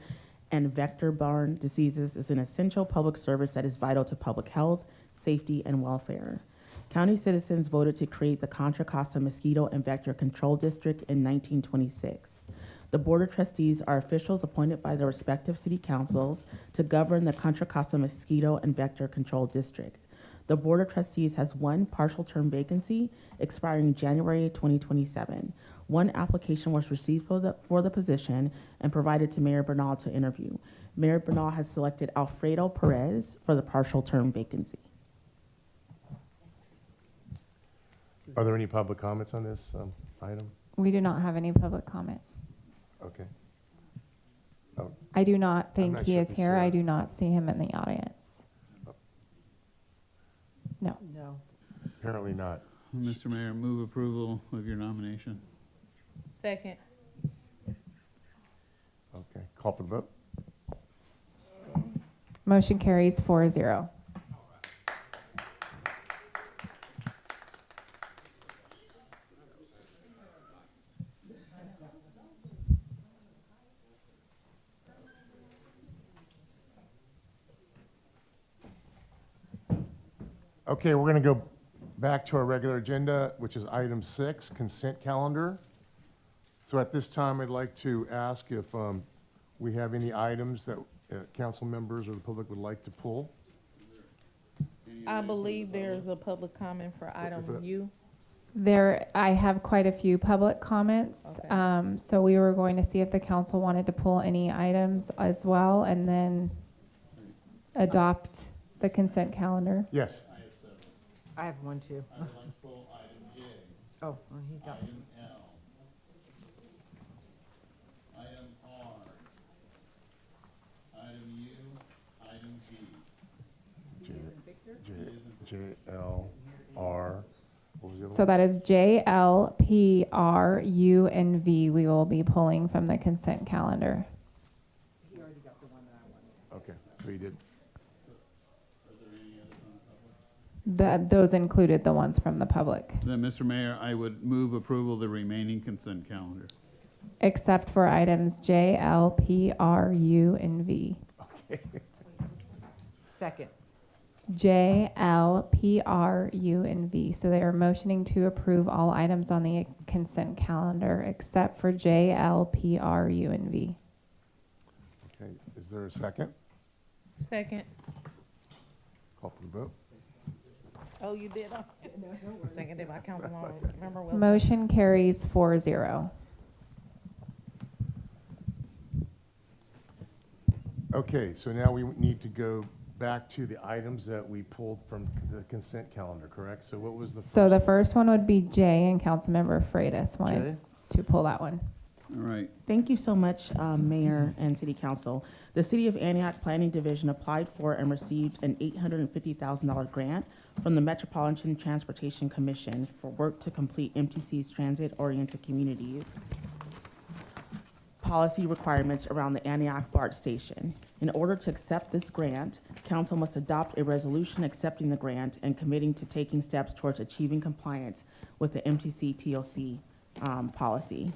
and vector-borne diseases is an essential public service that is vital to public health, safety, and welfare. County citizens voted to create the Contra Costa Mosquito and Vector Control District in 1926. The Board of Trustees are officials appointed by the respective city councils to govern the Contra Costa Mosquito and Vector Control District. The Board of Trustees has 1 partial term vacancy expiring January 2027. 1 application was received for the position and provided to Mayor Bernal to interview. Mayor Bernal has selected Alfredo Perez for the partial term vacancy. Are there any public comments on this item? We do not have any public comment. Okay. I do not think not he sure is if he's here. here. I do not see him in the audience. No. No. Apparently not. Mr. Mayor, move approval of your nomination. Second. Okay, call for the vote. Motion carries 4-0. Okay, we're going to go back to our regular agenda, which is item 6, consent calendar. So at this time, I'd like to ask if we have any items that council members or the public would like to pull. I believe there's a public comment for item U. I have quite a few public comments. Okay. So we were going to see if the council wanted to pull any items as well and then adopt the consent calendar. Yes. I have one too. I would like to pull item J. Oh, well, he got Item L. Item R. Item U. Item V. J, L, R. What was the other So that is J, L, P, R, U, and V we will be pulling from the consent calendar. Okay, so you did. Those included the ones from the public, Then, Mr. Mayor, I would move approval of the remaining consent calendar. except for items J, L, P, R, U, and V. Okay. Second. J, L, P, R, U, and V. So they are motioning to approve all items on the consent calendar except for J, L, P, R, U, and V. Okay, is there a second? Second. Call for the vote. Oh, you did? Seconded by Councilwoman Member Wilson. Motion carries 4-0. Okay, so now we need to go back to the items that we pulled from the consent calendar, correct? So what was the first? So the first one would be J, and Councilmember Freitas Jay? wanted to pull that one. All right. Thank you so much, Mayor and City Council. The City of Antioch Planning Division applied for and received an $850,000 grant from the Metropolitan Transportation Commission for work to complete MTC's transit-oriented communities policy requirements around the Antioch BART station. In order to accept this grant, council must adopt a resolution accepting the grant and committing to taking steps towards achieving compliance with the MTC TLC policy.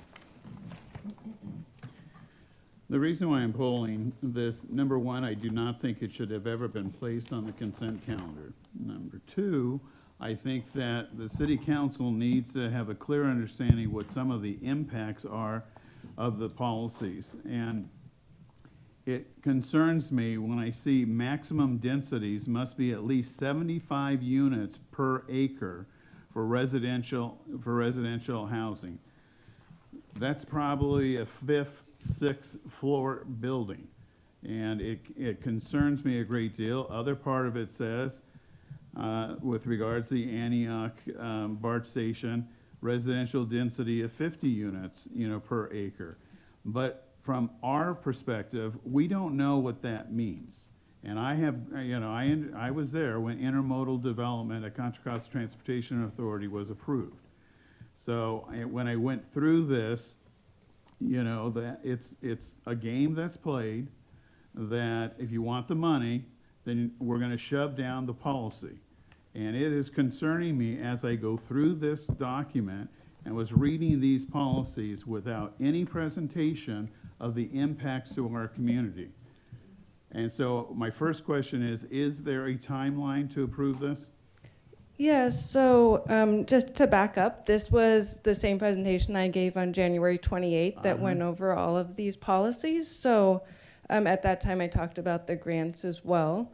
The reason why I'm pulling this, number one, I do not think it should have ever been placed on the consent calendar. Number two, I think that the city council needs to have a clear understanding what some of the impacts are of the policies. And it concerns me when I see maximum densities must be at least 75 units per acre for residential housing. That's probably a fifth, sixth floor building. And it concerns me a great deal. Other part of it says, with regards to the Antioch BART station, residential density of 50 units, per acre. But from our perspective, we don't know what that means. And I have, I was there when intermodal development at Contra Costa Transportation Authority was approved. So when I went through this, that it's a game that's played, that if you want the money, then we're going to shove down the policy. And it is concerning me as I go through this document and was reading these policies without any presentation of the impacts to our community. And so my first question is there a timeline to approve this? Yes, so just to back up, this was the same presentation I gave on January 28th that went over all of these policies. So at that time, I talked about the grants as well.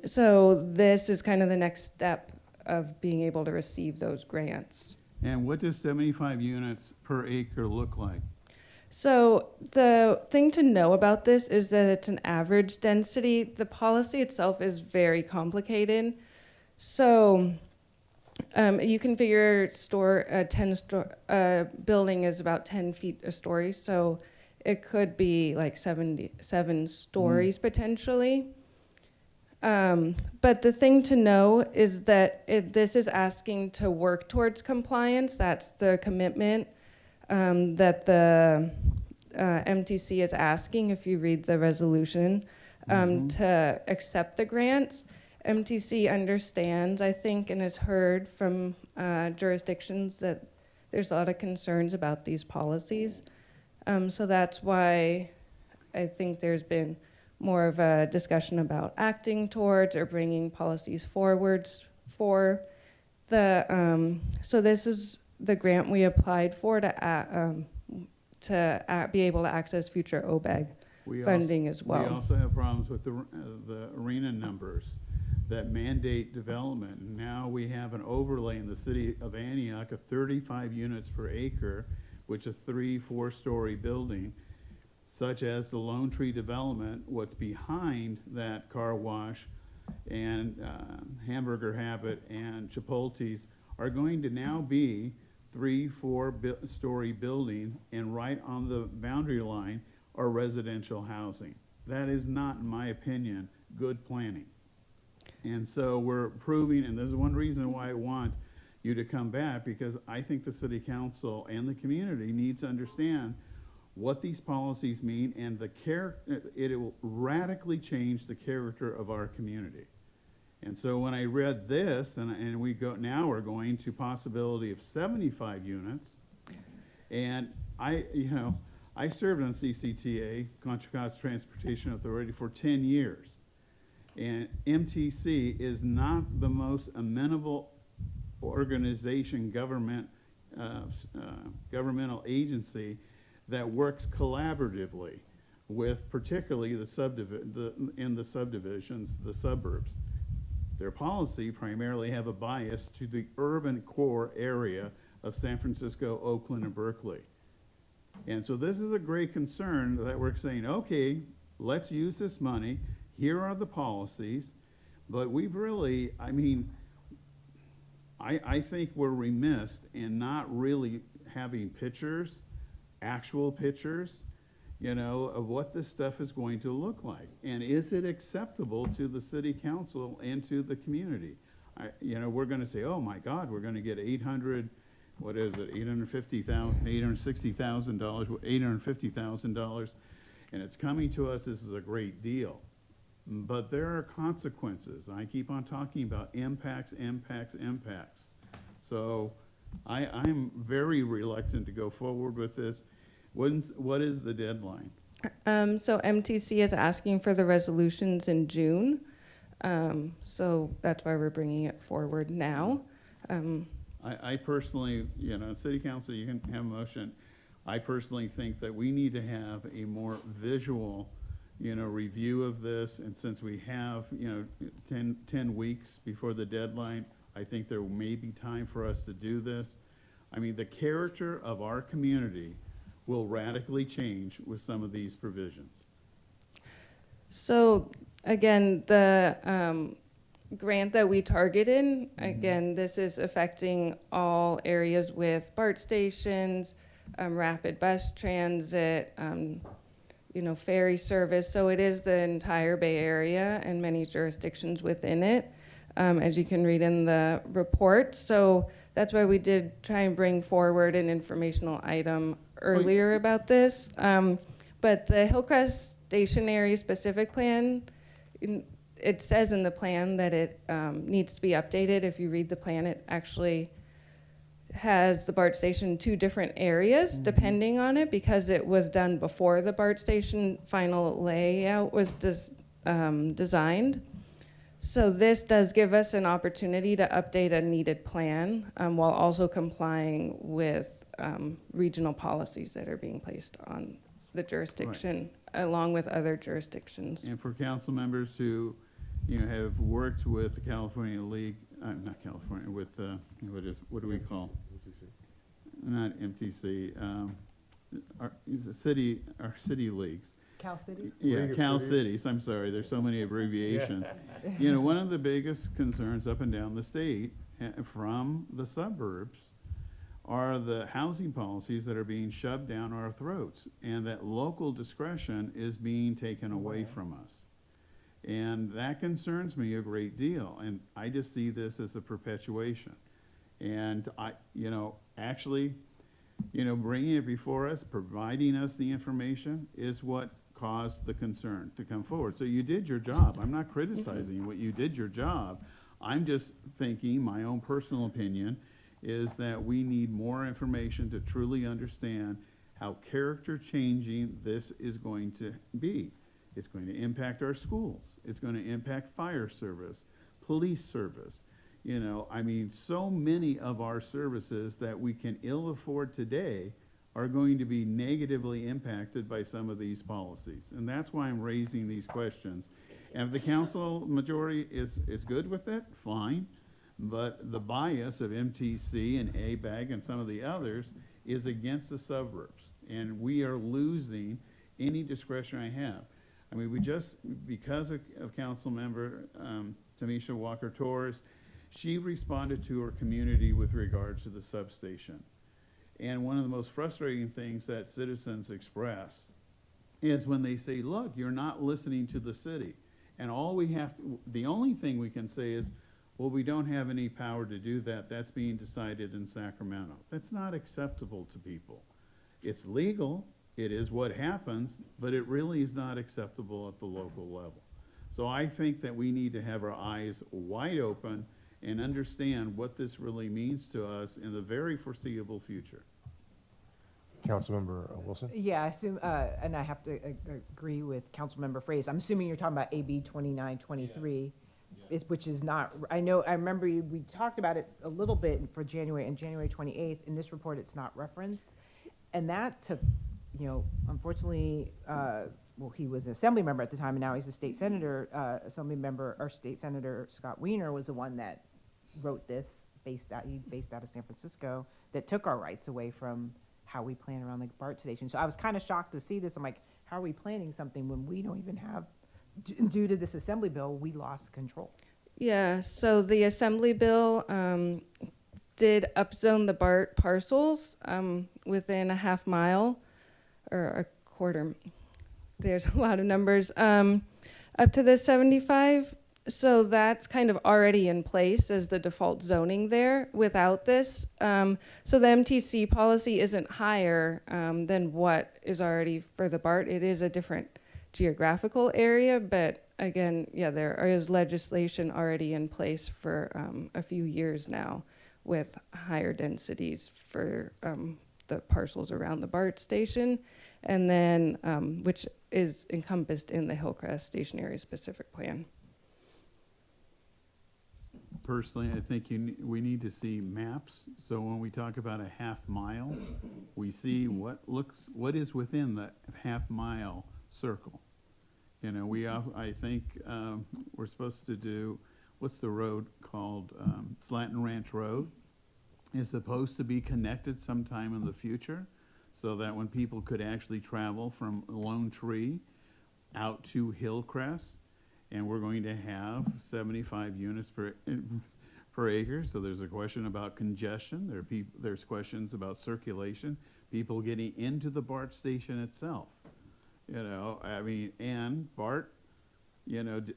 So this is kind of the next step of being able to receive those grants. And what does 75 units per acre look like? So the thing to know about this is that it's an average density. The policy itself is very complicated. So you can figure a building is about 10 feet a story. So it could be like 77 stories potentially. But the thing to know is that this is asking to work towards compliance. That's the commitment that the MTC is asking, if you read the resolution, to accept the grants. MTC understands, I think, and has heard from jurisdictions that there's a lot of concerns about these policies. So that's why I think there's been more of a discussion about acting towards or bringing policies forwards for the, so this is the grant we applied for to be able to access future OBEG funding as well. We also have problems with the arena numbers that mandate development. And now we have an overlay in the city of Antioch of 35 units per acre, which is a 3-4 story building, such as the Lone Tree development. What's behind that car wash and Hamburger Habit and Chipotle's are going to now be 3-4 story building, and right on the boundary line are residential housing. That is not, in my opinion, good planning. And so we're approving, and this is one reason why I want you to come back, because I think the city council and the community needs to understand what these policies mean, and it will radically change the character of our community. And so when I read this, and we're going to possibility of 75 units, and I served on CCTA, Contra Costa Transportation Authority, for 10 years. And MTC is not the most amenable organization, governmental agency that works collaboratively with particularly in the subdivisions, the suburbs. Their policy primarily have a bias to the urban core area of San Francisco, Oakland, and Berkeley. And so this is a great concern that we're saying, okay, let's use this money. Here are the policies. But we've really, I think we're remiss in not really having pictures, actual pictures, of what this stuff is going to look like. And is it acceptable to the city council and to the community? We're going to say, oh my God, we're going to get $860,000, $850,000, and it's coming to us. This is a great deal. But there are consequences. I keep on talking about impacts. So I'm very reluctant to go forward with this. What is the deadline? So MTC is asking for the resolutions in June. So that's why we're bringing it forward now. I personally, city council, you can have a motion. I personally think that we need to have a more visual, review of this. And since we have, 10 weeks before the deadline, I think there may be time for us to do this. The character of our community will radically change with some of these provisions. So again, the grant that we targeted, again, this is affecting all areas with BART stations, rapid bus transit, ferry service. So it is the entire Bay Area and many jurisdictions within it, as you can read in the report. So that's why we did try and bring forward an informational item earlier about this. But the Hillcrest Stationary Specific Plan, it says in the plan that it needs to be updated. If you read the plan, it actually has the BART station in 2 different areas, depending on it, because it was done before the BART station final layout was designed. So this does give us an opportunity to update a needed plan while also complying with regional policies that are being placed on the jurisdiction, along with other jurisdictions. And for council members who, have worked with the California League, not California, with what do we call? Not MTC. Our city leagues. Cal Cities? Yeah, Cal Cities. I'm sorry, there's so many abbreviations. One of the biggest concerns up and down the state from the suburbs are the housing policies that are being shoved down our throats, and that local discretion is being taken away from us. And that concerns me a great deal, and I just see this as a perpetuation. And bringing it before us, providing us the information is what caused the concern to come forward. So you did your job. I'm not criticizing what you did your job. I'm just thinking, my own personal opinion is that we need more information to truly understand how character changing this is going to be. It's going to impact our schools. It's going to impact fire service, police service. So many of our services that we can ill afford today are going to be negatively impacted by some of these policies. And that's why I'm raising these questions. And if the council majority is good with it, fine. But the bias of MTC and ABAG and some of the others is against the suburbs. And we are losing any discretion I have. We just, because of council member Tamisha Walker-Torres, she responded to her community with regards to the substation. And one of the most frustrating things that citizens express is when they say, look, you're not listening to the city. And the only thing we can say is, Well, we don't have any power to do that. That's being decided in Sacramento. That's not acceptable to people. It's legal, it is what happens, but it really is not acceptable at the local level. So I think that we need to have our eyes wide open and understand what this really means to us in the very foreseeable future. Councilmember Wilson? Yeah, I assume, and I have to agree with Councilmember Fraze. I'm assuming you're talking about AB 2923, which is not, I remember we talked about it a little bit for January, and January 28th. In this report, it's not referenced. And that took, unfortunately, well, he was an assembly member at the time, and now he's a state senator. State Senator Scott Wiener was the one that wrote this, based out of San Francisco, that took our rights away from how we plan around the BART station. So I was kind of shocked to see this. I'm like, how are we planning something when we don't even have, due to this assembly bill, we lost control? Yeah, so the assembly bill did upzone the BART parcels within a half mile or a quarter. There's a lot of numbers. Up to the 75. So that's kind of already in place as the default zoning there without this. So the MTC policy isn't higher than what is already for the BART. It is a different geographical area, but again, yeah, there is legislation already in place for a few years now with higher densities for the parcels around the BART station, and then which is encompassed in the Hillcrest Station Area Specific Plan. Personally, I think we need to see maps, so when we talk about a half mile, we see what is within that half mile circle. I think we're supposed to do, what's the road called? Slanton Ranch Road is supposed to be connected sometime in the future, so that when people could actually travel from Lone Tree out to Hillcrest, and we're going to have 75 units per acre. So there's a question about congestion. There's questions about circulation, people getting into the BART station itself. And BART,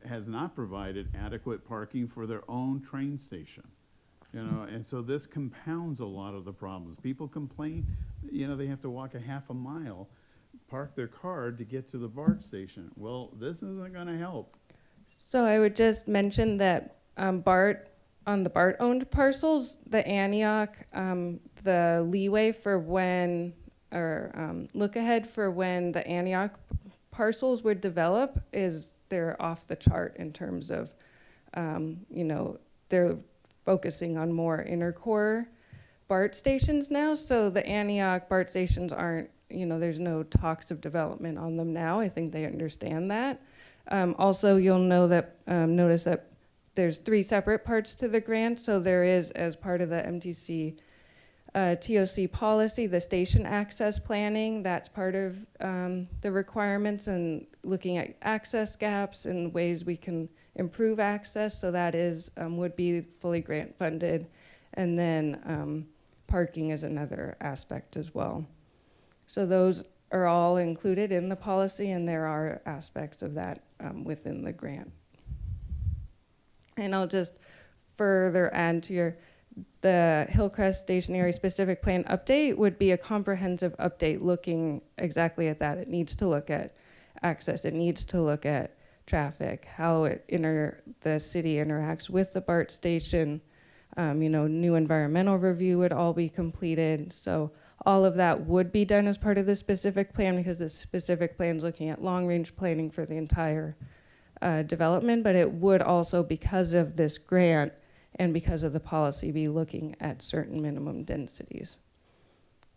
has not provided adequate parking for their own train station. And so this compounds a lot of the problems. People complain, they have to walk a half a mile, park their car to get to the BART station. Well, this isn't going to help. So I would just mention that on the BART-owned parcels, the Antioch, the leeway for when, or look ahead for when the Antioch parcels would develop they're off the chart in terms of, they're focusing on more inner core BART stations now. So the Antioch BART stations aren't, there's no talks of development on them now. I think they understand that. Also, you'll notice that there's 3 separate parts to the grant. So there is, as part of the MTC TOC policy, the station access planning. That's part of the requirements, and looking at access gaps and ways we can improve access. So that is would be fully grant funded. And then parking is another aspect as well. So those are all included in the policy, and there are aspects of that within the grant. And I'll just further add to the Hillcrest Station Area Specific Plan update would be a comprehensive update looking exactly at that. It needs to look at access. It needs to look at traffic, how the city interacts with the BART station. New environmental review would all be completed. So all of that would be done as part of the specific plan, because the specific plan is looking at long-range planning for the entire development, but it would also, because of this grant and because of the policy, be looking at certain minimum densities.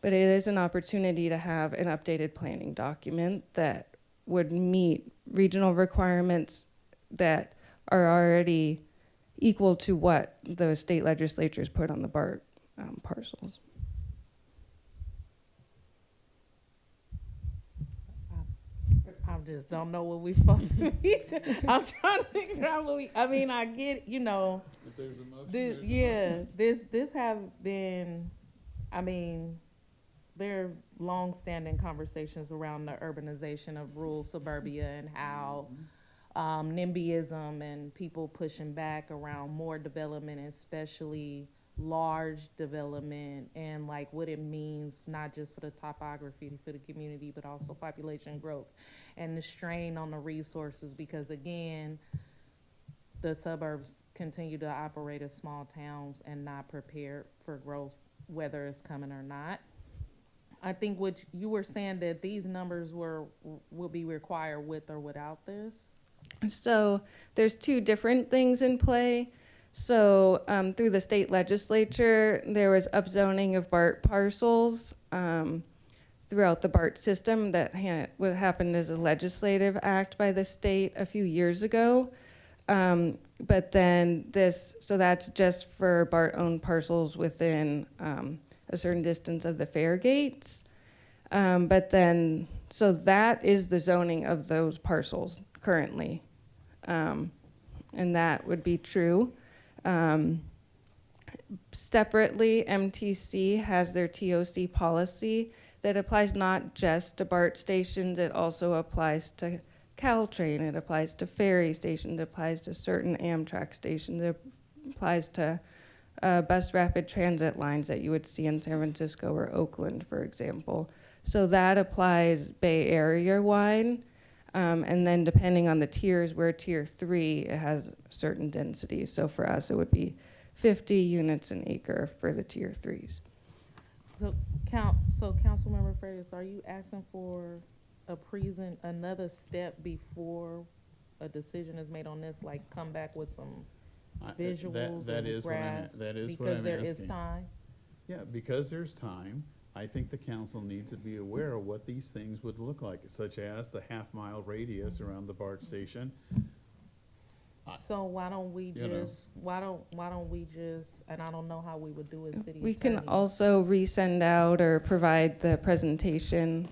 But it is an opportunity to have an updated planning document that would meet regional requirements that are already equal to what the state legislatures put on the BART parcels. I just don't know what we're supposed to be doing. I'm trying to figure out what I get, If there's a motion, this have been, there are long-standing conversations around the urbanization of rural suburbia and how NIMBYism and people pushing back around more development, especially large development, and like what it means, not just for the topography for the community, but also population growth and the strain on the resources, because again, the suburbs continue to operate as small towns and not prepared for growth, whether it's coming or not. I think what you were saying, that these numbers will be required with or without this. So there's two different things in play. So through the state legislature, there was upzoning of BART parcels throughout the BART system that what happened as a legislative act by the state a few years ago. But then so that's just for BART-owned parcels within a certain distance of the fare gates. But then, so that is the zoning of those parcels currently. And that would be true. Separately, MTC has their TOC policy that applies not just to BART stations, it also applies to Caltrain, it applies to ferry stations, it applies to certain Amtrak stations, it applies to bus rapid transit lines that you would see in San Francisco or Oakland, for example. So that applies Bay Area wide. And then depending on the tiers, where tier 3, it has certain densities. So for us, it would be 50 units an acre for the tier 3s. So Councilmember Freitas, are you asking for another step before a decision is made on this, like come back with some visuals and graphs? That is what because I'm there asking. is time? Yeah, because there's time. I think the council needs to be aware of what these things would look like, such as the half-mile radius around the BART station. So why don't we just, and I don't know how we would do it, city We can attorney. also resend out or provide the presentation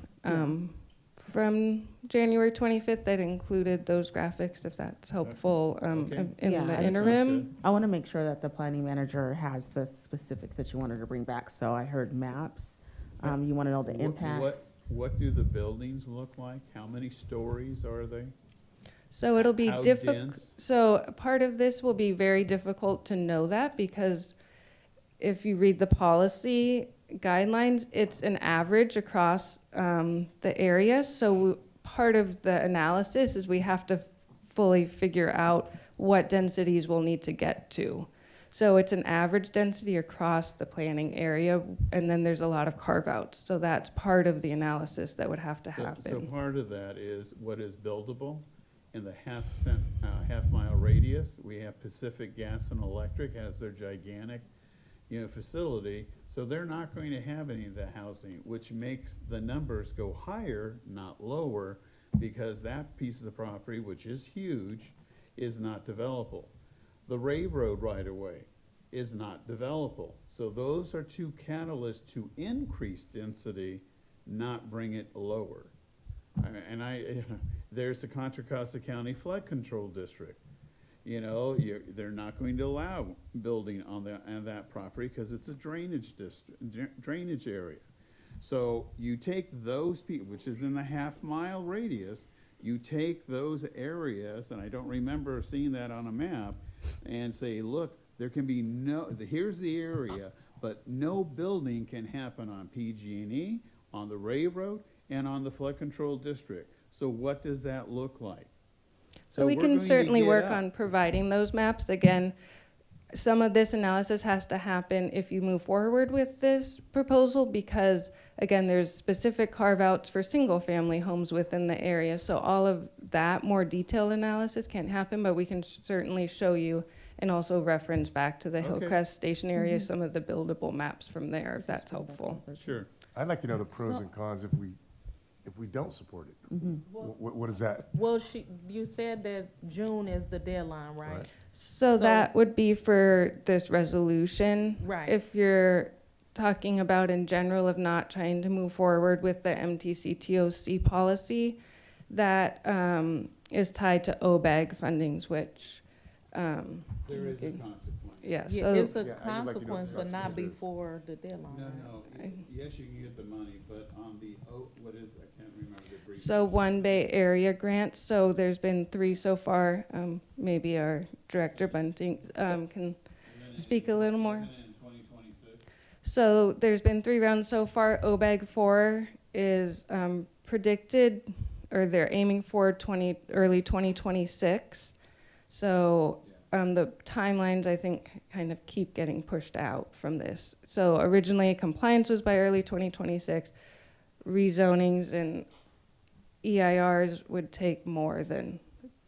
from January 25th that included those graphics, if that's helpful in the interim. I want to make sure that the planning manager has the specifics that you wanted to bring back. So I heard maps. You want to know the impacts. What do the buildings look like? How many stories are they? So it'll be How difficult. dense? So part of this will be very difficult to know that, because if you read the policy guidelines, it's an average across the area. So part of the analysis is we have to fully figure out what densities we'll need to get to. So it's an average density across the planning area, and then there's a lot of carve-outs. So that's part of the analysis that would have to happen. So part of that is what is buildable. In the half-mile radius, we have Pacific Gas and Electric has their gigantic, facility. So they're not going to have any of the housing, which makes the numbers go higher, not lower, because that piece of the property, which is huge, is not developable. The railroad right-of-way is not developable. So those are two catalysts to increase density, not bring it lower. There's the Contra Costa County Flood Control District. They're not going to allow building on that property because it's a drainage area. So you take those people, which is in the half-mile radius, you take those areas, and I don't remember seeing that on a map, and say, look, there can be here's the area, but no building can happen on PG&E, on the railroad, and on the flood control district. So what does that look like? So we can certainly work on providing those maps. Again, some of this analysis has to happen if you move forward with this proposal, because again, there's specific carve-outs for single-family homes within the area. So all of that more detailed analysis can't happen, but we can certainly show you and also reference back to the Hillcrest Station area, some of the buildable maps from there, if that's helpful. Sure. I'd like to know the pros and cons if we don't support it. What is that? Well, you said that June is the deadline, right? So that would be for this resolution. Right. If you're talking about in general of not trying to move forward with the MTC TOC policy, that is tied to OBEG fundings, which there is a consequence. Yeah, Yeah, so it's a Yeah, I'd just like to know what the consequence, but not consequence is. before the deadline. Yes, you can get the money, but on the, what is, I can't remember the brief. So One Bay Area grants, so there's been 3 so far. Maybe our Director Bunting can speak a little more. So there's been 3 rounds so far. OBAG 4 is predicted, or they're aiming for early 2026. So the timelines, I think, kind of keep getting pushed out from this. So originally, compliance was by early 2026. Rezonings and EIRs would take more than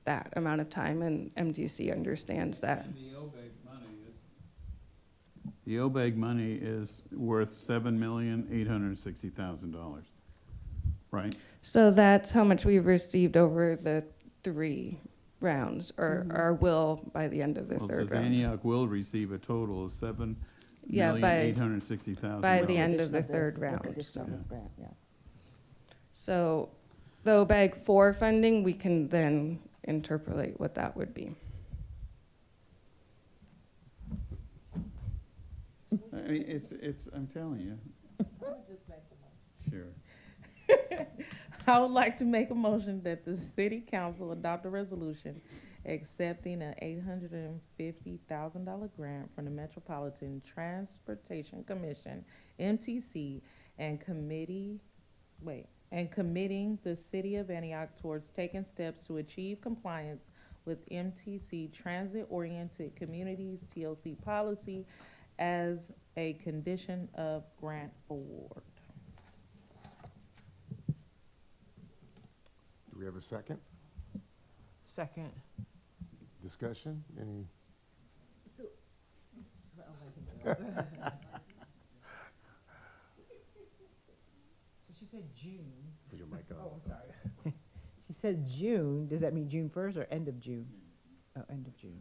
that amount of time, and MTC understands that. And the OBEG money is worth $7,860,000, right? So that's how much we've received over the 3 rounds, or will by the end of the Well, it third says round. Antioch will receive a total of Yeah, by $7,860,000. by the end of the third round. Additional this grant, yeah. So the OBAG 4 funding, we can then interpolate what that would be. I mean, it's, I'm telling you. Sure. I would like to make a motion that the city council adopt a resolution accepting an $850,000 grant from the Metropolitan Transportation Commission, MTC, and committing the city of Antioch towards taking steps to achieve compliance with MTC Transit-Oriented Communities, TLC policy as a condition of grant award. Do we have a second? Second. Discussion? Any? So she said June. Put your mic on. Oh, I'm sorry. She said June. Does that mean June 1st or end of June? Oh, end of June.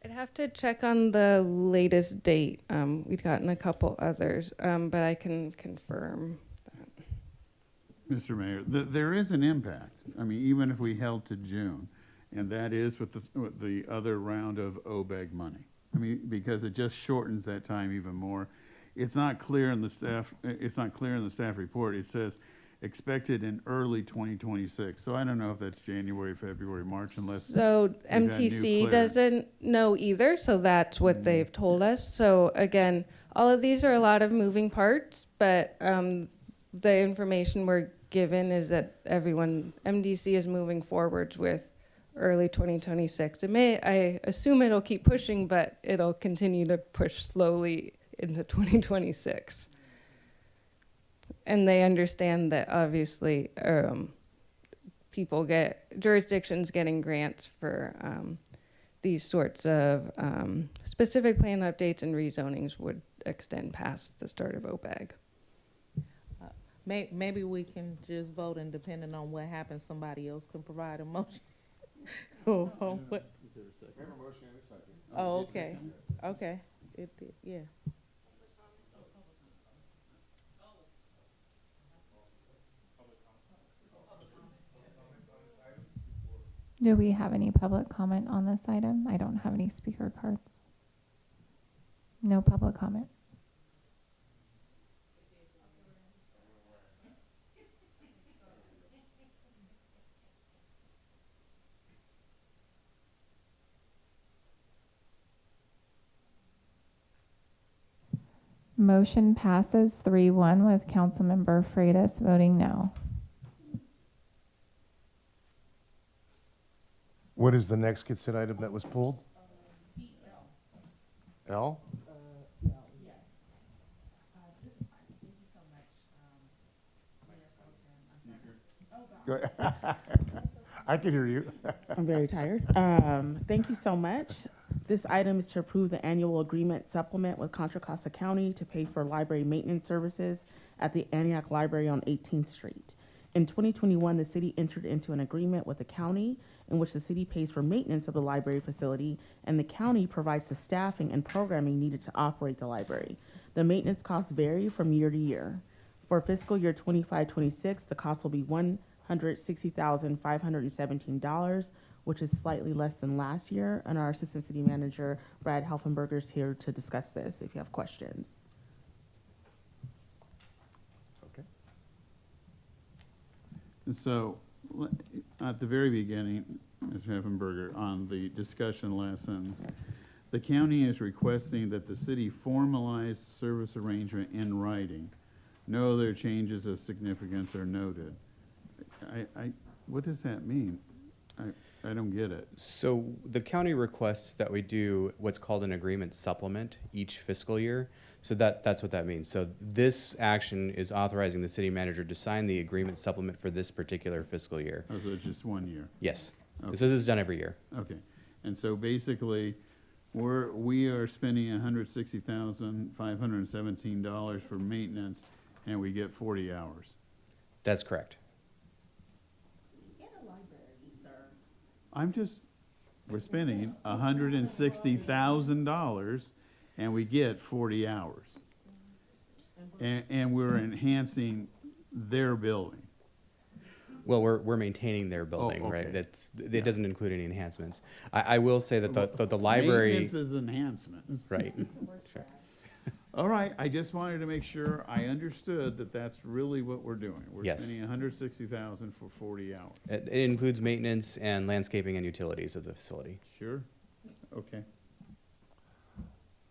I'd have to check on the latest date. We've gotten a couple others, but I can confirm that. Mr. Mayor, there is an impact. I mean, even if we held to June, and that is with the other round of OBEG money. I mean, because it just shortens that time even more. It's not clear in the staff report. It says expected in early 2026. So I don't know if that's January, February, March, unless. So we've had new MTC clarity. doesn't know either, so that's what they've told us. So again, all of these are a lot of moving parts, but the information we're given is that MDC is moving forwards with early 2026. I assume it'll keep pushing, but it'll continue to push slowly into 2026. And they understand that obviously jurisdictions getting grants for these sorts of specific plan updates and rezonings would extend past the start of OBAG. Maybe we can just vote, and depending on what happens, somebody else can provide a motion. Oh, what? We have a motion and a second. Oh, okay, okay, it did, yeah. Do we have any public comment on this item? I don't have any speaker cards. No public comment. Motion passes 3-1 with Councilmember Freitas voting no. What is the next consent item that was pulled? L? Go ahead. I can hear you. I'm very tired. Thank you so much. This item is to approve the annual agreement supplement with Contra Costa County to pay for library maintenance services at the Antioch Library on 18th Street. In 2021, the city entered into an agreement with the county in which the city pays for maintenance of the library facility and the county provides the staffing and programming needed to operate the library. The maintenance costs vary from year to year. For fiscal year 25-26, the cost will be $160,517, which is slightly less than last year. And our Assistant City Manager, Brad Helfenberger, is here to discuss this if you have questions. Okay. So, at the very beginning, Mr. Heffenberger, on the discussion last sentence, the county is requesting that the city formalize service arrangement in writing. No other changes of significance are noted. What does that mean? I don't get it. So the county requests that we do what's called an agreement supplement each fiscal year. So that's what that means. So this action is authorizing the city manager to sign the agreement supplement for this particular fiscal year. Oh, so it's just 1 year? Yes. Okay. So this is done every year. Okay. And so basically, we are spending $160,517 for maintenance, and we get 40 hours. That's correct. We're spending $160,000 and we get 40 hours. And we're enhancing their building. Well, we're maintaining their building, okay. right? It doesn't include any enhancements. I will say that the library. Maintenance is enhancements. Right. Sure. All right, I just wanted to make sure I understood that that's really what we're doing. We're Yes. spending $160,000 for 40 hours. It includes maintenance and landscaping and utilities of the facility. Sure, okay.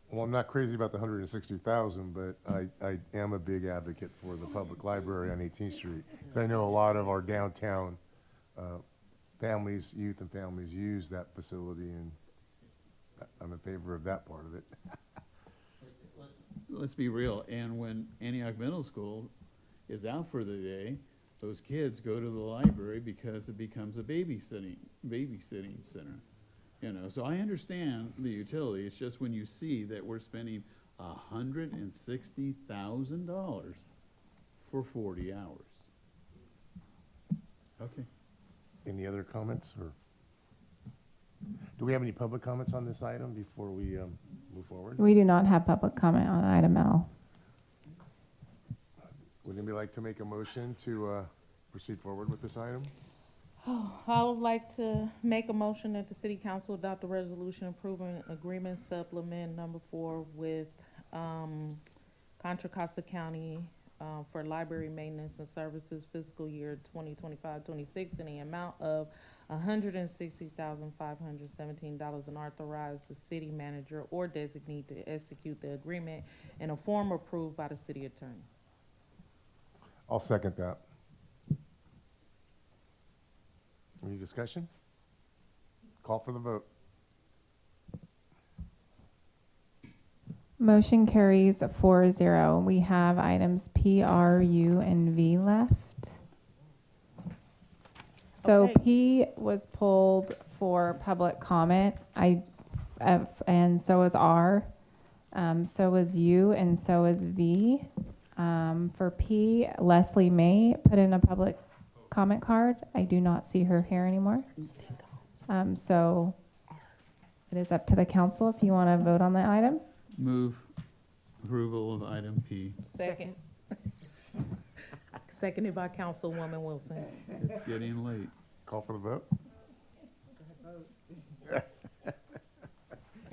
Well, I'm not crazy about the 160,000, but I am a big advocate for the public library on 18th Street. 'Cause I know a lot of our downtown families, youth and families use that facility, and I'm in favor of that part of it. Let's be real, and when Antioch Middle School is out for the day, those kids go to the library because it becomes a babysitting center. You know, so I understand the utility, it's just when you see that we're spending $160,000 for 40 hours. Okay. Any other comments, or do we have any public comments on this item before we move forward? We do not have public comment on item L. Would anybody like to make a motion to proceed forward with this item? I would like to make a motion that the city council adopt a resolution approving agreement supplement number 4 with Contra Costa County for library maintenance and services fiscal year 2025-26 in the amount of $160,517 and authorize the city manager or designee to execute the agreement in a form approved by the city attorney. I'll second that. Any discussion? Call for the vote. Motion carries 4-0. We have items P, R, U, and V left. So Okay. P was pulled for public comment. And so is R. So is U, and so is V. For P, Leslie May put in a public comment card. I do not see her here anymore. So it is up to the council if you want to vote on the item. Move approval of item P. Second. Seconded by Councilwoman Wilson. It's getting late. Call for the vote.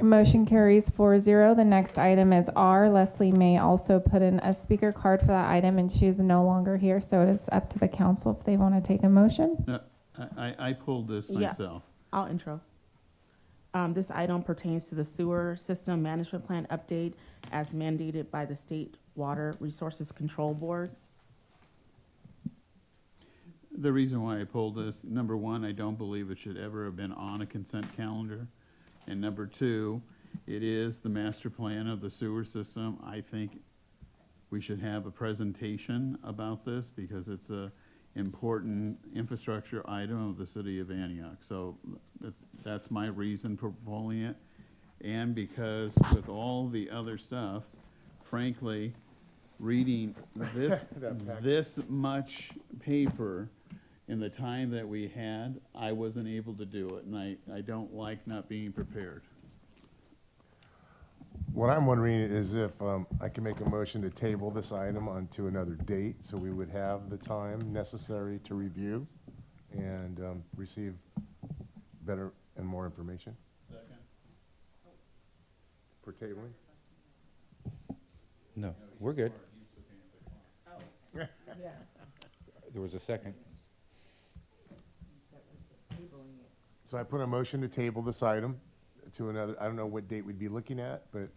Motion carries 4-0. The next item is R. Leslie May also put in a speaker card for that item, and she is no longer here, so it is up to the council if they want to take a motion. No, I pulled this Yeah. myself. I'll intro. This item pertains to the sewer system management plan update as mandated by the State Water Resources Control Board. The reason why I pulled this, number one, I don't believe it should ever have been on a consent calendar. And number two, it is the master plan of the sewer system. I think we should have a presentation about this because it's a important infrastructure item of the city of Antioch. So that's my reason for pulling it. And because with all the other stuff, frankly, reading this much paper in the time that we had, I wasn't able to do it, and I don't like not being prepared. what I'm wondering is if I can make a motion to table this item onto another date, so we would have the time necessary to review and receive better and more information. Second. For tabling? No, we're good. Yeah. There was a second. So I put a motion to table this item to another, I don't know what date we'd be looking at, but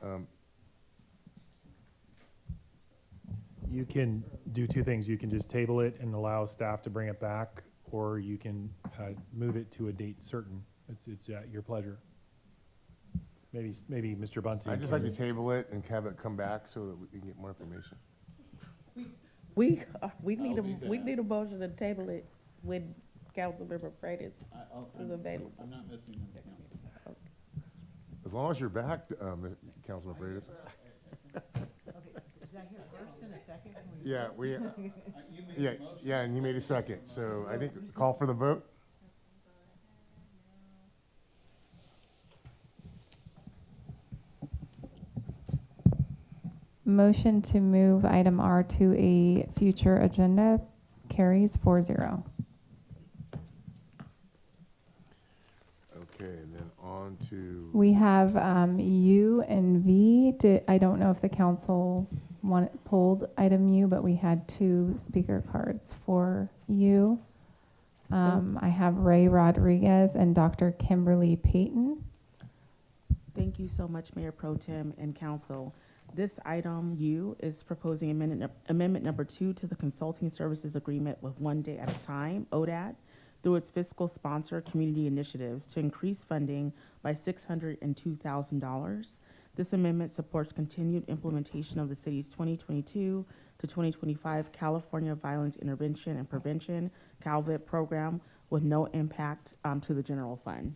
You can do two things. You can just table it and allow staff to bring it back, or you can move it to a date certain. It's at your pleasure. Maybe Mr. Bunting. I'd just like to table it and have it come back so that we can get more information. We need a motion to table it when Councilmember Freitas is available. I'm not missing him, Council. As long as you're back, Councilman Freitas. Is that here first and a second? Yeah, yeah, and you made a second. So I think call for the vote. Motion to move item R to a future agenda carries 4-0. Okay, and then on to. We have U and V. I don't know if the council pulled item U, but we had 2 speaker cards for U. I have Ray Rodriguez and Dr. Kimberly Payton. Thank you so much, Mayor Pro Tem and Council. This item U is proposing amendment number 2 to the Consulting Services Agreement with One Day at a Time, ODAT, through its fiscal sponsor community initiatives to increase funding by $602,000. This amendment supports continued implementation of the city's 2022 to 2025 California Violence Intervention and Prevention, CALVIP program, with no impact to the general fund.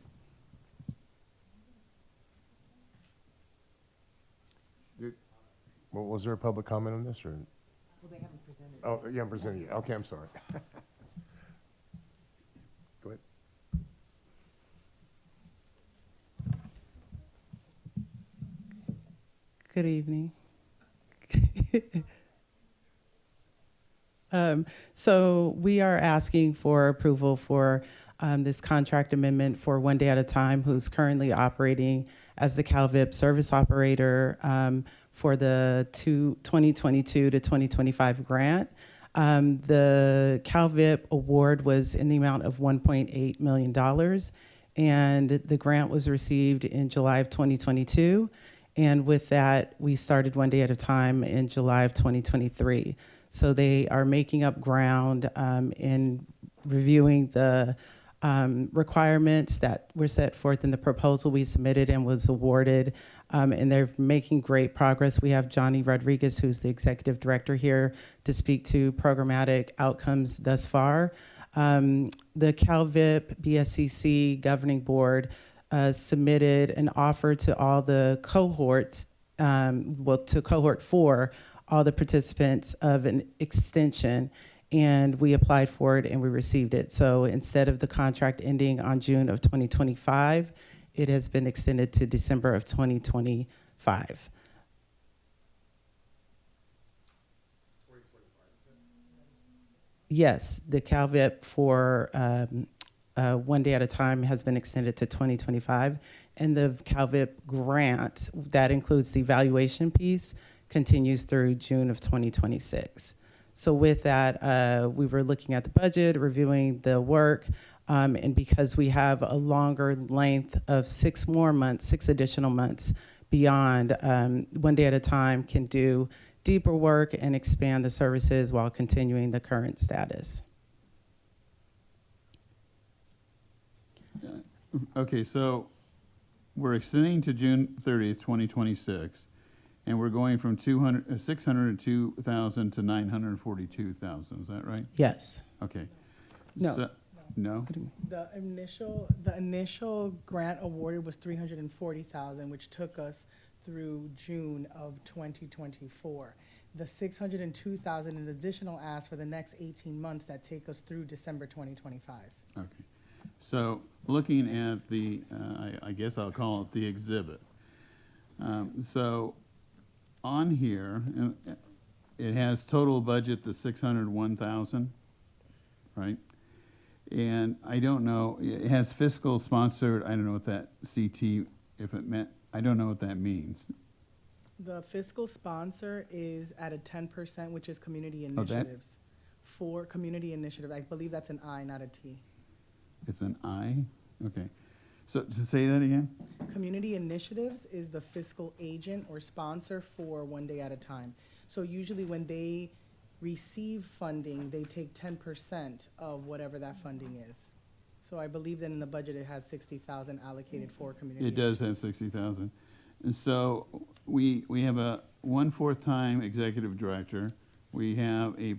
Well, was there a public comment on this, or? Well, they haven't presented. Oh, you haven't presented yet. Okay, I'm sorry. Go ahead. Good evening. So we are asking for approval for this contract amendment for One Day at a Time, who's currently operating as the CalVIP service operator for the 2022 to 2025 grant. The CalVIP award was in the amount of $1.8 million, and the grant was received in July of 2022. And with that, we started One Day at a Time in July of 2023. So they are making up ground in reviewing the requirements that were set forth in the proposal we submitted and was awarded, and they're making great progress. We have Johnny Rodriguez, who's the executive director, here to speak to programmatic outcomes thus far. The CalVIP BSCC governing board submitted an offer to all the cohorts, to cohort 4, all the participants of an extension, and we applied for it and we received it. So instead of the contract ending on June of 2025, it has been extended to December of 2025. Yes, the CalVIP for One Day at a Time has been extended to 2025, and the CalVIP grant, that includes the evaluation piece, continues through June of 2026. So with that, we were looking at the budget, reviewing the work, and because we have a longer length of 6 additional months beyond, One Day at a Time can do deeper work and expand the services while continuing the current status. Okay, so we're extending to June 30th, 2026, and we're going from 602,000 to 942,000. Is that right? Yes. Okay. No. So, no. The initial grant awarded was 340,000, which took us through June of 2024. The 602,000 is additional ask for the next 18 months that take us through December 2025. Okay. So looking at the, I guess I'll call it the exhibit, So on here, it has total budget, the 601,000, right? And I don't know, it has fiscal sponsored, I don't know what that CT, if it meant, I don't know what that means. The fiscal sponsor is at a 10%, which is community Oh, that- initiatives. For community initiative, I believe that's an I, not a T. It's an I? Okay. So to say that again? Community initiatives is the fiscal agent or sponsor for One Day at a Time. So usually when they receive funding, they take 10% of whatever that funding is. So I believe that in the budget, it has 60,000 allocated for community. It does have 60,000. And so we have a 1/4 time executive director. We have a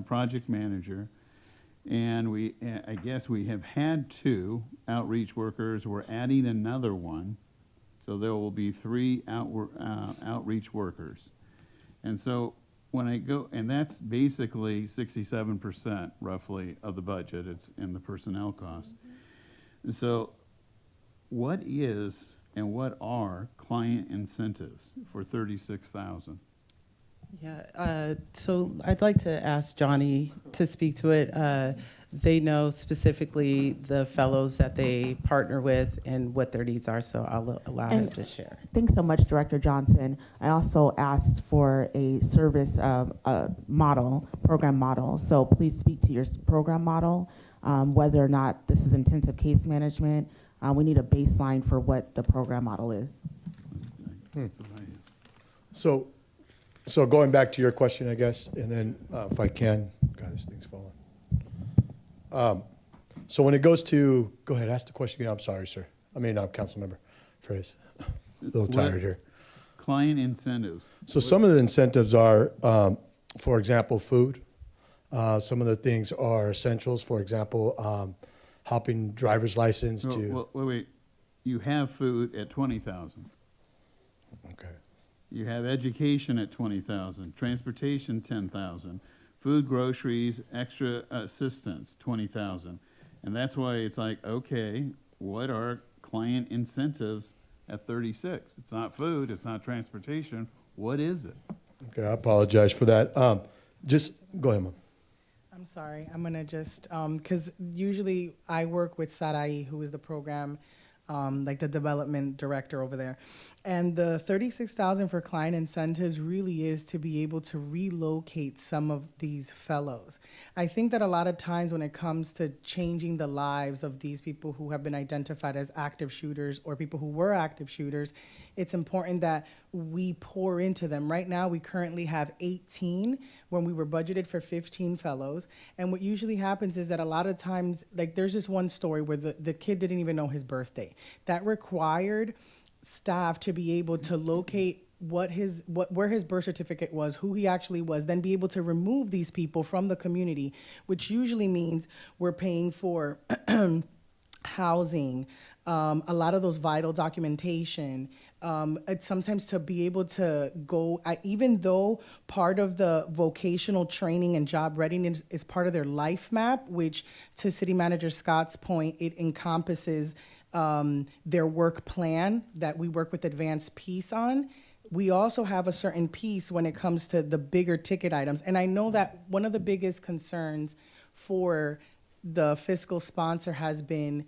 project manager. And I guess we have had 2 outreach workers. We're adding another one. So there will be 3 outreach workers. And so when I go, and that's basically 67% roughly of the budget. It's in the personnel costs. So what is and what are client incentives for 36,000? Yeah, so I'd like to ask Johnny to speak to it. They know specifically the fellows that they partner with and what their needs are, so I'll allow him to share. Thanks so much, Director Johnson. I also asked for a service model, program model. So please speak to your program model, whether or not this is intensive case management. We need a baseline for what the program model is. That's what I have. So going back to your question, I guess, and then if I can, God, this thing's falling. So when it goes to, go ahead, ask the question again. I'm sorry, sir. I mean, Councilmember Fraze. A little tired here. Client incentives. So some of the incentives are, for example, food. Some of the things are essentials. For example, hopping driver's license to. Well, wait. You have food at 20,000. Okay. You have education at 20,000, transportation 10,000, food, groceries, extra assistance 20,000, and that's why it's like, okay, what are client incentives at 36? It's not food, it's not transportation. What is it? Okay, I apologize for that. Just go ahead, Mom. I'm sorry, I'm gonna just, because usually I work with Sarai, who is the program, like the development director over there. And the 36,000 for client incentives really is to be able to relocate some of these fellows. I think that a lot of times when it comes to changing the lives of these people who have been identified as active shooters or people who were active shooters, it's important that we pour into them. Right now, we currently have 18 when we were budgeted for 15 fellows. And what usually happens is that a lot of times, like there's this one story where the kid didn't even know his birthday. That required staff to be able to locate where his birth certificate was, who he actually was, then be able to remove these people from the community, which usually means we're paying for housing, a lot of those vital documentation. It's sometimes to be able to go, even though part of the vocational training and job readiness is part of their life map, which to City Manager Scott's point, it encompasses their work plan that we work with Advanced Peace on. We also have a certain piece when it comes to the bigger ticket items. And I know that one of the biggest concerns for the fiscal sponsor has been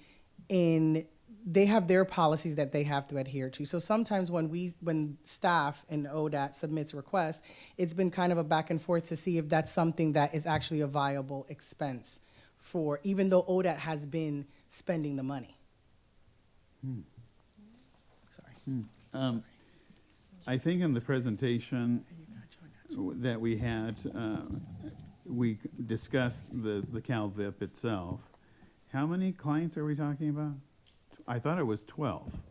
they have their policies that they have to adhere to. So sometimes when staff in ODAT submits requests, it's been kind of a back and forth to see if that's something that is actually a viable expense for, even though ODAT has been spending the money. Sorry. I think in the presentation that we had, we discussed the CalVIP itself. How many clients are we talking about? I thought it was 12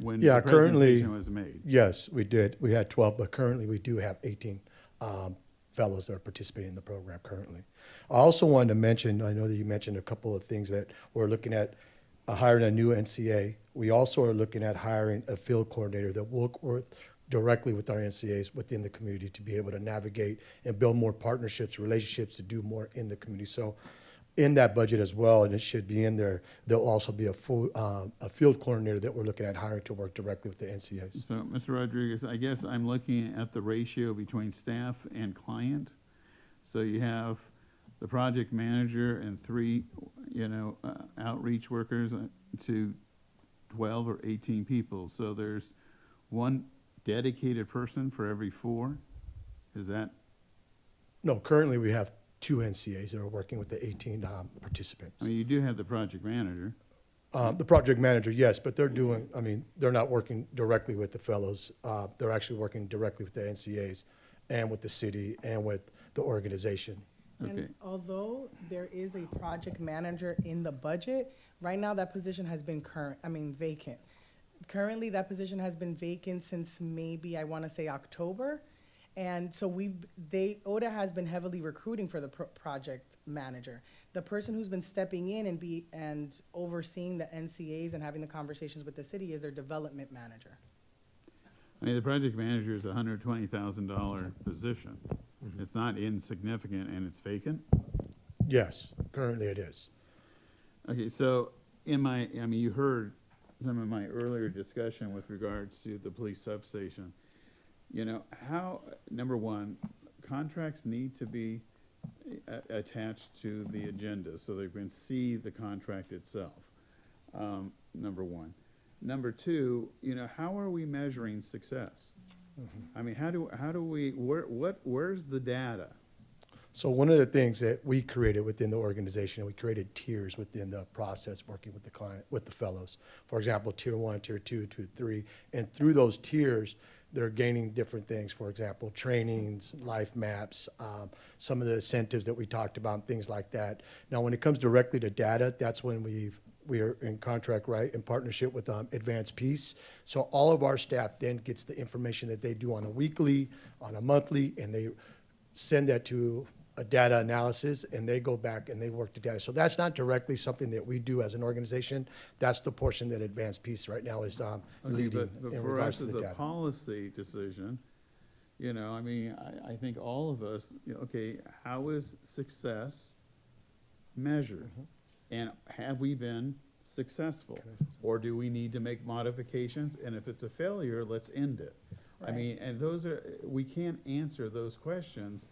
when the presentation was made. Yes, we did. We had 12, but currently we do have 18 fellows that are participating in the program currently. I also wanted to mention, I know that you mentioned a couple of things that we're looking at hiring a new NCA. We also are looking at hiring a field coordinator that will work directly with our NCAs within the community to be able to navigate and build more partnerships, relationships to do more in the community. So in that budget as well, and it should be in there. There'll also be a field coordinator that we're looking at hiring to work directly with the NCAs. So, Mr. Rodriguez, I guess I'm looking at the ratio between staff and client. So you have the project manager and 3, outreach workers to 12 or 18 people. So there's 1 dedicated person for every 4. Is that? No, currently we have 2 NCAs that are working with the 18 participants. I mean, you do have the project manager. The project manager, yes, but they're not working directly with the fellows. They're actually working directly with the NCAs and with the city and with the organization. And although there is a project manager in the budget, right now that position has been vacant. Currently, that position has been vacant since maybe, I want to say October. And so ODA has been heavily recruiting for the project manager. The person who's been stepping in and overseeing the NCAs and having the conversations with the city is their development manager. I mean, the project manager is a $120,000 position. Mm-hmm. It's not insignificant, and it's vacant? Yes, currently it is. Okay, so you heard some of my earlier discussion with regards to the police substation. How, number one, contracts need to be attached to the agenda so they can see the contract itself, number one. Number two, how are we measuring success? I mean, how do we, where's the data? So one of the things that we created within the organization, we created tiers within the process working with the client, with the fellows. For example, tier 1, tier 2, tier 3, and through those tiers, they're gaining different things. For example, trainings, life maps, some of the incentives that we talked about, things like that. Now, when it comes directly to data, that's when we are in contract, right, in partnership with Advanced Peace. So all of our staff then gets the information that they do on a weekly, on a monthly, and they send that to a data analysis, and they go back and they work the data. So that's not directly something that we do as an organization. That's the portion that Advanced Peace right now is leading but in for regards us to as the a data. policy decision, I think all of us, how is success measured? And have we been successful? Or do we need to make modifications? And if it's a failure, let's end it. I mean, and we can't answer those questions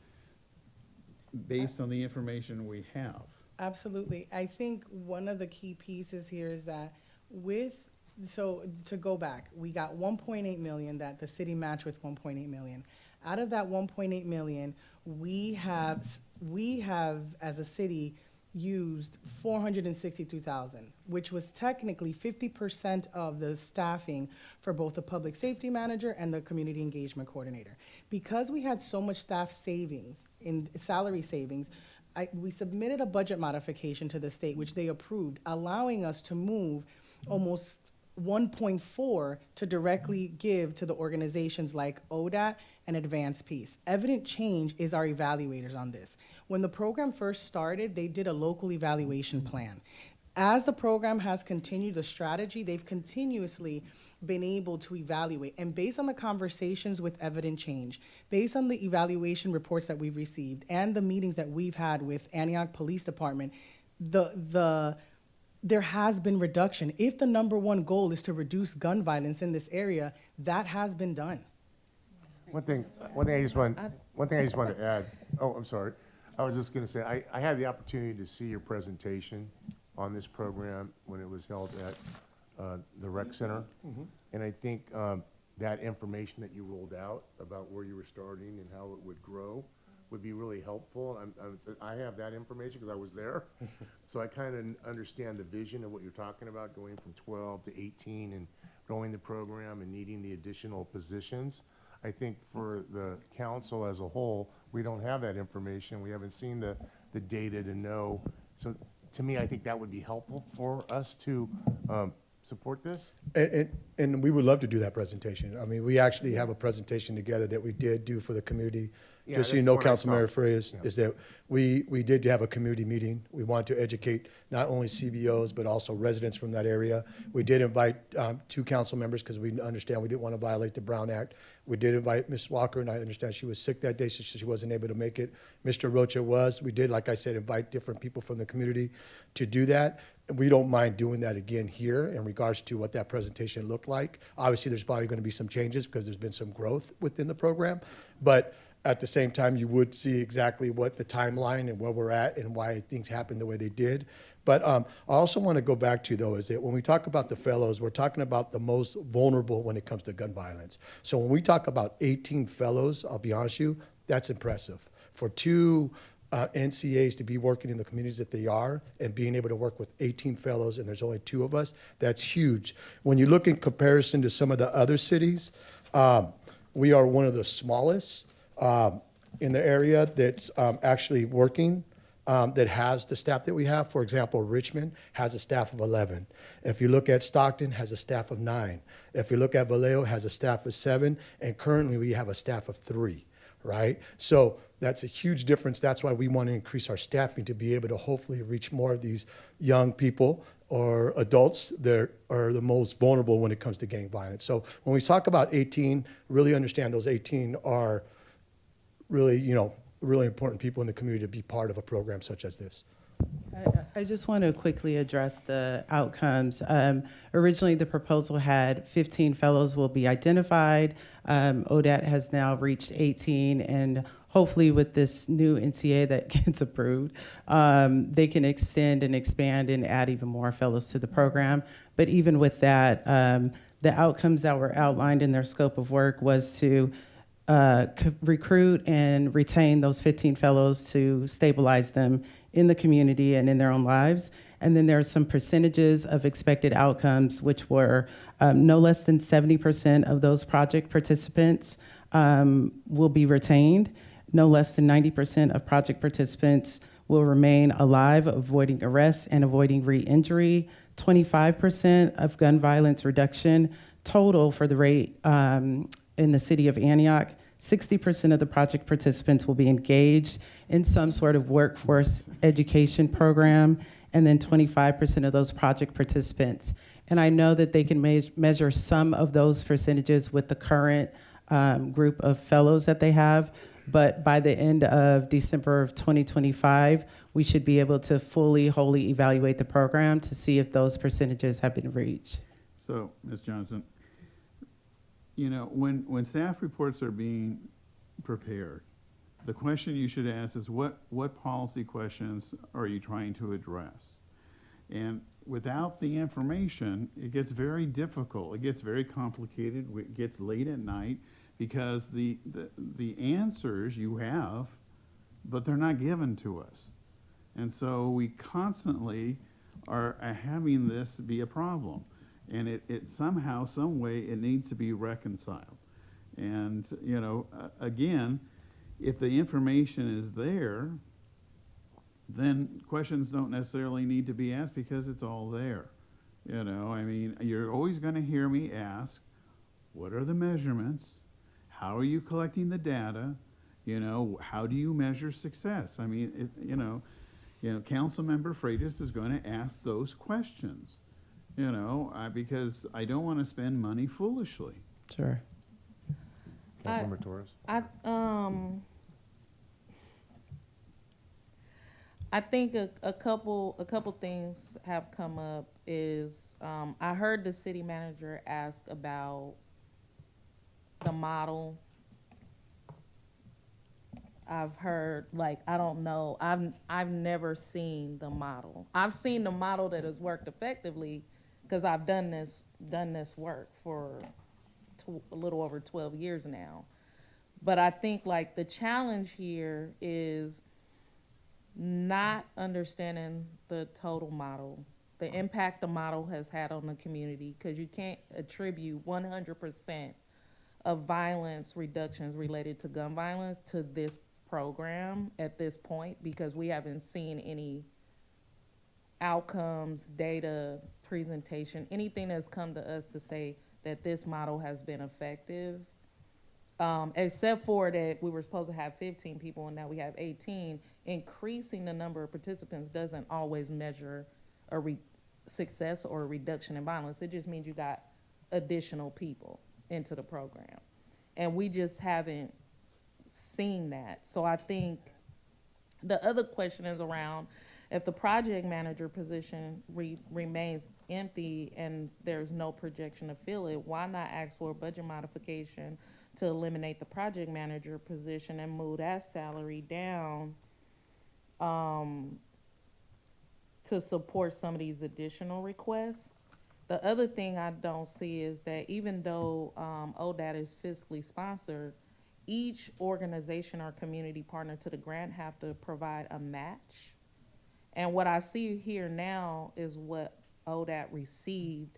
based on the information we have. Absolutely. I think one of the key pieces here is that to go back, we got 1.8 million that the city matched with 1.8 million. Out of that 1.8 million, we have as a city used 462,000, which was technically 50% of the staffing for both the public safety manager and the community engagement coordinator. Because we had so much staff savings, in salary savings, we submitted a budget modification to the state, which they approved, allowing us to move almost 1.4 to directly give to the organizations like ODAT and Advanced Peace. Evident Change is our evaluators on this. When the program first started, they did a local evaluation plan. As the program has continued the strategy, they've continuously been able to evaluate. And based on the conversations with Evident Change, based on the evaluation reports that we've received and the meetings that we've had with Antioch Police Department, there has been reduction. If the number one goal is to reduce gun violence in this area, that has been done. One thing I just want to add. Oh, I'm sorry. I was just going to say I had the opportunity to see your presentation on this program when it was held at the rec center, and I think that information that you rolled out about where you were starting and how it would grow would be really helpful. I have that information because I was there, so I kind of understand the vision of what you're talking about, going from 12 to 18 and growing the program and needing the additional positions. I think for the council as a whole, we don't have that information. We haven't seen the data to know. So to me, I think that would be helpful for us to support this? And we would love to do that presentation. I mean, we actually have a presentation together that we did do for the community. Yeah, Just so that's you the know, one I Councilmember saw. Frias, Yeah. is that we did have a community meeting. We wanted to educate not only CBOs, but also residents from that area. We did invite 2 council members because we understand we didn't want to violate the Brown Act. We did invite Ms. Walker, and I understand she was sick that day, so she wasn't able to make it. Mr. Rocha was. We did, like I said, invite different people from the community to do that. We don't mind doing that again here in regards to what that presentation looked like. Obviously, there's probably going to be some changes because there's been some growth within the program. But at the same time, you would see exactly what the timeline and where we're at and why things happened the way they did. But I also want to go back to, though, is that when we talk about the fellows, we're talking about the most vulnerable when it comes to gun violence. So when we talk about 18 fellows, I'll be honest with you, that's impressive. For 2 NCAs to be working in the communities that they are and being able to work with 18 fellows, and there's only 2 of us, that's huge. When you look in comparison to some of the other cities, we are one of the smallest in the area that's actually working, that has the staff that we have. For example, Richmond has a staff of 11. If you look at Stockton, has a staff of 9. If you look at Vallejo, has a staff of 7, and currently we have a staff of 3, right? So that's a huge difference. That's why we want to increase our staffing to be able to hopefully reach more of these young people or adults that are the most vulnerable when it comes to gang violence. So when we talk about 18, really understand those 18 are really, really important people in the community to be part of a program such as this. I just want to quickly address the outcomes. Originally, the proposal had 15 fellows will be identified. ODAT has now reached 18, and hopefully with this new NCA that gets approved, they can extend and expand and add even more fellows to the program. But even with that, the outcomes that were outlined in their scope of work was to recruit and retain those 15 fellows to stabilize them in the community and in their own lives. And then there are some percentages of expected outcomes, which were no less than 70% of those project participants will be retained. No less than 90% of project participants will remain alive, avoiding arrest and avoiding re-injury. 25% of gun violence reduction total for the rate in the city of Antioch. 60% of the project participants will be engaged in some sort of workforce education program, and then 25% of those project participants. And I know that they can measure some of those percentages with the current group of fellows that they have, but by the end of December of 2025, we should be able to fully, wholly evaluate the program to see if those percentages have been reached. So, Ms. Johnson, when staff reports are being prepared, the question you should ask is what policy questions are you trying to address? And without the information, it gets very difficult. It gets very complicated. It gets late at night because the answers you have, but they're not given to us. And so we constantly are having this be a problem. And it somehow, some way, it needs to be reconciled. And, again, if the information is there, then questions don't necessarily need to be asked because it's all there. You're always going to hear me ask, what are the measurements? How are you collecting the data? How do you measure success? Councilmember Freitas is going to ask those questions. Because I don't want to spend money foolishly. Sure. Councilmember Torres. I think a couple things have come up is I heard the city manager ask about the model. I've heard, I don't know, I've never seen the model. I've seen the model that has worked effectively because I've done this work for a little over 12 years now. But I think the challenge here is not understanding the total model, the impact the model has had on the community, because you can't attribute 100% of violence reductions related to gun violence to this program at this point, because we haven't seen any outcomes, data presentation, anything that's come to us to say that this model has been effective. Except for that we were supposed to have 15 people and now we have 18, increasing the number of participants doesn't always measure a success or a reduction in violence. It just means you got additional people into the program. And we just haven't seen that. So I think the other question is around if the project manager position remains empty and there's no projection to fill it, why not ask for a budget modification to eliminate the project manager position and move that salary down to support some of these additional requests? The other thing I don't see is that even though ODAT is fiscally sponsored, each organization or community partner to the grant have to provide a match. And what I see here now is what ODAT received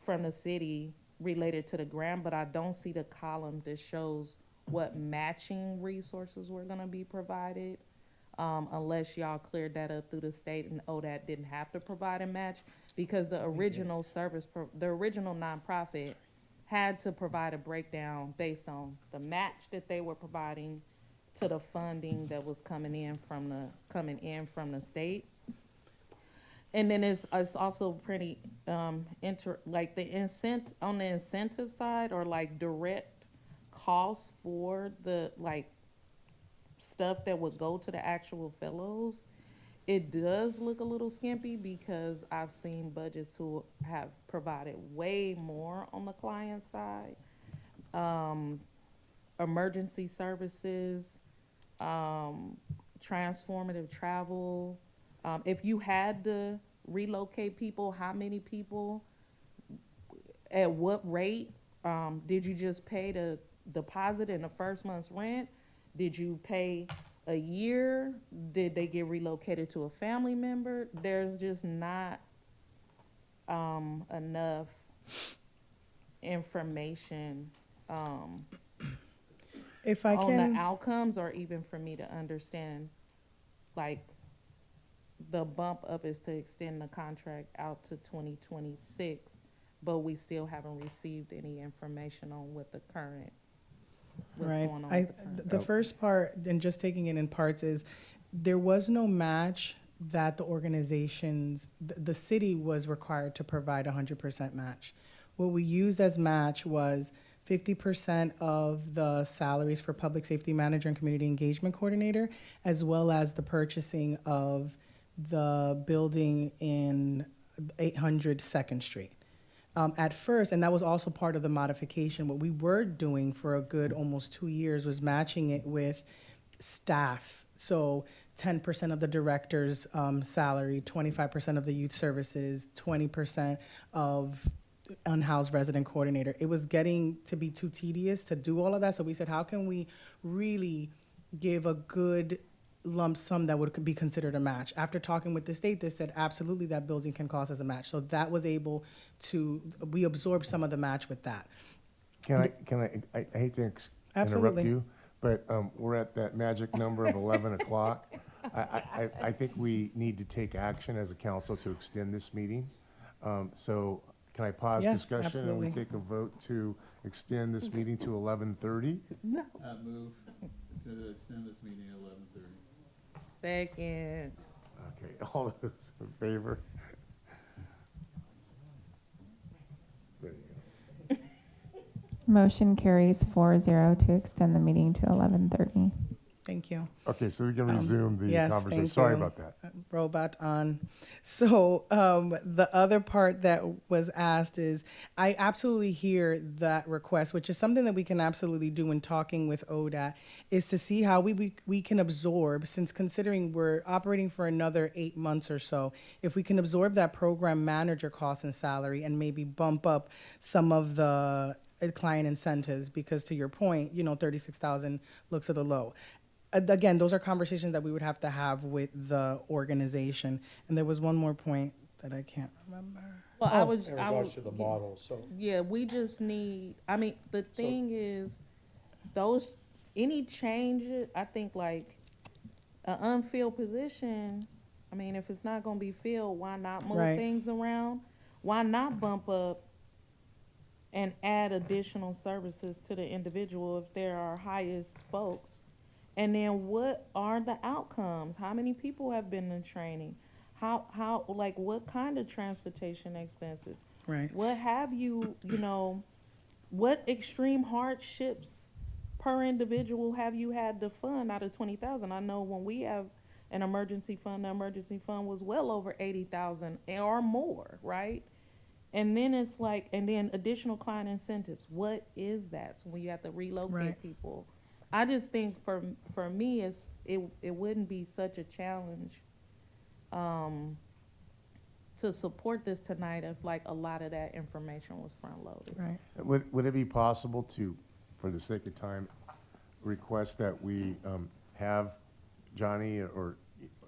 from the city related to the grant, but I don't see the column that shows what matching resources were gonna be provided, unless y'all cleared that up through the state and ODAT didn't have to provide a match, because the original the original nonprofit had to provide a breakdown based on the match that they were providing to the funding that was coming in from the state. And then it's also pretty like the on the incentive side, or like direct costs for the like stuff that would go to the actual fellows. It does look a little skimpy because I've seen budgets who have provided way more on the client side. Emergency services, transformative travel. If you had to relocate people, how many people, at what rate? Did you just pay the deposit in the first month's rent? Did you pay a year? Did they get relocated to a family member? There's just not enough information If I on can, the outcomes, or even for me to understand, like, the bump up is to extend the contract out to 2026, but we still haven't received any information on what the current, what's right. going on with the current. The first part, and just taking it in parts, is there was no match that the organizations, the city was required to provide 100% match. What we used as match was 50% of the salaries for public safety manager and community engagement coordinator, as well as the purchasing of the building in 800 2nd Street. At first, and that was also part of the modification, what we were doing for a good almost 2 years was matching it with staff. So 10% of the director's salary, 25% of the youth services, 20% of unhoused resident coordinator. It was getting to be too tedious to do all of that. So we said, how can we really give a good lump sum that would be considered a match? After talking with the state, they said, absolutely, that building can cost as a match. So that was able to, we absorbed some of the match with that. I hate to interrupt Absolutely. you, but we're at that magic number of 11 o'clock. I think we need to take action as a council to extend this meeting. So can I pause Yes, discussion absolutely. and we take a vote to extend this meeting to 11:30? No. Move to extend this meeting at 11:30. Second. Okay, all those in favor? There you go. Motion carries 4-0 to extend the meeting to 11:30. Thank you. Okay, so we can resume the Yes, conversation. thank Sorry you. about that. Robot on. So the other part that was asked is, I absolutely hear that request, which is something that we can absolutely do in talking with ODAT, is to see how we can absorb, since considering we're operating for another 8 months or so, if we can absorb that program manager cost and salary and maybe bump up some of the client incentives, because to your point, 36,000 looks a little low. Again, those are conversations that we would have to have with the organization. And there was one more point that I can't remember. Well, Oh, In regards to the model, so. Yeah, we just need, I mean, the thing is, any change, I think like an unfilled position, I mean, if it's not gonna be filled, why not move Right. things around? Why not bump up and add additional services to the individual if they're our highest folks? And then what are the outcomes? How many people have been in training? How, like, what kind of transportation expenses? Right. What have you, what extreme hardships per individual have you had to fund out of 20,000? I know when we have an emergency fund, the emergency fund was well over 80,000 or more, right? And then it's like, and then additional client incentives. What is that? So when you have to relocate Right. people, I just think for me, it wouldn't be such a challenge to support this tonight if like a lot of that information was front loaded. Right. Would it be possible to, for the sake of time, request that we have Johnny or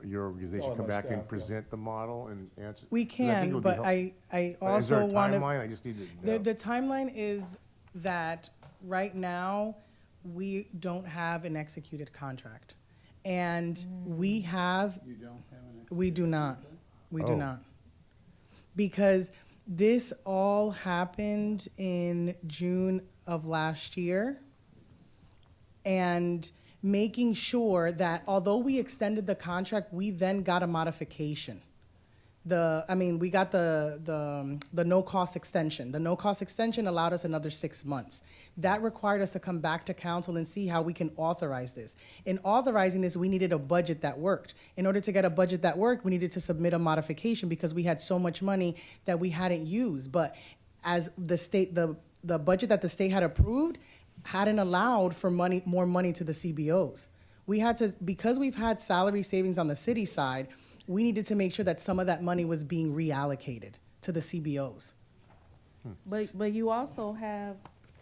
your organization Oh, come my back and staff, yeah. present the model and answer? We 'Cause I think it can, would be but help- I Is there also a want to. timeline? I just need to know. The timeline is that right now, we don't have an executed contract. And we have. You don't have an We do not. We do Oh. not. Because this all happened in June of last year. And making sure that although we extended the contract, we then got a modification. We got the no-cost extension. The no-cost extension allowed us another 6 months. That required us to come back to council and see how we can authorize this. In authorizing this, we needed a budget that worked. In order to get a budget that worked, we needed to submit a modification because we had so much money that we hadn't used. But as the state, the budget that the state had approved hadn't allowed for more money to the CBOs. We had to, because we've had salary savings on the city side, we needed to make sure that some of that money was being reallocated to the CBOs. But you also have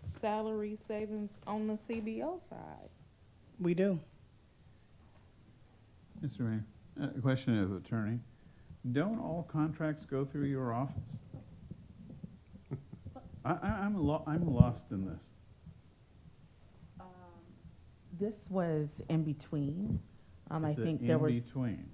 salary savings on the CBO side. We do. Mr. Mayor, a question of attorney. Don't all contracts go through your office? I'm lost in this. This was in between. I It's a think there was in between.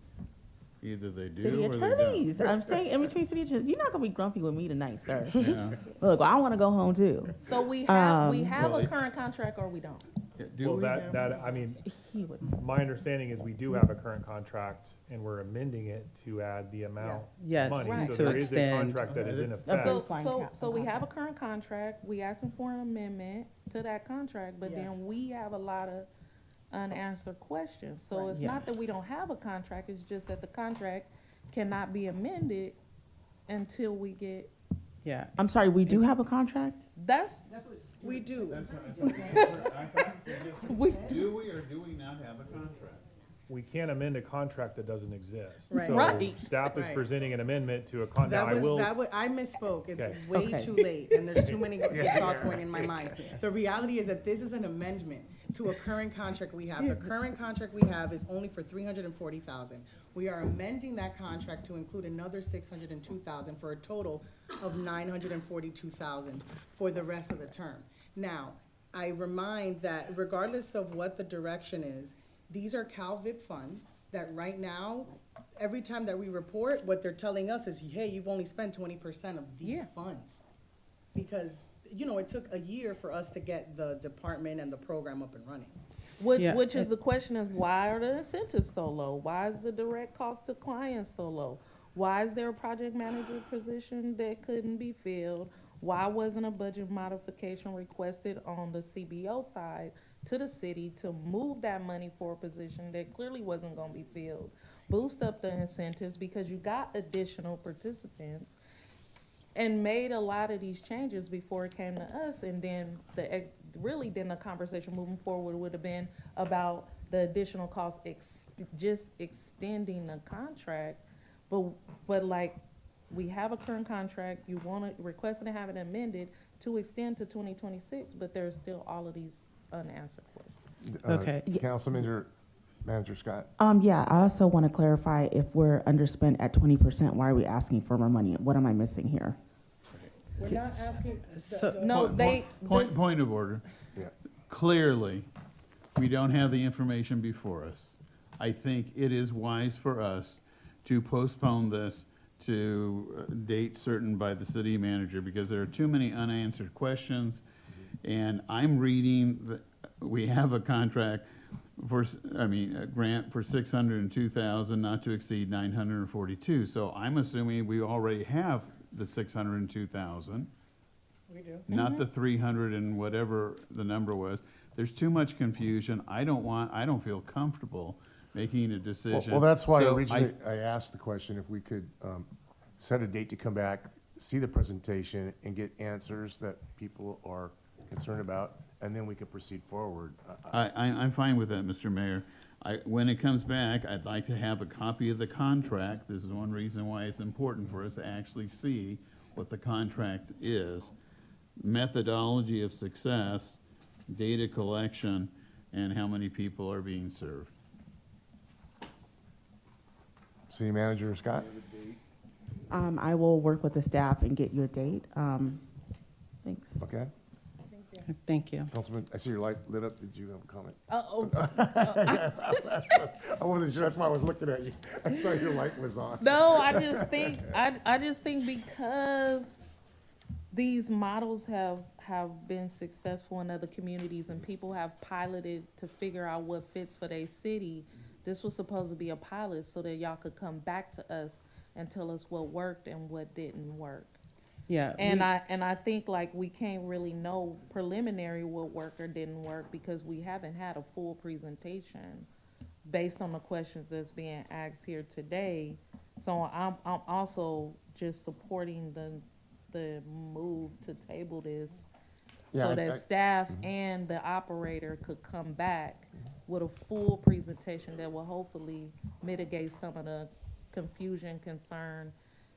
Either they do city or they don't. attorneys. I'm saying in between city attorneys. You're not gonna be grumpy with me tonight, sir. Yeah. Look, I want to go home too. So we have Well, a current contract or we don't? Do Well, we have that, I mean, He would. my understanding is we do have a current contract and we're amending it to add the amount of Yes, money. Right. So to there is a extend. contract that is in That's effect. So, Fine so, cap- so we have a contract. current contract, we asking for an amendment to that contract, but Yes. then we have a lot of unanswered questions. So Right. it's Yeah. not that we don't have a contract, it's just that the contract cannot be amended until we get, Yeah. I'm sorry. We do have a contract. that's, We do. we, Do we or do we not have a contract? We can't amend a contract that doesn't exist. Right. So Right. staff is Right. presenting an amendment to a con, now That I was, will, I misspoke. It's Okay. way Okay. too late, and there's too many thoughts going in my mind. The reality is that this is an amendment to a current contract we have. The current contract we have is only for $340,000. We are amending that contract to include another $602,000 for a total of $942,000 for the rest of the term. Now, I remind that regardless of what the direction is, these are CalVIP funds that right now, every time that we report, what they're telling us is, hey, you've only spent 20% of these funds. Because, it took a year for us to get the department and the program up and running. Yeah. which is the question is, why are the incentives so low? Why is the direct cost to clients so low? Why is there a project manager position that couldn't be filled? Why wasn't a budget modification requested on the CBO side to the city to move that money for a position that clearly wasn't gonna be filled? Boost up the incentives because you got additional participants and made a lot of these changes before it came to us. And then then the conversation moving forward would have been about the additional cost, just extending the contract. But like, we have a current contract, you want to request to have it amended to extend to 2026, but there's still all of these unanswered questions. Okay. Councilman, Manager Scott? Yeah. I also want to clarify if we're underspent at 20%. Why are we asking for more money? What am I missing here? We're not asking. So- No, Point of order. Yeah. Clearly, we don't have the information before us. I think it is wise for us to postpone this to a date certain by the city manager, because there are too many unanswered questions. And I'm reading that we have a contract for, a grant for 602,000, not to exceed 942. So I'm assuming we already have the 602,000. We do. Not the 300 and whatever the number was. There's too much confusion. I don't feel comfortable making a decision. Well, that's why So originally I asked the question if we could set a date to come back, see the presentation, and get answers that people are concerned about, and then we could proceed forward. I'm fine with that, Mr. Mayor. When it comes back, I'd like to have a copy of the contract. This is one reason why it's important for us to actually see what the contract is. Methodology of success, data collection, and how many people are being served. City Manager Scott? I will work with the staff and get you a date. Thanks. Okay. Thank you. Councilman, I see your light lit up. Did you have a comment? Uh-oh. I wasn't sure. That's why I was looking at you. I saw your light was on. No, I just think because these models have been successful in other communities and people have piloted to figure out what fits for their city, this was supposed to be a pilot so that y'all could come back to us and tell us what worked and what didn't work. Yeah. And I think like we can't really know preliminary what worked or didn't work because we haven't had a full presentation based on the questions that's being asked here today. So I'm also just supporting the move to table this so that staff and the operator could come back with a full presentation that will hopefully mitigate some of the confusion, concern.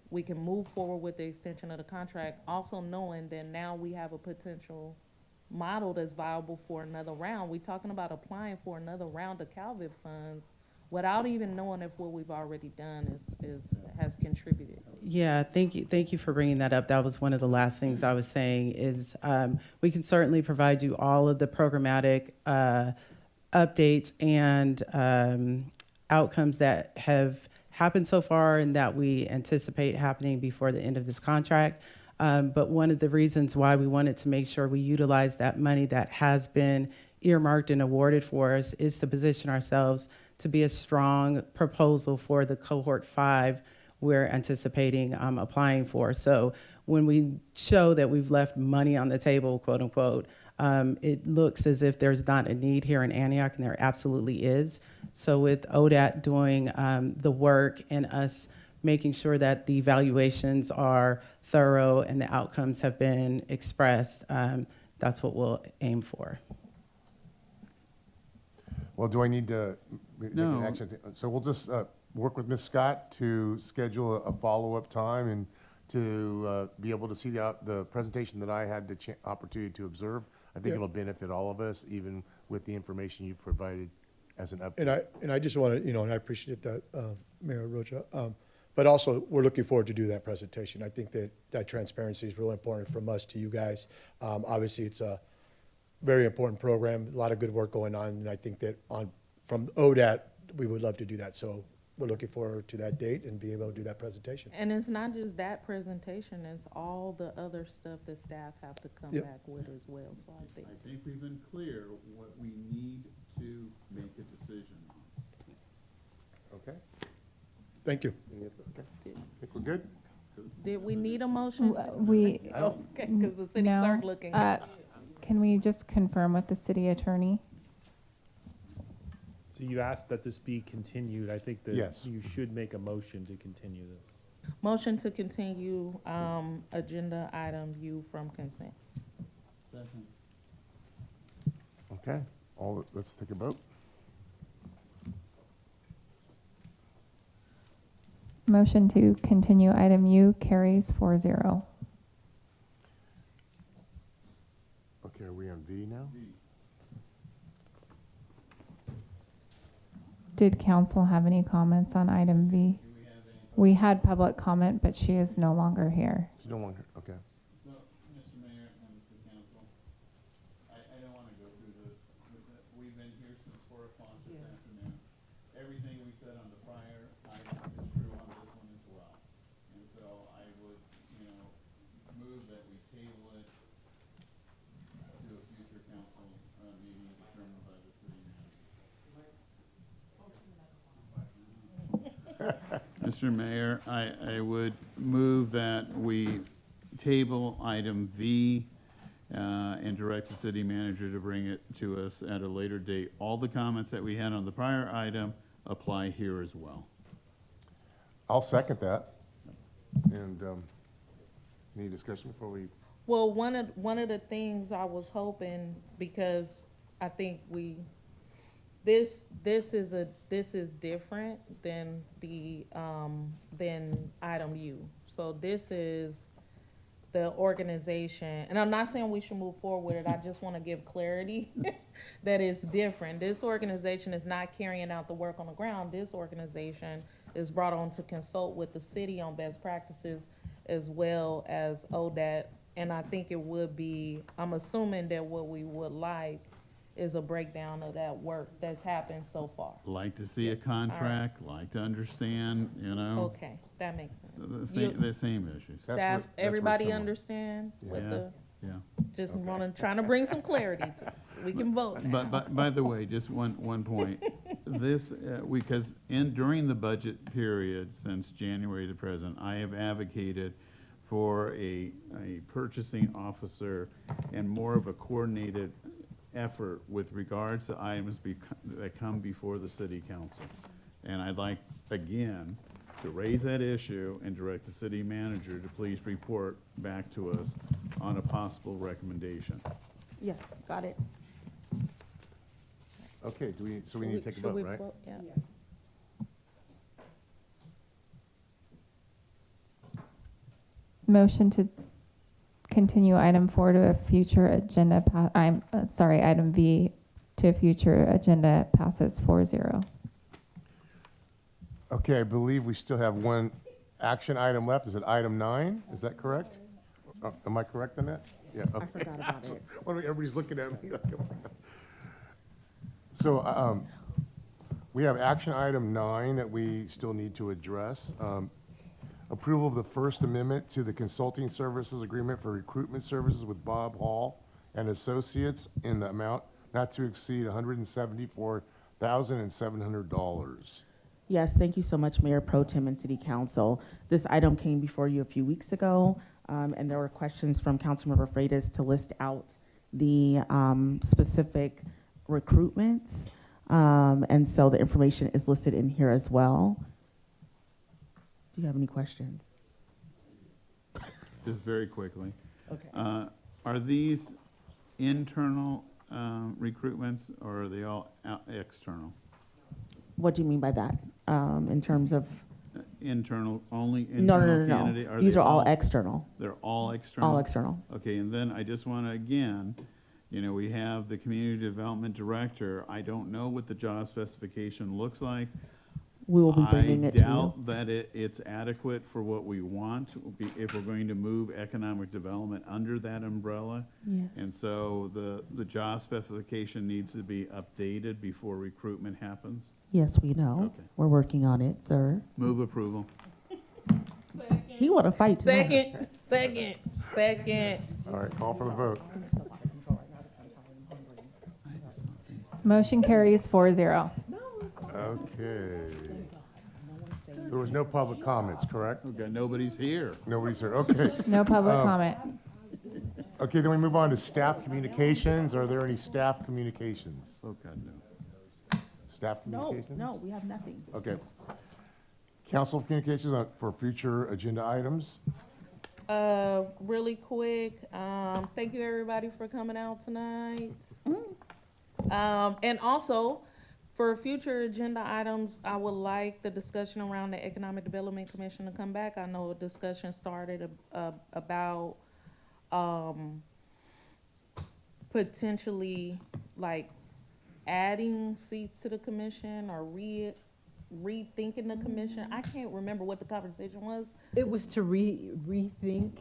We can move forward with the extension of the contract, also knowing that now we have a potential model that's viable for another round. We're talking about applying for another round of CalVIP funds without even knowing if what we've already done has contributed. Yeah, thank you for bringing that up. That was one of the last things I was saying is we can certainly provide you all of the programmatic updates and outcomes that have happened so far and that we anticipate happening before the end of this contract. But one of the reasons why we wanted to make sure we utilize that money that has been earmarked and awarded for us is to position ourselves to be a strong proposal for the cohort 5 we're anticipating applying for. So when we show that we've left money on the table, quote unquote, it looks as if there's not a need here in Antioch, and there absolutely is. So with ODAT doing the work and us making sure that the evaluations are thorough and the outcomes have been expressed, that's what we'll aim for. Well, do I need to make an action? So we'll just work with Ms. Scott to schedule a follow-up time and to be able to see the presentation that I had the opportunity to observe. I think it'll benefit all of us, even with the information you provided as an update. And I just want to, and I appreciate that, Mayor Rocha. But also, we're looking forward to do that presentation. I think that transparency is really important from us to you guys. Obviously, it's a very important program, a lot of good work going on, and I think that from ODAT, we would love to do that. So we're looking forward to that date and being able to do that presentation. And it's not just that presentation, it's all the other stuff that staff have to come back with as well, so I think we've been clear what we need to make a decision on. Okay. Thank you. Okay. Think we're good? Did we need a motion? Okay, because the city No. clerk looking. Can we just confirm with the city attorney? So you asked that this be continued. I think that Yes. you should make a motion to continue this. Motion to continue agenda item U from consent. Second. Okay. Let's take a vote. Motion to continue item U carries 4-0. Okay, are we on V now? Did council have any comments on item V? We had public comment, but she is no longer here. She's no longer, okay. So, Mr. Mayor and the council, I don't want to go through this. We've been here since 4 o'clock this afternoon. Everything we said on the prior item is true on move that we table it to a future council meeting determined by the city manager. Mr. Mayor, I would move that we table item V and direct the city manager to bring it to us at a later date. All the comments that we had on the prior item apply here as well. I'll second that. And any discussion before we? Well, one of the things I was hoping, because I think this is different than the than item U. So this is the organization, and I'm not saying we should move forward with it. I just want to give clarity that it's different. This organization is not carrying out the work on the ground. This organization is brought on to consult with the city on best practices as well as ODAT. And I think it would be, I'm assuming that what we would like is a breakdown of that work that's happened so far. Like to see a contract, like to understand, you know. Okay, that makes sense. So the same issues. Staff, everybody understand with Yeah, the, yeah. just trying to bring some clarity to it. We can vote now. But by the way, just one point. This, because during the budget period since January to present, I have advocated for a purchasing officer and more of a coordinated effort with regards to items that come before the city council. And I'd like, again, to raise that issue and direct the city manager to please report back to us on a possible recommendation. Yes, got it. Okay, so we need to take a vote, right? Yeah. Motion to continue item 4 to a future agenda, item V to a future agenda passes 4-0. Okay, I believe we still have one action item left. Is it item 9? Is that correct? Am I correct on that? Yeah. I forgot about it. Everybody's looking at me like. So we have action item 9 that we still need to address. Approval of the First Amendment to the Consulting Services Agreement for Recruitment Services with Bob Hall and Associates in the amount not to exceed $174,700. Yes, thank you so much, Mayor Pro Tem and City Council. This item came before you a few weeks ago, and there were questions from Councilmember Freitas to list out the specific recruitments, and so the information is listed in here as well. Do you have any questions? Just very quickly. Okay. Are these internal recruitments, or are they all external? What do you mean by that, in terms of? Internal, only No, internal no. candidate? These are all external. They're all external? All external. Okay, and then I just want to, again, we have the Community Development Director. I don't know what the job specification looks like. We will be bringing it to you. I doubt that it's adequate for what we want if we're going to move economic development under that umbrella. Yes. And so the job specification needs to be updated before recruitment happens. Yes, we know. Okay. We're working on it, sir. Move approval. He want to fight tonight. Second. All right, call for the vote. Motion carries 4-0. Okay. There was no public comments, correct? Okay, nobody's here. Nobody's here, okay. No public comment. Okay, then we move on to staff communications. Are there any staff communications? Oh, God, no. Staff No, communications? no, we have nothing. Okay. Council communications for future agenda items? Really quick, thank you everybody for coming out tonight. And also, for future agenda items, I would like the discussion around the Economic Development Commission to come back. I know a discussion started about potentially like adding seats to the commission or rethinking the commission. I can't remember what the conversation was. It was to rethink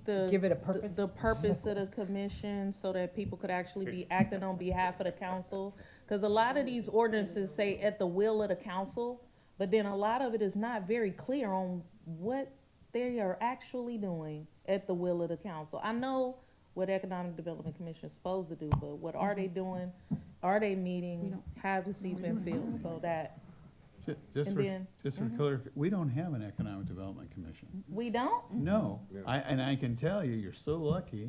the give it a purpose. the purpose of the commission so that people could actually be acting on behalf of the council. Because a lot of these ordinances say at the will of the council, but then a lot of it is not very clear on what they are actually doing at the will of the council. I know what Economic Development Commission is supposed to do, but what are they doing? Are they meeting? Have the seats been filled so that, Just and for, then- just for clarification, we don't have an Economic Development Commission. we don't? No, and I can tell you, you're so lucky.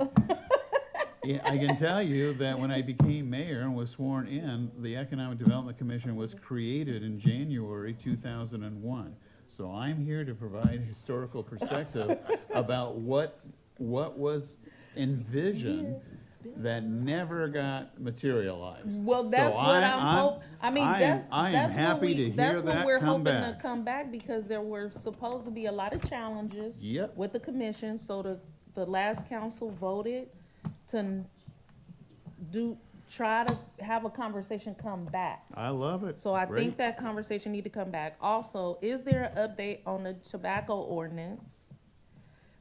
Yeah, I can tell you that when I became mayor and was sworn in, the Economic Development Commission was created in January 2001. So I'm here to provide historical perspective about what was envisioned that never got materialized. Well, that's So what I'm hope. I mean, I that's am that's what happy we to that's hear what that we're come hoping back. to come back because there were supposed to be a lot of challenges Yep. with the commission. So the last council voted to try to have a conversation come back. I love it. So I Great. think that conversation need to come back. Also, is there an update on the tobacco ordinance?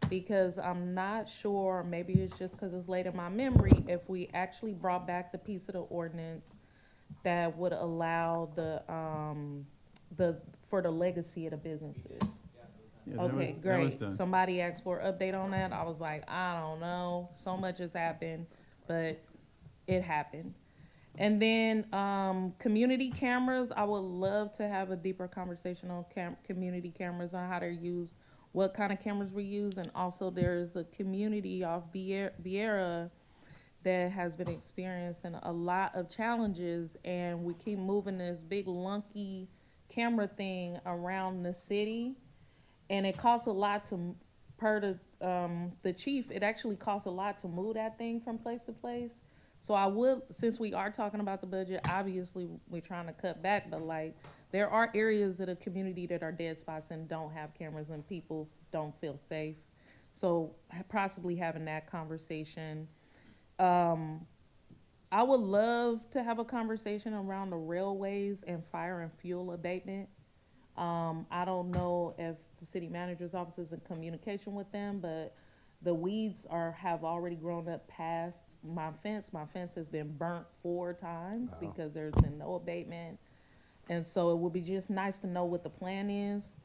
Because I'm not sure, maybe it's just because it's late in my memory, if we actually brought back the piece of the ordinance that would allow for the legacy of the businesses. Yeah, that Okay, was- that was great. done. Somebody asked for an update on that. I was like, I don't know. So much has happened, but it happened. And then community cameras, I would love to have a deeper conversation on community cameras, on how they're used, what kind of cameras we use. And also there's a community off Vieira that has been experiencing a lot of challenges, and we keep moving this big lunky camera thing around the city. And it costs a lot to, per the chief, it actually costs a lot to move that thing from place to place. So I would, since we are talking about the budget, obviously we're trying to cut back, but like, there are areas of the community that are dead spots and don't have cameras and people don't feel safe. So possibly having that conversation. I would love to have a conversation around the railways and fire and fuel abatement. I don't know if the city manager's office is in communication with them, but the weeds have already grown up past my fence. My fence has been burnt 4 times because there's been no abatement. And so it would be just nice to know what the plan is.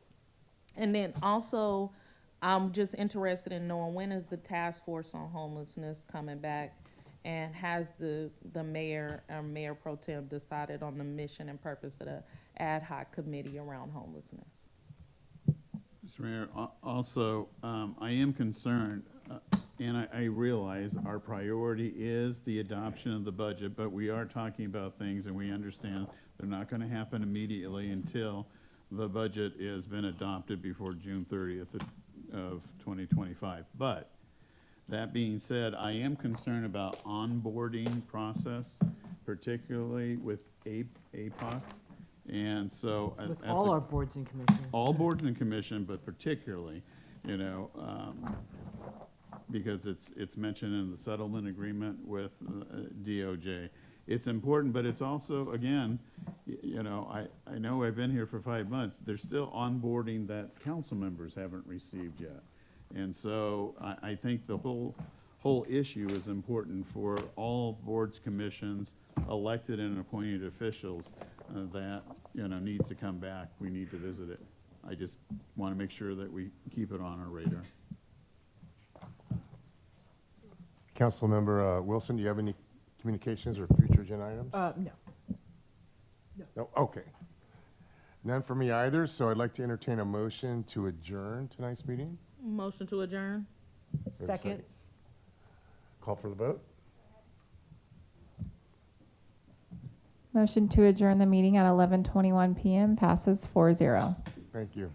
And then also, I'm just interested in knowing, when is the task force on homelessness coming back? And has the mayor or Mayor Pro Tem decided on the mission and purpose of the ad hoc committee around homelessness? Mr. Mayor, also, I am concerned, and I realize our priority is the adoption of the budget, but we are talking about things and we understand they're not going to happen immediately until the budget has been adopted before June 30th of 2025. But that being said, I am concerned about onboarding process, particularly with APOC. And so With that's all our boards and commissions. all boards and commission, but particularly, you know, because it's mentioned in the settlement agreement with DOJ. It's important, but it's also, again, you know, I know I've been here for 5 months. There's still onboarding that council members haven't received yet. And so I think the whole issue is important for all boards, commissions, elected and appointed officials that, you know, needs to come back. We need to visit it. I just want to make sure that we keep it on our radar. Councilmember Wilson, do you have any communications or future agenda items? No. No, okay. None for me either, so I'd like to entertain a motion to adjourn tonight's meeting. Motion to adjourn. We have a Second. Call for the vote. Motion to adjourn the meeting at 11:21 PM passes 4-0. Thank you.